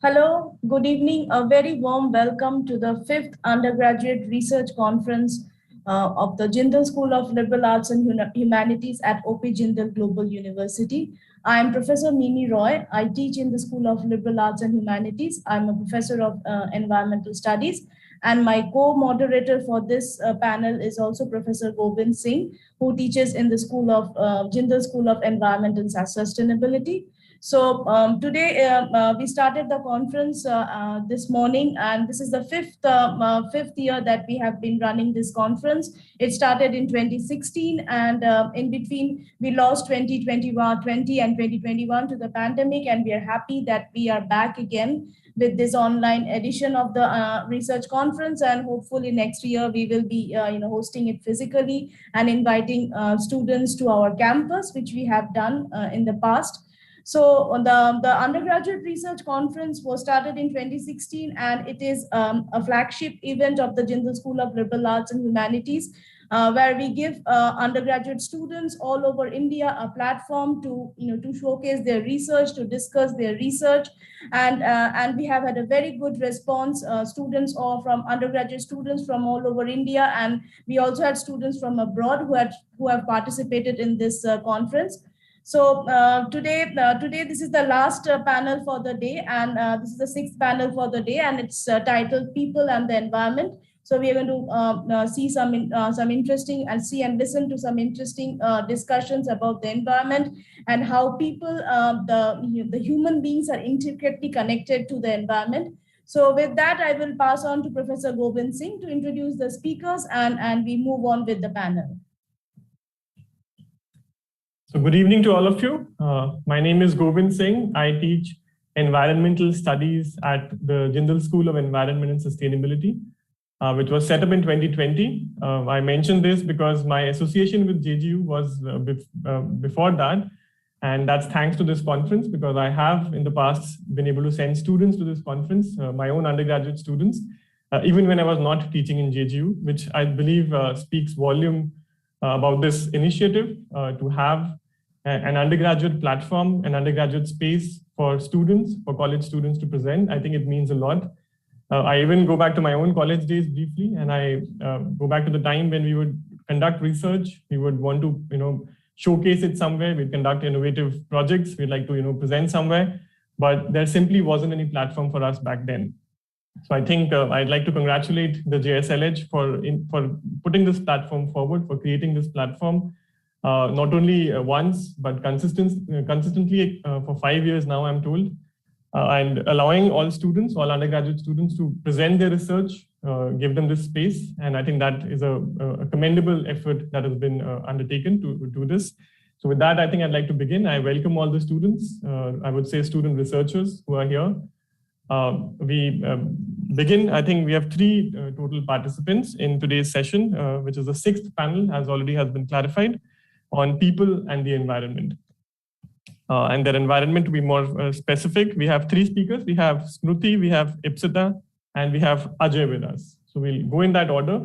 Hello, good evening. A very warm welcome to the 5th Undergraduate Research Conference of the Jindal School of Liberal Arts and Humanities at OP Jindal Global University. I am Professor Mimi Roy. I teach in the School of Liberal Arts and Humanities. I'm a professor of environmental studies. And my co-moderator for this panel is also Professor Gobind Singh, who teaches in the School of Jindal School of Environment and Sustainability. So today we started the conference this morning, and this is the fifth year that we have been running this conference. It started in 2016, and in between we lost 2020 and 2021 to the pandemic, and we are happy that we are back again with this online edition of the research conference, and hopefully next year we will be hosting it physically and inviting students to our campus, which we have done in the past. So the Undergraduate Research Conference was started in 2016, and it is a flagship event of the Jindal School of Liberal Arts and Humanities, where we give undergraduate students all over India a platform to showcase their research, to discuss their research, and we have had a very good response. Students or from undergraduate students from all over India, and we also had students from abroad who have participated in this conference. So today this is the last panel for the day, and this is the 6th panel for the day, and it's titled "People and the Environment." So we are going to see some interesting and see and listen to some interesting discussions about the environment and how people, the human beings, are intricately connected to the environment. So with that, I will pass on to Professor Gobind Singh to introduce the speakers, and we move on with the panel. So good evening to all of you. My name is Gobind Singh. I teach environmental studies at the Jindal School of Environment and Sustainability, which was set up in 2020. I mentioned this because my association with JGU was before that. And that's thanks to this conference, because I have in the past been able to send students to this conference, my own undergraduate students, even when I was not teaching in JGU, which I believe speaks volume about this initiative to have an undergraduate platform, an undergraduate space for students, for college students to present. I think it means a lot. I even go back to my own college days briefly, and I go back to the time when we would conduct research. We would want to, showcase it somewhere. We'd conduct innovative projects. We'd like to, present somewhere, but there simply wasn't any platform for us back then. So I think I'd like to congratulate the JSLH for putting this platform forward, for creating this platform. Not only once, but consistently for 5 years now, I'm told, and allowing all students, all undergraduate students, to present their research, give them this space. And I think that is a commendable effort that has been undertaken to do this. So with that, I think I'd like to begin. I welcome all the students, I would say student researchers who are here. We begin. I think we have 3 total participants in today's session, which is the 6th panel, as already has been clarified, on people and the environment. And their environment, to be more specific, we have 3 speakers. We have Smruti, we have Ipsita, and we have Ajay with us. So we'll go in that order.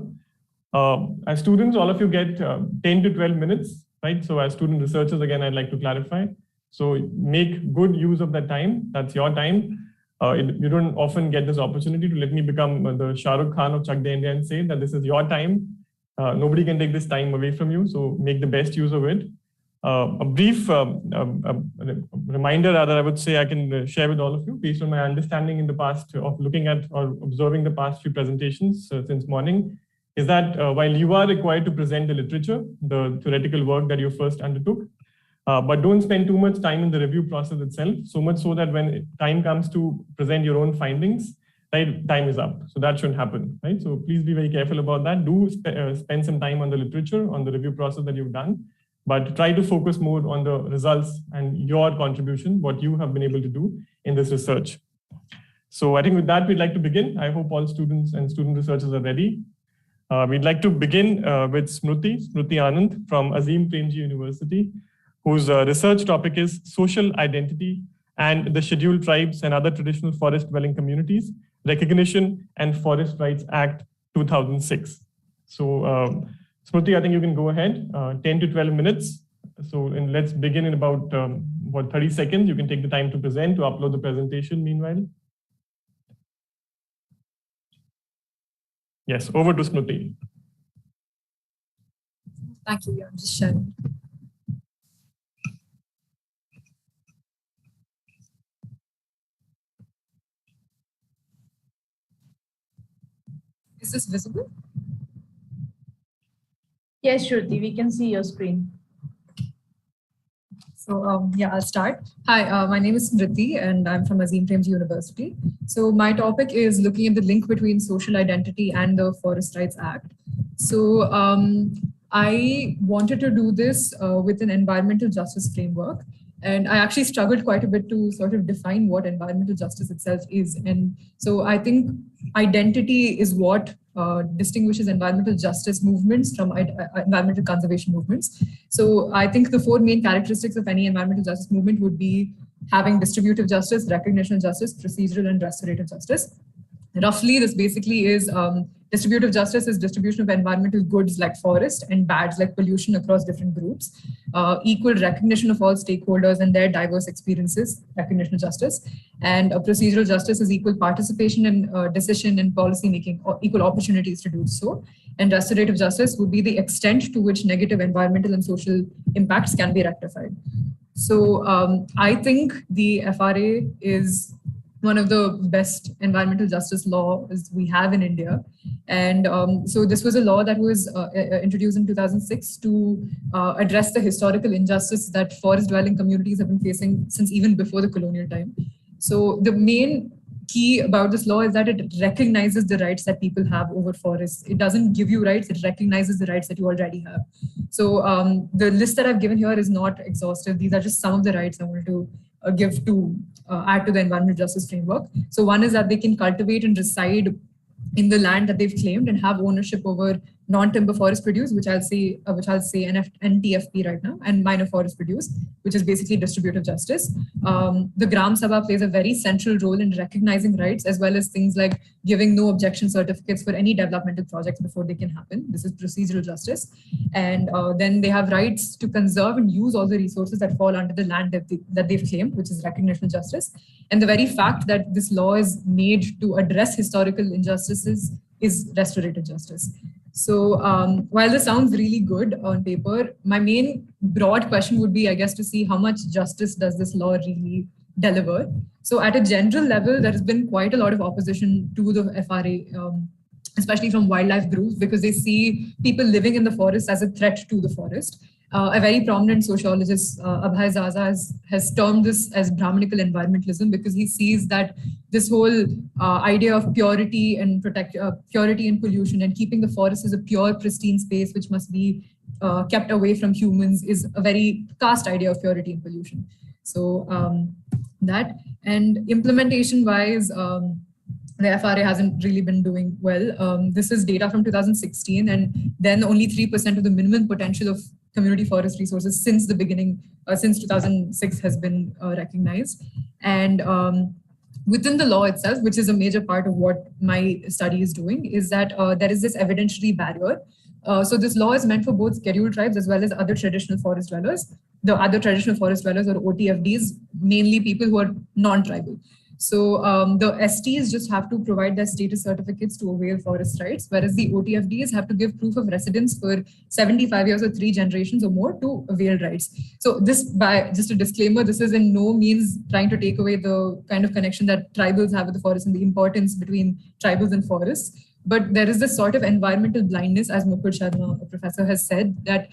As students, all of you get 10 to 12 minutes, right? So as student researchers, again, I'd like to clarify. So make good use of that time. That's your time. You don't often get this opportunity to let me become the Shah Rukh Khan of Chak De India and say that this is your time. Nobody can take this time away from you, so make the best use of it. A brief reminder, rather, I would say I can share with all of you, based on my understanding in the past of looking at or observing the past few presentations since morning, is that while you are required to present the literature, the theoretical work that you first undertook, but don't spend too much time in the review process itself, so much so that when time comes to present your own findings, right, time is up. So that shouldn't happen, right? So please be very careful about that. Do spend some time on the literature, on the review process that you've done, but try to focus more on the results and your contribution, what you have been able to do in this research. So I think with that, we'd like to begin. I hope all students and student researchers are ready. We'd like to begin with Smruti Anand from Azim Premji University, whose research topic is social identity and the scheduled tribes and other traditional forest dwelling communities, Recognition and Forest Rights Act 2006. So Smruti, I think you can go ahead, 10 to 12 minutes. So let's begin in about 30 seconds. You can take the time to present, to upload the presentation meanwhile. Yes, over to Smriti. Thank you. I'm just sharing. Is this visible? Yes, Shruti, we can see your screen. So yeah, I'll start. Hi, my name is Smriti and I'm from Azim Premji University. So my topic is looking at the link between social identity and the Forest Rights Act. So I wanted to do this with an environmental justice framework. And I actually struggled quite a bit to sort of define what environmental justice itself is. And so I think identity is what distinguishes environmental justice movements from environmental conservation movements. So I think the four main characteristics of any environmental justice movement would be having distributive justice, recognitional justice, procedural and restorative justice. Roughly, this basically is distributive justice is distribution of environmental goods like forest and bads like pollution across different groups. Equal recognition of all stakeholders and their diverse experiences, recognitional justice. And procedural justice is equal participation in decision and policy making, or equal opportunities to do so. And restorative justice would be the extent to which negative environmental and social impacts can be rectified. So I think the FRA is one of the best environmental justice laws we have in India. And so this was a law that was introduced in 2006 to address the historical injustice that forest dwelling communities have been facing since even before the colonial time. So the main key about this law is that it recognizes the rights that people have over forests. It doesn't give you rights, it recognizes the rights that you already have. So the list that I've given here is not exhaustive. These are just some of the rights I wanted to give to add to the environmental justice framework. So one is that they can cultivate and reside in the land that they've claimed and have ownership over non-timber forest produce, which I'll say NTFP right now, and minor forest produce, which is basically distributive justice. The Gram Sabha plays a very central role in recognizing rights, as well as things like giving no objection certificates for any developmental projects before they can happen. This is procedural justice. And then they have rights to conserve and use all the resources that fall under the land that they've claimed, which is recognition justice. And the very fact that this law is made to address historical injustices is restorative justice. So while this sounds really good on paper, my main broad question would be, I guess, to see how much justice does this law really deliver. So at a general level, there has been quite a lot of opposition to the FRA, especially from wildlife groups, because they see people living in the forest as a threat to the forest. A very prominent sociologist, Abhay Zaza, has termed this as Brahminical environmentalism, because he sees that this whole idea of purity and purity and pollution and keeping the forest as a pure, pristine space which must be kept away from humans is a very caste idea of purity and pollution. So that, and implementation-wise, the FRA hasn't really been doing well. This is data from 2016, and then only 3% of the minimum potential of community forest resources since the beginning, since 2006 has been recognized. And within the law itself, which is a major part of what my study is doing, is that there is this evidentiary barrier. So this law is meant for both scheduled tribes as well as other traditional forest dwellers. The other traditional forest dwellers, or OTFDs, mainly people who are non-tribal. So the STs just have to provide their status certificates to avail forest rights, whereas the OTFDs have to give proof of residence for 75 years or 3 generations or more to avail rights. So this, by just a disclaimer, this is in no means trying to take away the kind of connection that tribals have with the forest and the importance between tribals and forests. But there is this sort of environmental blindness, as Mukul Sharma, a professor, has said, that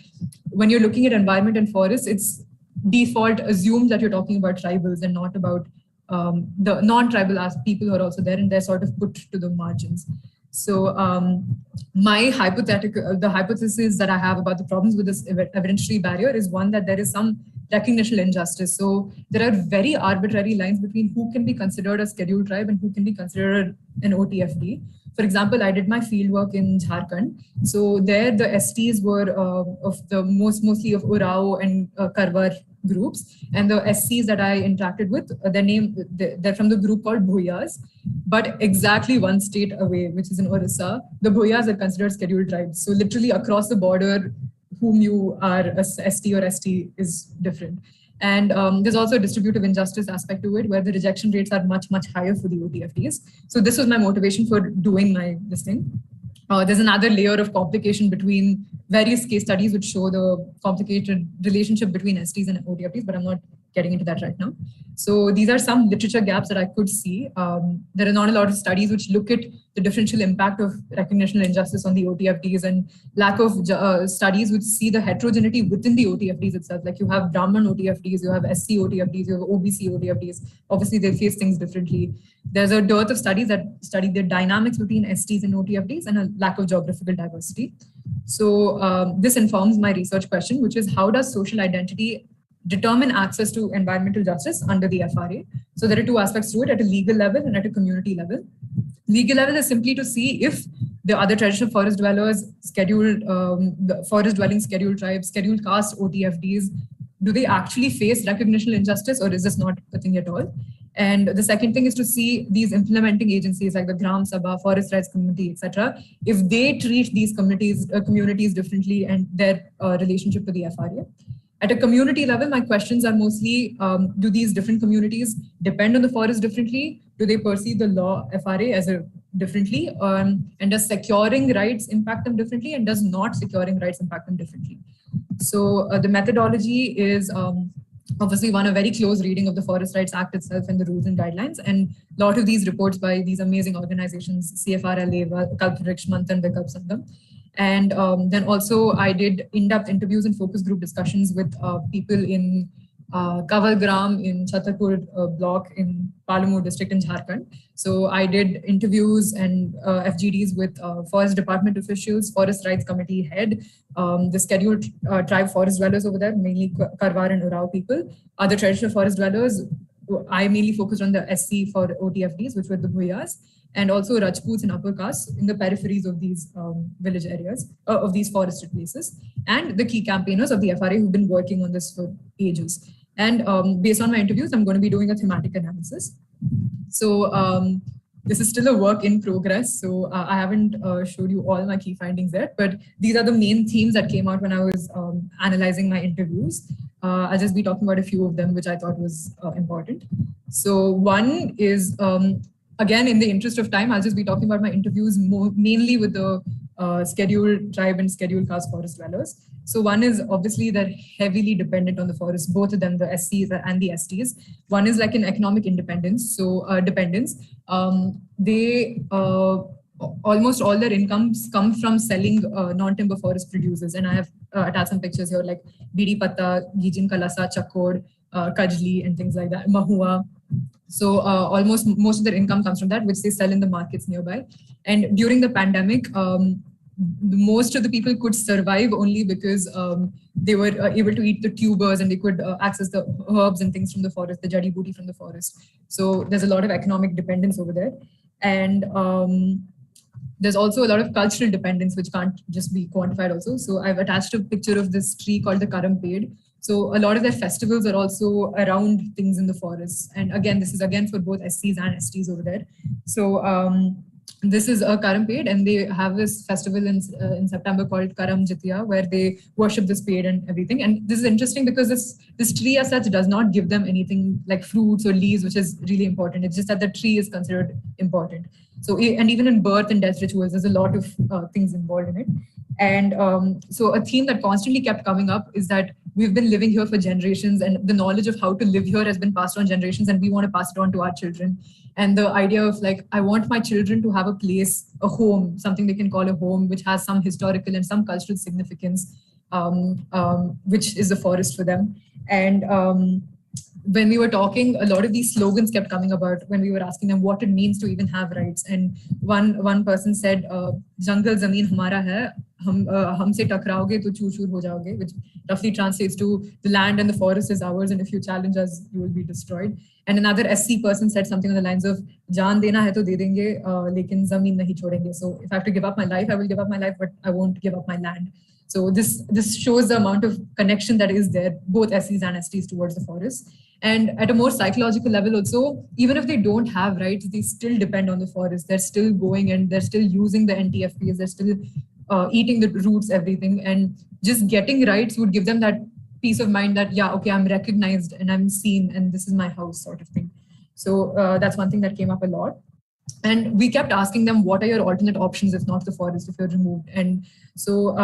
when you're looking at environment and forests, it's default assumed that you're talking about tribals and not about the non-tribal people who are also there, and they're sort of put to the margins. So my the hypothesis that I have about the problems with this evidentiary barrier is one, that there is some recognitional injustice. So there are very arbitrary lines between who can be considered a scheduled tribe and who can be considered an OTFD. For example, I did my fieldwork in Jharkhand. So there the STs were of the mostly of Urao and Karwar groups, and the SCs that I interacted with, they're from the group called Bhuyas, but exactly one state away, which is in Orissa, the Bhuyas are considered scheduled tribes. So literally across the border, whom you are a ST or ST is different. And there's also a distributive injustice aspect to it, where the rejection rates are much, much higher for the OTFDs. So this was my motivation for doing this thing. There's another layer of complication between various case studies which show the complicated relationship between STs and OTFTs, but I'm not getting into that right now. So these are some literature gaps that I could see. There are not a lot of studies which look at the differential impact of recognitional injustice on the OTFTs, and lack of studies which see the heterogeneity within the OTFTs itself. Like you have Brahmin OTFTs, you have SC OTFTs, you have OBC OTFTs. Obviously, they face things differently. There's a dearth of studies that study the dynamics between STs and OTFTs, and a lack of geographical diversity. So this informs my research question, which is how does social identity determine access to environmental justice under the FRA? So there are two aspects to it, at a legal level and at a community level. Legal level is simply to see if the other traditional forest dwellers, scheduled forest dwelling scheduled tribes, scheduled caste OTFDs, do they actually face recognitional injustice, or is this not a thing at all? And the second thing is to see these implementing agencies like the Gram Sabha, Forest Rights Community, etc., if they treat these communities differently and their relationship to the FRA. At a community level, my questions are mostly, do these different communities depend on the forest differently? Do they perceive the law FRA as a differently? And does securing rights impact them differently? And does not securing rights impact them differently? So the methodology is obviously one, a very close reading of the Forest Rights Act itself and the rules and guidelines. And a lot of these reports by these amazing organizations, CFRLA, Kalpvriksh, Manthan, Vikalp Sangam. And then also I did in-depth interviews and focus group discussions with people in Kavalgram, in Chhatarpur block, in Palamur district in Jharkhand. So I did interviews and FGDs with Forest Department officials, Forest Rights Committee head, the scheduled tribe forest dwellers over there, mainly Karwar and Urao people, other traditional forest dwellers. I mainly focused on the SC for OTFDs, which were the Bhuyas, and also Rajputs and upper castes in the peripheries of these village areas, of these forested places, and the key campaigners of the FRA who've been working on this for ages. And based on my interviews, I'm going to be doing a thematic analysis. So this is still a work in progress. So I haven't showed you all my key findings yet, but these are the main themes that came out when I was analyzing my interviews. I'll just be talking about a few of them, which I thought was important. So one is, again, in the interest of time, I'll just be talking about my interviews mainly with the scheduled tribe and scheduled caste forest dwellers. So one is obviously they're heavily dependent on the forest, both of them, the SCs and the STs. One is like an economic independence. So dependence, they almost all their incomes come from selling non-timber forest producers. And I have attached some pictures here like Bidi Patta, Gijin Kalasa, Chakod, Kajli and things like that, Mahua. So almost most of their income comes from that, which they sell in the markets nearby. And during the pandemic, most of the people could survive only because they were able to eat the tubers and they could access the herbs and things from the forest, the jadi booty from the forest. So there's a lot of economic dependence over there. And there's also a lot of cultural dependence, which can't just be quantified also. So I've attached a picture of this tree called the Karam Ped. So a lot of their festivals are also around things in the forest. And again, this is again for both SCs and STs over there. So this is a Karam Ped, and they have this festival in September called Karam Jitiya, where they worship this ped and everything. And this is interesting because this tree as such does not give them anything like fruits or leaves, which is really important. It's just that the tree is considered important. So, and even in birth and death rituals, there's a lot of things involved in it. And so a theme that constantly kept coming up is that we've been living here for generations, and the knowledge of how to live here has been passed on generations, and we want to pass it on to our children. And the idea of like, I want my children to have a place, a home, something they can call a home, which has some historical and some cultural significance, which is the forest for them. And when we were talking, a lot of these slogans kept coming about when we were asking them what it means to even have rights. And one person said, "Jungle zameen hamara hai, humse takraoge to chur chur ho jaoge," which roughly translates to the land and the forest is ours, and if you challenge us, you will be destroyed. And another SC person said something on the lines of, "Jaan dena hai to de denge, lekin zameen nahi chhodenge." So if I have to give up my life, I will give up my life, but I won't give up my land. So this shows the amount of connection that is there, both SCs and STs towards the forest. And at a more psychological level also, even if they don't have rights, they still depend on the forest. They're still going and they're still using the NTFPs. They're still eating the roots, everything. And just getting rights would give them that peace of mind that, yeah, okay, I'm recognized and I'm seen and this is my house sort of thing. So that's one thing that came up a lot. And we kept asking them, what are your alternate options if not the forest, if you're removed? And so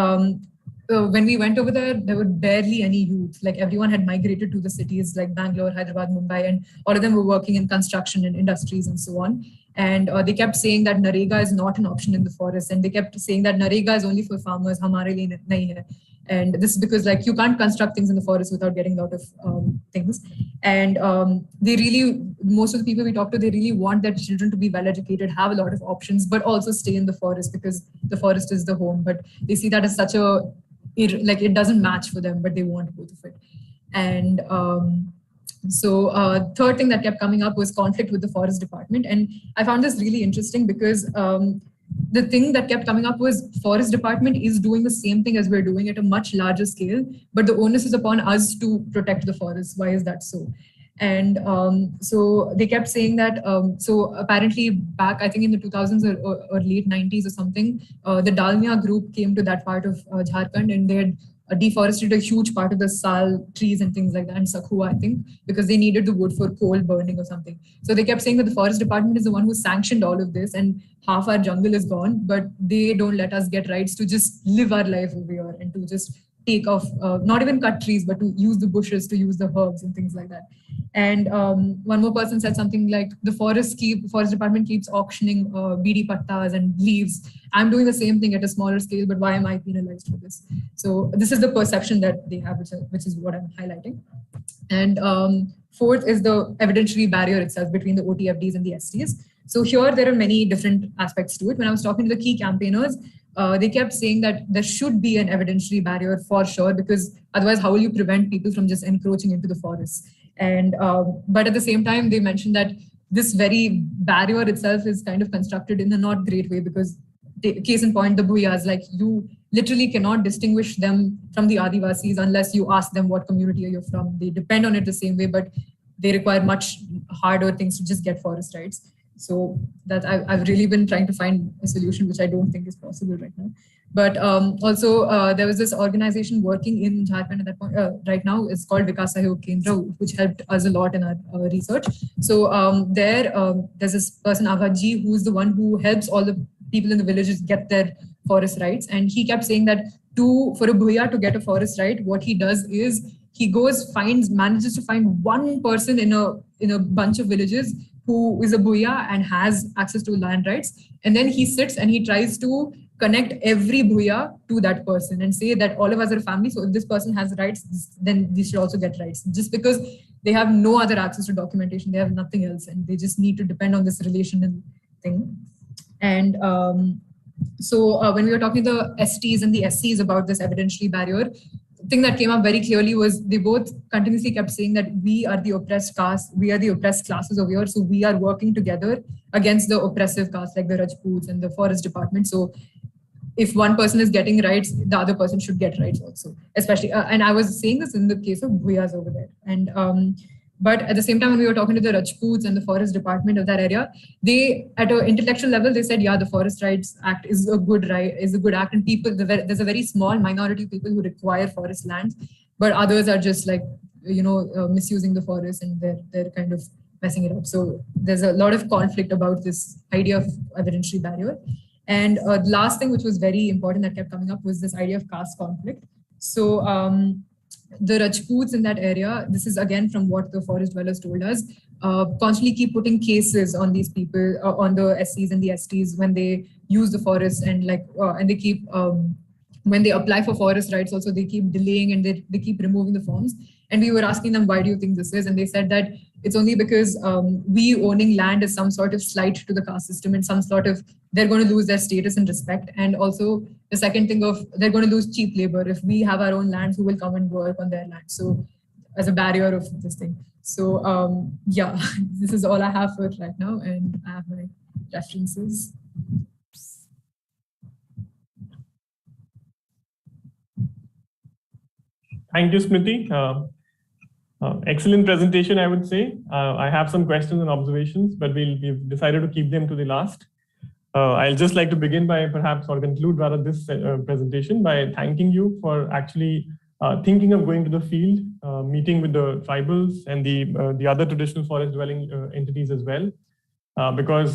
when we went over there were barely any youth. Like everyone had migrated to the cities like Bangalore, Hyderabad, Mumbai, and all of them were working in construction and industries and so on. And they kept saying that Narega is not an option in the forest. And they kept saying that Narega is only for farmers, hamare liye nahi hai. And this is because like you can't construct things in the forest without getting a lot of things. And they really, most of the people we talk to, they really want their children to be well educated, have a lot of options, but also stay in the forest because the forest is the home. But they see that as such a, it doesn't match for them, but they want both of it. And so third thing that kept coming up was conflict with the forest department. And I found this really interesting because the thing that kept coming up was forest department is doing the same thing as we're doing at a much larger scale, but the onus is upon us to protect the forest. Why is that so? And so they kept saying that, so apparently back, I think in the 2000s or late 90s or something, the Dalmia group came to that part of Jharkhand and they had deforested a huge part of the sal trees and things like that, and Sakhua, I think, because they needed the wood for coal burning or something. So they kept saying that the forest department is the one who sanctioned all of this and half our jungle is gone, but they don't let us get rights to just live our life over here and to just take off, not even cut trees, but to use the bushes, to use the herbs and things like that. And one more person said something like, the forest department keeps auctioning BD pattas and leaves. I'm doing the same thing at a smaller scale, but why am I penalized for this? So this is the perception that they have, which is what I'm highlighting. And fourth is the evidentiary barrier itself between the OTFDs and the STs. So here there are many different aspects to it. When I was talking to the key campaigners, they kept saying that there should be an evidentiary barrier for sure, because otherwise how will you prevent people from just encroaching into the forest? And but at the same time, they mentioned that this very barrier itself is kind of constructed in a not great way, because case in point, the Bhuyas, like you literally cannot distinguish them from the Adivasis unless you ask them what community are you from. They depend on it the same way, but they require much harder things to just get forest rights. So that I've really been trying to find a solution, which I don't think is possible right now. But also there was this organization working in Jharkhand at that point, right now. It's called Vikas Sahyog Kendra, which helped us a lot in our research. So there's this person, Avaji, who's the one who helps all the people in the villages get their forest rights. And he kept saying that for a Bhuya to get a forest right, what he does is he manages to find one person in a bunch of villages who is a Bhuya and has access to land rights. And then he sits and he tries to connect every Bhuya to that person and say that all of us are a family. So if this person has rights, then they should also get rights. Just because they have no other access to documentation, they have nothing else, and they just need to depend on this relation and thing. And so when we were talking to the STs and the SCs about this evidentiary barrier, the thing that came up very clearly was they both continuously kept saying that we are the oppressed caste, we are the oppressed classes over here, so we are working together against the oppressive caste like the Rajputs and the forest department. So if one person is getting rights, the other person should get rights also, especially, and I was saying this in the case of Bhuyas over there. And but at the same time, when we were talking to the Rajputs and the forest department of that area, they, at an intellectual level, they said, yeah, the Forest Rights Act is a good act, and there's a very small minority of people who require forest lands, but others are just like, misusing the forest, and they're kind of messing it up. So there's a lot of conflict about this idea of evidentiary barrier. And the last thing, which was very important that kept coming up, was this idea of caste conflict. So the Rajputs in that area, this is again from what the forest dwellers told us, constantly keep putting cases on these people, on the SCs and the STs when they use the forest, and and they keep, when they apply for forest rights also, they keep delaying and they keep removing the forms. And we were asking them, why do you think this is? And they said that it's only because we owning land is some sort of slight to the caste system, and some sort of, they're going to lose their status and respect. And also the second thing of, they're going to lose cheap labor. If we have our own lands, who will come and work on their land? So as a barrier of this thing. So yeah, this is all I have for right now. And I have my references. Thank you, Smriti. Excellent presentation, I would say. I have some questions and observations, but we've decided to keep them to the last. I'll just like to begin by perhaps, or conclude rather, this presentation by thanking you for actually thinking of going to the field, meeting with the tribals and the other traditional forest dwelling entities as well, because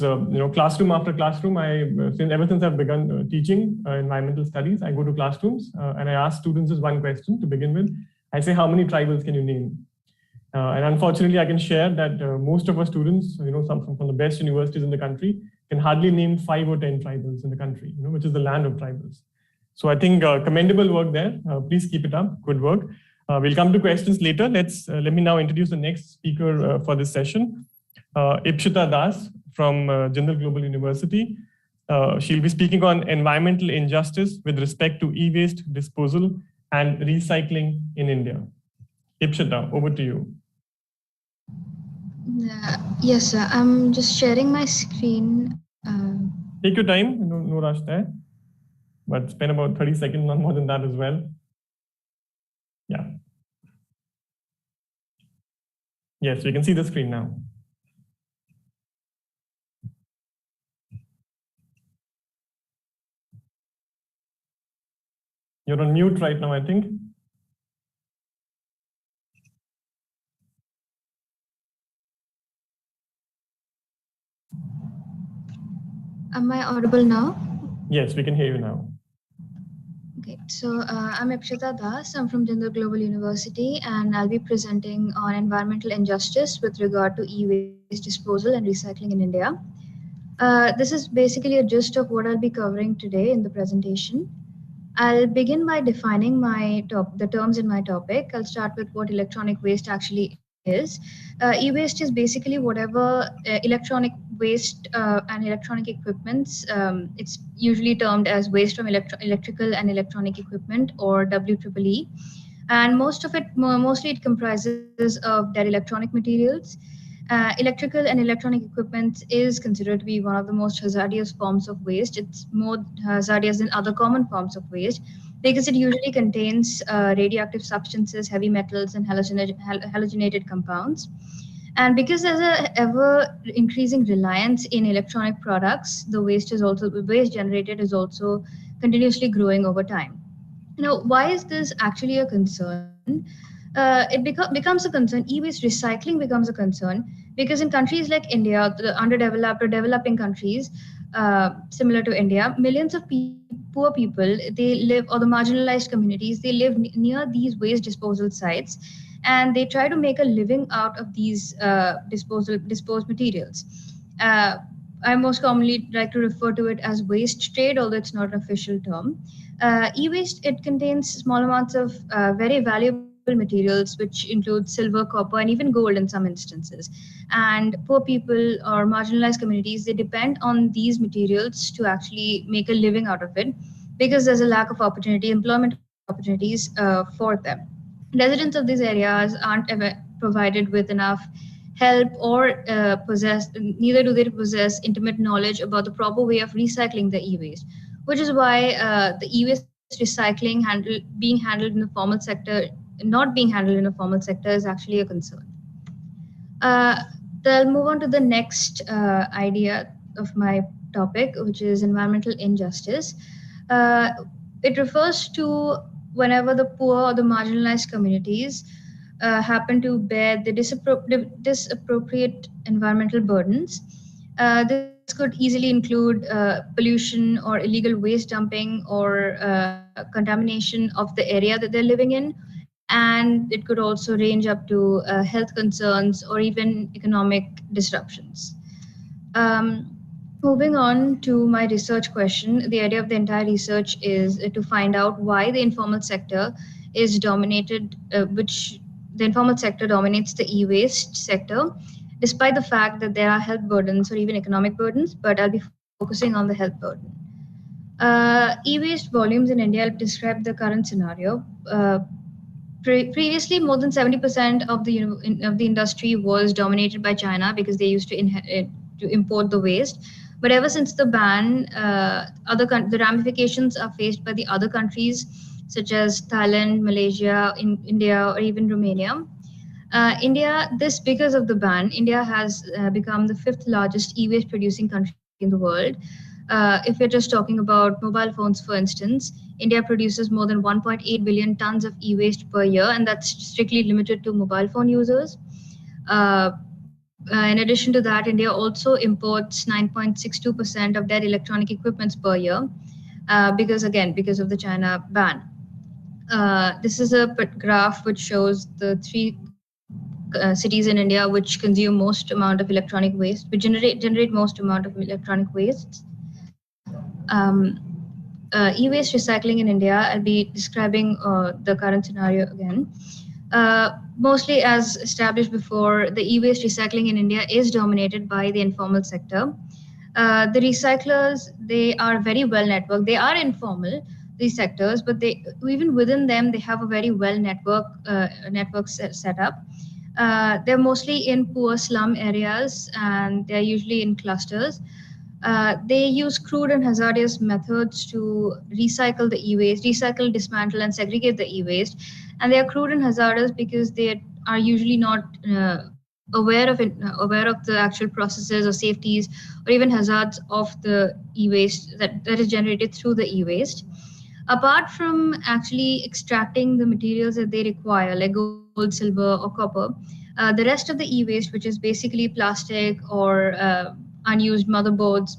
classroom after classroom, ever since I've begun teaching environmental studies, I go to classrooms and I ask students this one question to begin with. I say, how many tribals can you name? And unfortunately, I can share that most of our students, some from the best universities in the country, can hardly name 5 or 10 tribals in the country, which is the land of tribals. So I think commendable work there. Please keep it up. Good work. We'll come to questions later. Let me now introduce the next speaker for this session, Ipshita Das from Jindal Global University. She'll be speaking on environmental injustice with respect to e-waste disposal and recycling in India. Ipshita, over to you. Yes, sir. I'm just sharing my screen. Take your time, no rush there. But spend about 30 seconds, not more than that as well. Yeah. Yes, we can see the screen now. You're on mute right now, I think. Am I audible now? Yes, we can hear you now. Okay, so I'm Ipshita Das. I'm from Jindal Global University, and I'll be presenting on environmental injustice with regard to e-waste disposal and recycling in India. This is basically a gist of what I'll be covering today in the presentation. I'll begin by defining the terms in my topic. I'll start with what electronic waste actually is. E-waste is basically whatever electronic waste and electronic equipments. It's usually termed as waste from electrical and electronic equipment, or WEEE. And mostly it comprises of dead electronic materials. Electrical and electronic equipment is considered to be one of the most hazardous forms of waste. It's more hazardous than other common forms of waste because it usually contains radioactive substances, heavy metals, and halogenated compounds. And because there's an ever-increasing reliance in electronic products, the waste generated is also continuously growing over time. Why is this actually a concern? It becomes a concern. E-waste recycling becomes a concern because in countries like India, the underdeveloped or developing countries, similar to India, millions of poor people, or the marginalized communities, they live near these waste disposal sites, and they try to make a living out of these disposed materials. I most commonly like to refer to it as waste trade, although it's not an official term. E-waste, it contains small amounts of very valuable materials, which include silver, copper, and even gold in some instances. And poor people or marginalized communities, they depend on these materials to actually make a living out of it because there's a lack of employment opportunities for them. Residents of these areas aren't ever provided with enough help or neither do they possess intimate knowledge about the proper way of recycling the e-waste, which is why the e-waste recycling not being handled in the formal sector is actually a concern. I'll move on to the next idea of my topic, which is environmental injustice. It refers to whenever the poor or the marginalized communities happen to bear the disappropriate environmental burdens. This could easily include pollution or illegal waste dumping or contamination of the area that they're living in. And it could also range up to health concerns or even economic disruptions. Moving on to my research question, the idea of the entire research is to find out why the informal sector is dominated, the informal sector dominates the e-waste sector, despite the fact that there are health burdens or even economic burdens, but I'll be focusing on the health burden. E-waste volumes in India, I'll describe the current scenario. Previously, more than 70% of the industry was dominated by China because they used to import the waste. But ever since the ban, the ramifications are faced by the other countries such as Thailand, Malaysia, India, or even Romania. Because of the ban, India has become the 5th largest e-waste producing country in the world. If we're just talking about mobile phones, for instance, India produces more than 1.8 billion tons of e-waste per year, and that's strictly limited to mobile phone users. In addition to that, India also imports 9.62% of their electronic equipments per year, because of the China ban. This is a graph which shows the three cities in India which consume most amount of electronic waste, which generate most amount of electronic waste. E-waste recycling in India, I'll be describing the current scenario again. Mostly as established before, the e-waste recycling in India is dominated by the informal sector. The recyclers, they are very well networked. They are informal, these sectors, but even within them, they have a very well network set up. They're mostly in poor slum areas, and they're usually in clusters. They use crude and hazardous methods to recycle the e-waste, dismantle, and segregate the e-waste. And they are crude and hazardous because they are usually not aware of the actual processes or safeties or even hazards of the e-waste that is generated through the e-waste. Apart from actually extracting the materials that they require, like gold, silver, or copper, the rest of the e-waste, which is basically plastic or unused motherboards,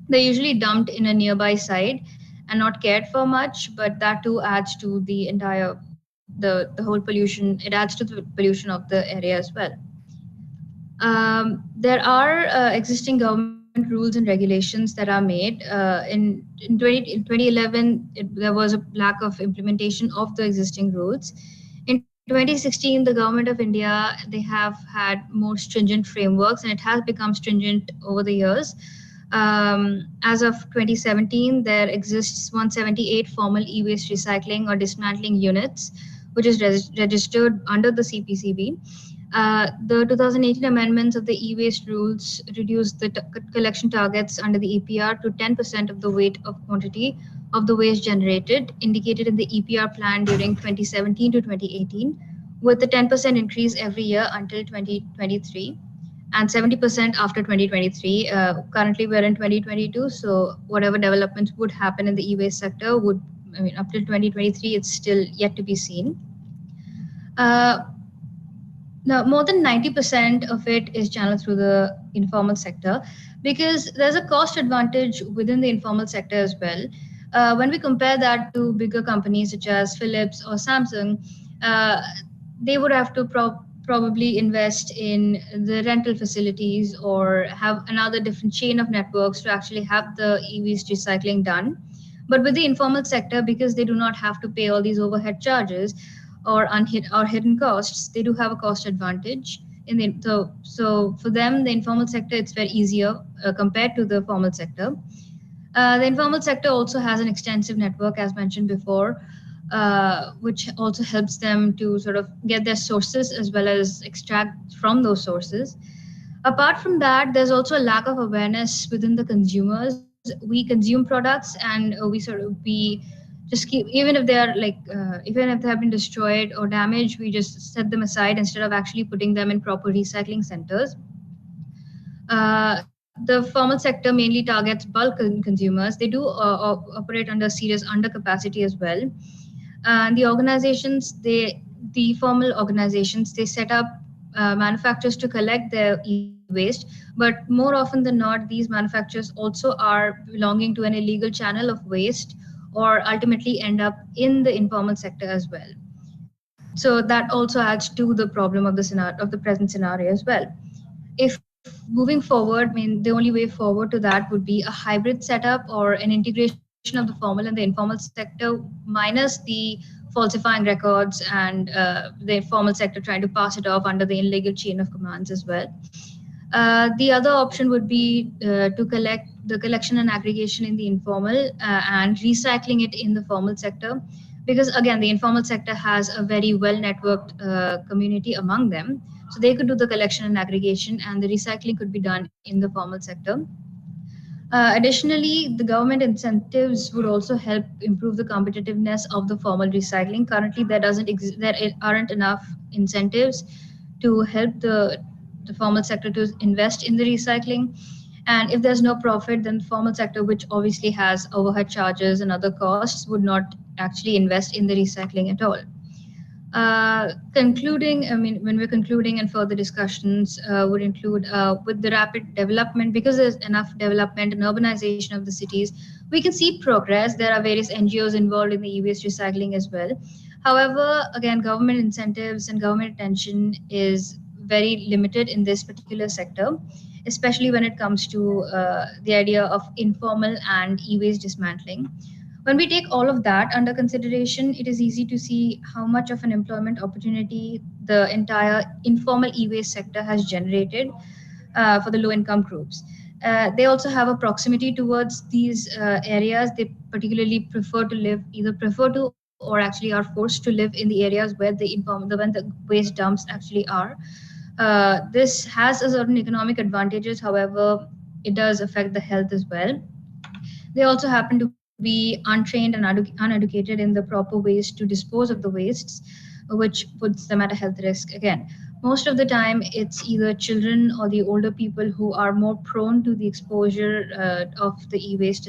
they're usually dumped in a nearby site and not cared for much, but that too adds to the entire, the whole pollution. It adds to the pollution of the area as well. There are existing government rules and regulations that are made. In 2011, there was a lack of implementation of the existing rules. In 2016, the government of India, they have had more stringent frameworks, and it has become stringent over the years. As of 2017, there exists 178 formal e-waste recycling or dismantling units, which is registered under the CPCB. The 2018 amendments of the e-waste rules reduced the collection targets under the EPR to 10% of the weight of quantity of the waste generated, indicated in the EPR plan during 2017 to 2018, with a 10% increase every year until 2023 and 70% after 2023. Currently, we're in 2022, so whatever developments would happen in the e-waste sector would, up till 2023, it's still yet to be seen. Now, more than 90% of it is channeled through the informal sector because there's a cost advantage within the informal sector as well. When we compare that to bigger companies such as Philips or Samsung, they would have to probably invest in the rental facilities or have another different chain of networks to actually have the e-waste recycling done. But with the informal sector, because they do not have to pay all these overhead charges or hidden costs, they do have a cost advantage. So for them, the informal sector, it's very easier compared to the formal sector. The informal sector also has an extensive network, as mentioned before, which also helps them to sort of get their sources as well as extract from those sources. Apart from that, there's also a lack of awareness within the consumers. We consume products and we just keep, even if they are even if they have been destroyed or damaged, we just set them aside instead of actually putting them in proper recycling centers. The formal sector mainly targets bulk consumers. They do operate under serious undercapacity as well. And the organizations, the formal organizations, they set up manufacturers to collect their e-waste, but more often than not, these manufacturers also are belonging to an illegal channel of waste or ultimately end up in the informal sector as well. So that also adds to the problem of the present scenario as well. If moving forward, the only way forward to that would be a hybrid setup or an integration of the formal and the informal sector, minus the falsifying records and the formal sector trying to pass it off under the illegal chain of commands as well. The other option would be to collect the collection and aggregation in the informal and recycling it in the formal sector, because again, the informal sector has a very well-networked community among them. So they could do the collection and aggregation, and the recycling could be done in the formal sector. Additionally, the government incentives would also help improve the competitiveness of the formal recycling. Currently, there aren't enough incentives to help the formal sector to invest in the recycling. And if there's no profit, then the formal sector, which obviously has overhead charges and other costs, would not actually invest in the recycling at all. Concluding, I mean, when we're concluding and further discussions would include with the rapid development, because there's enough development and urbanization of the cities, we can see progress. There are various NGOs involved in the e-waste recycling as well. However, again, government incentives and government attention is very limited in this particular sector, especially when it comes to the idea of informal and e-waste dismantling. When we take all of that under consideration, it is easy to see how much of an employment opportunity the entire informal e-waste sector has generated for the low-income groups. They also have a proximity towards these areas. They particularly prefer to or actually are forced to live in the areas where when the waste dumps actually are. This has a certain economic advantages. However, it does affect the health as well. They also happen to be untrained and uneducated in the proper ways to dispose of the wastes, which puts them at a health risk. Again, most of the time, it's either children or the older people who are more prone to the exposure of the e-waste,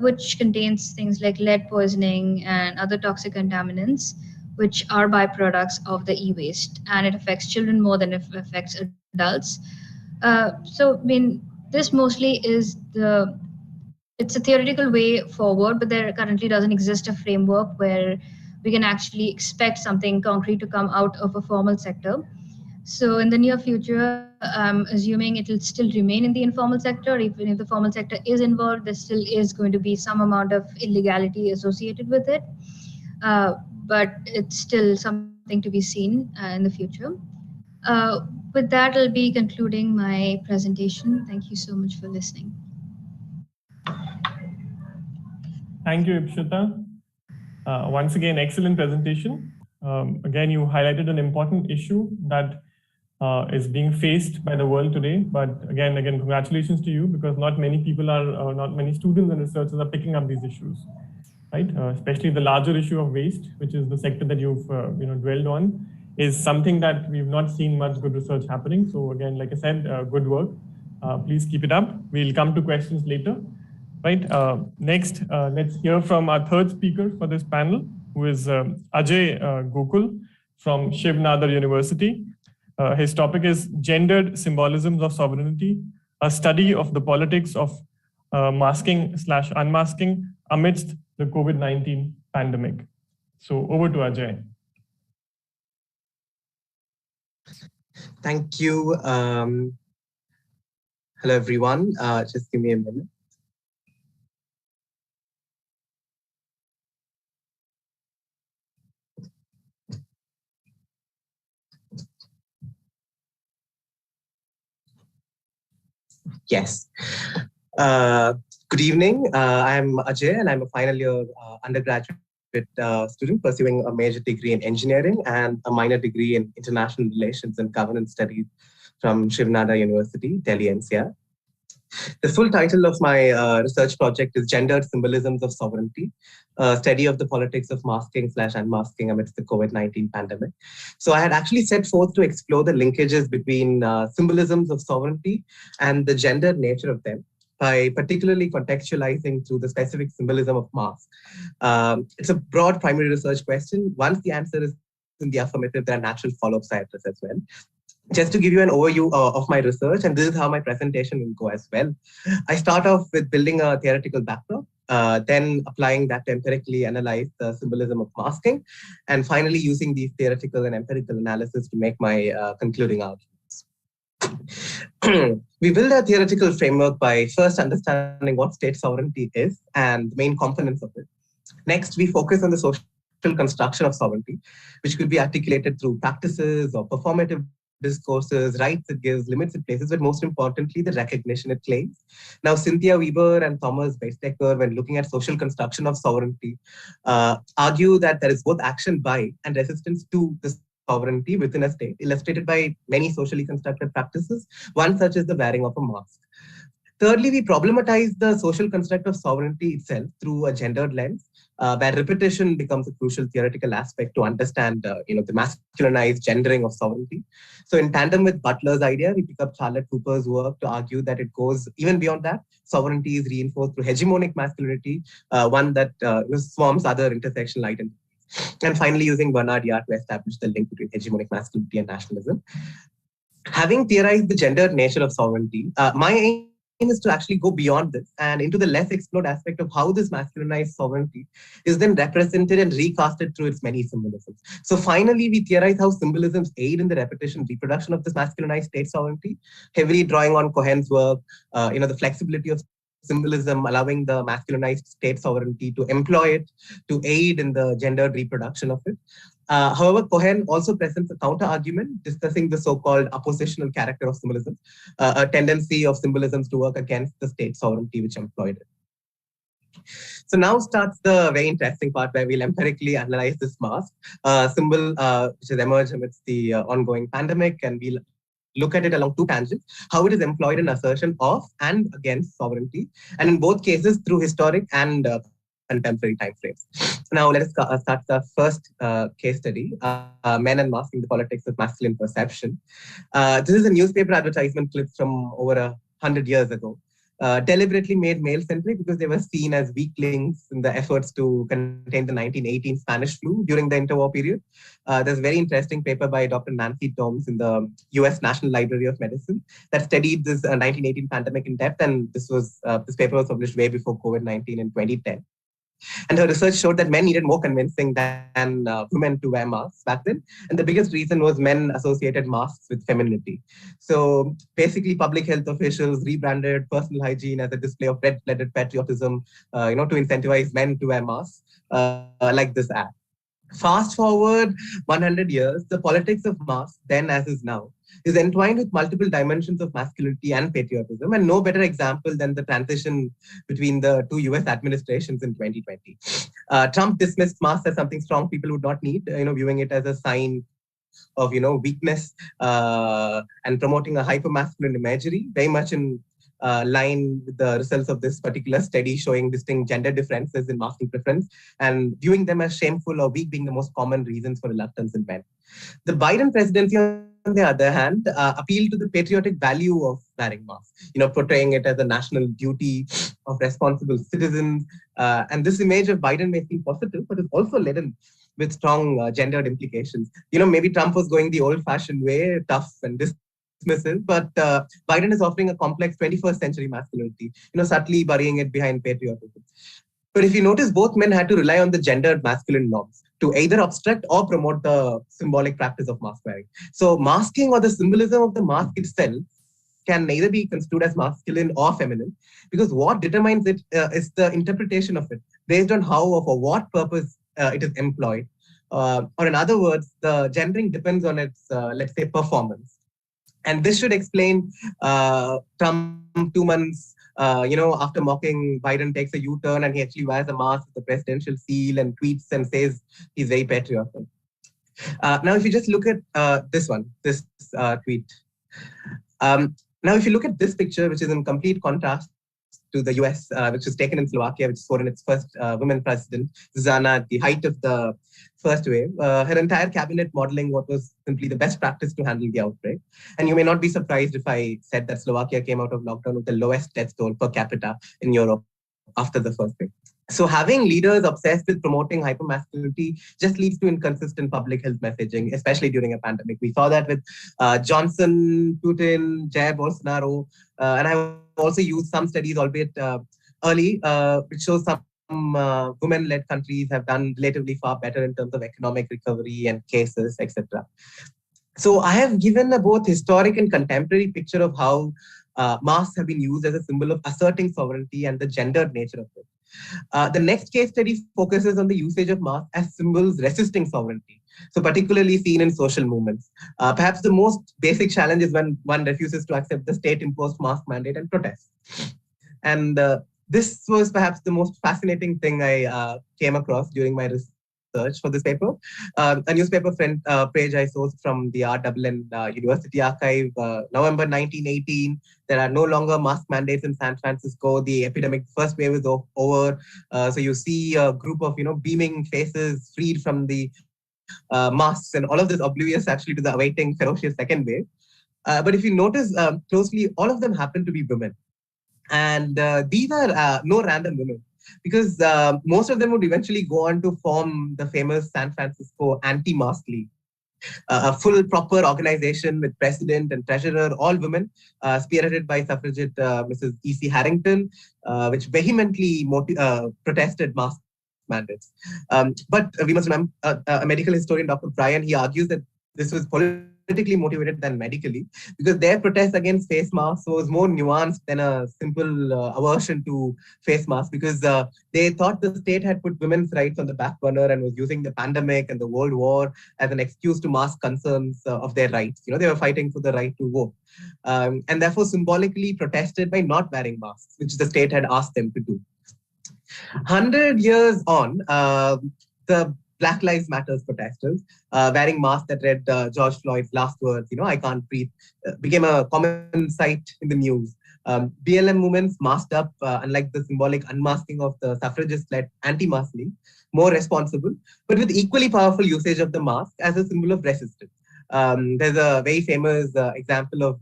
which contains things like lead poisoning and other toxic contaminants, which are byproducts of the e-waste, and it affects children more than it affects adults. So, I mean, this mostly is it's a theoretical way forward, but there currently doesn't exist a framework where we can actually expect something concrete to come out of a formal sector. So in the near future, I'm assuming it will still remain in the informal sector. Even if the formal sector is involved, there still is going to be some amount of illegality associated with it. But it's still something to be seen in the future. With that, I'll be concluding my presentation. Thank you so much for listening. Thank you, Ipshita. Once again, excellent presentation. Again, you highlighted an important issue that is being faced by the world today. But again, congratulations to you, because not many people are, not many students and researchers are picking up these issues, right? Especially the larger issue of waste, which is the sector that you've dwelled on, is something that we've not seen much good research happening. So again, like I said, good work. Please keep it up. We'll come to questions later. Right. Next, let's hear from our third speaker for this panel, who is Ajay Gokul from Shiv Nadar University. His topic is Gendered Symbolisms of Sovereignty, a study of the politics of masking/unmasking amidst the COVID-19 pandemic. So over to Ajay. Thank you. Hello, everyone. Just give me a minute. Yes. Good evening. I'm Ajay, and I'm a final year undergraduate student pursuing a major degree in engineering and a minor degree in international relations and governance studies from Shiv Nadar University, Delhi NCR. The full title of my research project is Gendered Symbolisms of Sovereignty, a study of the politics of masking/unmasking amidst the COVID-19 pandemic. So I had actually set forth to explore the linkages between symbolisms of sovereignty and the gendered nature of them, by particularly contextualizing through the specific symbolism of mask. It's a broad primary research question. Once the answer is in the affirmative, there are natural follow-ups I address as well. Just to give you an overview of my research, and this is how my presentation will go as well. I start off with building a theoretical backdrop, then applying that to empirically analyze the symbolism of masking, and finally using these theoretical and empirical analysis to make my concluding arguments. We build a theoretical framework by first understanding what state sovereignty is and the main components of it. Next, we focus on the social construction of sovereignty, which could be articulated through practices or performative discourses, rights it gives, limits it places, but most importantly, the recognition it claims. Now, Cynthia Weber and Thomas Weizsäcker, when looking at social construction of sovereignty, argue that there is both action by and resistance to the sovereignty within a state, illustrated by many socially constructed practices. One such is the wearing of a mask. Thirdly, we problematize the social construct of sovereignty itself through a gendered lens, where repetition becomes a crucial theoretical aspect to understand the masculinized gendering of sovereignty. So in tandem with Butler's idea, we pick up Charlotte Cooper's work to argue that it goes even beyond that. Sovereignty is reinforced through hegemonic masculinity, one that swarms other intersectional identities. And finally, using Bernard Yard to establish the link between hegemonic masculinity and nationalism. Having theorized the gendered nature of sovereignty, my aim is to actually go beyond this and into the less explored aspect of how this masculinized sovereignty is then represented and recasted through its many symbolisms. So finally, we theorize how symbolisms aid in the repetition and reproduction of this masculinized state sovereignty, heavily drawing on Cohen's work, the flexibility of symbolism, allowing the masculinized state sovereignty to employ it to aid in the gendered reproduction of it. However, Cohen also presents a counter-argument discussing the so-called oppositional character of symbolism, a tendency of symbolisms to work against the state sovereignty which employed it. So now starts the very interesting part where we'll empirically analyze this mask symbol which has emerged amidst the ongoing pandemic, and we'll look at it along two tangents, how it is employed in assertion of and against sovereignty, and in both cases through historic and contemporary timeframes. Now let us start the first case study, Men and Masking the Politics of Masculine Perception. This is a newspaper advertisement clip from over 100 years ago. Deliberately made male-centric because they were seen as weaklings in the efforts to contain the 1918 Spanish flu during the interwar period. There's a very interesting paper by Dr. Nancy Toms in the US National Library of Medicine that studied this 1918 pandemic in depth, and this paper was published way before COVID-19 in 2010. And her research showed that men needed more convincing than women to wear masks back then. And the biggest reason was men associated masks with femininity. So basically, public health officials rebranded personal hygiene as a display of red-blooded patriotism, to incentivize men to wear masks, like this ad. Fast forward 100 years, the politics of masks, then as is now, is entwined with multiple dimensions of masculinity and patriotism, and no better example than the transition between the two US administrations in 2020. Trump dismissed masks as something strong people would not need, viewing it as a sign of weakness and promoting a hyper-masculine imagery, very much in line with the results of this particular study showing distinct gender differences in masking preference, and viewing them as shameful or weak being the most common reasons for reluctance in men. The Biden presidency, on the other hand, appealed to the patriotic value of wearing masks, portraying it as a national duty of responsible citizens. And this image of Biden may seem positive, but is also laden with strong gendered implications. Maybe Trump was going the old-fashioned way, tough and dismissive, but Biden is offering a complex 21st century masculinity, subtly burying it behind patriotism. But if you notice, both men had to rely on the gendered masculine norms to either obstruct or promote the symbolic practice of mask wearing. So masking or the symbolism of the mask itself can neither be construed as masculine or feminine, because what determines it is the interpretation of it based on how or for what purpose it is employed. Or in other words, the gendering depends on its, let's say, performance. And this should explain Trump 2 months after mocking, Biden takes a U-turn and he actually wears a mask with the presidential seal and tweets and says he's very patriotic. Now, if you just look at this tweet. Now, if you look at this picture, which is in complete contrast to the US, which was taken in Slovakia, which scored in its first women president, Zuzana, at the height of the first wave, her entire cabinet modeling what was simply the best practice to handle the outbreak. And you may not be surprised if I said that Slovakia came out of lockdown with the lowest death toll per capita in Europe after the first wave. So having leaders obsessed with promoting hypermasculinity just leads to inconsistent public health messaging, especially during a pandemic. We saw that with Johnson, Putin, Jair Bolsonaro, and I also used some studies, albeit early, which shows some women-led countries have done relatively far better in terms of economic recovery and cases, etc. So I have given a both historic and contemporary picture of how masks have been used as a symbol of asserting sovereignty and the gendered nature of it. The next case study focuses on the usage of masks as symbols resisting sovereignty, so particularly seen in social movements. Perhaps the most basic challenge is when one refuses to accept the state-imposed mask mandate and protest. And this was perhaps the most fascinating thing I came across during my research for this paper. A newspaper page I sourced from the R. Dublin University Archive, November 1918. There are no longer mask mandates in San Francisco. The epidemic first wave is over. So you see a group of beaming faces freed from the masks, and all of this oblivious actually to the awaiting ferocious second wave. But if you notice closely, all of them happen to be women. And these are no random women. because most of them would eventually go on to form the famous San Francisco Anti-Mask League. A full proper organization with president and treasurer, all women, spearheaded by suffragette Mrs. E.C. Harrington, which vehemently protested mask mandates. But we must remember a medical historian, Dr. Bryan, he argues that this was politically motivated than medically, because their protest against face masks was more nuanced than a simple aversion to face masks, because they thought the state had put women's rights on the back burner and was using the pandemic and the World War as an excuse to mask concerns of their rights. You know, they were fighting for the right to vote, and therefore symbolically protested by not wearing masks, which the state had asked them to do. 100 years on, the Black Lives Matter protesters wearing masks that read George Floyd's last words, you know, "I can't breathe," became a common sight in the news. BLM movements masked up, unlike the symbolic unmasking of the suffragist-led anti-mask league, more responsible, but with equally powerful usage of the mask as a symbol of resistance. There's a very famous example of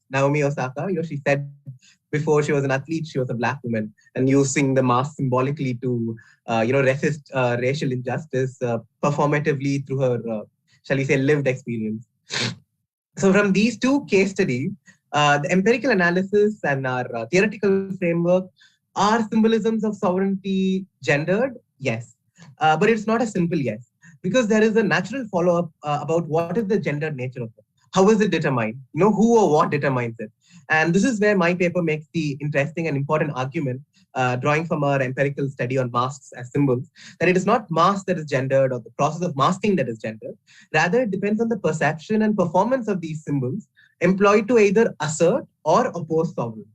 Naomi Osaka. You know, she said before she was an athlete, she was a Black woman, and using the mask symbolically to, resist racial injustice performatively through her, shall we say, lived experience. So from these two case studies, the empirical analysis and our theoretical framework are symbolisms of sovereignty gendered? Yes. But it's not a simple yes, because there is a natural follow-up about what is the gendered nature of it. How is it determined? You know, who or what determines it? And this is where my paper makes the interesting and important argument, drawing from our empirical study on masks as symbols, that it is not mask that is gendered or the process of masking that is gendered. Rather, it depends on the perception and performance of these symbols employed to either assert or oppose sovereignty.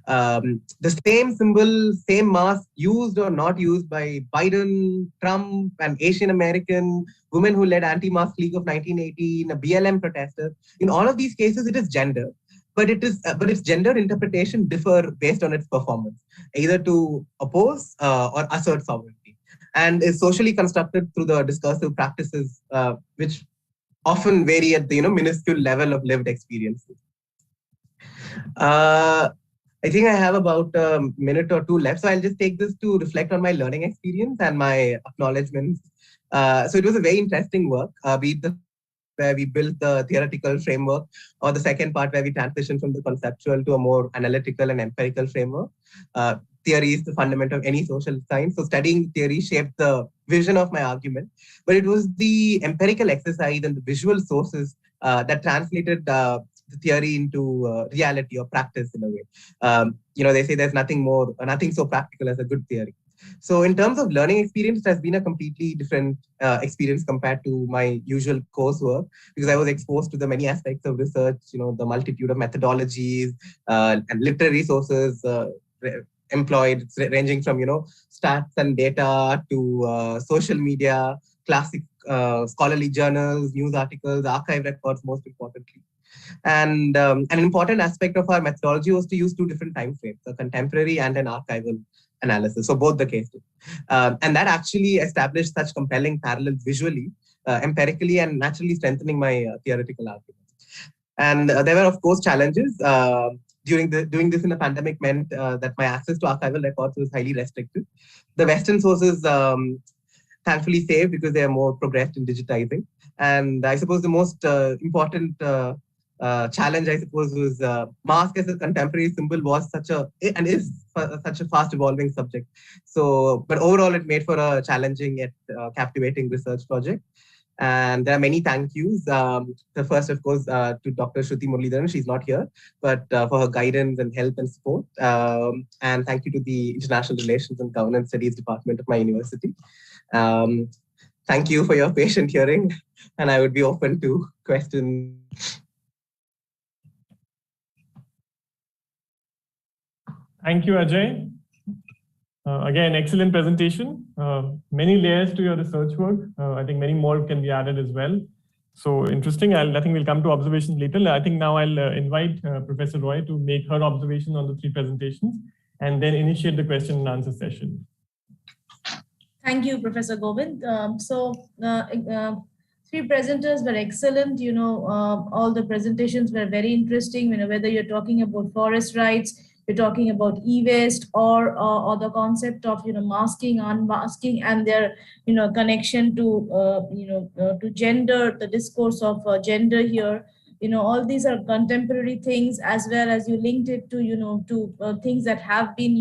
The same symbol, same mask used or not used by Biden, Trump, and Asian American women who led Anti-Mask League of 1918, a BLM protester. In all of these cases, it is gender, but its gender interpretation differ based on its performance, either to oppose or assert sovereignty, and is socially constructed through the discursive practices, which often vary at the minuscule level of lived experiences. I think I have about a minute or two left, so I'll just take this to reflect on my learning experience and my acknowledgements. So it was a very interesting work, be it where we built the theoretical framework, or the second part where we transitioned from the conceptual to a more analytical and empirical framework. Theory is the fundament of any social science, so studying theory shaped the vision of my argument, but it was the empirical exercise and the visual sources that translated the theory into reality or practice in a way. They say there's nothing so practical as a good theory. So in terms of learning experience, it has been a completely different experience compared to my usual coursework, because I was exposed to the many aspects of research, the multitude of methodologies and literary sources employed, ranging from, stats and data to social media, classic scholarly journals, news articles, archive records, most importantly. And an important aspect of our methodology was to use two different time frames, a contemporary and an archival analysis, so both the cases. And that actually established such compelling parallels visually, empirically, and naturally strengthening my theoretical arguments. And there were, of course, challenges. Doing this in a pandemic meant that my access to archival records was highly restricted. The Western sources thankfully saved because they are more progressed in digitizing. And I suppose the most important challenge, I suppose, was mask as a contemporary symbol was such a fast evolving subject. So, but overall, it made for a challenging yet captivating research project. And there are many thank yous. The first, of course, to Dr. Shruti Muralidharan. She's not here, but for her guidance and help and support. And thank you to the International Relations and Governance Studies Department of my university. Thank you for your patient hearing, and I would be open to questions. Thank you, Ajay. Again, excellent presentation. Many layers to your research work. I think many more can be added as well. So interesting. I think we'll come to observations later. I think now I'll invite Professor Roy to make her observation on the three presentations and then initiate the question and answer session. Thank you, Professor Govind. Three presenters were excellent. All the presentations were very interesting. Whether you're talking about forest rights, we're talking about e-waste or the concept of masking, unmasking, and their connection to to gender, the discourse of gender here. All these are contemporary things, as well as you linked it to things that have been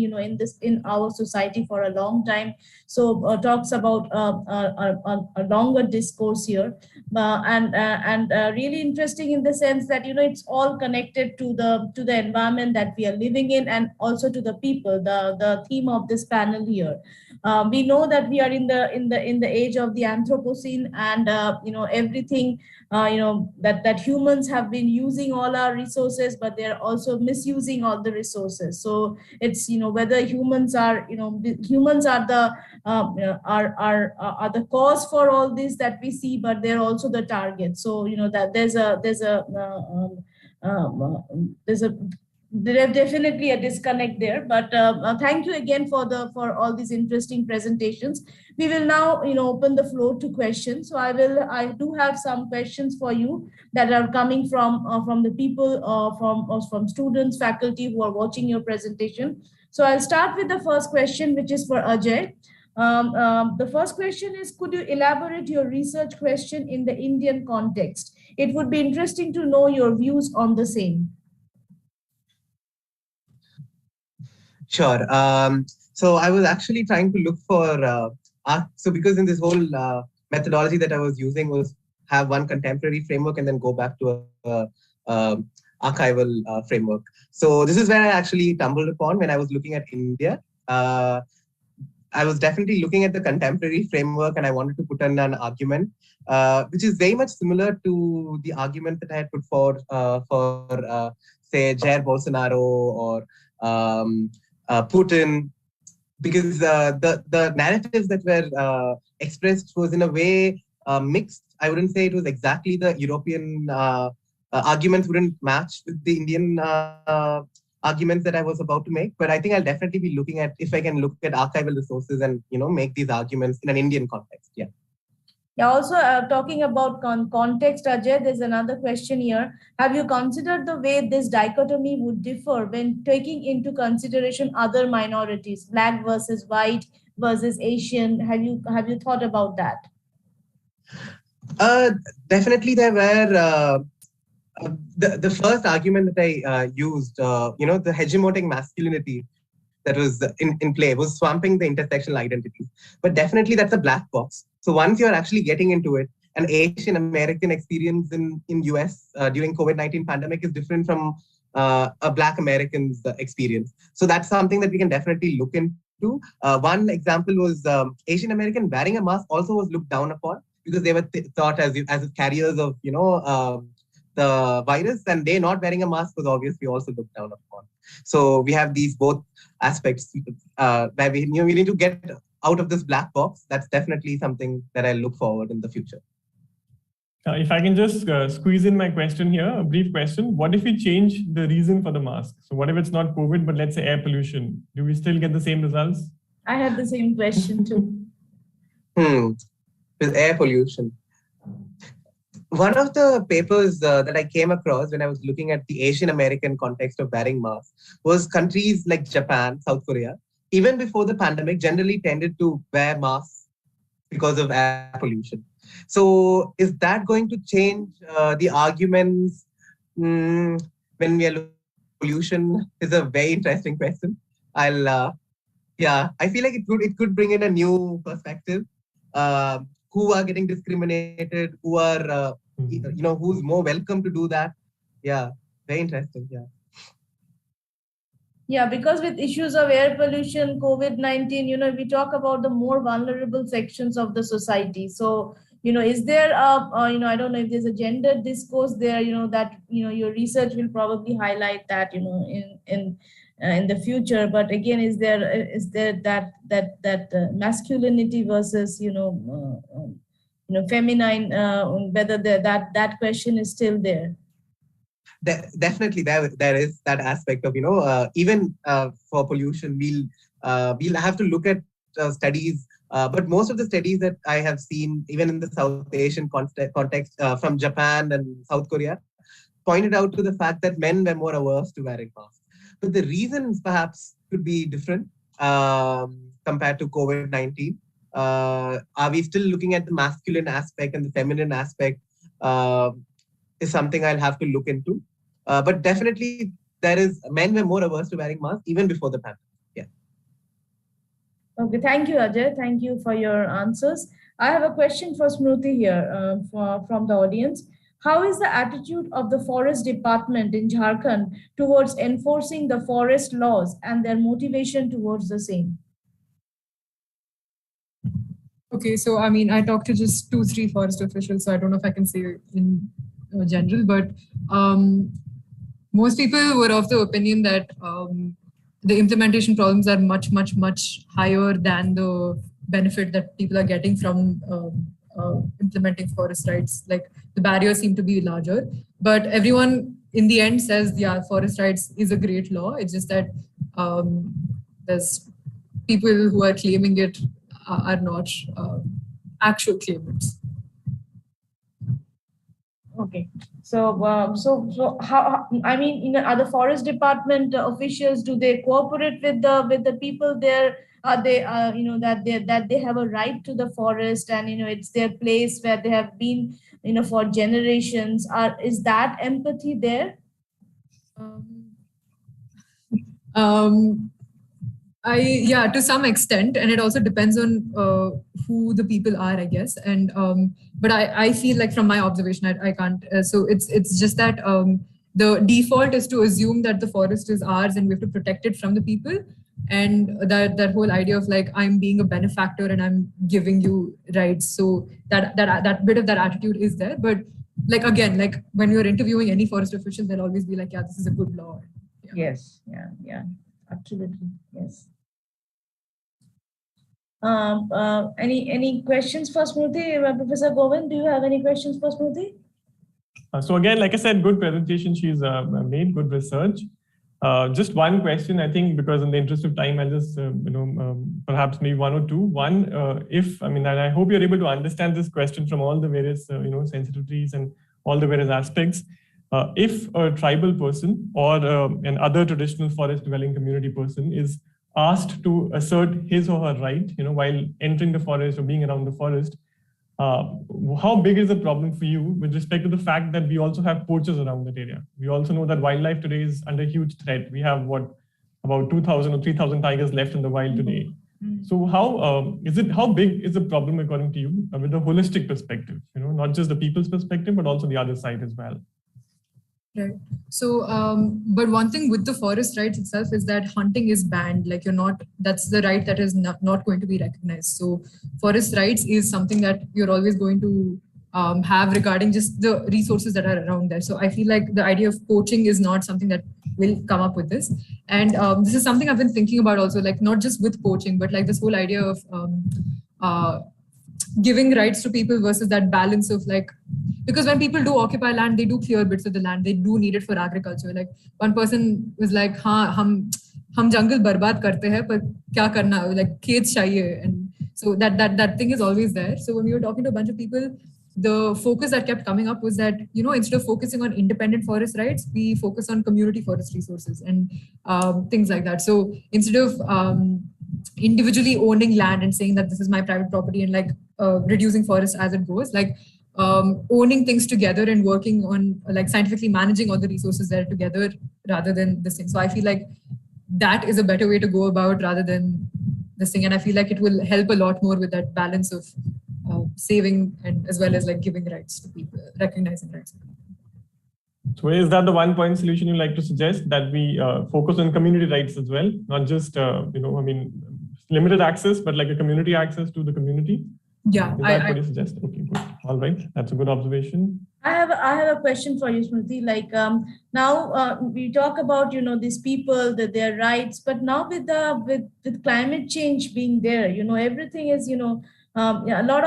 in our society for a long time. So talks about a longer discourse here, and really interesting in the sense that it's all connected to the environment that we are living in, and also to the people. The theme of this panel here. We know that we are in the age of the Anthropocene, and everything that humans have been using all our resources, but they're also misusing all the resources. So it's whether humans are humans are the are the cause for all this that we see, but they're also the target. So that there's definitely a disconnect there, but thank you again for all these interesting presentations. We will now open the floor to questions. So I do have some questions for you that are coming from the people, from students, faculty who are watching your presentation. So I'll start with the first question, which is for Ajay. The first question is, could you elaborate your research question in the Indian context? It would be interesting to know your views on the same. Sure. So I was actually trying to look for so because in this whole methodology that I was using was have one contemporary framework and then go back to a archival framework. So this is where I actually stumbled upon when I was looking at India. I was definitely looking at the contemporary framework, and I wanted to put in an argument, which is very much similar to the argument that I had put forward for say Jair Bolsonaro or Putin, because the narratives that were expressed was in a way mixed. I wouldn't say it was exactly the European arguments wouldn't match with the Indian arguments that I was about to make, but I think I'll definitely be looking at if I can look at archival resources and make these arguments in an Indian context. Yeah. Yeah, also talking about context, Ajay, there's another question here. Have you considered the way this dichotomy would differ when taking into consideration other minorities, Black versus white versus Asian? Have you thought about that? Definitely there were, the first argument that I used, the hegemonic masculinity that was in play was swamping the intersectional identities. But definitely that's a black box. So once you're actually getting into it, an Asian American experience in US during COVID-19 pandemic is different from a Black American's experience. So that's something that we can definitely look into. One example was Asian American wearing a mask also was looked down upon because they were thought as carriers of the virus, and they not wearing a mask was obviously also looked down upon. So we have these both aspects where we need to get out of this black box. That's definitely something that I look forward in the future. If I can just squeeze in my question here, a brief question. What if we change the reason for the mask? So what if it's not COVID, but let's say air pollution? Do we still get the same results? I had the same question too. With air pollution. One of the papers that I came across when I was looking at the Asian American context of wearing masks was countries like Japan, South Korea, even before the pandemic, generally tended to wear masks because of air pollution. So is that going to change the arguments when we are looking at pollution? Is a very interesting question. I feel like it could bring in a new perspective. Who are getting discriminated? Who are who's more welcome to do that? Yeah, very interesting. Yeah. Yeah, because with issues of air pollution, COVID-19, we talk about the more vulnerable sections of the society. So, is there I don't know if there's a gender discourse there, that, your research will probably highlight that, in the future. But again, is there that masculinity versus, feminine, whether that question is still there? Definitely there is that aspect of even for pollution we'll have to look at studies, but most of the studies that I have seen even in the South Asian context from Japan and South Korea pointed out to the fact that men were more averse to wearing masks. but the reasons perhaps could be different compared to COVID-19. Are we still looking at the masculine aspect and the feminine aspect? Is something I'll have to look into. But definitely, men were more averse to wearing masks even before the pandemic. Yeah. Okay, thank you, Ajay. Thank you for your answers. I have a question for Smruti here from the audience. How is the attitude of the forest department in Jharkhand towards enforcing the forest laws and their motivation towards the same? Okay, so I mean, I talked to just 2-3 forest officials, so I don't know if I can say in general, but most people were of the opinion that the implementation problems are much, much, much higher than the benefit that people are getting from implementing forest rights. Like the barriers seem to be larger, but everyone in the end says, yeah, forest rights is a great law. It's just that there's people who are claiming it are not actual claimants. Okay, so how? I mean, are the forest department officials, do they cooperate with the people there? Are they, that they have a right to the forest, and it's their place where they have been, for generations? Is that empathy there? Yeah, to some extent, and it also depends on who the people are, I guess. And but I feel like from my observation, I can't. So it's just that the default is to assume that the forest is ours and we have to protect it from the people, and that whole idea of like I'm being a benefactor and I'm giving you rights. So that bit of that attitude is there, but like again, like when you're interviewing any forest official, they'll always be like, yeah, this is a good law. Yeah. Yes. Yeah. Absolutely. Yes. Any questions for Smruti? Professor Govind, do you have any questions for Smruti? So again, like I said, good presentation. She's made good research. Just one question, I think, because in the interest of time, I'll just, perhaps maybe one or two. One, and I hope you're able to understand this question from all the various, sensitivities and all the various aspects. If a tribal person or an other traditional forest dwelling community person is asked to assert his or her right, while entering the forest or being around the forest, how big is the problem for you with respect to the fact that we also have poachers around that area? We also know that wildlife today is under huge threat. We have about 2,000 or 3,000 tigers left in the wild today. So how big is the problem according to you with the holistic perspective? Not just the people's perspective, but also the other side as well. Right. So, but one thing with the forest rights itself is that hunting is banned. Like that's the right that is not going to be recognized. So forest rights is something that you're always going to have regarding just the resources that are around there. So I feel like the idea of poaching is not something that will come up with this. And this is something I've been thinking about also, like not just with poaching, but like this whole idea of giving rights to people versus that balance of like, because when people do occupy land, they do clear bits of the land. They do need it for agriculture. Like one person was like, hum jungle barbad karte hai, par kya karna, like khet chahiye. And so that thing is always there. So when we were talking to a bunch of people, the focus that kept coming up was that, instead of focusing on independent forest rights, we focus on community forest resources and things like that. So instead of individually owning land and saying that this is my private property and like reducing forest as it goes, like owning things together and working on like scientifically managing all the resources there together rather than this thing. So I feel like that is a better way to go about rather than this thing. And I feel like it will help a lot more with that balance of saving and as well as like giving rights to people, recognizing rights to people. So is that the 1-point solution you like to suggest, that we focus on community rights as well, not just, limited access, but like a community access to the community? Yeah. Is that what you suggest? Okay, good. All right. That's a good observation. I have a question for you, Smruti. Like now we talk about, these people, that their rights, but now with climate change being there, everything is, a lot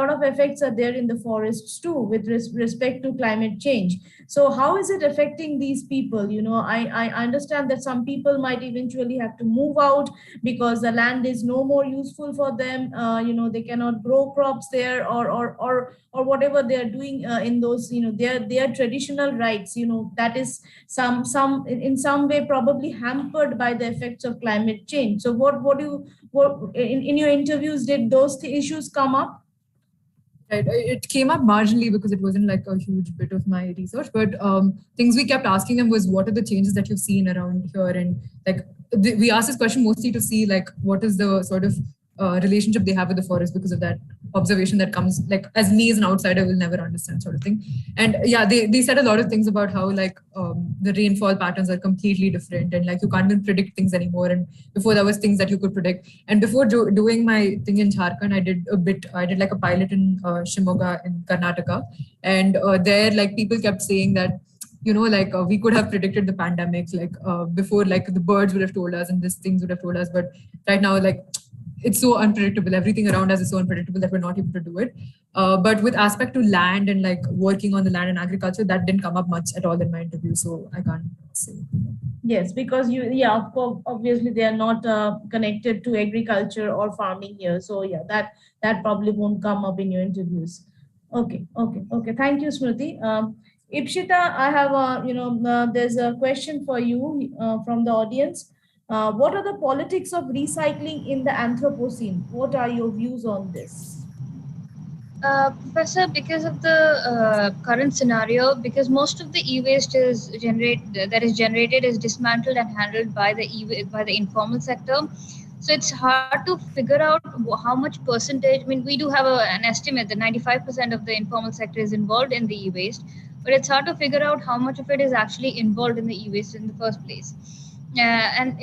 of effects are there in the forests too with respect to climate change. So how is it affecting these people? You know, I understand that some people might eventually have to move out because the land is no more useful for them. You know, they cannot grow crops there, or whatever they are doing in those, you know, their traditional rights. You know, that is in some way probably hampered by the effects of climate change. So what in your interviews, did those issues come up? Right. It came up marginally because it wasn't like a huge bit of my research, but things we kept asking them was, what are the changes that you've seen around here? And like, we asked this question mostly to see like, what is the sort of relationship they have with the forest, because of that observation that comes, like, as me as an outsider will never understand, sort of thing. And yeah, they said a lot of things about how like the rainfall patterns are completely different, and like you can't even predict things anymore. And before there was things that you could predict. And before doing my thing in Jharkhand, I did like a pilot in Shimoga in Karnataka, and there like people kept saying that, you know, like we could have predicted the pandemic, like before, like the birds would have told us and these things would have told us, but right now, like, it's so unpredictable. Everything around us is so unpredictable that we're not able to do it. But with aspect to land and like working on the land and agriculture, that didn't come up much at all in my interview. So I can't say. Yes, because obviously they are not connected to agriculture or farming here. So yeah, that probably won't come up in your interviews. Okay. Thank you, Smriti. Ipshita, I have there's a question for you from the audience. What are the politics of recycling in the Anthropocene? What are your views on this? Professor, because of the current scenario, because most of the e-waste is generated is dismantled and handled by the informal sector. So it's hard to figure out how much percentage. I mean, we do have an estimate that 95% of the informal sector is involved in the e-waste, but it's hard to figure out how much of it is actually involved in the e-waste in the first place. And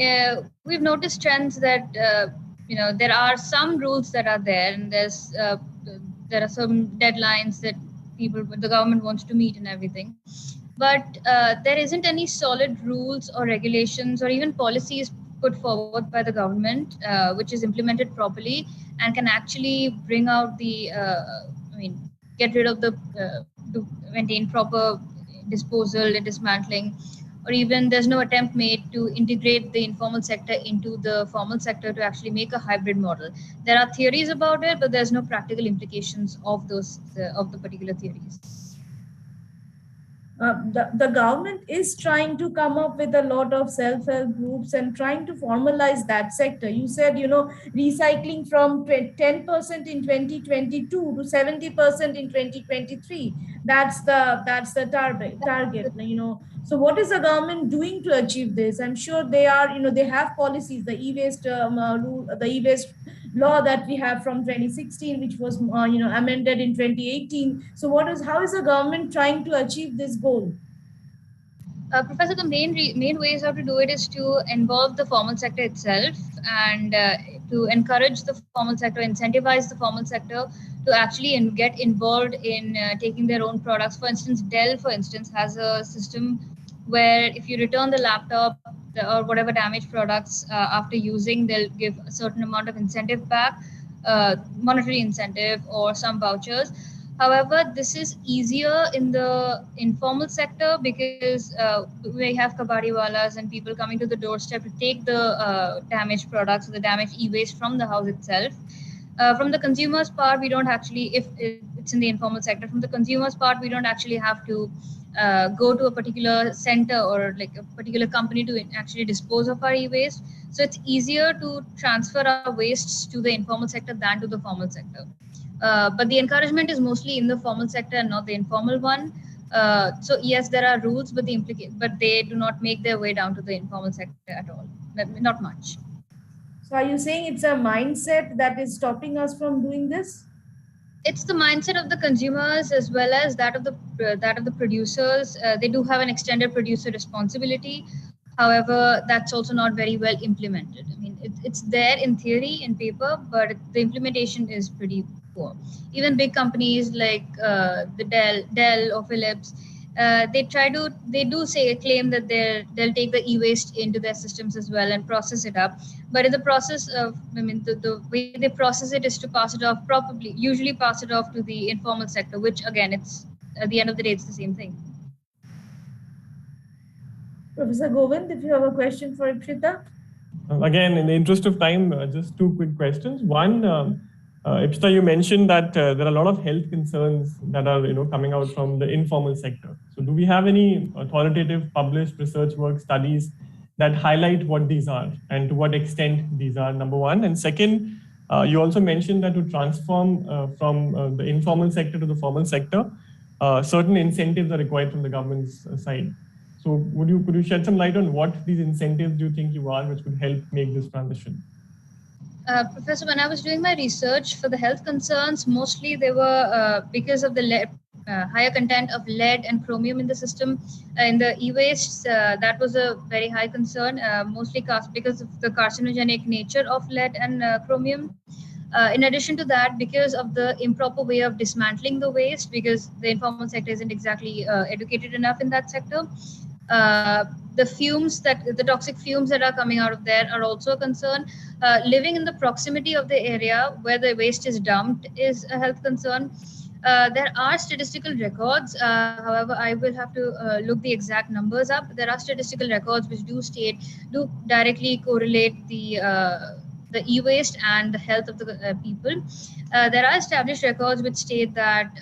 we've noticed trends that there are some rules that are there, and there are some deadlines that the government wants to meet and everything, but there isn't any solid rules or regulations or even policies put forward by the government which is implemented properly and can actually bring out get rid of maintain proper disposal and dismantling. Or even there's no attempt made to integrate the informal sector into the formal sector to actually make a hybrid model. There are theories about it, but there's no practical implications of the particular theories. The government is trying to come up with a lot of self-help groups and trying to formalize that sector. You said, recycling from 10% in 2022 to 70% in 2023. That's the target. So what is the government doing to achieve this? I'm sure they have policies, the e-waste rule, the e-waste law that we have from 2016, which was amended in 2018. So how is the government trying to achieve this goal? Professor, the main ways how to do it is to involve the formal sector itself and to encourage the formal sector, incentivize the formal sector to actually get involved in taking their own products. For instance, Dell, has a system where if you return the laptop or whatever damaged products after using, they'll give a certain amount of incentive back, monetary incentive or some vouchers. However, this is easier in the informal sector because we have kabadiwalas and people coming to the doorstep to take the damaged products, the damaged e-waste from the house itself. From the consumer's part, we don't actually, if it's in the informal sector, from the consumer's part, we don't actually have to go to a particular center or like a particular company to actually dispose of our e-waste. So it's easier to transfer our wastes to the informal sector than to the formal sector. But the encouragement is mostly in the formal sector and not the informal one. So yes, there are rules, but they do not make their way down to the informal sector at all. Not much. So are you saying it's a mindset that is stopping us from doing this? It's the mindset of the consumers as well as that of the producers. They do have an extended producer responsibility. However, that's also not very well implemented. I mean, it's there in theory, in paper, but the implementation is pretty poor. Even big companies like the Dell or Philips, they claim that they'll take the e-waste into their systems as well and process it up. But in the process of, the way they process it is to pass it off usually pass it off to the informal sector, which again, it's at the end of the day, it's the same thing. Professor Govind, if you have a question for Ipshita. Again, in the interest of time, just two quick questions. One, Ipshita, you mentioned that there are a lot of health concerns that are coming out from the informal sector. So do we have any authoritative published research work studies that highlight what these are and to what extent these are, number one? And second, you also mentioned that to transform from the informal sector to the formal sector, certain incentives are required from the government's side. So could you shed some light on what these incentives do you think you are, which could help make this transition? Professor, when I was doing my research for the health concerns, mostly they were because of the higher content of lead and chromium in the system. In the e-waste, that was a very high concern, mostly because of the carcinogenic nature of lead and chromium. In addition to that, because of the improper way of dismantling the waste, because the informal sector isn't exactly educated enough in that sector, the toxic fumes that are coming out of there are also a concern. Living in the proximity of the area where the waste is dumped is a health concern. There are statistical records. However, I will have to look the exact numbers up. There are statistical records which do directly correlate the e-waste and the health of the people. There are established records which state that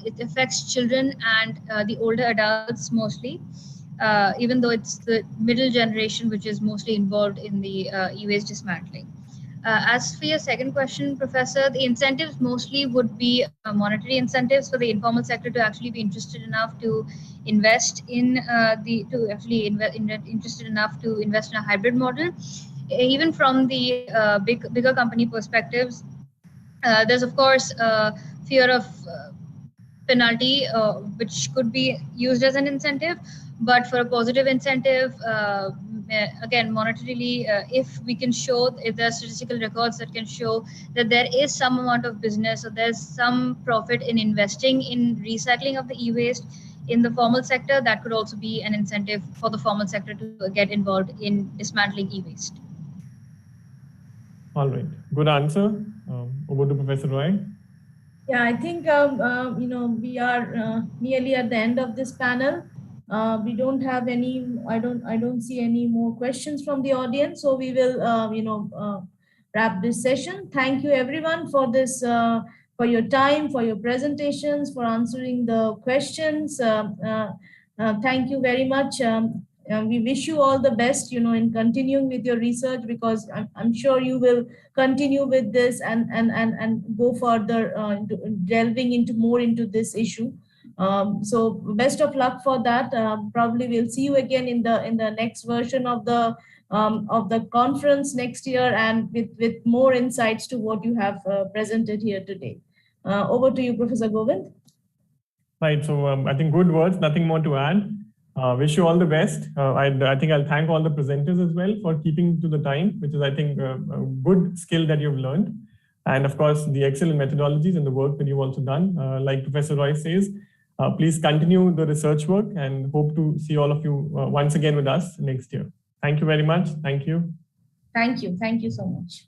it affects children and the older adults mostly. Even though it's the middle generation which is mostly involved in the e-waste dismantling. As for your second question, Professor, the incentives mostly would be monetary incentives for the informal sector to actually be interested enough to invest in interested enough to invest in a hybrid model. Even from the bigger company perspectives, there's of course fear of penalty, which could be used as an incentive. But for a positive incentive, again, monetarily, if we can show, if there are statistical records that can show that there is some amount of business or there's some profit in investing in recycling of the e-waste in the formal sector, that could also be an incentive for the formal sector to get involved in dismantling e-waste. All right, good answer. Over to Professor Roy. Yeah, I think we are nearly at the end of this panel. We don't have any. I don't see any more questions from the audience. So we will, wrap this session. Thank you, everyone, for this, for your time, for your presentations, for answering the questions. Thank you very much. We wish you all the best, in continuing with your research, because I'm sure you will continue with this and go further, delving more into this issue. So best of luck for that. Probably we'll see you again in the next version of the conference next year, and with more insights to what you have presented here today. Over to you, Professor Govind. Right. So I think good words. Nothing more to add. Wish you all the best. I think I'll thank all the presenters as well for keeping to the time, which is, I think, a good skill that you've learned. And of course, the excellent methodologies and the work that you've also done. Like Professor Roy says, please continue the research work, and hope to see all of you once again with us next year. Thank you very much. Thank you. Thank you. Thank you so much.